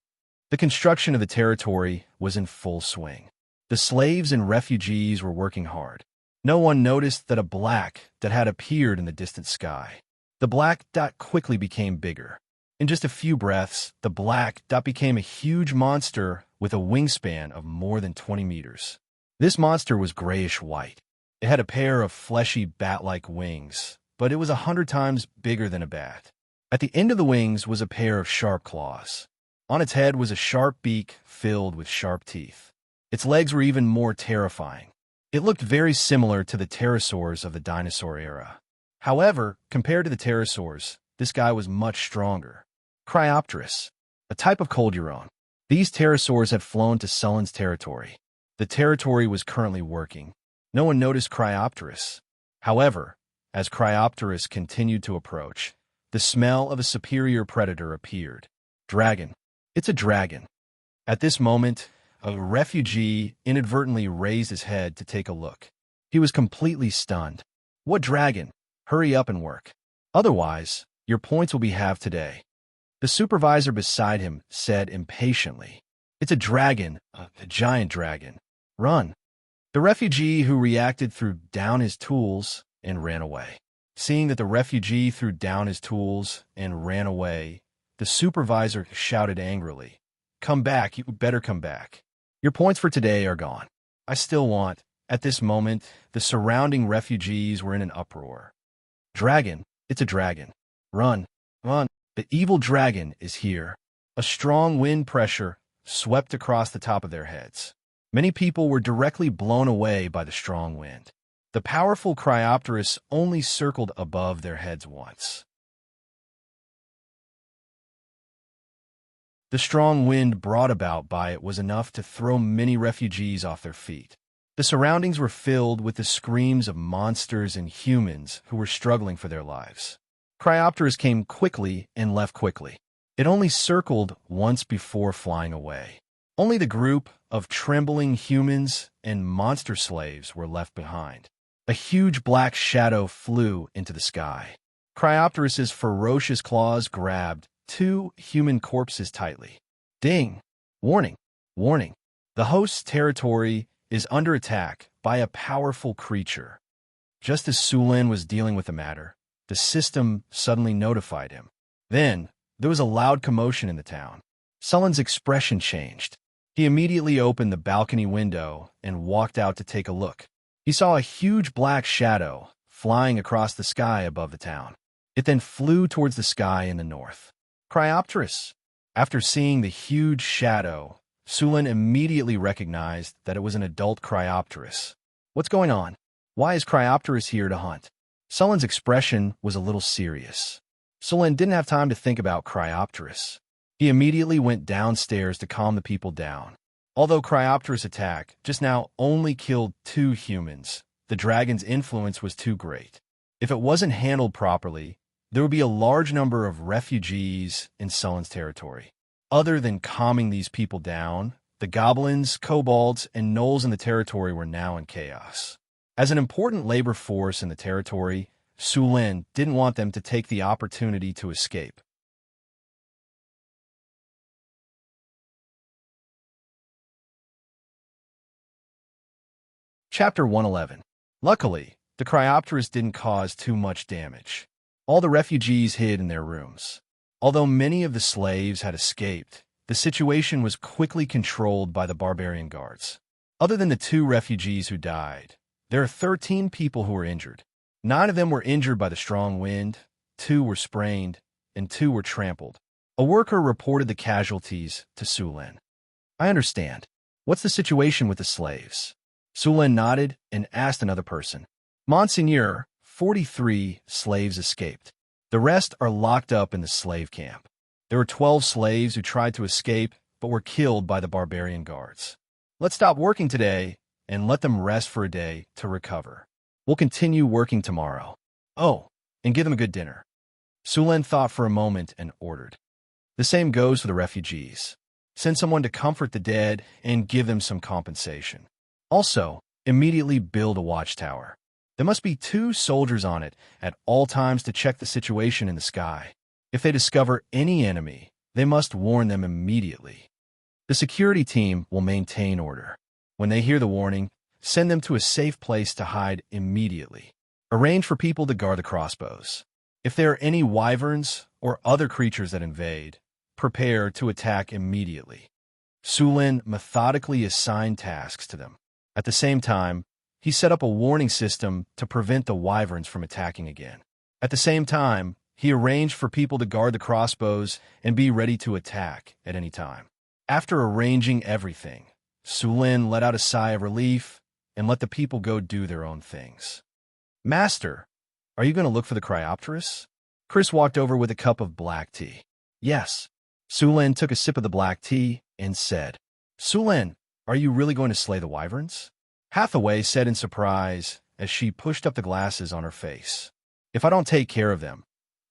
The construction of the territory was in full swing. The slaves and refugees were working hard. No one noticed that a black dot had appeared in the distant sky. The black dot quickly became bigger. In just a few breaths, the black dot became a huge monster with a wingspan of more than 20 meters. This monster was grayish-white. It had a pair of fleshy bat-like wings, but it was 100 times bigger than a bat. At the end of the wings was a pair of sharp claws. On its head was a sharp beak filled with sharp teeth. Its legs were even more terrifying. It looked very similar to the pterosaurs of the dinosaur era. However, compared to the pterosaurs, this guy was much stronger. Cryopteris, a type of Colduron. These pterosaurs had flown to Sullen's territory. The territory was currently working. No one noticed Cryopteris. However, as Cryopteris continued to approach, the smell of a superior predator appeared. Dragon. It's a dragon. At this moment, a refugee inadvertently raised his head to take a look. He was completely stunned. What dragon? Hurry up and work. Otherwise, your points will be halved today. The supervisor beside him said impatiently, It's a dragon, a giant dragon. Run. The refugee who reacted threw down his tools and ran away. Seeing that the refugee threw down his tools and ran away, the supervisor shouted angrily, Come back, you better come back. Your points for today are gone. I still want. At this moment, the surrounding refugees were in an uproar. Dragon, it's a dragon. Run, run. The evil dragon is here. A strong wind pressure swept across the top of their heads. Many people were directly blown away by the strong wind. The powerful Cryopteris only circled above their heads once. The strong wind brought about by it was enough to throw many refugees off their feet. The surroundings were filled with the screams of monsters and humans who were struggling for their lives. Cryopteris came quickly and left quickly. It only circled once before flying away. Only the group of trembling humans and monster slaves were left behind. A huge black shadow flew into the sky. Cryopteris's ferocious claws grabbed 2 human corpses tightly. Ding! Warning! Warning! The host's territory is under attack by a powerful creature. Just as Sulin was dealing with the matter, the system suddenly notified him. Then, there was a loud commotion in the town. Sullen's expression changed. He immediately opened the balcony window and walked out to take a look. He saw a huge black shadow flying across the sky above the town. It then flew towards the sky in the north. Cryopteris. After seeing the huge shadow, Sulin immediately recognized that it was an adult Cryopteris. What's going on? Why is Cryopteris here to hunt? Sullen's expression was a little serious. Sulin didn't have time to think about Cryopteris. He immediately went downstairs to calm the people down. Although Cryopteris' attack just now only killed 2 humans, the dragon's influence was too great. If it wasn't handled properly, there would be a large number of refugees in Sullen's territory. Other than calming these people down, the goblins, kobolds, and gnolls in the territory were now in chaos. As an important labor force in the territory, Sullen didn't want them to take the opportunity to escape. Chapter 111. Luckily, the Cryopteris didn't cause too much damage. All the refugees hid in their rooms. Although many of the slaves had escaped, the situation was quickly controlled by the barbarian guards. Other than the 2 refugees who died, there are 13 people who were injured. 9 of them were injured by the strong wind, 2 were sprained, and 2 were trampled. A worker reported the casualties to Sullen. I understand. What's the situation with the slaves? Sullen nodded and asked another person. Monseigneur, 43 slaves escaped. The rest are locked up in the slave camp. There were 12 slaves who tried to escape but were killed by the barbarian guards. Let's stop working today and let them rest for a day to recover. We'll continue working tomorrow. Oh, and give them a good dinner. Sullen thought for a moment and ordered. The same goes for the refugees. Send someone to comfort the dead and give them some compensation. Also, immediately build a watchtower. There must be 2 soldiers on it at all times to check the situation in the sky. If they discover any enemy, they must warn them immediately. The security team will maintain order. When they hear the warning, send them to a safe place to hide immediately. Arrange for people to guard the crossbows. If there are any wyverns or other creatures that invade, prepare to attack immediately. Sullen methodically assigned tasks to them. At the same time, he set up a warning system to prevent the wyverns from attacking again. At the same time, he arranged for people to guard the crossbows and be ready to attack at any time. After arranging everything, Sullen let out a sigh of relief and let the people go do their own things. Master, are you going to look for the Cryopteris? Chris walked over with a cup of black tea. Yes. Sullen took a sip of the black tea and said, Sullen, are you really going to slay the wyverns? Hathaway said in surprise as she pushed up the glasses on her face. If I don't take care of them,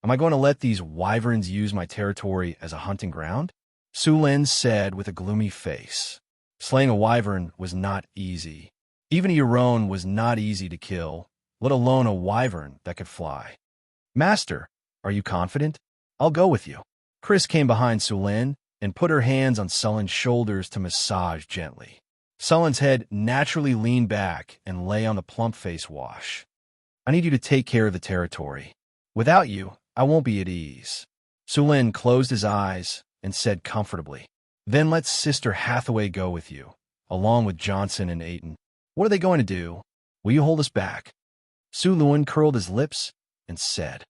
am I going to let these wyverns use my territory as a hunting ground? Sullen said with a gloomy face. Slaying a wyvern was not easy. Even a Euron was not easy to kill, let alone a wyvern that could fly. Master, are you confident? I'll go with you. Chris came behind Sullen and put her hands on Sullen's shoulders to massage gently. Sullen's head naturally leaned back and lay on the plump face wash. I need you to take care of the territory. Without you, I won't be at ease. Sullen closed his eyes and said comfortably, Then let Sister Hathaway go with you, along with Johnson and Aiton. What are they going to do? Will you hold us back? Sullen curled his lips and said,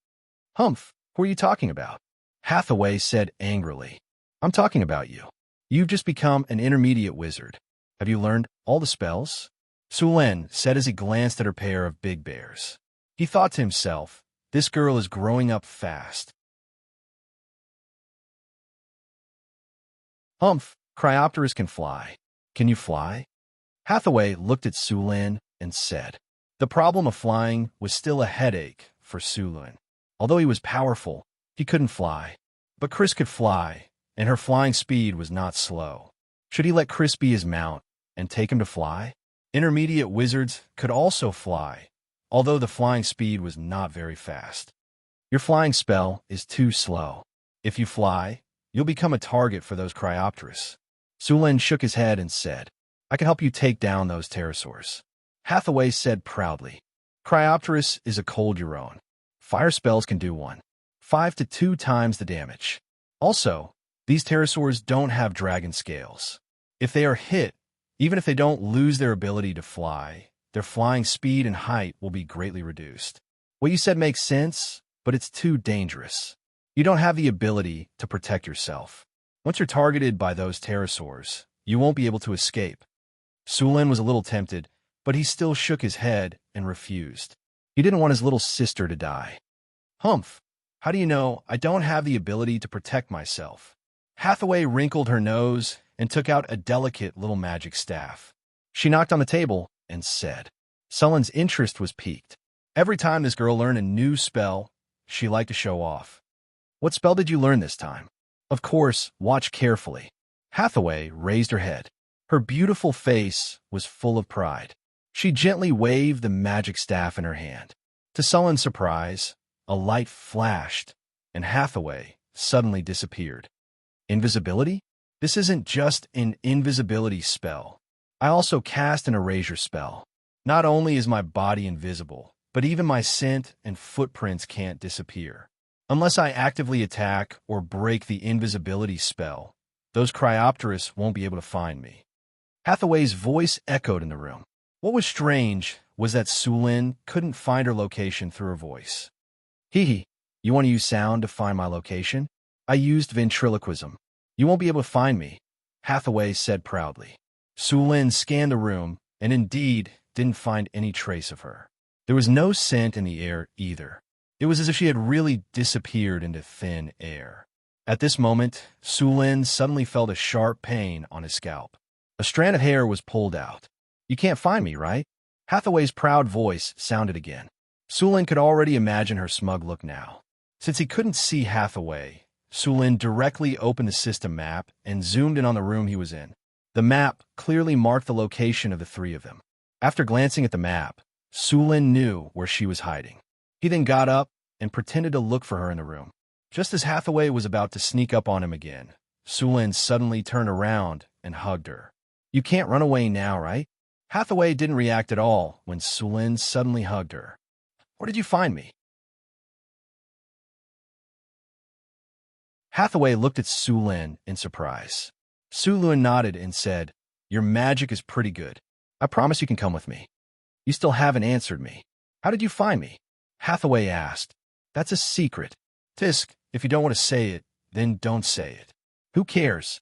Humph, who are you talking about? Hathaway said angrily, I'm talking about you. You've just become an intermediate wizard. Have you learned all the spells? Sullen said as he glanced at her pair of big bears. He thought to himself, this girl is growing up fast. Humph, Cryopteris can fly. Can you fly? Hathaway looked at Sullen and said. The problem of flying was still a headache for Sullen. Although he was powerful, he couldn't fly. But Chris could fly, and her flying speed was not slow. Should he let Chris be his mount and take him to fly? Intermediate wizards could also fly, although the flying speed was not very fast. Your flying spell is too slow. If you fly, you'll become a target for those Cryopteris. Sullen shook his head and said, I can help you take down those pterosaurs. Hathaway said proudly, Cryopteris is a cold Euron. Fire spells can do 1.5 to 2 times the damage. Also, these pterosaurs don't have dragon scales. If they are hit, even if they don't lose their ability to fly, their flying speed and height will be greatly reduced. What you said makes sense, but it's too dangerous. You don't have the ability to protect yourself. Once you're targeted by those pterosaurs, you won't be able to escape. Sullen was a little tempted, but he still shook his head and refused. He didn't want his little sister to die. Humph, how do you know I don't have the ability to protect myself? Hathaway wrinkled her nose and took out a delicate little magic staff. She knocked on the table and said. Sullen's interest was piqued. Every time this girl learned a new spell, she liked to show off. What spell did you learn this time? Of course, watch carefully. Hathaway raised her head. Her beautiful face was full of pride. She gently waved the magic staff in her hand. To Sullen's surprise, a light flashed, and Hathaway suddenly disappeared. Invisibility? This isn't just an invisibility spell. I also cast an erasure spell. Not only is my body invisible, but even my scent and footprints can't disappear. Unless I actively attack or break the invisibility spell, those Cryopteris won't be able to find me. Hathaway's voice echoed in the room. What was strange was that Sulin couldn't find her location through her voice. Hee, you want to use sound to find my location? I used ventriloquism. You won't be able to find me, Hathaway said proudly. Sulin scanned the room and indeed didn't find any trace of her. There was no scent in the air either. It was as if she had really disappeared into thin air. At this moment, Sulin suddenly felt a sharp pain on his scalp. A strand of hair was pulled out. You can't find me, right? Hathaway's proud voice sounded again. Sulin could already imagine her smug look now. Since he couldn't see Hathaway, Sulin directly opened the system map and zoomed in on the room he was in. The map clearly marked the location of the three of them. After glancing at the map, Sulin knew where she was hiding. He then got up and pretended to look for her in the room. Just as Hathaway was about to sneak up on him again, Sulin suddenly turned around and hugged her. You can't run away now, right? Hathaway didn't react at all when Sulin suddenly hugged her. Where did you find me? Hathaway looked at Sulin in surprise. Sulin nodded and said, Your magic is pretty good. I promise you can come with me. You still haven't answered me. How did you find me? Hathaway asked. That's a secret. Tisk, if you don't want to say it, then don't say it. Who cares?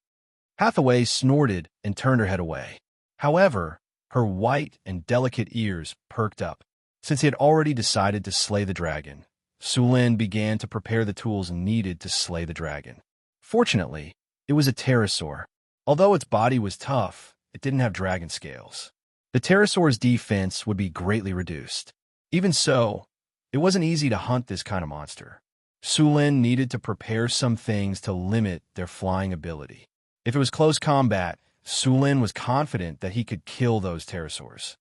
Hathaway snorted and turned her head away. However, her white and delicate ears perked up. Since he had already decided to slay the dragon, Sulin began to prepare the tools needed to slay the dragon. Fortunately, it was a pterosaur. Although its body was tough, it didn't have dragon scales. The pterosaur's defense would be greatly reduced. Even so, it wasn't easy to hunt this kind of monster. Sulin needed to prepare some things to limit their flying ability. If it was close combat, Sulin was confident that he could kill those pterosaurs.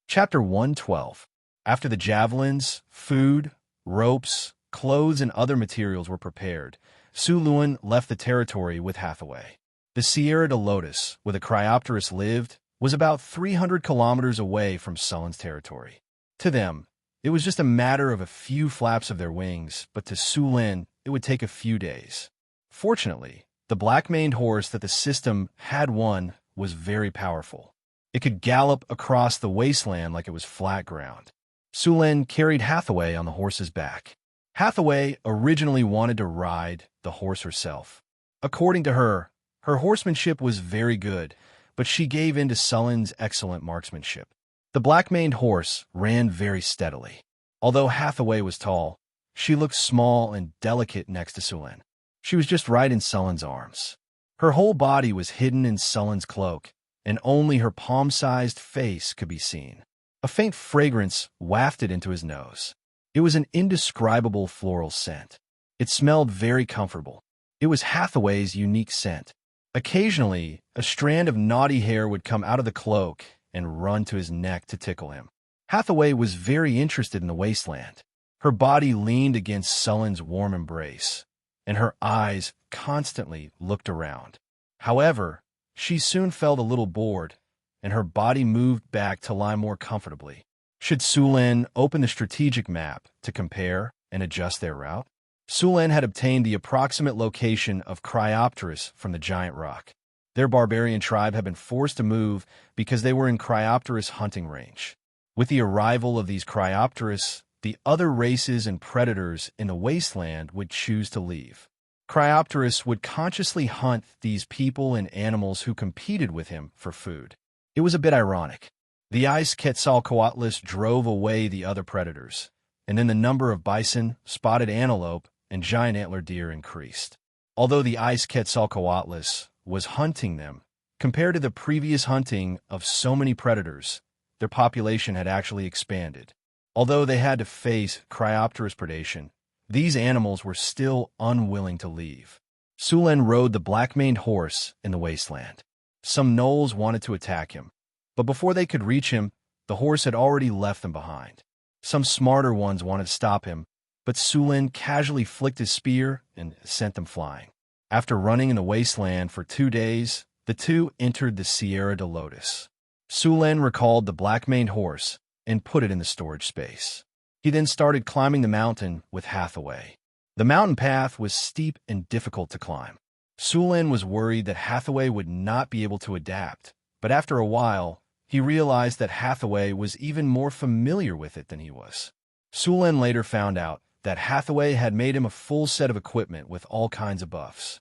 Chapter 112. After the javelins, food, ropes, clothes, and other materials were prepared, Sulin left the territory with Hathaway. The Sierra de Lotus, where the Cryopteris lived, was about 300 kilometers away from Sullin's territory. To them, it was just a matter of a few flaps of their wings, but to Sulin, it would take a few days. Fortunately, the black-maned horse that the system had won was very powerful. It could gallop across the wasteland like it was flat ground. Sulin carried Hathaway on the horse's back. Hathaway originally wanted to ride the horse herself. According to her, her horsemanship was very good, but she gave in to Sullin's excellent marksmanship. The black-maned horse ran very steadily. Although Hathaway was tall, she looked small and delicate next to Sulin. She was just right in Sullin's arms. Her whole body was hidden in Sullin's cloak, and only her palm-sized face could be seen. A faint fragrance wafted into his nose. It was an indescribable floral scent. It smelled very comfortable. It was Hathaway's unique scent. Occasionally, a strand of naughty hair would come out of the cloak and run to his neck to tickle him. Hathaway was very interested in the wasteland. Her body leaned against Sullin's warm embrace, and her eyes constantly looked around. However, she soon felt a little bored, and her body moved back to lie more comfortably. Should Sulin open the strategic map to compare and adjust their route? Sulin had obtained the approximate location of Cryopteris from the giant rock. Their barbarian tribe had been forced to move because they were in Cryopteris hunting range. With the arrival of these Cryopteris, the other races and predators in the wasteland would choose to leave. Cryopteris would consciously hunt these people and animals who competed with him for food. It was a bit ironic. The ice Quetzalcoatlus drove away the other predators, and then the number of bison, spotted antelope, and giant antler deer increased. Although the ice Quetzalcoatlus was hunting them. Compared to the previous hunting of so many predators, their population had actually expanded. Although they had to face Cryopterus predation, these animals were still unwilling to leave. Sulen rode the black-maned horse in the wasteland. Some gnolls wanted to attack him, but before they could reach him, the horse had already left them behind. Some smarter ones wanted to stop him, but Sulen casually flicked his spear and sent them flying. After running in the wasteland for 2 days, the two entered the Sierra de Lotus. Sulen recalled the black-maned horse and put it in the storage space. He then started climbing the mountain with Hathaway. The mountain path was steep and difficult to climb. Sulen was worried that Hathaway would not be able to adapt, but after a while, he realized that Hathaway was even more familiar with it than he was. Sulen later found out that Hathaway had made him a full set of equipment with all kinds of buffs.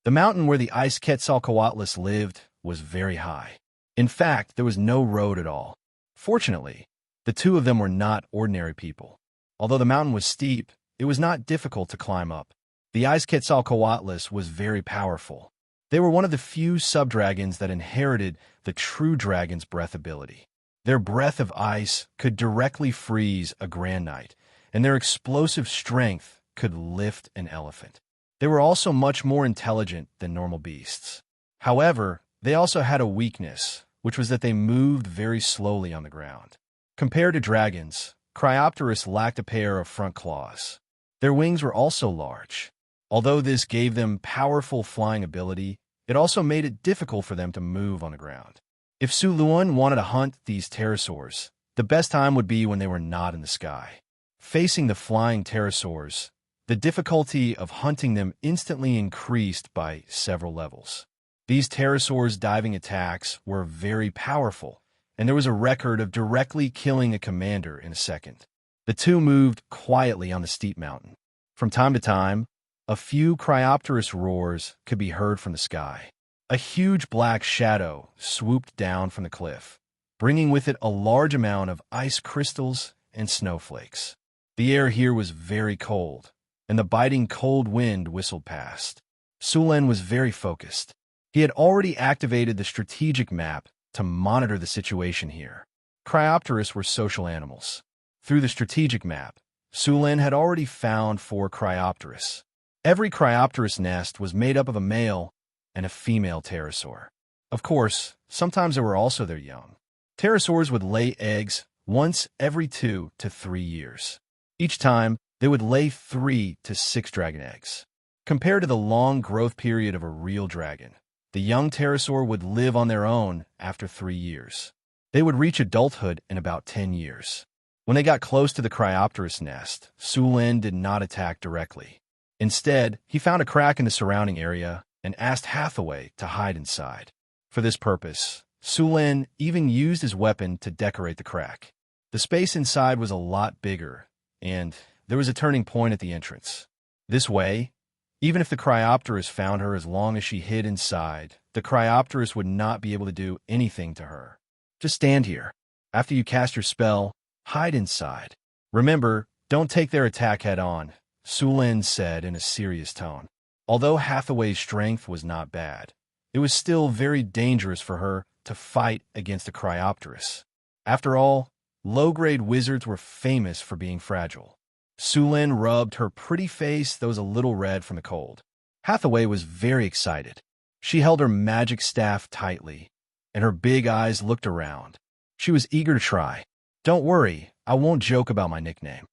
The mountain where the ice Quetzalcoatlus lived was very high. In fact, there was no road at all. Fortunately, the two of them were not ordinary people. Although the mountain was steep, it was not difficult to climb up. The ice Quetzalcoatlus was very powerful. They were one of the few subdragons that inherited the true dragon's breath ability. Their breath of ice could directly freeze a Grand Knight, and their explosive strength could lift an elephant. They were also much more intelligent than normal beasts. However, they also had a weakness, which was that they moved very slowly on the ground. Compared to dragons, Cryopterus lacked a pair of front claws. Their wings were also large. Although this gave them powerful flying ability, it also made it difficult for them to move on the ground. If Suluan wanted to hunt these pterosaurs, the best time would be when they were not in the sky. Facing the flying pterosaurs, the difficulty of hunting them instantly increased by several levels. These pterosaurs' diving attacks were very powerful, and there was a record of directly killing a commander in a second. The two moved quietly on the steep mountain. From time to time, a few Cryopterus roars could be heard from the sky. A huge black shadow swooped down from the cliff, bringing with it a large amount of ice crystals and snowflakes. The air here was very cold, and the biting cold wind whistled past. Sulen was very focused. He had already activated the strategic map to monitor the situation here. Cryopterus were social animals. Through the strategic map, Sulen had already found 4 Cryopterus. Every Cryopterus nest was made up of a male and a female pterosaur. Of course, sometimes there were also their young. Pterosaurs would lay eggs once every 2 to 3 years. Each time, they would lay 3 to 6 dragon eggs. Compared to the long growth period of a real dragon, the young pterosaur would live on their own after 3 years. They would reach adulthood in about 10 years. When they got close to the Cryopterus nest, Sulen did not attack directly. Instead, he found a crack in the surrounding area and asked Hathaway to hide inside. For this purpose, Sulen even used his weapon to decorate the crack. The space inside was a lot bigger, and there was a turning point at the entrance. This way, even if the Cryopterus found her as long as she hid inside, the Cryopterus would not be able to do anything to her. Just stand here. After you cast your spell, hide inside. Remember, don't take their attack head-on, Sulen said in a serious tone. Although Hathaway's strength was not bad, it was still very dangerous for her to fight against a Cryopterus. After all, low-grade wizards were famous for being fragile. Sulen rubbed her pretty face that was a little red from the cold. Hathaway was very excited. She held her magic staff tightly, and her big eyes looked around. She was eager to try. Don't worry, I won't joke about my nickname.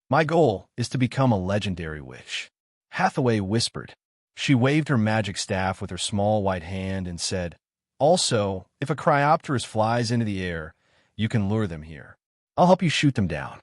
My goal is to become a legendary witch, Hathaway whispered. She waved her magic staff with her small white hand and said, Also, if a Cryopterus flies into the air, you can lure them here. I'll help you shoot them down.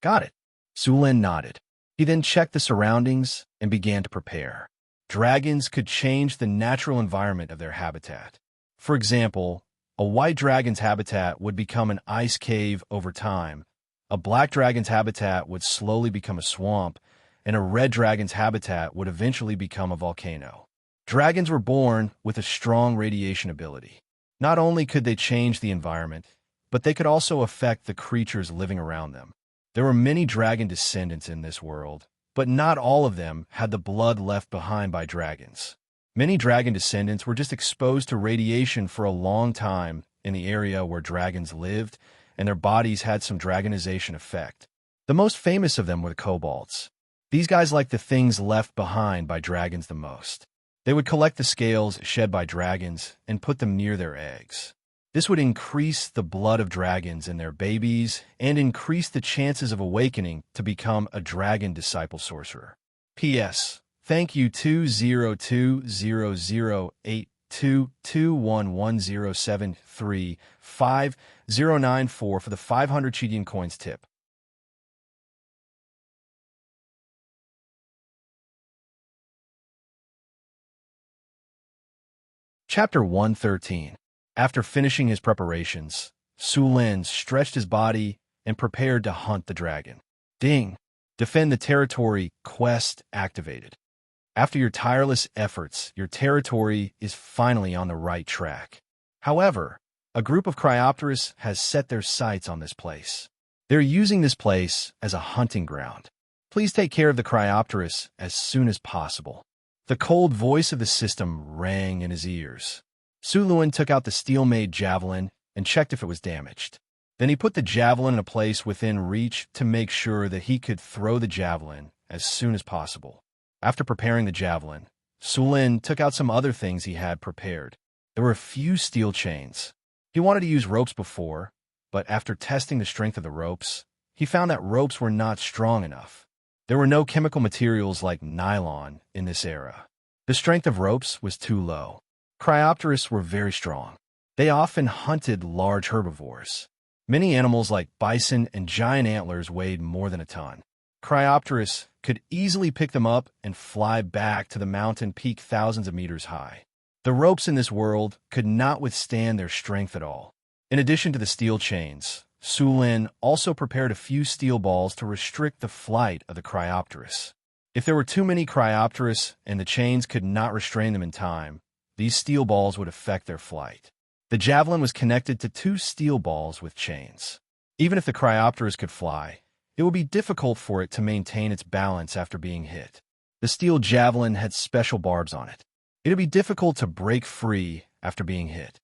Got it. Sulen nodded. He then checked the surroundings and began to prepare. Dragons could change the natural environment of their habitat. For example, a white dragon's habitat would become an ice cave over time, a black dragon's habitat would slowly become a swamp, and a red dragon's habitat would eventually become a volcano. Dragons were born with a strong radiation ability. Not only could they change the environment, but they could also affect the creatures living around them. There were many dragon descendants in this world, but not all of them had the blood left behind by dragons. Many dragon descendants were just exposed to radiation for a long time in the area where dragons lived, and their bodies had some dragonization effect. The most famous of them were the kobolds. These guys liked the things left behind by dragons the most. They would collect the scales shed by dragons and put them near their eggs. This would increase the blood of dragons in their babies and increase the chances of awakening to become a dragon disciple sorcerer. P.S. Thank you 20020082211073509 for the 500 Chidian coins tip. Chapter 113. After finishing his preparations, Su Lin stretched his body and prepared to hunt the dragon. Ding! Defend the territory quest activated. After your tireless efforts, your territory is finally on the right track. However, a group of Cryopteris has set their sights on this place. They're using this place as a hunting ground. Please take care of the Cryopteris as soon as possible. The cold voice of the system rang in his ears. Su Lin took out the steel-made javelin and checked if it was damaged. Then he put the javelin in a place within reach to make sure that he could throw the javelin as soon as possible. After preparing the javelin, Su Lin took out some other things he had prepared. There were a few steel chains. He wanted to use ropes before, but after testing the strength of the ropes, he found that ropes were not strong enough. There were no chemical materials like nylon in this era. The strength of ropes was too low. Cryopteris were very strong. They often hunted large herbivores. Many animals like bison and giant antlers weighed more than a ton. Cryopteris could easily pick them up and fly back to the mountain peak thousands of meters high. The ropes in this world could not withstand their strength at all. In addition to the steel chains, Su Lin also prepared a few steel balls to restrict the flight of the Cryopteris. If there were too many Cryopteris and the chains could not restrain them in time, these steel balls would affect their flight. The javelin was connected to two steel balls with chains. Even if the Cryopteris could fly, it would be difficult for it to maintain its balance after being hit. The steel javelin had special barbs on it. It would be difficult to break free after being hit.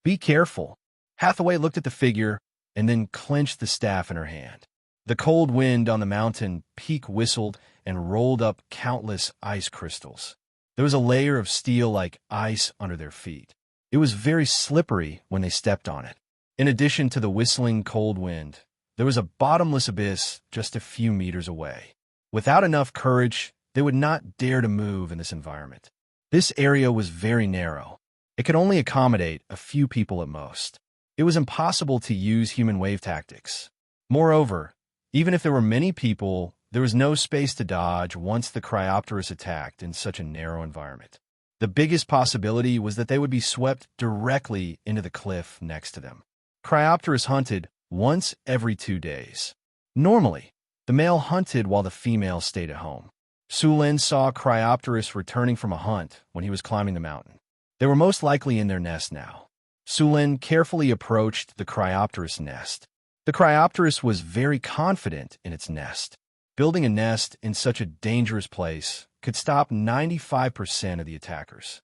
Be careful. Hathaway looked at the figure and then clenched the staff in her hand. The cold wind on the mountain peak whistled and rolled up countless ice crystals. There was a layer of steel like ice under their feet. It was very slippery when they stepped on it. In addition to the whistling cold wind, there was a bottomless abyss just a few meters away. Without enough courage, they would not dare to move in this environment. This area was very narrow. It could only accommodate a few people at most. It was impossible to use human wave tactics. Moreover, even if there were many people, there was no space to dodge once the Cryopteris attacked in such a narrow environment. The biggest possibility was that they would be swept directly into the cliff next to them. Cryopteris hunted once every 2 days. Normally, the male hunted while the female stayed at home. Su Lin saw Cryopteris returning from a hunt when he was climbing the mountain. They were most likely in their nest now. Su Lin carefully approached the Cryopteris nest. The Cryopteris was very confident in its nest. Building a nest in such a dangerous place could stop 95% of the attackers.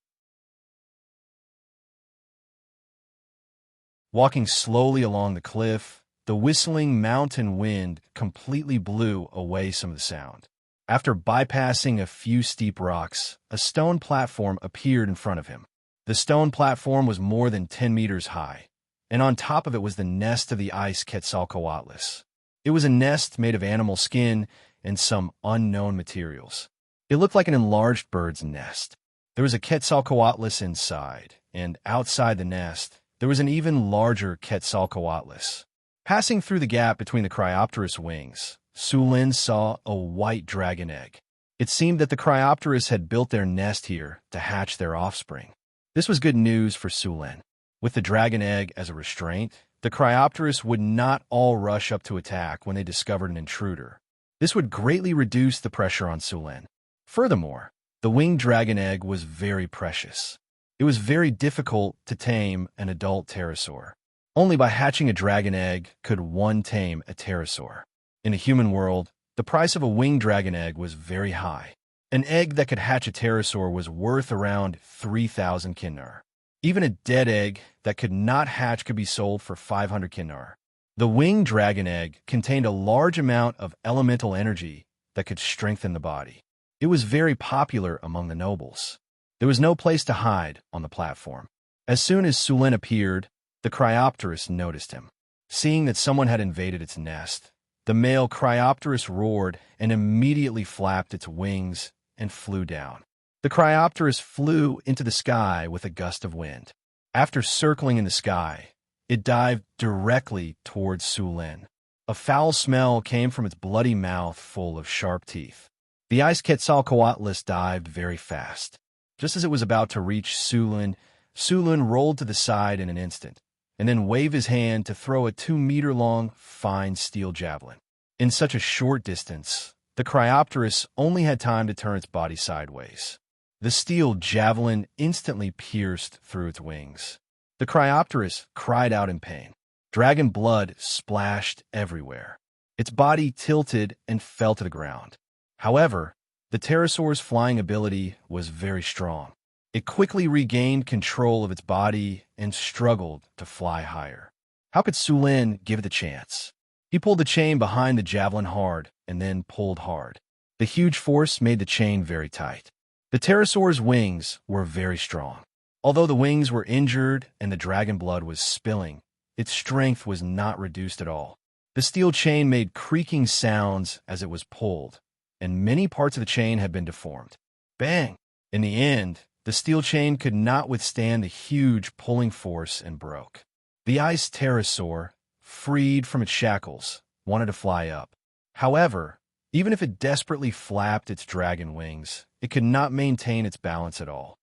Walking slowly along the cliff, the whistling mountain wind completely blew away some of the sound. After bypassing a few steep rocks, a stone platform appeared in front of him. The stone platform was more than 10 meters high, and on top of it was the nest of the ice Quetzalcoatlus. It was a nest made of animal skin and some unknown materials. It looked like an enlarged bird's nest. There was a Quetzalcoatlus inside, and outside the nest, there was an even larger Quetzalcoatlus. Passing through the gap between the Cryopteris wings, Su Lin saw a white dragon egg. It seemed that the Cryopteris had built their nest here to hatch their offspring. This was good news for Su Lin. With the dragon egg as a restraint, the Cryopteris would not all rush up to attack when they discovered an intruder. This would greatly reduce the pressure on Su Lin. Furthermore, the winged dragon egg was very precious. It was very difficult to tame an adult pterosaur. Only by hatching a dragon egg could one tame a pterosaur. In the human world, the price of a winged dragon egg was very high. An egg that could hatch a pterosaur was worth around 3,000 kinnar. Even a dead egg that could not hatch could be sold for 500 kinnar. The winged dragon egg contained a large amount of elemental energy that could strengthen the body. It was very popular among the nobles. There was no place to hide on the platform. As soon as Sulin appeared, the Cryopterus noticed him. Seeing that someone had invaded its nest, the male Cryopterus roared and immediately flapped its wings and flew down. The Cryopterus flew into the sky with a gust of wind. After circling in the sky, it dived directly towards Sulin. A foul smell came from its bloody mouth full of sharp teeth. The ice Quetzalcoatlus dived very fast. Just as it was about to reach Sulin, Sulin rolled to the side in an instant, and then waved his hand to throw a 2-meter-long, fine steel javelin. In such a short distance, the Cryopterus only had time to turn its body sideways. The steel javelin instantly pierced through its wings. The Cryopterus cried out in pain. Dragon blood splashed everywhere. Its body tilted and fell to the ground. However, the pterosaur's flying ability was very strong. It quickly regained control of its body and struggled to fly higher. How could Sulin give it the chance? He pulled the chain behind the javelin hard and then pulled hard. The huge force made the chain very tight. The pterosaur's wings were very strong. Although the wings were injured and the dragon blood was spilling, its strength was not reduced at all. The steel chain made creaking sounds as it was pulled, and many parts of the chain had been deformed. Bang! In the end, the steel chain could not withstand the huge pulling force and broke. The ice pterosaur, freed from its shackles, wanted to fly up. However, even if it desperately flapped its dragon wings, it could not maintain its balance at all.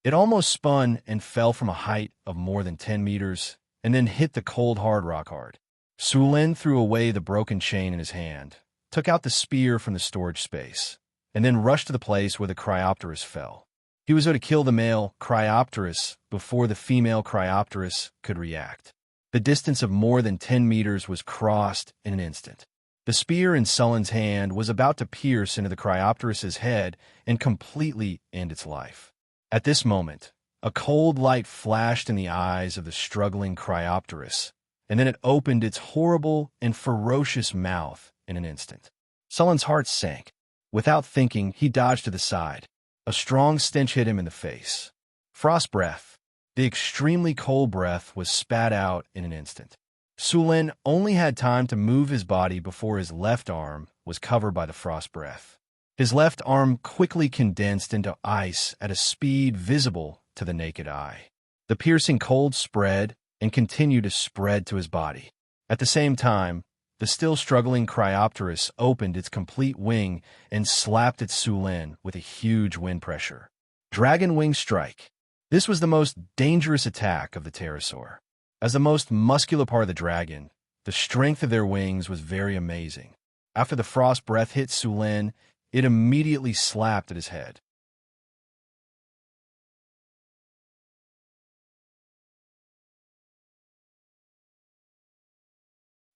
It almost spun and fell from a height of more than 10 meters, and then hit the cold hard rock hard. Sulin threw away the broken chain in his hand, took out the spear from the storage space, and then rushed to the place where the Cryopterus fell. He was going to kill the male Cryopterus before the female Cryopterus could react. The distance of more than 10 meters was crossed in an instant. The spear in Sulin's hand was about to pierce into the Cryopterus's head and completely end its life. At this moment, a cold light flashed in the eyes of the struggling Cryopterus, and then it opened its horrible and ferocious mouth in an instant. Sulin's heart sank. Without thinking, he dodged to the side. A strong stench hit him in the face. Frost breath. The extremely cold breath was spat out in an instant. Sulin only had time to move his body before his left arm was covered by the frost breath. His left arm quickly condensed into ice at a speed visible to the naked eye. The piercing cold spread and continued to spread to his body. At the same time, the still struggling Cryopterus opened its complete wing and slapped at Sulin with a huge wind pressure. Dragon Wing Strike. This was the most dangerous attack of the pterosaur. As the most muscular part of the dragon, the strength of their wings was very amazing. After the frost breath hit Sulin, it immediately slapped at his head.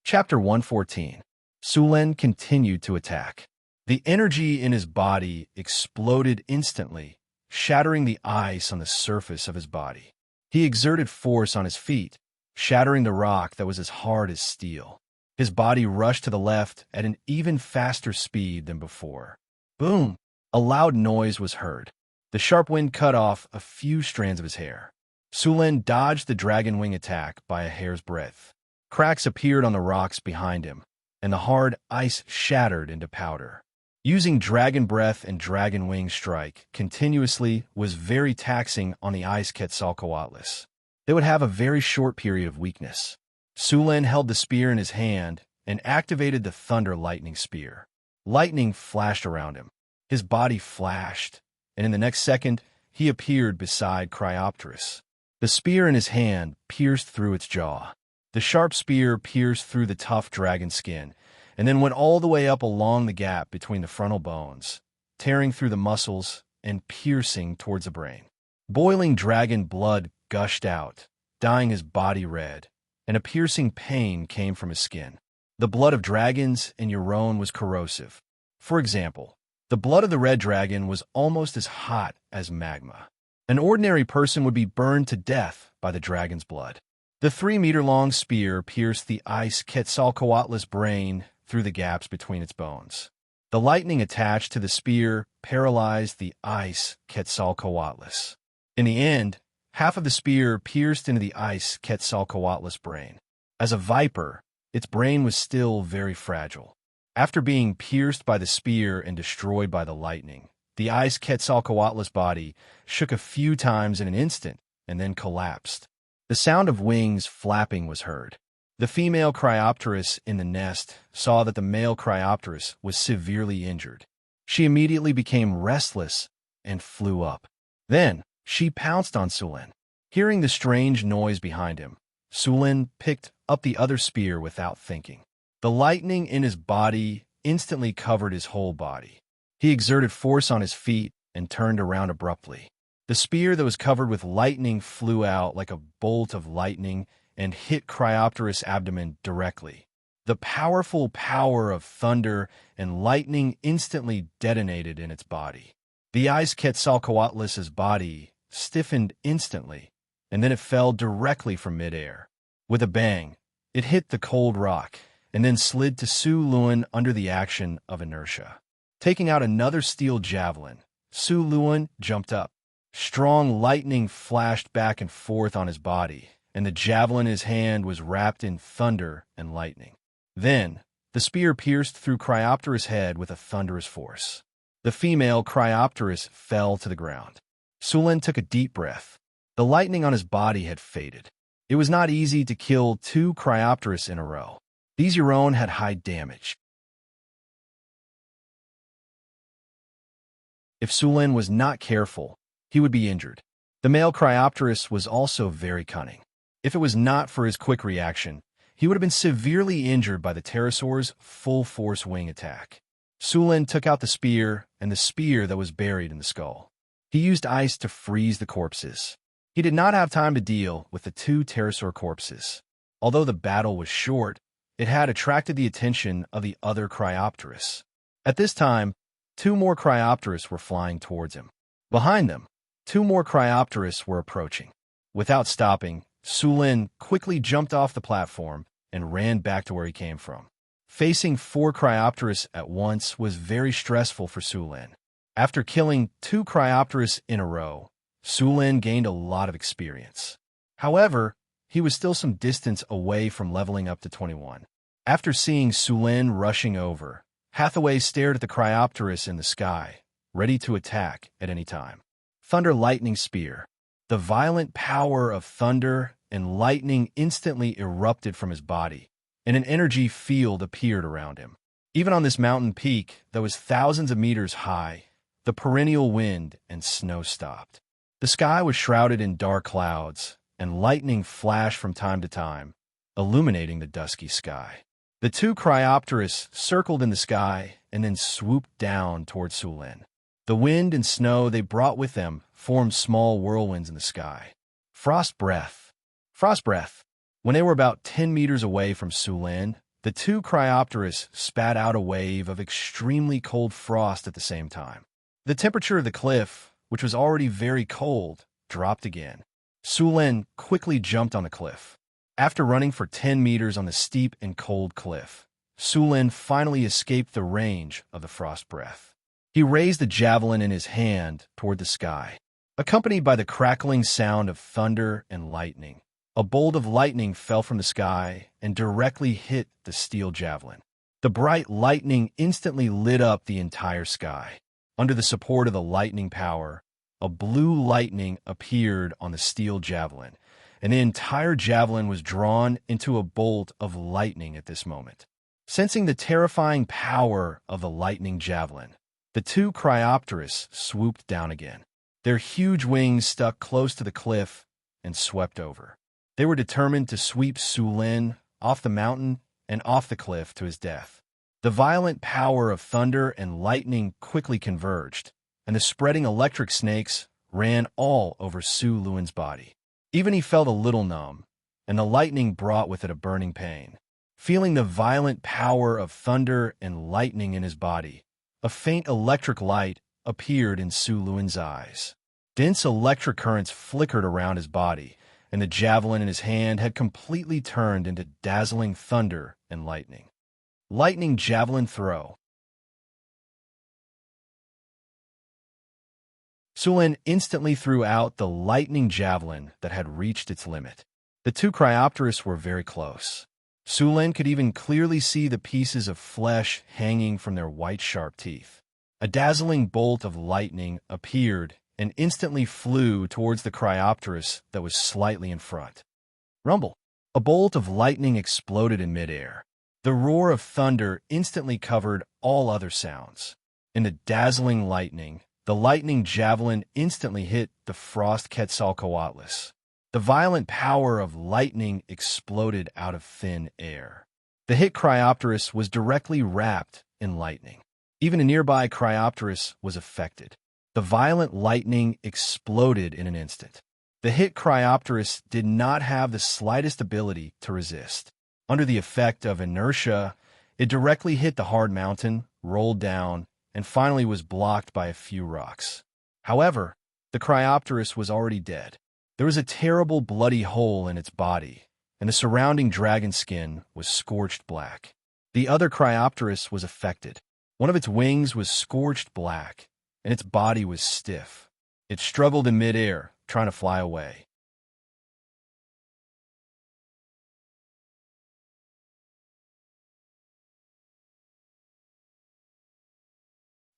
Chapter 114. Sulin continued to attack. The energy in his body exploded instantly, shattering the ice on the surface of his body. He exerted force on his feet, shattering the rock that was as hard as steel. His body rushed to the left at an even faster speed than before. Boom! A loud noise was heard. The sharp wind cut off a few strands of his hair. Sulin dodged the dragon wing attack by a hair's breadth. Cracks appeared on the rocks behind him, and the hard ice shattered into powder. Using Dragon Breath and Dragon Wing Strike continuously was very taxing on the ice Quetzalcoatlus. They would have a very short period of weakness. Sulin held the spear in his hand and activated the Thunder Lightning Spear. Lightning flashed around him. His body flashed, and in the next second, he appeared beside Cryopterus. The spear in his hand pierced through its jaw. The sharp spear pierced through the tough dragon skin, and then went all the way up along the gap between the frontal bones, tearing through the muscles and piercing towards the brain. Boiling dragon blood gushed out, dyeing his body red, and a piercing pain came from his skin. The blood of dragons in Euron was corrosive. For example, the blood of the red dragon was almost as hot as magma. An ordinary person would be burned to death by the dragon's blood. The 3-meter-long spear pierced the ice Quetzalcoatl's brain through the gaps between its bones. The lightning attached to the spear paralyzed the ice Quetzalcoatl's. In the end, half of the spear pierced into the ice Quetzalcoatl's brain. As a viper, its brain was still very fragile. After being pierced by the spear and destroyed by the lightning, the ice Quetzalcoatl's body shook a few times in an instant and then collapsed. The sound of wings flapping was heard. The female Cryopteris in the nest saw that the male Cryopteris was severely injured. She immediately became restless and flew up. Then, she pounced on Sulin. Hearing the strange noise behind him, Sulin picked up the other spear without thinking. The lightning in his body instantly covered his whole body. He exerted force on his feet and turned around abruptly. The spear that was covered with lightning flew out like a bolt of lightning and hit Cryopteris' abdomen directly. The powerful power of thunder and lightning instantly detonated in its body. The ice Quetzalcoatl's body stiffened instantly, and then it fell directly from midair. With a bang, it hit the cold rock, and then slid to Su Luan under the action of inertia. Taking out another steel javelin, Su Luan jumped up. Strong lightning flashed back and forth on his body, and the javelin in his hand was wrapped in thunder and lightning. Then, the spear pierced through Cryopteris' head with a thunderous force. The female Cryopteris fell to the ground. Sulin took a deep breath. The lightning on his body had faded. It was not easy to kill 2 Cryopteris in a row. These Euron had high damage. If Sulin was not careful, he would be injured. The male Cryopteris was also very cunning. If it was not for his quick reaction, he would have been severely injured by the pterosaur's full-force wing attack. Sulin took out the spear and the spear that was buried in the skull. He used ice to freeze the corpses. He did not have time to deal with the 2 pterosaur corpses. Although the battle was short, it had attracted the attention of the other Cryopteris. At this time, 2 more Cryopteris were flying towards him. Behind them, 2 more Cryopteris were approaching. Without stopping, Sulin quickly jumped off the platform and ran back to where he came from. Facing 4 Cryopteris at once was very stressful for Sulin. After killing 2 Cryopteris in a row, Sulin gained a lot of experience. However, he was still some distance away from leveling up to 21. After seeing Sulin rushing over, Hathaway stared at the Cryopteris in the sky, ready to attack at any time. Thunder Lightning Spear. The violent power of thunder and lightning instantly erupted from his body, and an energy field appeared around him. Even on this mountain peak that was thousands of meters high, the perennial wind and snow stopped. The sky was shrouded in dark clouds, and lightning flashed from time to time, illuminating the dusky sky. The 2 Cryopteris circled in the sky and then swooped down toward Sulin. The wind and snow they brought with them formed small whirlwinds in the sky. Frost Breath. Frost Breath. When they were about 10 meters away from Sulin, the 2 Cryopteris spat out a wave of extremely cold frost at the same time. The temperature of the cliff, which was already very cold, dropped again. Sulin quickly jumped on the cliff. After running for 10 meters on the steep and cold cliff, Sulin finally escaped the range of the frost breath. He raised the javelin in his hand toward the sky. Accompanied by the crackling sound of thunder and lightning, a bolt of lightning fell from the sky and directly hit the steel javelin. The bright lightning instantly lit up the entire sky. Under the support of the lightning power, a blue lightning appeared on the steel javelin, and the entire javelin was drawn into a bolt of lightning at this moment. Sensing the terrifying power of the lightning javelin, the 2 Cryopteris swooped down again. Their huge wings stuck close to the cliff and swept over. They were determined to sweep Sulin off the mountain and off the cliff to his death. The violent power of thunder and lightning quickly converged, and the spreading electric snakes ran all over Su Luan's body. Even he felt a little numb. and the lightning brought with it a burning pain. Feeling the violent power of thunder and lightning in his body, a faint electric light appeared in Su Luan's eyes. Dense electric currents flickered around his body, and the javelin in his hand had completely turned into dazzling thunder and lightning. Lightning javelin throw. Su Luan instantly threw out the lightning javelin that had reached its limit. The two Cryopteris were very close. Su Luan could even clearly see the pieces of flesh hanging from their white sharp teeth. A dazzling bolt of lightning appeared and instantly flew towards the Cryopteris that was slightly in front. Rumble! A bolt of lightning exploded in midair. The roar of thunder instantly covered all other sounds. In the dazzling lightning, the lightning javelin instantly hit the frost Quetzalcoatlus. The violent power of lightning exploded out of thin air. The hit Cryopteris was directly wrapped in lightning. Even a nearby Cryopteris was affected. The violent lightning exploded in an instant. The hit Cryopteris did not have the slightest ability to resist. Under the effect of inertia, it directly hit the hard mountain, rolled down, and finally was blocked by a few rocks. However, the Cryopteris was already dead. There was a terrible bloody hole in its body, and the surrounding dragon skin was scorched black. The other Cryopteris was affected. One of its wings was scorched black, and its body was stiff. It struggled in midair, trying to fly away.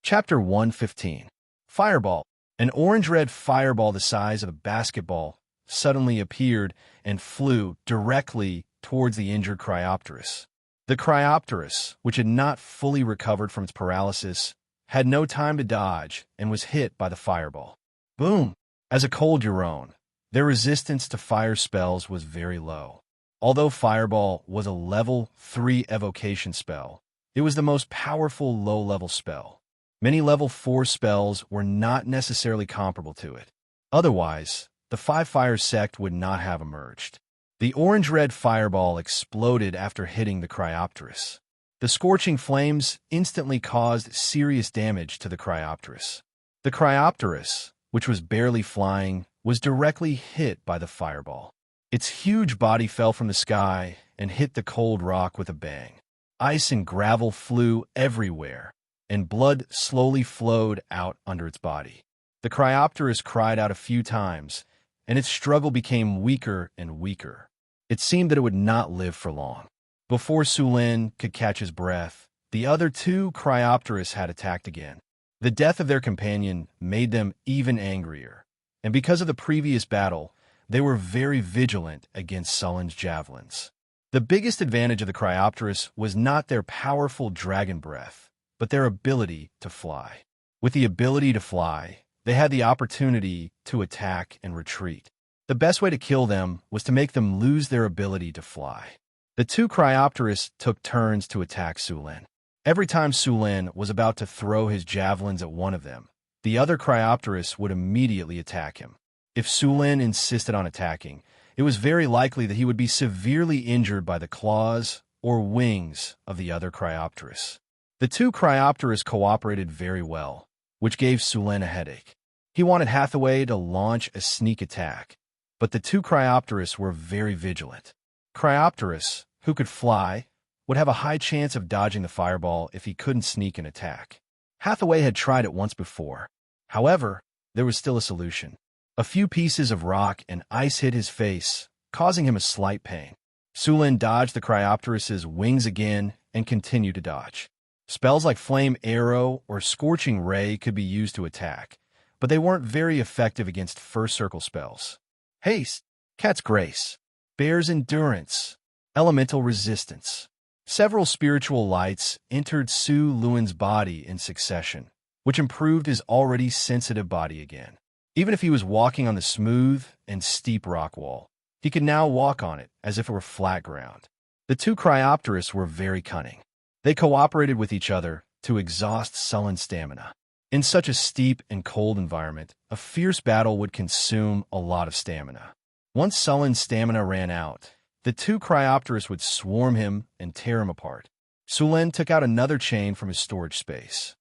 Chapter 115. Fireball. An orange-red fireball the size of a basketball suddenly appeared and flew directly towards the injured Cryopteris. The Cryopteris, which had not fully recovered from its paralysis, had no time to dodge and was hit by the fireball. Boom! As a cold Euron, their resistance to fire spells was very low. Although Fireball was a level 3 evocation spell, it was the most powerful low-level spell. Many level 4 spells were not necessarily comparable to it. Otherwise, the Five Fires sect would not have emerged. The orange-red fireball exploded after hitting the Cryopteris. The scorching flames instantly caused serious damage to the Cryopteris. The Cryopteris, which was barely flying, was directly hit by the fireball. Its huge body fell from the sky and hit the cold rock with a bang. Ice and gravel flew everywhere, and blood slowly flowed out under its body. The Cryopteris cried out a few times, and its struggle became weaker and weaker. It seemed that it would not live for long. Before Su Luan could catch his breath, the other two Cryopteris had attacked again. The death of their companion made them even angrier, and because of the previous battle, they were very vigilant against Sullen's javelins. The biggest advantage of the Cryopteris was not their powerful dragon breath, but their ability to fly. With the ability to fly, they had the opportunity to attack and retreat. The best way to kill them was to make them lose their ability to fly. The two Cryopteris took turns to attack Su Luan. Every time Su Luan was about to throw his javelins at one of them, the other Cryopteris would immediately attack him. If Su Luan insisted on attacking, it was very likely that he would be severely injured by the claws or wings of the other Cryopteris. The two Cryopteris cooperated very well, which gave Su Luan a headache. He wanted Hathaway to launch a sneak attack, but the two Cryopteris were very vigilant. Cryopteris, who could fly, would have a high chance of dodging the fireball if he couldn't sneak an attack. Hathaway had tried it once before. However, there was still a solution. A few pieces of rock and ice hit his face, causing him a slight pain. Su Luan dodged the Cryopteris' wings again and continued to dodge. Spells like Flame Arrow or Scorching Ray could be used to attack, but they weren't very effective against First Circle spells. Haste, Cat's Grace, Bear's Endurance, Elemental Resistance. Several spiritual lights entered Su Luan's body in succession, which improved his already sensitive body again. Even if he was walking on the smooth and steep rock wall, he could now walk on it as if it were flat ground. The two Cryopteris were very cunning. They cooperated with each other to exhaust Sullen's stamina. In such a steep and cold environment, a fierce battle would consume a lot of stamina. Once Sullen's stamina ran out, the two Cryopteris would swarm him and tear him apart. Sulin took out another chain from his storage space.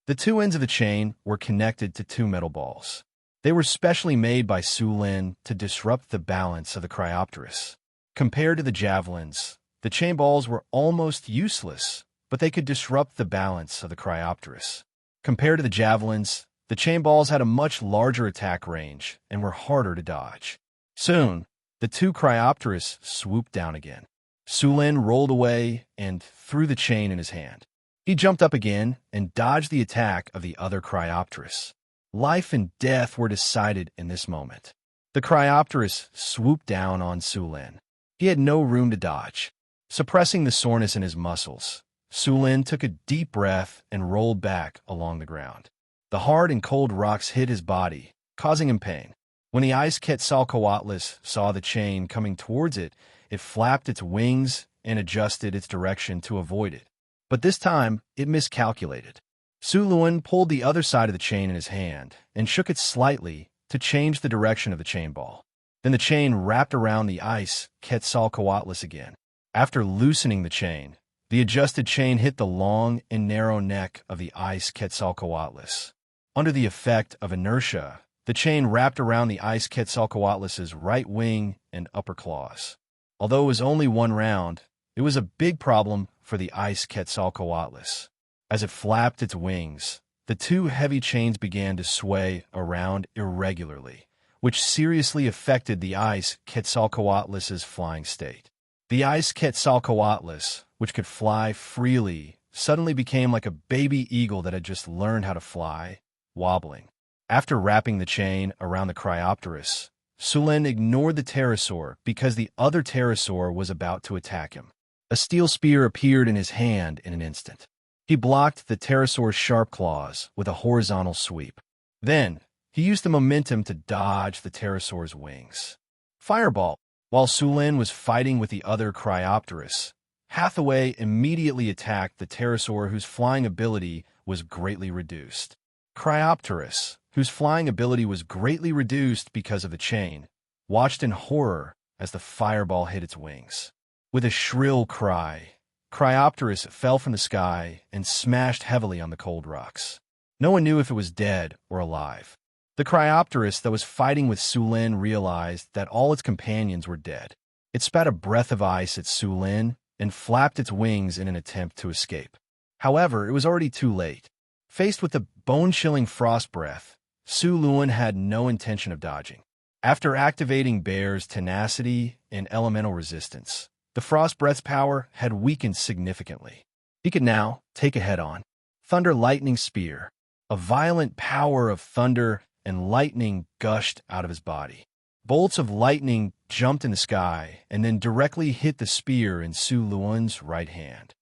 The two ends of the chain were connected to two metal balls. They were specially made by Sulin to disrupt the balance of the Cryopteris. Compared to the javelins, the chain balls were almost useless, but they could disrupt the balance of the Cryopteris. Compared to the javelins, the chain balls had a much larger attack range and were harder to dodge. Soon, the two Cryopteris swooped down again. Sulin rolled away and threw the chain in his hand. He jumped up again and dodged the attack of the other Cryopteris. Life and death were decided in this moment. The Cryopteris swooped down on Sulin. He had no room to dodge. Suppressing the soreness in his muscles, Sulin took a deep breath and rolled back along the ground. The hard and cold rocks hit his body, causing him pain. When the ice Quetzalcoatlus saw the chain coming towards it, it flapped its wings and adjusted its direction to avoid it. But this time, it miscalculated. Sulin pulled the other side of the chain in his hand and shook it slightly to change the direction of the chain ball. Then the chain wrapped around the ice Quetzalcoatlus again. After loosening the chain, the adjusted chain hit the long and narrow neck of the ice Quetzalcoatlus. Under the effect of inertia, the chain wrapped around the ice Quetzalcoatlus's right wing and upper claws. Although it was only one round, it was a big problem for the ice Quetzalcoatlus. As it flapped its wings, the two heavy chains began to sway around irregularly, which seriously affected the ice Quetzalcoatlus's flying state. The ice Quetzalcoatlus, which could fly freely, suddenly became like a baby eagle that had just learned how to fly, wobbling. After wrapping the chain around the Cryopteris, Sulin ignored the pterosaur because the other pterosaur was about to attack him. A steel spear appeared in his hand in an instant. He blocked the pterosaur's sharp claws with a horizontal sweep. Then, he used the momentum to dodge the pterosaur's wings. Fireball! While Sulin was fighting with the other Cryopteris, Hathaway immediately attacked the pterosaur whose flying ability was greatly reduced. Cryopteris, whose flying ability was greatly reduced because of the chain, watched in horror as the fireball hit its wings. With a shrill cry, Cryopteris fell from the sky and smashed heavily on the cold rocks. No one knew if it was dead or alive. The Cryopteris that was fighting with Sulin realized that all its companions were dead. It spat a breath of ice at Sulin and flapped its wings in an attempt to escape. However, it was already too late. Faced with the bone-chilling frost breath, Sulin had no intention of dodging. After activating Bear's tenacity and elemental resistance, the frost breath's power had weakened significantly. He could now take a head-on. Thunder Lightning Spear. A violent power of thunder and lightning gushed out of his body. Bolts of lightning jumped in the sky and then directly hit the spear in Sulin's right hand.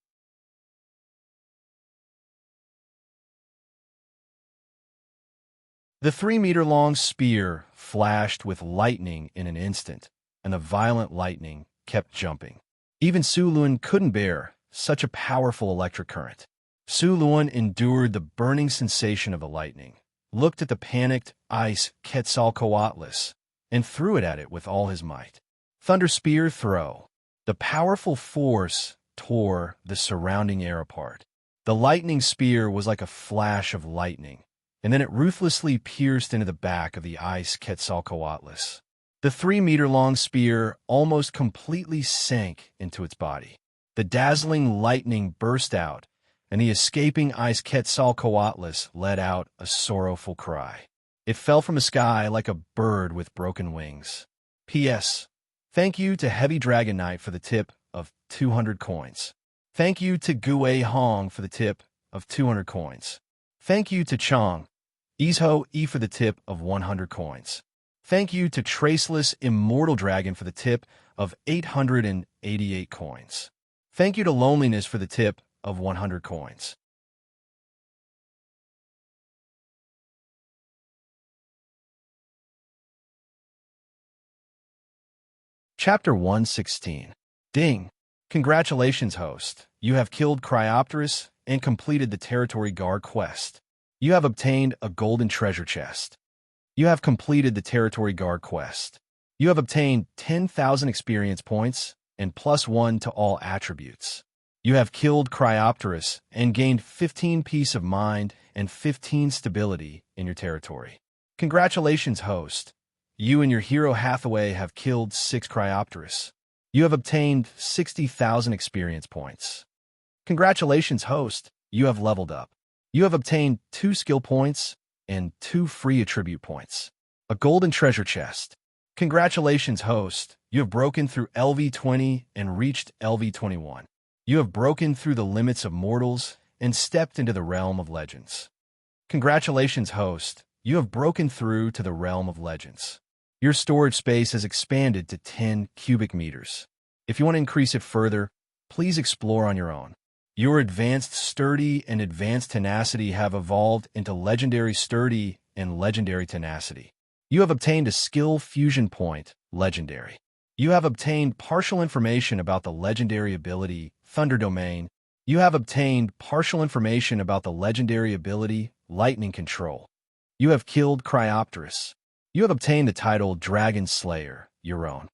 The 3-meter-long spear flashed with lightning in an instant, and the violent lightning kept jumping. Even Sulin couldn't bear such a powerful electric current. Sulin endured the burning sensation of the lightning, looked at the panicked ice Quetzalcoatlus, and threw it at it with all his might. Thunder Spear Throw. The powerful force tore the surrounding air apart. The lightning spear was like a flash of lightning, and then it ruthlessly pierced into the back of the ice Quetzalcoatlus. The 3-meter-long spear almost completely sank into its body. The dazzling lightning burst out, and the escaping ice Quetzalcoatlus let out a sorrowful cry. It fell from the sky like a bird with broken wings. P.S. Thank you to Heavy Dragon Knight for the tip of 200 coins. Thank you to Gue Hong for the tip of 200 coins. Thank you to Chong Izho E for the tip of 100 coins. Thank you to Traceless Immortal Dragon for the tip of 888 coins. Thank you to Loneliness for the tip of 100 coins. Chapter 116. Ding! Congratulations, host. You have killed Cryopteris and completed the Territory Guard quest. You have obtained a golden treasure chest. You have completed the Territory Guard quest. You have obtained 10,000 experience points and +1 to all attributes. You have killed Cryopterus and gained 15 peace of mind and 15 stability in your territory. Congratulations, host. You and your hero Hathaway have killed 6 Cryopterus. You have obtained 60,000 experience points. Congratulations, host. You have leveled up. You have obtained 2 skill points and 2 free attribute points. A golden treasure chest. Congratulations, host. You have broken through LV20 and reached LV21. You have broken through the limits of mortals and stepped into the realm of legends. Congratulations, host. You have broken through to the realm of legends. Your storage space has expanded to 10 cubic meters. If you want to increase it further, please explore on your own. Your advanced sturdy and advanced tenacity have evolved into legendary sturdy and legendary tenacity. You have obtained a skill fusion point, legendary. You have obtained partial information about the legendary ability, Thunder Domain. You have obtained partial information about the legendary ability, Lightning Control. You have killed Cryopterus. You have obtained the title Dragon Slayer, your own.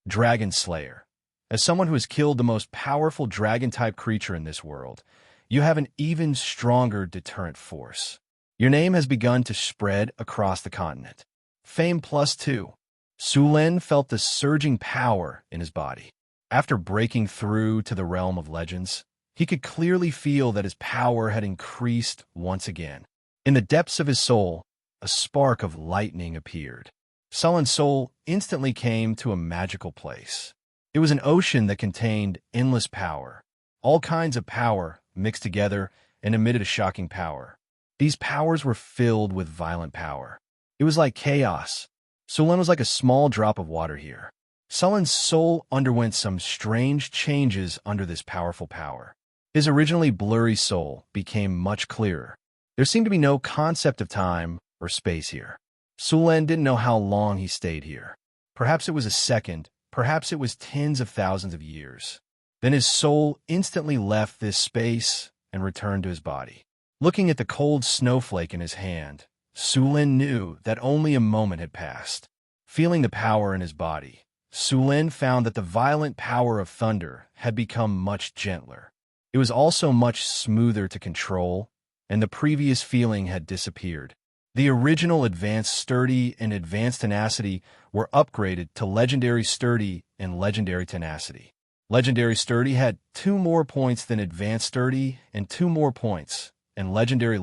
Dragon Slayer. As someone who has killed the most powerful dragon-type creature in this world, you have an even stronger deterrent force. Your name has begun to spread across the continent. Fame +2. Sulen felt the surging power in his body. After breaking through to the realm of legends, he could clearly feel that his power had increased once again. In the depths of his soul, a spark of lightning appeared. Sulen's soul instantly came to a magical place. It was an ocean that contained endless power. All kinds of power mixed together and emitted a shocking power. These powers were filled with violent power. It was like chaos. Sulen was like a small drop of water here. Sulen's soul underwent some strange changes under this powerful power. His originally blurry soul became much clearer. There seemed to be no concept of time or space here. Sulen didn't know how long he stayed here. Perhaps it was a second, perhaps it was tens of thousands of years. Then his soul instantly left this space and returned to his body. Looking at the cold snowflake in his hand, Sulen knew that only a moment had passed. Feeling the power in his body, Sulen found that the violent power of thunder had become much gentler. It was also much smoother to control, and the previous feeling had disappeared. The original advanced sturdy and advanced tenacity were upgraded to legendary sturdy and legendary tenacity. Legendary sturdy had 2 more points than advanced sturdy and 2 more points, and legendary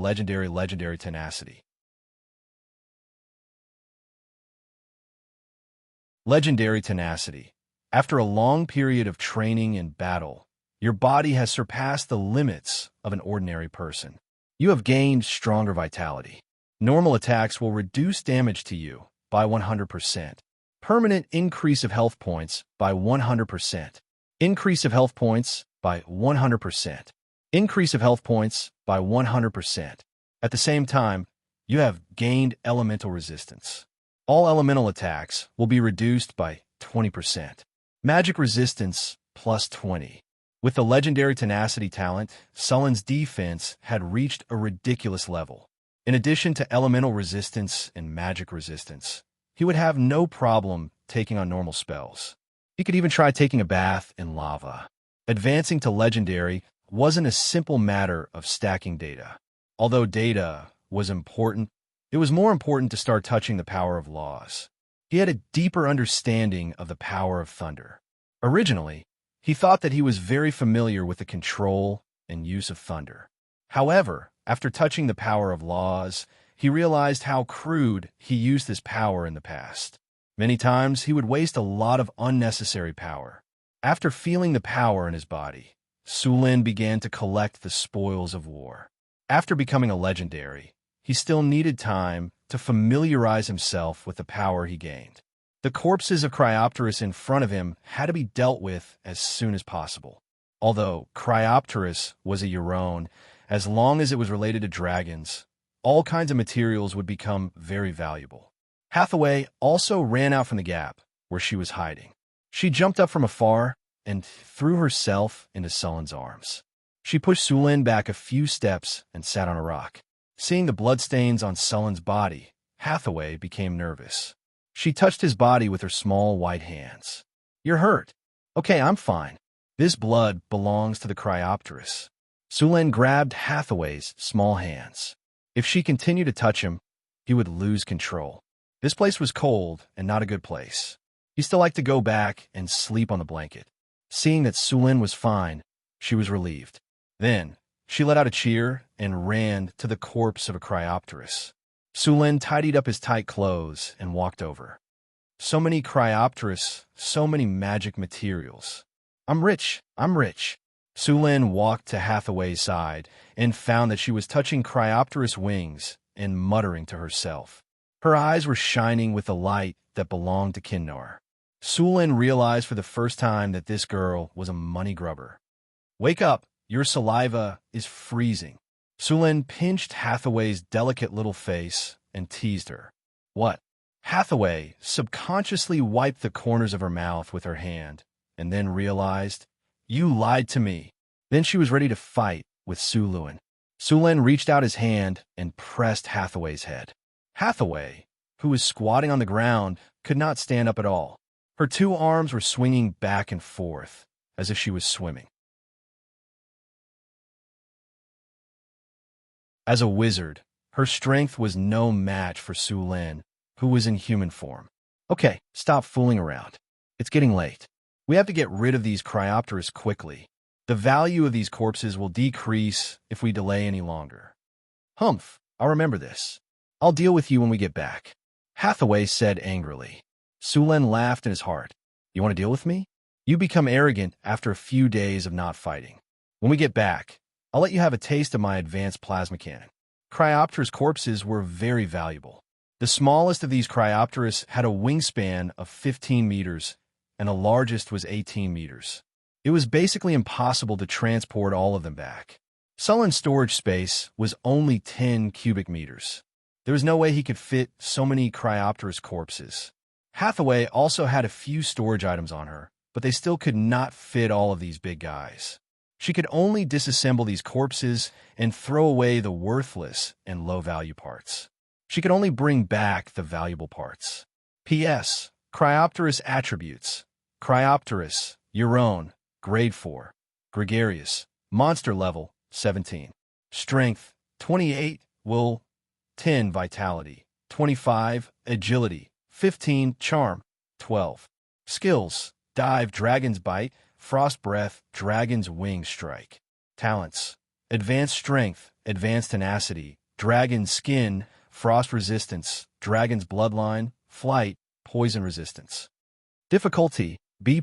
tenacity. Legendary tenacity. After a long period of training and battle, your body has surpassed the limits of an ordinary person. You have gained stronger vitality. Normal attacks will reduce damage to you by 100%. Permanent increase of health points by 100%. Increase of health points by 100%. Increase of health points by 100%. At the same time, you have gained elemental resistance. All elemental attacks will be reduced by 20%. Magic resistance +20. With the legendary tenacity talent, Sulen's defense had reached a ridiculous level. In addition to elemental resistance and magic resistance, he would have no problem taking on normal spells. He could even try taking a bath in lava. Advancing to legendary wasn't a simple matter of stacking data. Although data was important, it was more important to start touching the power of laws. He had a deeper understanding of the power of thunder. Originally, he thought that he was very familiar with the control and use of thunder. However, after touching the power of laws, he realized how crude he used this power in the past. Many times, he would waste a lot of unnecessary power. After feeling the power in his body, Sulen began to collect the spoils of war. After becoming a legendary, he still needed time to familiarize himself with the power he gained. The corpses of Cryopterus in front of him had to be dealt with as soon as possible. Although Cryopterus was a Euron, as long as it was related to dragons, all kinds of materials would become very valuable. Hathaway also ran out from the gap where she was hiding. She jumped up from afar and threw herself into Sulen's arms. She pushed Sulen back a few steps and sat on a rock. Seeing the bloodstains on Sulen's body, Hathaway became nervous. She touched his body with her small white hands. "You're hurt." "Okay, I'm fine. This blood belongs to the Cryopteris." Sulen grabbed Hathaway's small hands. If she continued to touch him, he would lose control. This place was cold and not a good place. He still liked to go back and sleep on the blanket. Seeing that Sulen was fine, she was relieved. Then, she let out a cheer and ran to the corpse of a Cryopteris. Sulen tidied up his tight clothes and walked over. So many Cryopteris, so many magic materials. I'm rich. Sulen walked to Hathaway's side and found that she was touching Cryopteris wings and muttering to herself. Her eyes were shining with the light that belonged to Kinnar. Sulen realized for the first time that this girl was a money grubber. "Wake up, your saliva is freezing." Sulen pinched Hathaway's delicate little face and teased her. "What?" Hathaway subconsciously wiped the corners of her mouth with her hand and then realized, "You lied to me." Then she was ready to fight with Sulen. Sulen reached out his hand and pressed Hathaway's head. Hathaway, who was squatting on the ground, could not stand up at all. Her two arms were swinging back and forth, as if she was swimming. As a wizard, her strength was no match for Sulen, who was in human form. "Okay, stop fooling around. It's getting late. We have to get rid of these Cryopteris quickly. The value of these corpses will decrease if we delay any longer." "Humph, I'll remember this. I'll deal with you when we get back," Hathaway said angrily. Sulen laughed in his heart. "You want to deal with me? You become arrogant after a few days of not fighting. When we get back, I'll let you have a taste of my advanced plasma cannon." Cryopteris corpses were very valuable. The smallest of these Cryopteris had a wingspan of 15 meters, and the largest was 18 meters. It was basically impossible to transport all of them back. Sulen's storage space was only 10 cubic meters. There was no way he could fit so many Cryopteris corpses. Hathaway also had a few storage items on her, but they still could not fit all of these big guys. She could only disassemble these corpses and throw away the worthless and low-value parts. She could only bring back the valuable parts. P.S. Cryopteris attributes. Cryopteris, your own, grade 4. Gregarious, monster level, 17. Strength, 28. Will, 10. Vitality, 25. Agility, 15. Charm, 12. Skills, dive, dragon's bite, frost breath, dragon's wing strike. Talents, advanced strength, advanced tenacity, dragon's skin, frost resistance, dragon's bloodline, flight, poison resistance. Difficulty, B+.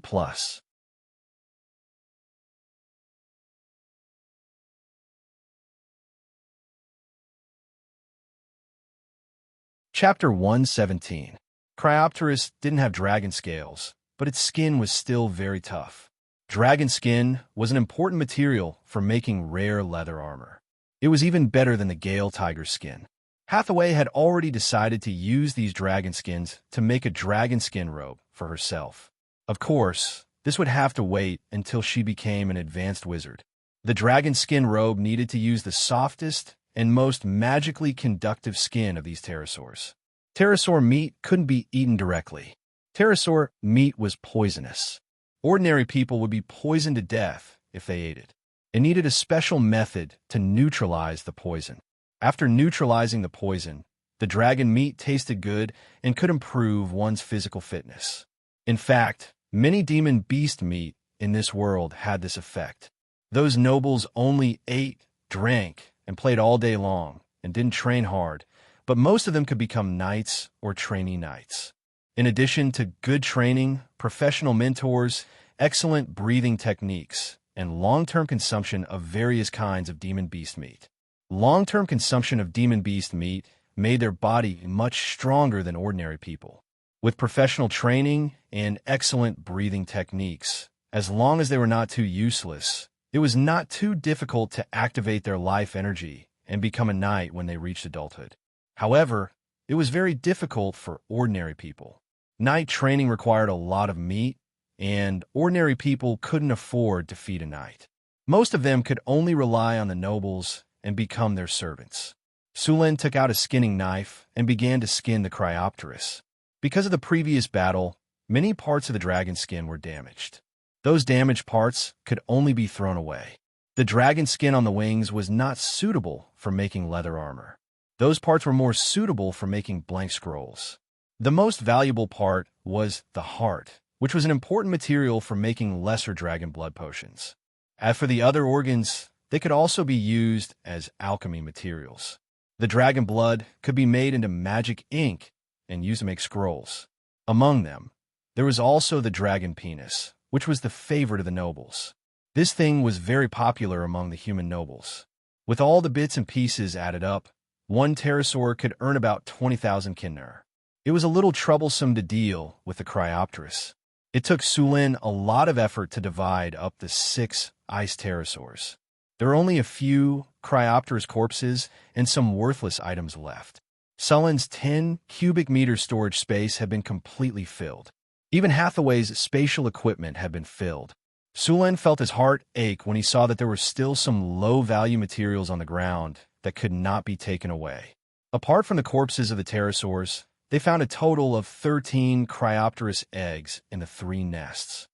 Chapter 117. Cryopteris didn't have dragon scales, but its skin was still very tough. Dragon skin was an important material for making rare leather armor. It was even better than the Gale tiger skin. Hathaway had already decided to use these dragon skins to make a dragon skin robe for herself. Of course, this would have to wait until she became an advanced wizard. The dragon skin robe needed to use the softest and most magically conductive skin of these pterosaurs. Pterosaur meat couldn't be eaten directly. Pterosaur meat was poisonous. Ordinary people would be poisoned to death if they ate it. It needed a special method to neutralize the poison. After neutralizing the poison, the dragon meat tasted good and could improve one's physical fitness. In fact, many demon beast meat in this world had this effect. Those nobles only ate, drank, and played all day long and didn't train hard, but most of them could become knights or trainee knights. In addition to good training, professional mentors, excellent breathing techniques, and long-term consumption of various kinds of demon beast meat. Long-term consumption of demon beast meat made their body much stronger than ordinary people. With professional training and excellent breathing techniques, as long as they were not too useless, it was not too difficult to activate their life energy and become a knight when they reached adulthood. However, it was very difficult for ordinary people. Knight training required a lot of meat, and ordinary people couldn't afford to feed a knight. Most of them could only rely on the nobles and become their servants. Sulin took out a skinning knife and began to skin the Cryopterus. Because of the previous battle, many parts of the dragon skin were damaged. Those damaged parts could only be thrown away. The dragon skin on the wings was not suitable for making leather armor. Those parts were more suitable for making blank scrolls. The most valuable part was the heart, which was an important material for making lesser dragon blood potions. As for the other organs, they could also be used as alchemy materials. The dragon blood could be made into magic ink and used to make scrolls. Among them, there was also the dragon penis, which was the favorite of the nobles. This thing was very popular among the human nobles. With all the bits and pieces added up, one pterosaur could earn about 20,000 kinner. It was a little troublesome to deal with the Cryopterus. It took Sulin a lot of effort to divide up the 6 ice pterosaurs. There were only a few Cryopterus corpses and some worthless items left. Sulin's 10 cubic meter storage space had been completely filled. Even Hathaway's spatial equipment had been filled. Sulin felt his heart ache when he saw that there were still some low-value materials on the ground that could not be taken away. Apart from the corpses of the pterosaurs, they found a total of 13 Cryopterus eggs in the 3 nests.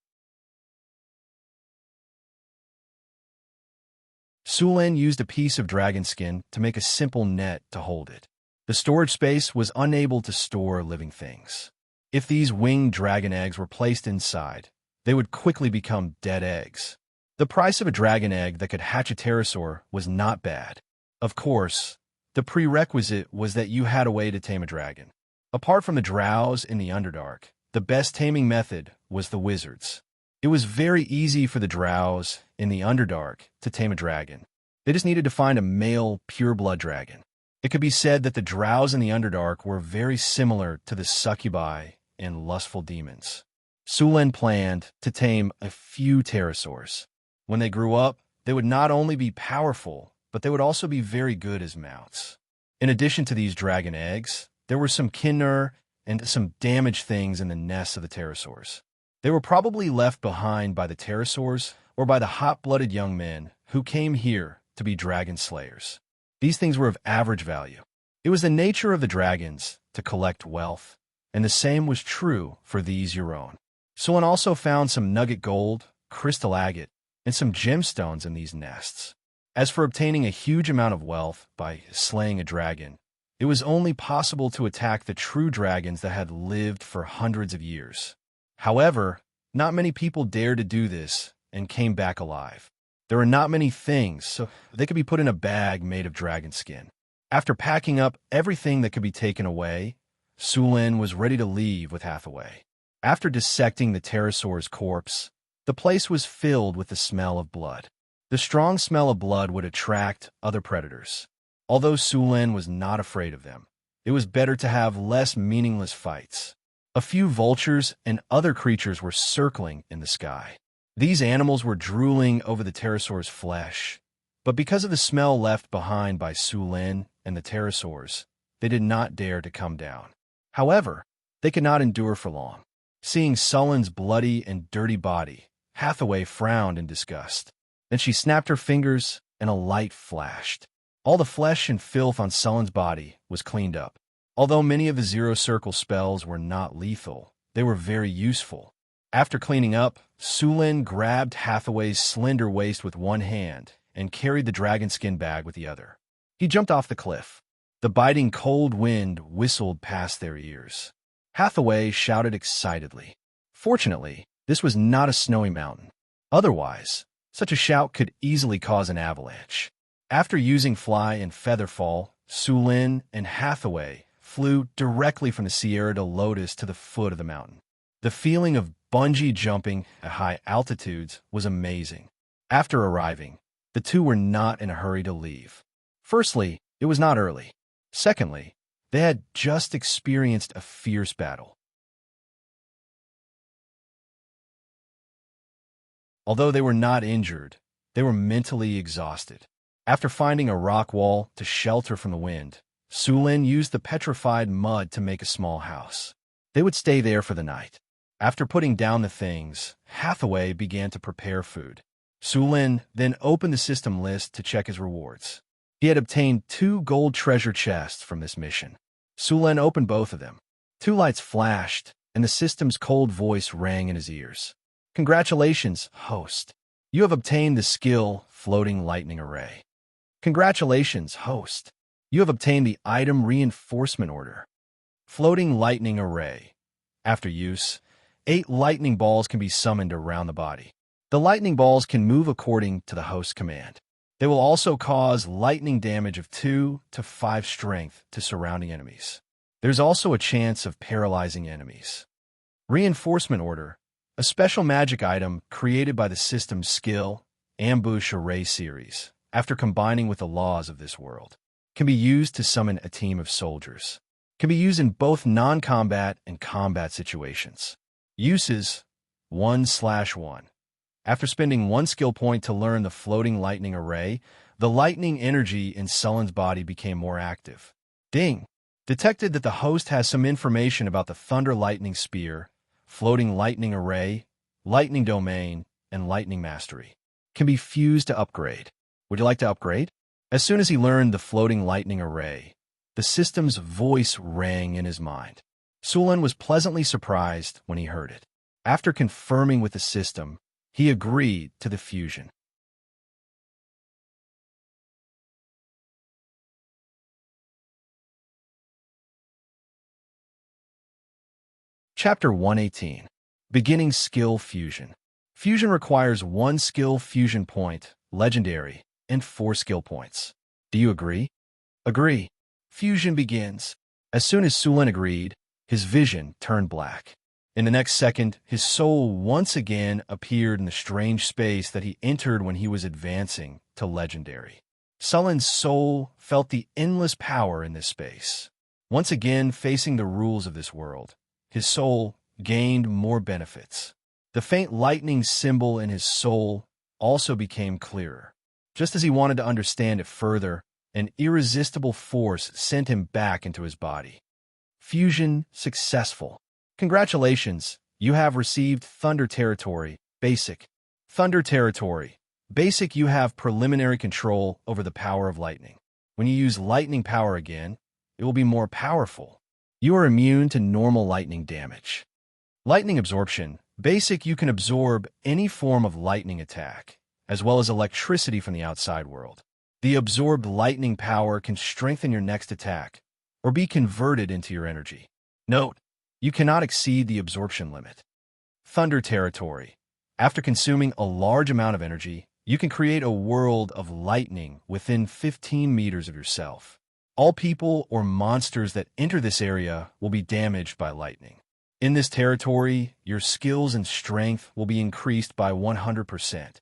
Sulin used a piece of dragon skin to make a simple net to hold it. The storage space was unable to store living things. If these winged dragon eggs were placed inside, they would quickly become dead eggs. The price of a dragon egg that could hatch a pterosaur was not bad. Of course, the prerequisite was that you had a way to tame a dragon. Apart from the drows in the Underdark, the best taming method was the wizards. It was very easy for the drows in the Underdark to tame a dragon. They just needed to find a male pure-blood dragon. It could be said that the drows in the Underdark were very similar to the succubi and lustful demons. Sulin planned to tame a few pterosaurs. When they grew up, they would not only be powerful, but they would also be very good as mounts. In addition to these dragon eggs, there were some kinner and some damaged things in the nests of the pterosaurs. They were probably left behind by the pterosaurs or by the hot-blooded young men who came here to be dragon slayers. These things were of average value. It was the nature of the dragons to collect wealth, and the same was true for these Euron. Sulin also found some nugget gold, crystal agate, and some gemstones in these nests. As for obtaining a huge amount of wealth by slaying a dragon, it was only possible to attack the true dragons that had lived for hundreds of years. However, not many people dared to do this and came back alive. There were not many things, so they could be put in a bag made of dragon skin. After packing up everything that could be taken away, Sulin was ready to leave with Hathaway. After dissecting the pterosaur's corpse, the place was filled with the smell of blood. The strong smell of blood would attract other predators. Although Sulin was not afraid of them, it was better to have less meaningless fights. A few vultures and other creatures were circling in the sky. These animals were drooling over the pterosaur's flesh, but because of the smell left behind by Sulin and the pterosaurs, they did not dare to come down. However, they could not endure for long. Seeing Sulin's bloody and dirty body, Hathaway frowned in disgust. Then she snapped her fingers, and a light flashed. All the flesh and filth on Sulin's body was cleaned up. Although many of the zero-circle spells were not lethal, they were very useful. After cleaning up, Sulin grabbed Hathaway's slender waist with one hand and carried the dragon skin bag with the other. He jumped off the cliff. The biting cold wind whistled past their ears. Hathaway shouted excitedly. Fortunately, this was not a snowy mountain. Otherwise, such a shout could easily cause an avalanche. After using fly and feather fall, Sulin and Hathaway flew directly from the Sierra de Lotus to the foot of the mountain. The feeling of bungee jumping at high altitudes was amazing. After arriving, the two were not in a hurry to leave. Firstly, it was not early. Secondly, they had just experienced a fierce battle. Although they were not injured, they were mentally exhausted. After finding a rock wall to shelter from the wind, Sulin used the petrified mud to make a small house. They would stay there for the night. After putting down the things, Hathaway began to prepare food. Sulin then opened the system list to check his rewards. He had obtained 2 gold treasure chests from this mission. Sulen opened both of them. 2 lights flashed, and the system's cold voice rang in his ears. Congratulations, host. You have obtained the skill Floating Lightning Array. Congratulations, host. You have obtained the item Reinforcement Order. Floating Lightning Array. After use, 8 lightning balls can be summoned around the body. The lightning balls can move according to the host's command. They will also cause lightning damage of 2 to 5 strength to surrounding enemies. There's also a chance of paralyzing enemies. Reinforcement Order, a special magic item created by the system's skill Ambush Array series, after combining with the laws of this world, can be used to summon a team of soldiers. Can be used in both non-combat and combat situations. Uses 1/1. After spending 1 skill point to learn the Floating Lightning Array, the lightning energy in Sullen's body became more active. Ding! Detected that the host has some information about the Thunder Lightning Spear, Floating Lightning Array, Lightning Domain, and Lightning Mastery. Can be fused to upgrade. Would you like to upgrade? As soon as he learned the Floating Lightning Array, the system's voice rang in his mind. Sulen was pleasantly surprised when he heard it. After confirming with the system, he agreed to the fusion. Chapter 118. Beginning Skill Fusion. Fusion requires 1 skill fusion point, legendary, and 4 skill points. Do you agree? Agree. Fusion begins. As soon as Sulen agreed, his vision turned black. In the next second, his soul once again appeared in the strange space that he entered when he was advancing to legendary. Sulen's soul felt the endless power in this space. Once again facing the rules of this world, his soul gained more benefits. The faint lightning symbol in his soul also became clearer. Just as he wanted to understand it further, an irresistible force sent him back into his body. Fusion successful. Congratulations, you have received Thunder Territory, Basic. Thunder Territory, Basic. You have preliminary control over the power of lightning. When you use lightning power again, it will be more powerful. You are immune to normal lightning damage. Lightning Absorption, Basic. You can absorb any form of lightning attack, as well as electricity from the outside world. The absorbed lightning power can strengthen your next attack, or be converted into your energy. Note: you cannot exceed the absorption limit. Thunder Territory. After consuming a large amount of energy, you can create a world of lightning within 15 meters of yourself. All people or monsters that enter this area will be damaged by lightning. In this territory, your skills and strength will be increased by 100%.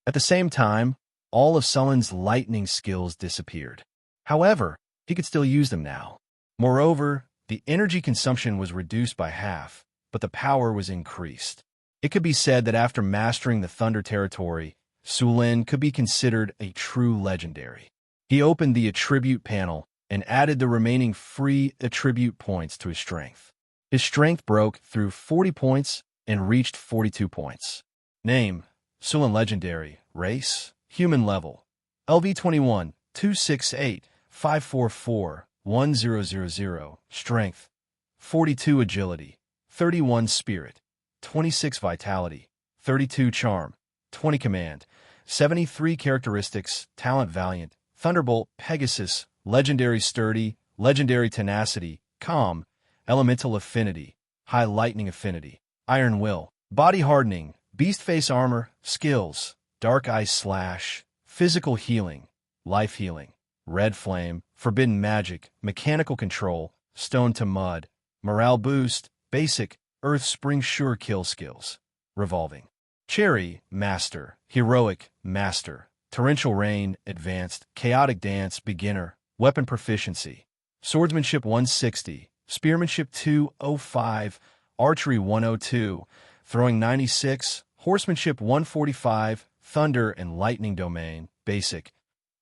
At the same time, all of Sullen's lightning skills disappeared. However, he could still use them now. Moreover, the energy consumption was reduced by half, but the power was increased. It could be said that after mastering the Thunder Territory, Sulen could be considered a true legendary. He opened the attribute panel and added the remaining free attribute points to his strength. His strength broke through 40 points and reached 42 points. Name: Sulen Legendary. Race: Human. Level: LV21 268 544 1000. Strength: 42 Agility, 31 Spirit, 26 Vitality, 32 Charm, 20 Command, 73 Characteristics. Talent: Valiant, Thunderbolt, Pegasus, Legendary Sturdy, Legendary Tenacity, Calm, Elemental Affinity, High Lightning Affinity, Iron Will, Body Hardening, Beast Face Armor. Skills: Dark Ice Slash, Physical Healing, Life Healing, Red Flame, Forbidden Magic, Mechanical Control, Stone to Mud, Morale Boost, Basic, Earth Spring Sure Kill Skills. Revolving Cherry, Master, Heroic, Master, Torrential Rain, Advanced, Chaotic Dance, Beginner, Weapon Proficiency, Swordsmanship 160, Spearmanship 205, Archery 102, Throwing 96, Horsemanship 145, Thunder and Lightning Domain, Basic.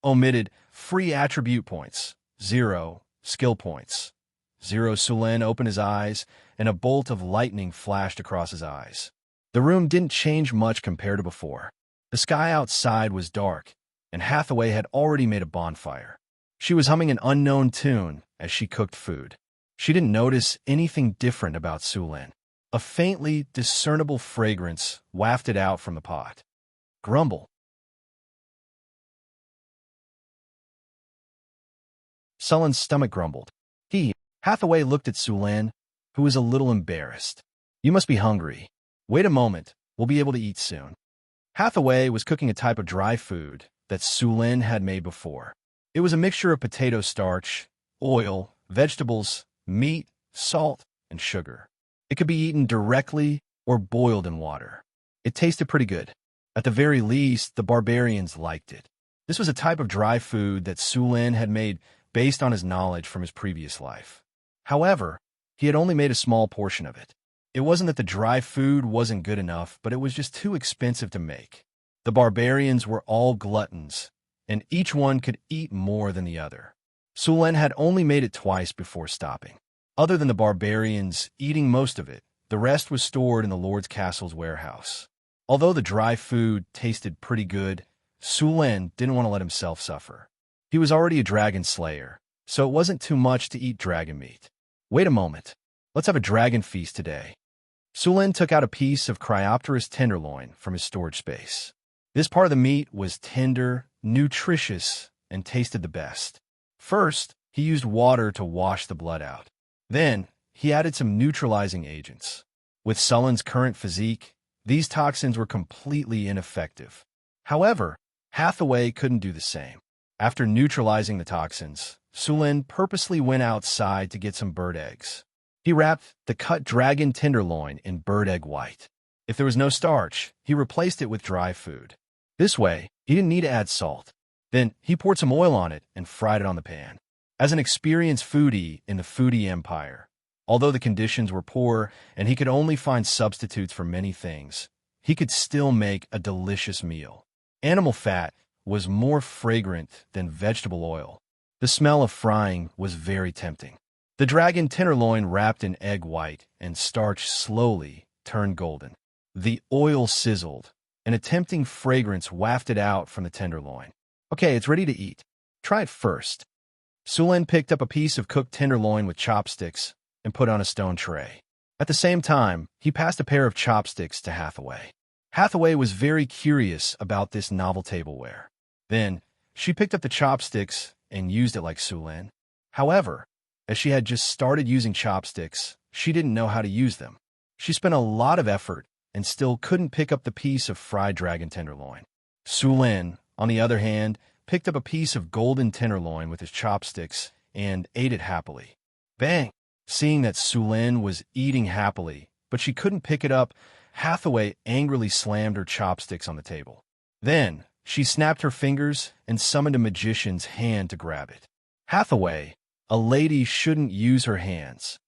Omitted: free attribute points, 0, skill points, 0. Sulen opened his eyes, and a bolt of lightning flashed across his eyes. The room didn't change much compared to before. The sky outside was dark, and Hathaway had already made a bonfire. She was humming an unknown tune as she cooked food. She didn't notice anything different about Sulin. A faintly discernible fragrance wafted out from the pot. Grumble. Sulin's stomach grumbled. Hathaway looked at Sulin, who was a little embarrassed. You must be hungry. Wait a moment, we'll be able to eat soon. Hathaway was cooking a type of dry food that Sulin had made before. It was a mixture of potato starch, oil, vegetables, meat, salt, and sugar. It could be eaten directly or boiled in water. It tasted pretty good. At the very least, the barbarians liked it. This was a type of dry food that Sulin had made based on his knowledge from his previous life. However, he had only made a small portion of it. It wasn't that the dry food wasn't good enough, but it was just too expensive to make. The barbarians were all gluttons, and each one could eat more than the other. Sulin had only made it twice before stopping. Other than the barbarians eating most of it, the rest was stored in the Lord's castle's warehouse. Although the dry food tasted pretty good, Sulin didn't want to let himself suffer. He was already a dragon slayer, so it wasn't too much to eat dragon meat. Wait a moment. Let's have a dragon feast today. Sulin took out a piece of Cryopterus tenderloin from his storage space. This part of the meat was tender, nutritious, and tasted the best. First, he used water to wash the blood out. Then, he added some neutralizing agents. With Sulin's current physique, these toxins were completely ineffective. However, Hathaway couldn't do the same. After neutralizing the toxins, Sulin purposely went outside to get some bird eggs. He wrapped the cut dragon tenderloin in bird egg white. If there was no starch, he replaced it with dry food. This way, he didn't need to add salt. Then, he poured some oil on it and fried it on the pan. As an experienced foodie in the foodie empire, although the conditions were poor and he could only find substitutes for many things, he could still make a delicious meal. Animal fat was more fragrant than vegetable oil. The smell of frying was very tempting. The dragon tenderloin wrapped in egg white and starch slowly turned golden. The oil sizzled, and a tempting fragrance wafted out from the tenderloin. Okay, it's ready to eat. Try it first. Sulin picked up a piece of cooked tenderloin with chopsticks and put on a stone tray. At the same time, he passed a pair of chopsticks to Hathaway. Hathaway was very curious about this novel tableware. Then, she picked up the chopsticks and used it like Sulin. However, as she had just started using chopsticks, she didn't know how to use them. She spent a lot of effort and still couldn't pick up the piece of fried dragon tenderloin. Sulin, on the other hand, picked up a piece of golden tenderloin with his chopsticks and ate it happily. Bang! Seeing that Sulin was eating happily, but she couldn't pick it up, Hathaway angrily slammed her chopsticks on the table. Then, she snapped her fingers and summoned a magician's hand to grab it. Hathaway, a lady shouldn't use her hands.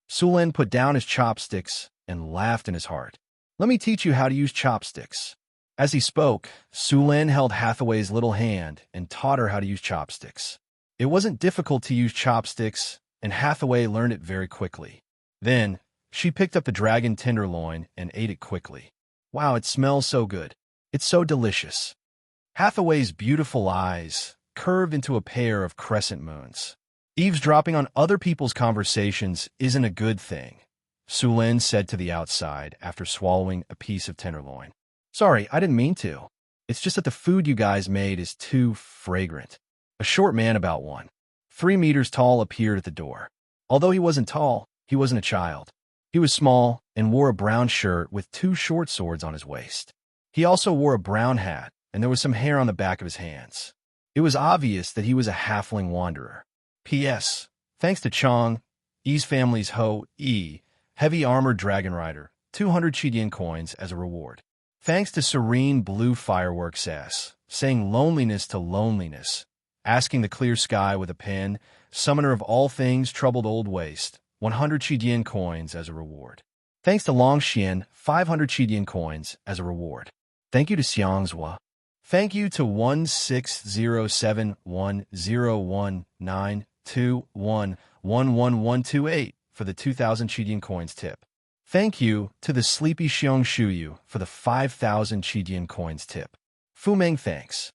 Sulin put down his chopsticks and laughed in his heart. Let me teach you how to use chopsticks. As he spoke, Sulin held Hathaway's little hand and taught her how to use chopsticks. It wasn't difficult to use chopsticks, and Hathaway learned it very quickly. Then, she picked up the dragon tenderloin and ate it quickly. Wow, it smells so good. It's so delicious. Hathaway's beautiful eyes curved into a pair of crescent moons. Eavesdropping on other people's conversations isn't a good thing, Sulin said to the outside after swallowing a piece of tenderloin. Sorry, I didn't mean to. It's just that the food you guys made is too fragrant. A short man about 3 meters tall appeared at the door. Although he wasn't tall, he wasn't a child. He was small and wore a brown shirt with 2 short swords on his waist. He also wore a brown hat, and there was some hair on the back of his hands. It was obvious that he was a halfling wanderer. P.S. Thanks to Chong, Yi's family's Ho-E, heavy armored dragon rider, 200 Chidian coins as a reward. Thanks to Serene Blue Fireworks S, saying loneliness to loneliness, asking the clear sky with a pen, summoner of all things troubled old waste, 100 Chidian coins as a reward. Thanks to Long Xian, 500 Chidian coins as a reward. Thank you to Xiangzhua. Thank you to 1607101921111128 for the 2,000 Chidian coins tip. Thank you to the sleepy Xiong Shuyu for the 5,000 Qidian coins tip. Fu Meng thanks.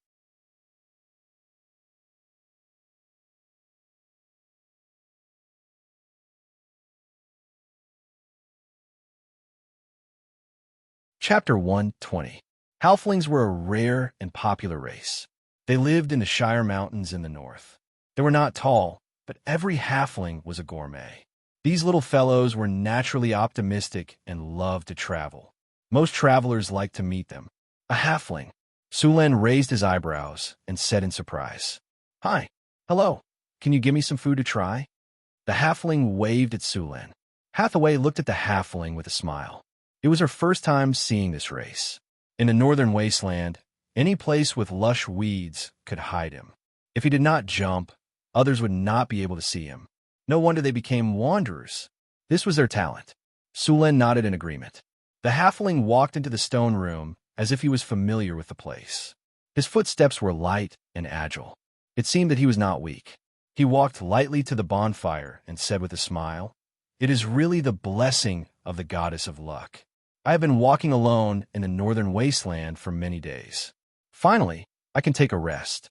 Chapter 120. Halflings were a rare and popular race. They lived in the Shire Mountains in the north. They were not tall, but every halfling was a gourmet. These little fellows were naturally optimistic and loved to travel. Most travelers liked to meet them. A halfling. Sulen raised his eyebrows and said in surprise, "Hi. Hello. Can you give me some food to try?" The halfling waved at Sulen. Hathaway looked at the halfling with a smile. It was her first time seeing this race. In the northern wasteland, any place with lush weeds could hide him. If he did not jump, others would not be able to see him. No wonder they became wanderers. This was their talent. Sulen nodded in agreement. The halfling walked into the stone room as if he was familiar with the place. His footsteps were light and agile. It seemed that he was not weak. He walked lightly to the bonfire and said with a smile, "It is really the blessing of the goddess of luck. I have been walking alone in the northern wasteland for many days. Finally, I can take a rest.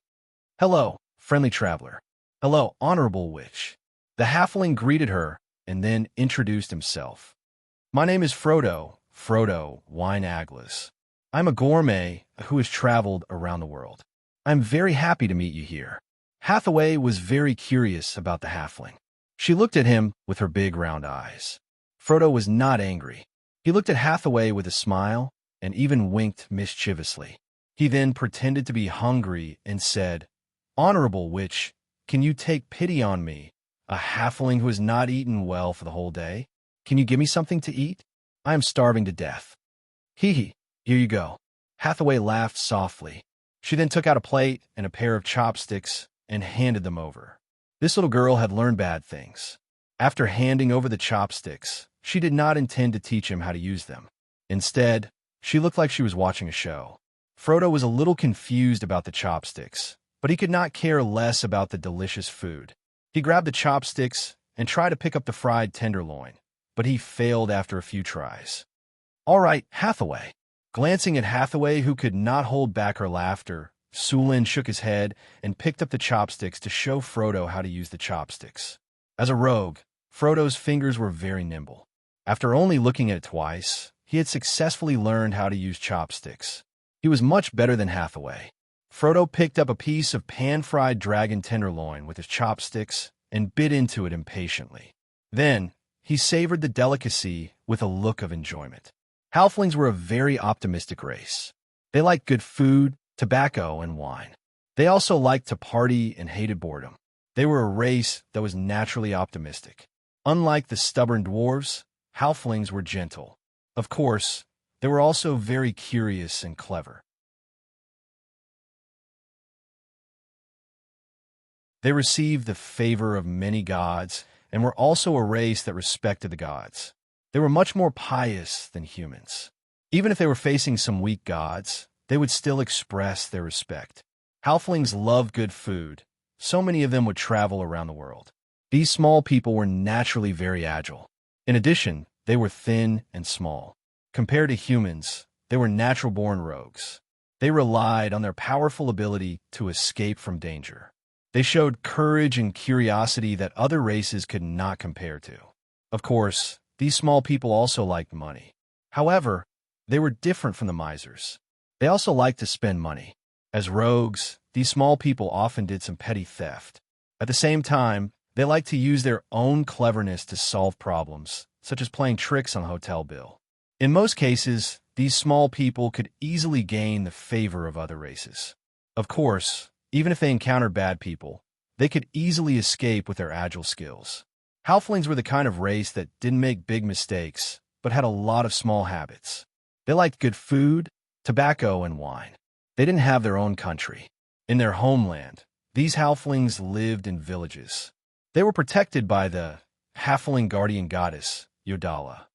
Hello, friendly traveler. Hello, honorable witch." The halfling greeted her and then introduced himself. "My name is Frodo Wine Aglas. I'm a gourmet who has traveled around the world. I'm very happy to meet you here." Hathaway was very curious about the halfling. She looked at him with her big round eyes. Frodo was not angry. He looked at Hathaway with a smile and even winked mischievously. He then pretended to be hungry and said, "Honorable witch, can you take pity on me, a halfling who has not eaten well for the whole day? Can you give me something to eat? I am starving to death." "Hee, here you go." Hathaway laughed softly. She then took out a plate and a pair of chopsticks and handed them over. This little girl had learned bad things. After handing over the chopsticks, she did not intend to teach him how to use them. Instead, she looked like she was watching a show. Frodo was a little confused about the chopsticks, but he could not care less about the delicious food. He grabbed the chopsticks and tried to pick up the fried tenderloin, but he failed after a few tries. "All right, Hathaway." Glancing at Hathaway, who could not hold back her laughter, Sulen shook his head and picked up the chopsticks to show Frodo how to use the chopsticks. As a rogue, Frodo's fingers were very nimble. After only looking at it twice, he had successfully learned how to use chopsticks. He was much better than Hathaway. Frodo picked up a piece of pan-fried dragon tenderloin with his chopsticks and bit into it impatiently. Then, he savored the delicacy with a look of enjoyment. Halflings were a very optimistic race. They liked good food, tobacco, and wine. They also liked to party and hated boredom. They were a race that was naturally optimistic. Unlike the stubborn dwarves, halflings were gentle. Of course, they were also very curious and clever. They received the favor of many gods and were also a race that respected the gods. They were much more pious than humans. Even if they were facing some weak gods, they would still express their respect. Halflings loved good food. So many of them would travel around the world. These small people were naturally very agile. In addition, they were thin and small. Compared to humans, they were natural-born rogues. They relied on their powerful ability to escape from danger. They showed courage and curiosity that other races could not compare to. Of course, these small people also liked money. However, they were different from the misers. They also liked to spend money. As rogues, these small people often did some petty theft. At the same time, they liked to use their own cleverness to solve problems, such as playing tricks on a hotel bill. In most cases, these small people could easily gain the favor of other races. Of course, even if they encountered bad people, they could easily escape with their agile skills. Halflings were the kind of race that didn't make big mistakes, but had a lot of small habits. They liked good food, tobacco, and wine. They didn't have their own country. In their homeland, these halflings lived in villages. They were protected by the halfling guardian goddess, Yodala.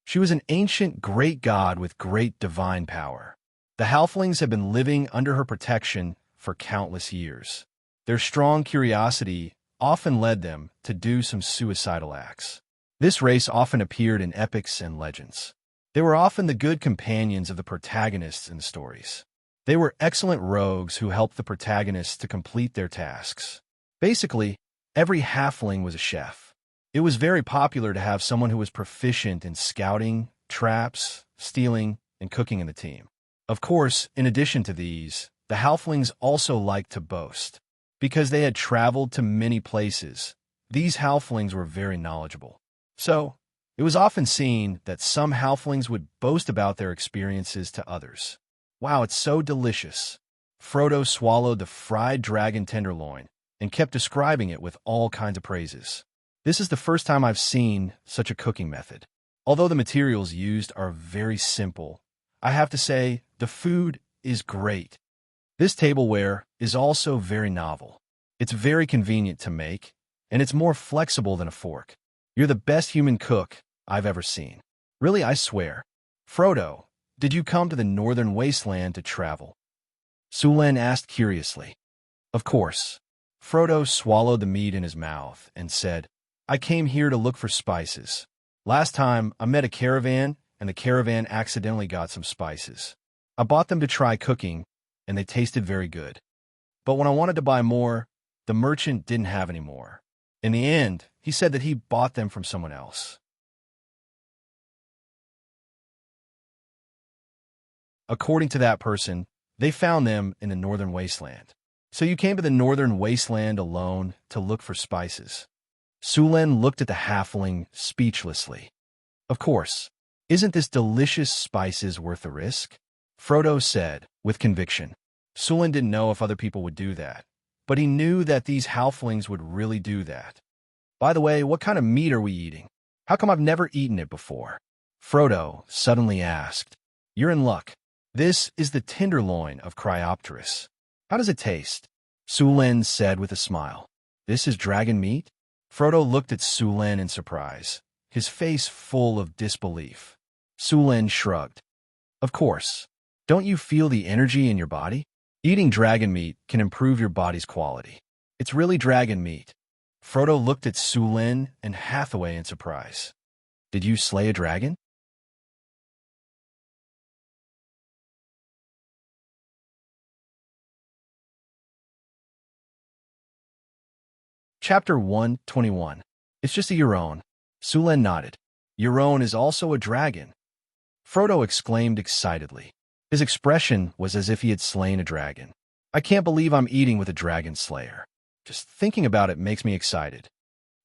She was an ancient great god with great divine power. The halflings had been living under her protection for countless years. Their strong curiosity often led them to do some suicidal acts. This race often appeared in epics and legends. They were often the good companions of the protagonists in the stories. They were excellent rogues who helped the protagonists to complete their tasks. Basically, every halfling was a chef. It was very popular to have someone who was proficient in scouting, traps, stealing, and cooking in the team. Of course, in addition to these, the halflings also liked to boast. Because they had traveled to many places, these halflings were very knowledgeable. So, it was often seen that some halflings would boast about their experiences to others. Wow, it's so delicious. Frodo swallowed the fried dragon tenderloin and kept describing it with all kinds of praises. This is the first time I've seen such a cooking method. Although the materials used are very simple, I have to say the food is great. This tableware is also very novel. It's very convenient to make, and it's more flexible than a fork. You're the best human cook I've ever seen. Really, I swear. Frodo, did you come to the northern wasteland to travel? Sulen asked curiously. Of course. Frodo swallowed the meat in his mouth and said, I came here to look for spices. Last time, I met a caravan, and the caravan accidentally got some spices. I bought them to try cooking, and they tasted very good. But when I wanted to buy more, the merchant didn't have any more. In the end, he said that he bought them from someone else. According to that person, they found them in the northern wasteland. So you came to the northern wasteland alone to look for spices. Sulen looked at the halfling speechlessly. Of course. Isn't this delicious spices worth the risk? Frodo said, with conviction. Sulen didn't know if other people would do that, but he knew that these halflings would really do that. By the way, what kind of meat are we eating? How come I've never eaten it before? Frodo suddenly asked. You're in luck. This is the tenderloin of Cryopteris. How does it taste? Sulen said with a smile. This is dragon meat? Frodo looked at Sulen in surprise, his face full of disbelief. Sulen shrugged. Of course. Don't you feel the energy in your body? Eating dragon meat can improve your body's quality. It's really dragon meat. Frodo looked at Sulen and Hathaway in surprise. Did you slay a dragon? Chapter 121. It's just a Euron. Sulen nodded. Euron is also a dragon. Frodo exclaimed excitedly. His expression was as if he had slain a dragon. I can't believe I'm eating with a dragon slayer. Just thinking about it makes me excited.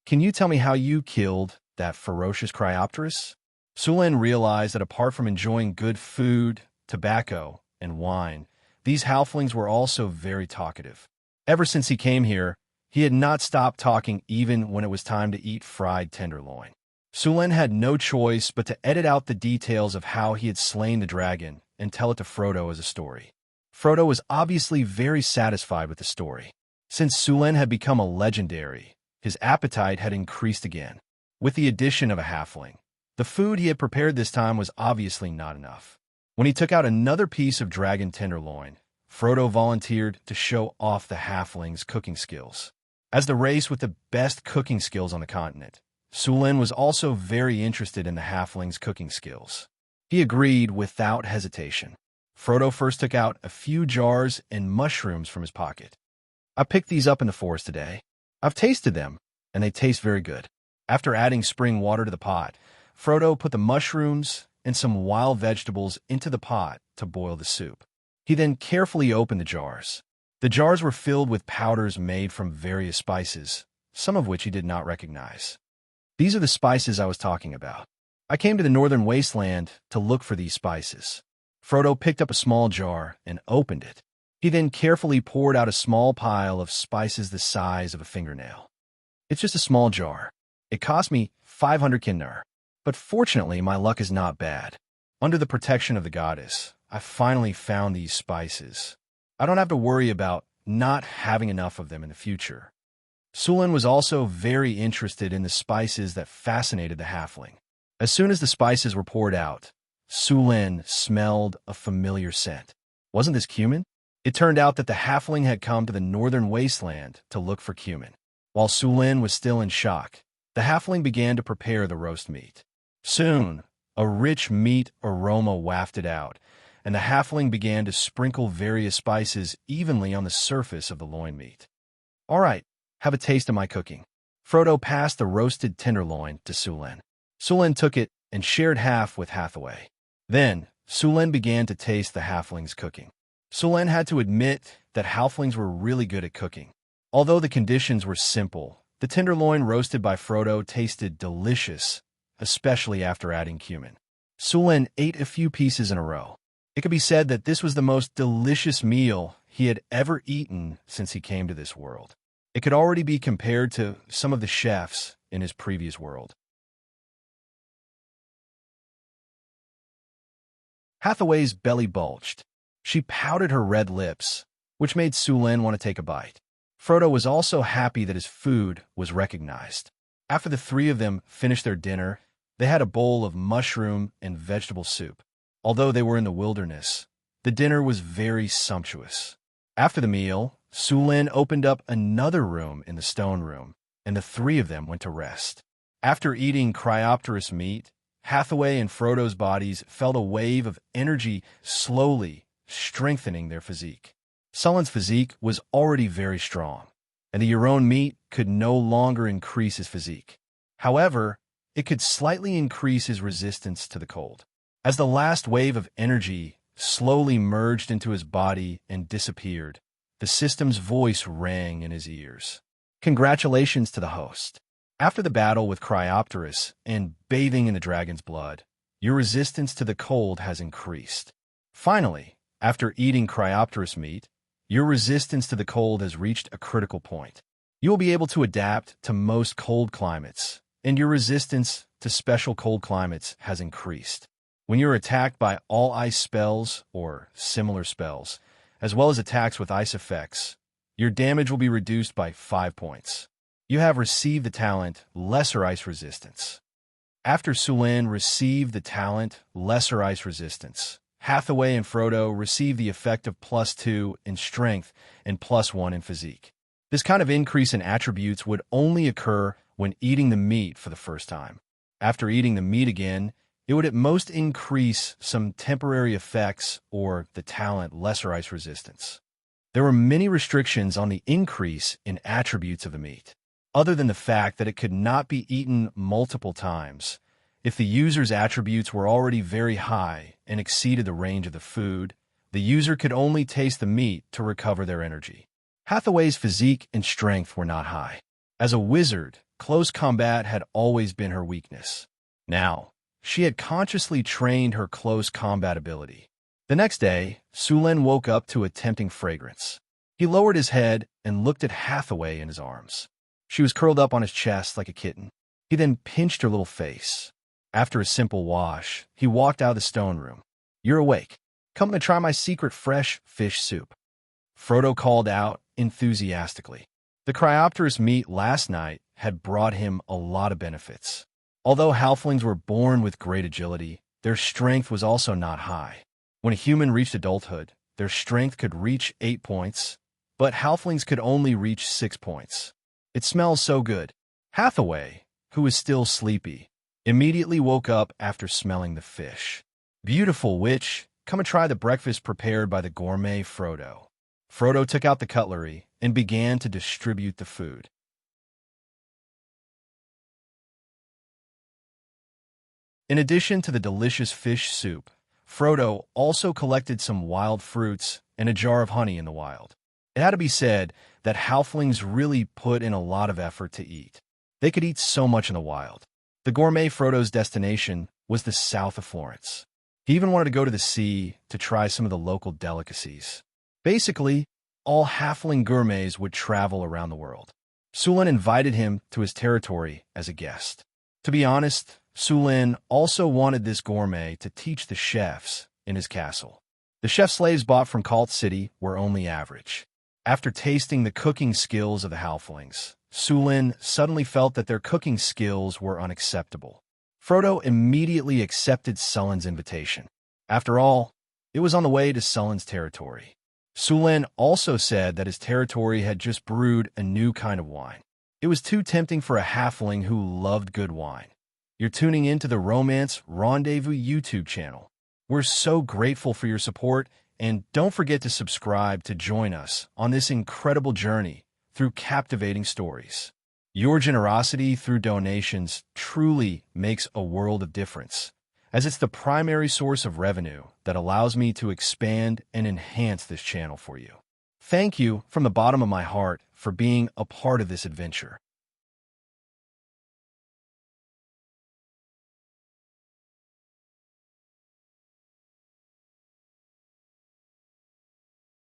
Can you tell me how you killed that ferocious Cryopteris? Sulen realized that apart from enjoying good food, tobacco, and wine, these halflings were also very talkative. Ever since he came here, he had not stopped talking even when it was time to eat fried tenderloin. Sulen had no choice but to edit out the details of how he had slain the dragon and tell it to Frodo as a story. Frodo was obviously very satisfied with the story. Since Sulen had become a legendary, his appetite had increased again. With the addition of a halfling, the food he had prepared this time was obviously not enough. When he took out another piece of dragon tenderloin, Frodo volunteered to show off the halfling's cooking skills. As the race with the best cooking skills on the continent, Sulen was also very interested in the halfling's cooking skills. He agreed without hesitation. Frodo first took out a few jars and mushrooms from his pocket. I picked these up in the forest today. I've tasted them, and they taste very good. After adding spring water to the pot, Frodo put the mushrooms and some wild vegetables into the pot to boil the soup. He then carefully opened the jars. The jars were filled with powders made from various spices, some of which he did not recognize. These are the spices I was talking about. I came to the northern wasteland to look for these spices. Frodo picked up a small jar and opened it. He then carefully poured out a small pile of spices the size of a fingernail. It's just a small jar. It cost me 500 Kinnar, but fortunately my luck is not bad. Under the protection of the goddess, I finally found these spices. I don't have to worry about not having enough of them in the future. Sulen was also very interested in the spices that fascinated the halfling. As soon as the spices were poured out, Sulen smelled a familiar scent. Wasn't this cumin? It turned out that the halfling had come to the northern wasteland to look for cumin. While Sulen was still in shock, The halfling began to prepare the roast meat. Soon, a rich meat aroma wafted out, and the halfling began to sprinkle various spices evenly on the surface of the loin meat. "All right, have a taste of my cooking." Frodo passed the roasted tenderloin to Sulen. Sulen took it and shared half with Hathaway. Then, Sulen began to taste the halfling's cooking. Sulen had to admit that halflings were really good at cooking. Although the conditions were simple, the tenderloin roasted by Frodo tasted delicious, especially after adding cumin. Sulen ate a few pieces in a row. It could be said that this was the most delicious meal he had ever eaten since he came to this world. It could already be compared to some of the chefs in his previous world. Hathaway's belly bulged. She pouted her red lips, which made Sulen want to take a bite. Frodo was also happy that his food was recognized. After the three of them finished their dinner, they had a bowl of mushroom and vegetable soup. Although they were in the wilderness, the dinner was very sumptuous. After the meal, Sulen opened up another room in the stone room, and the three of them went to rest. After eating cryopterous meat, Hathaway and Frodo's bodies felt a wave of energy slowly strengthening their physique. Sullen's physique was already very strong, and the Euron meat could no longer increase his physique. However, it could slightly increase his resistance to the cold. As the last wave of energy slowly merged into his body and disappeared, the system's voice rang in his ears. "Congratulations to the host. After the battle with Cryopterus and bathing in the dragon's blood, your resistance to the cold has increased. Finally, after eating Cryopterus meat, your resistance to the cold has reached a critical point. You will be able to adapt to most cold climates, and your resistance to special cold climates has increased. When you're attacked by all ice spells or similar spells, as well as attacks with ice effects, your damage will be reduced by 5 points. You have received the talent Lesser Ice Resistance." After Sulen received the talent Lesser Ice Resistance, Hathaway and Frodo received the effect of +2 in strength and +1 in physique. This kind of increase in attributes would only occur when eating the meat for the first time. After eating the meat again, it would at most increase some temporary effects or the talent Lesser Ice Resistance. There were many restrictions on the increase in attributes of the meat, other than the fact that it could not be eaten multiple times. If the user's attributes were already very high and exceeded the range of the food, the user could only taste the meat to recover their energy. Hathaway's physique and strength were not high. As a wizard, close combat had always been her weakness. Now, she had consciously trained her close combat ability. The next day, Sulen woke up to a tempting fragrance. He lowered his head and looked at Hathaway in his arms. She was curled up on his chest like a kitten. He then pinched her little face. After a simple wash, he walked out of the stone room. "You're awake. Come and try my secret fresh fish soup," Frodo called out enthusiastically. The Cryopterus meat last night had brought him a lot of benefits. Although halflings were born with great agility, their strength was also not high. When a human reached adulthood, their strength could reach 8 points, but halflings could only reach 6 points. "It smells so good." Hathaway, who was still sleepy, immediately woke up after smelling the fish. "Beautiful witch, come and try the breakfast prepared by the gourmet Frodo." Frodo took out the cutlery and began to distribute the food. In addition to the delicious fish soup, Frodo also collected some wild fruits and a jar of honey in the wild. It had to be said that halflings really put in a lot of effort to eat. They could eat so much in the wild. The gourmet Frodo's destination was the south of Florence. He even wanted to go to the sea to try some of the local delicacies. Basically, all halfling gourmets would travel around the world. Sulen invited him to his territory as a guest. To be honest, Sulen also wanted this gourmet to teach the chefs in his castle. The chef slaves bought from Cult City were only average. After tasting the cooking skills of the halflings, Sulen suddenly felt that their cooking skills were unacceptable. Frodo immediately accepted Sullen's invitation. After all, it was on the way to Sullen's territory. Sulen also said that his territory had just brewed a new kind of wine. It was too tempting for a halfling who loved good wine. You're tuning into the Romance Rendezvous YouTube channel. We're so grateful for your support, and don't forget to subscribe to join us on this incredible journey through captivating stories. Your generosity through donations truly makes a world of difference, as it's the primary source of revenue that allows me to expand and enhance this channel for you. Thank you from the bottom of my heart for being a part of this adventure.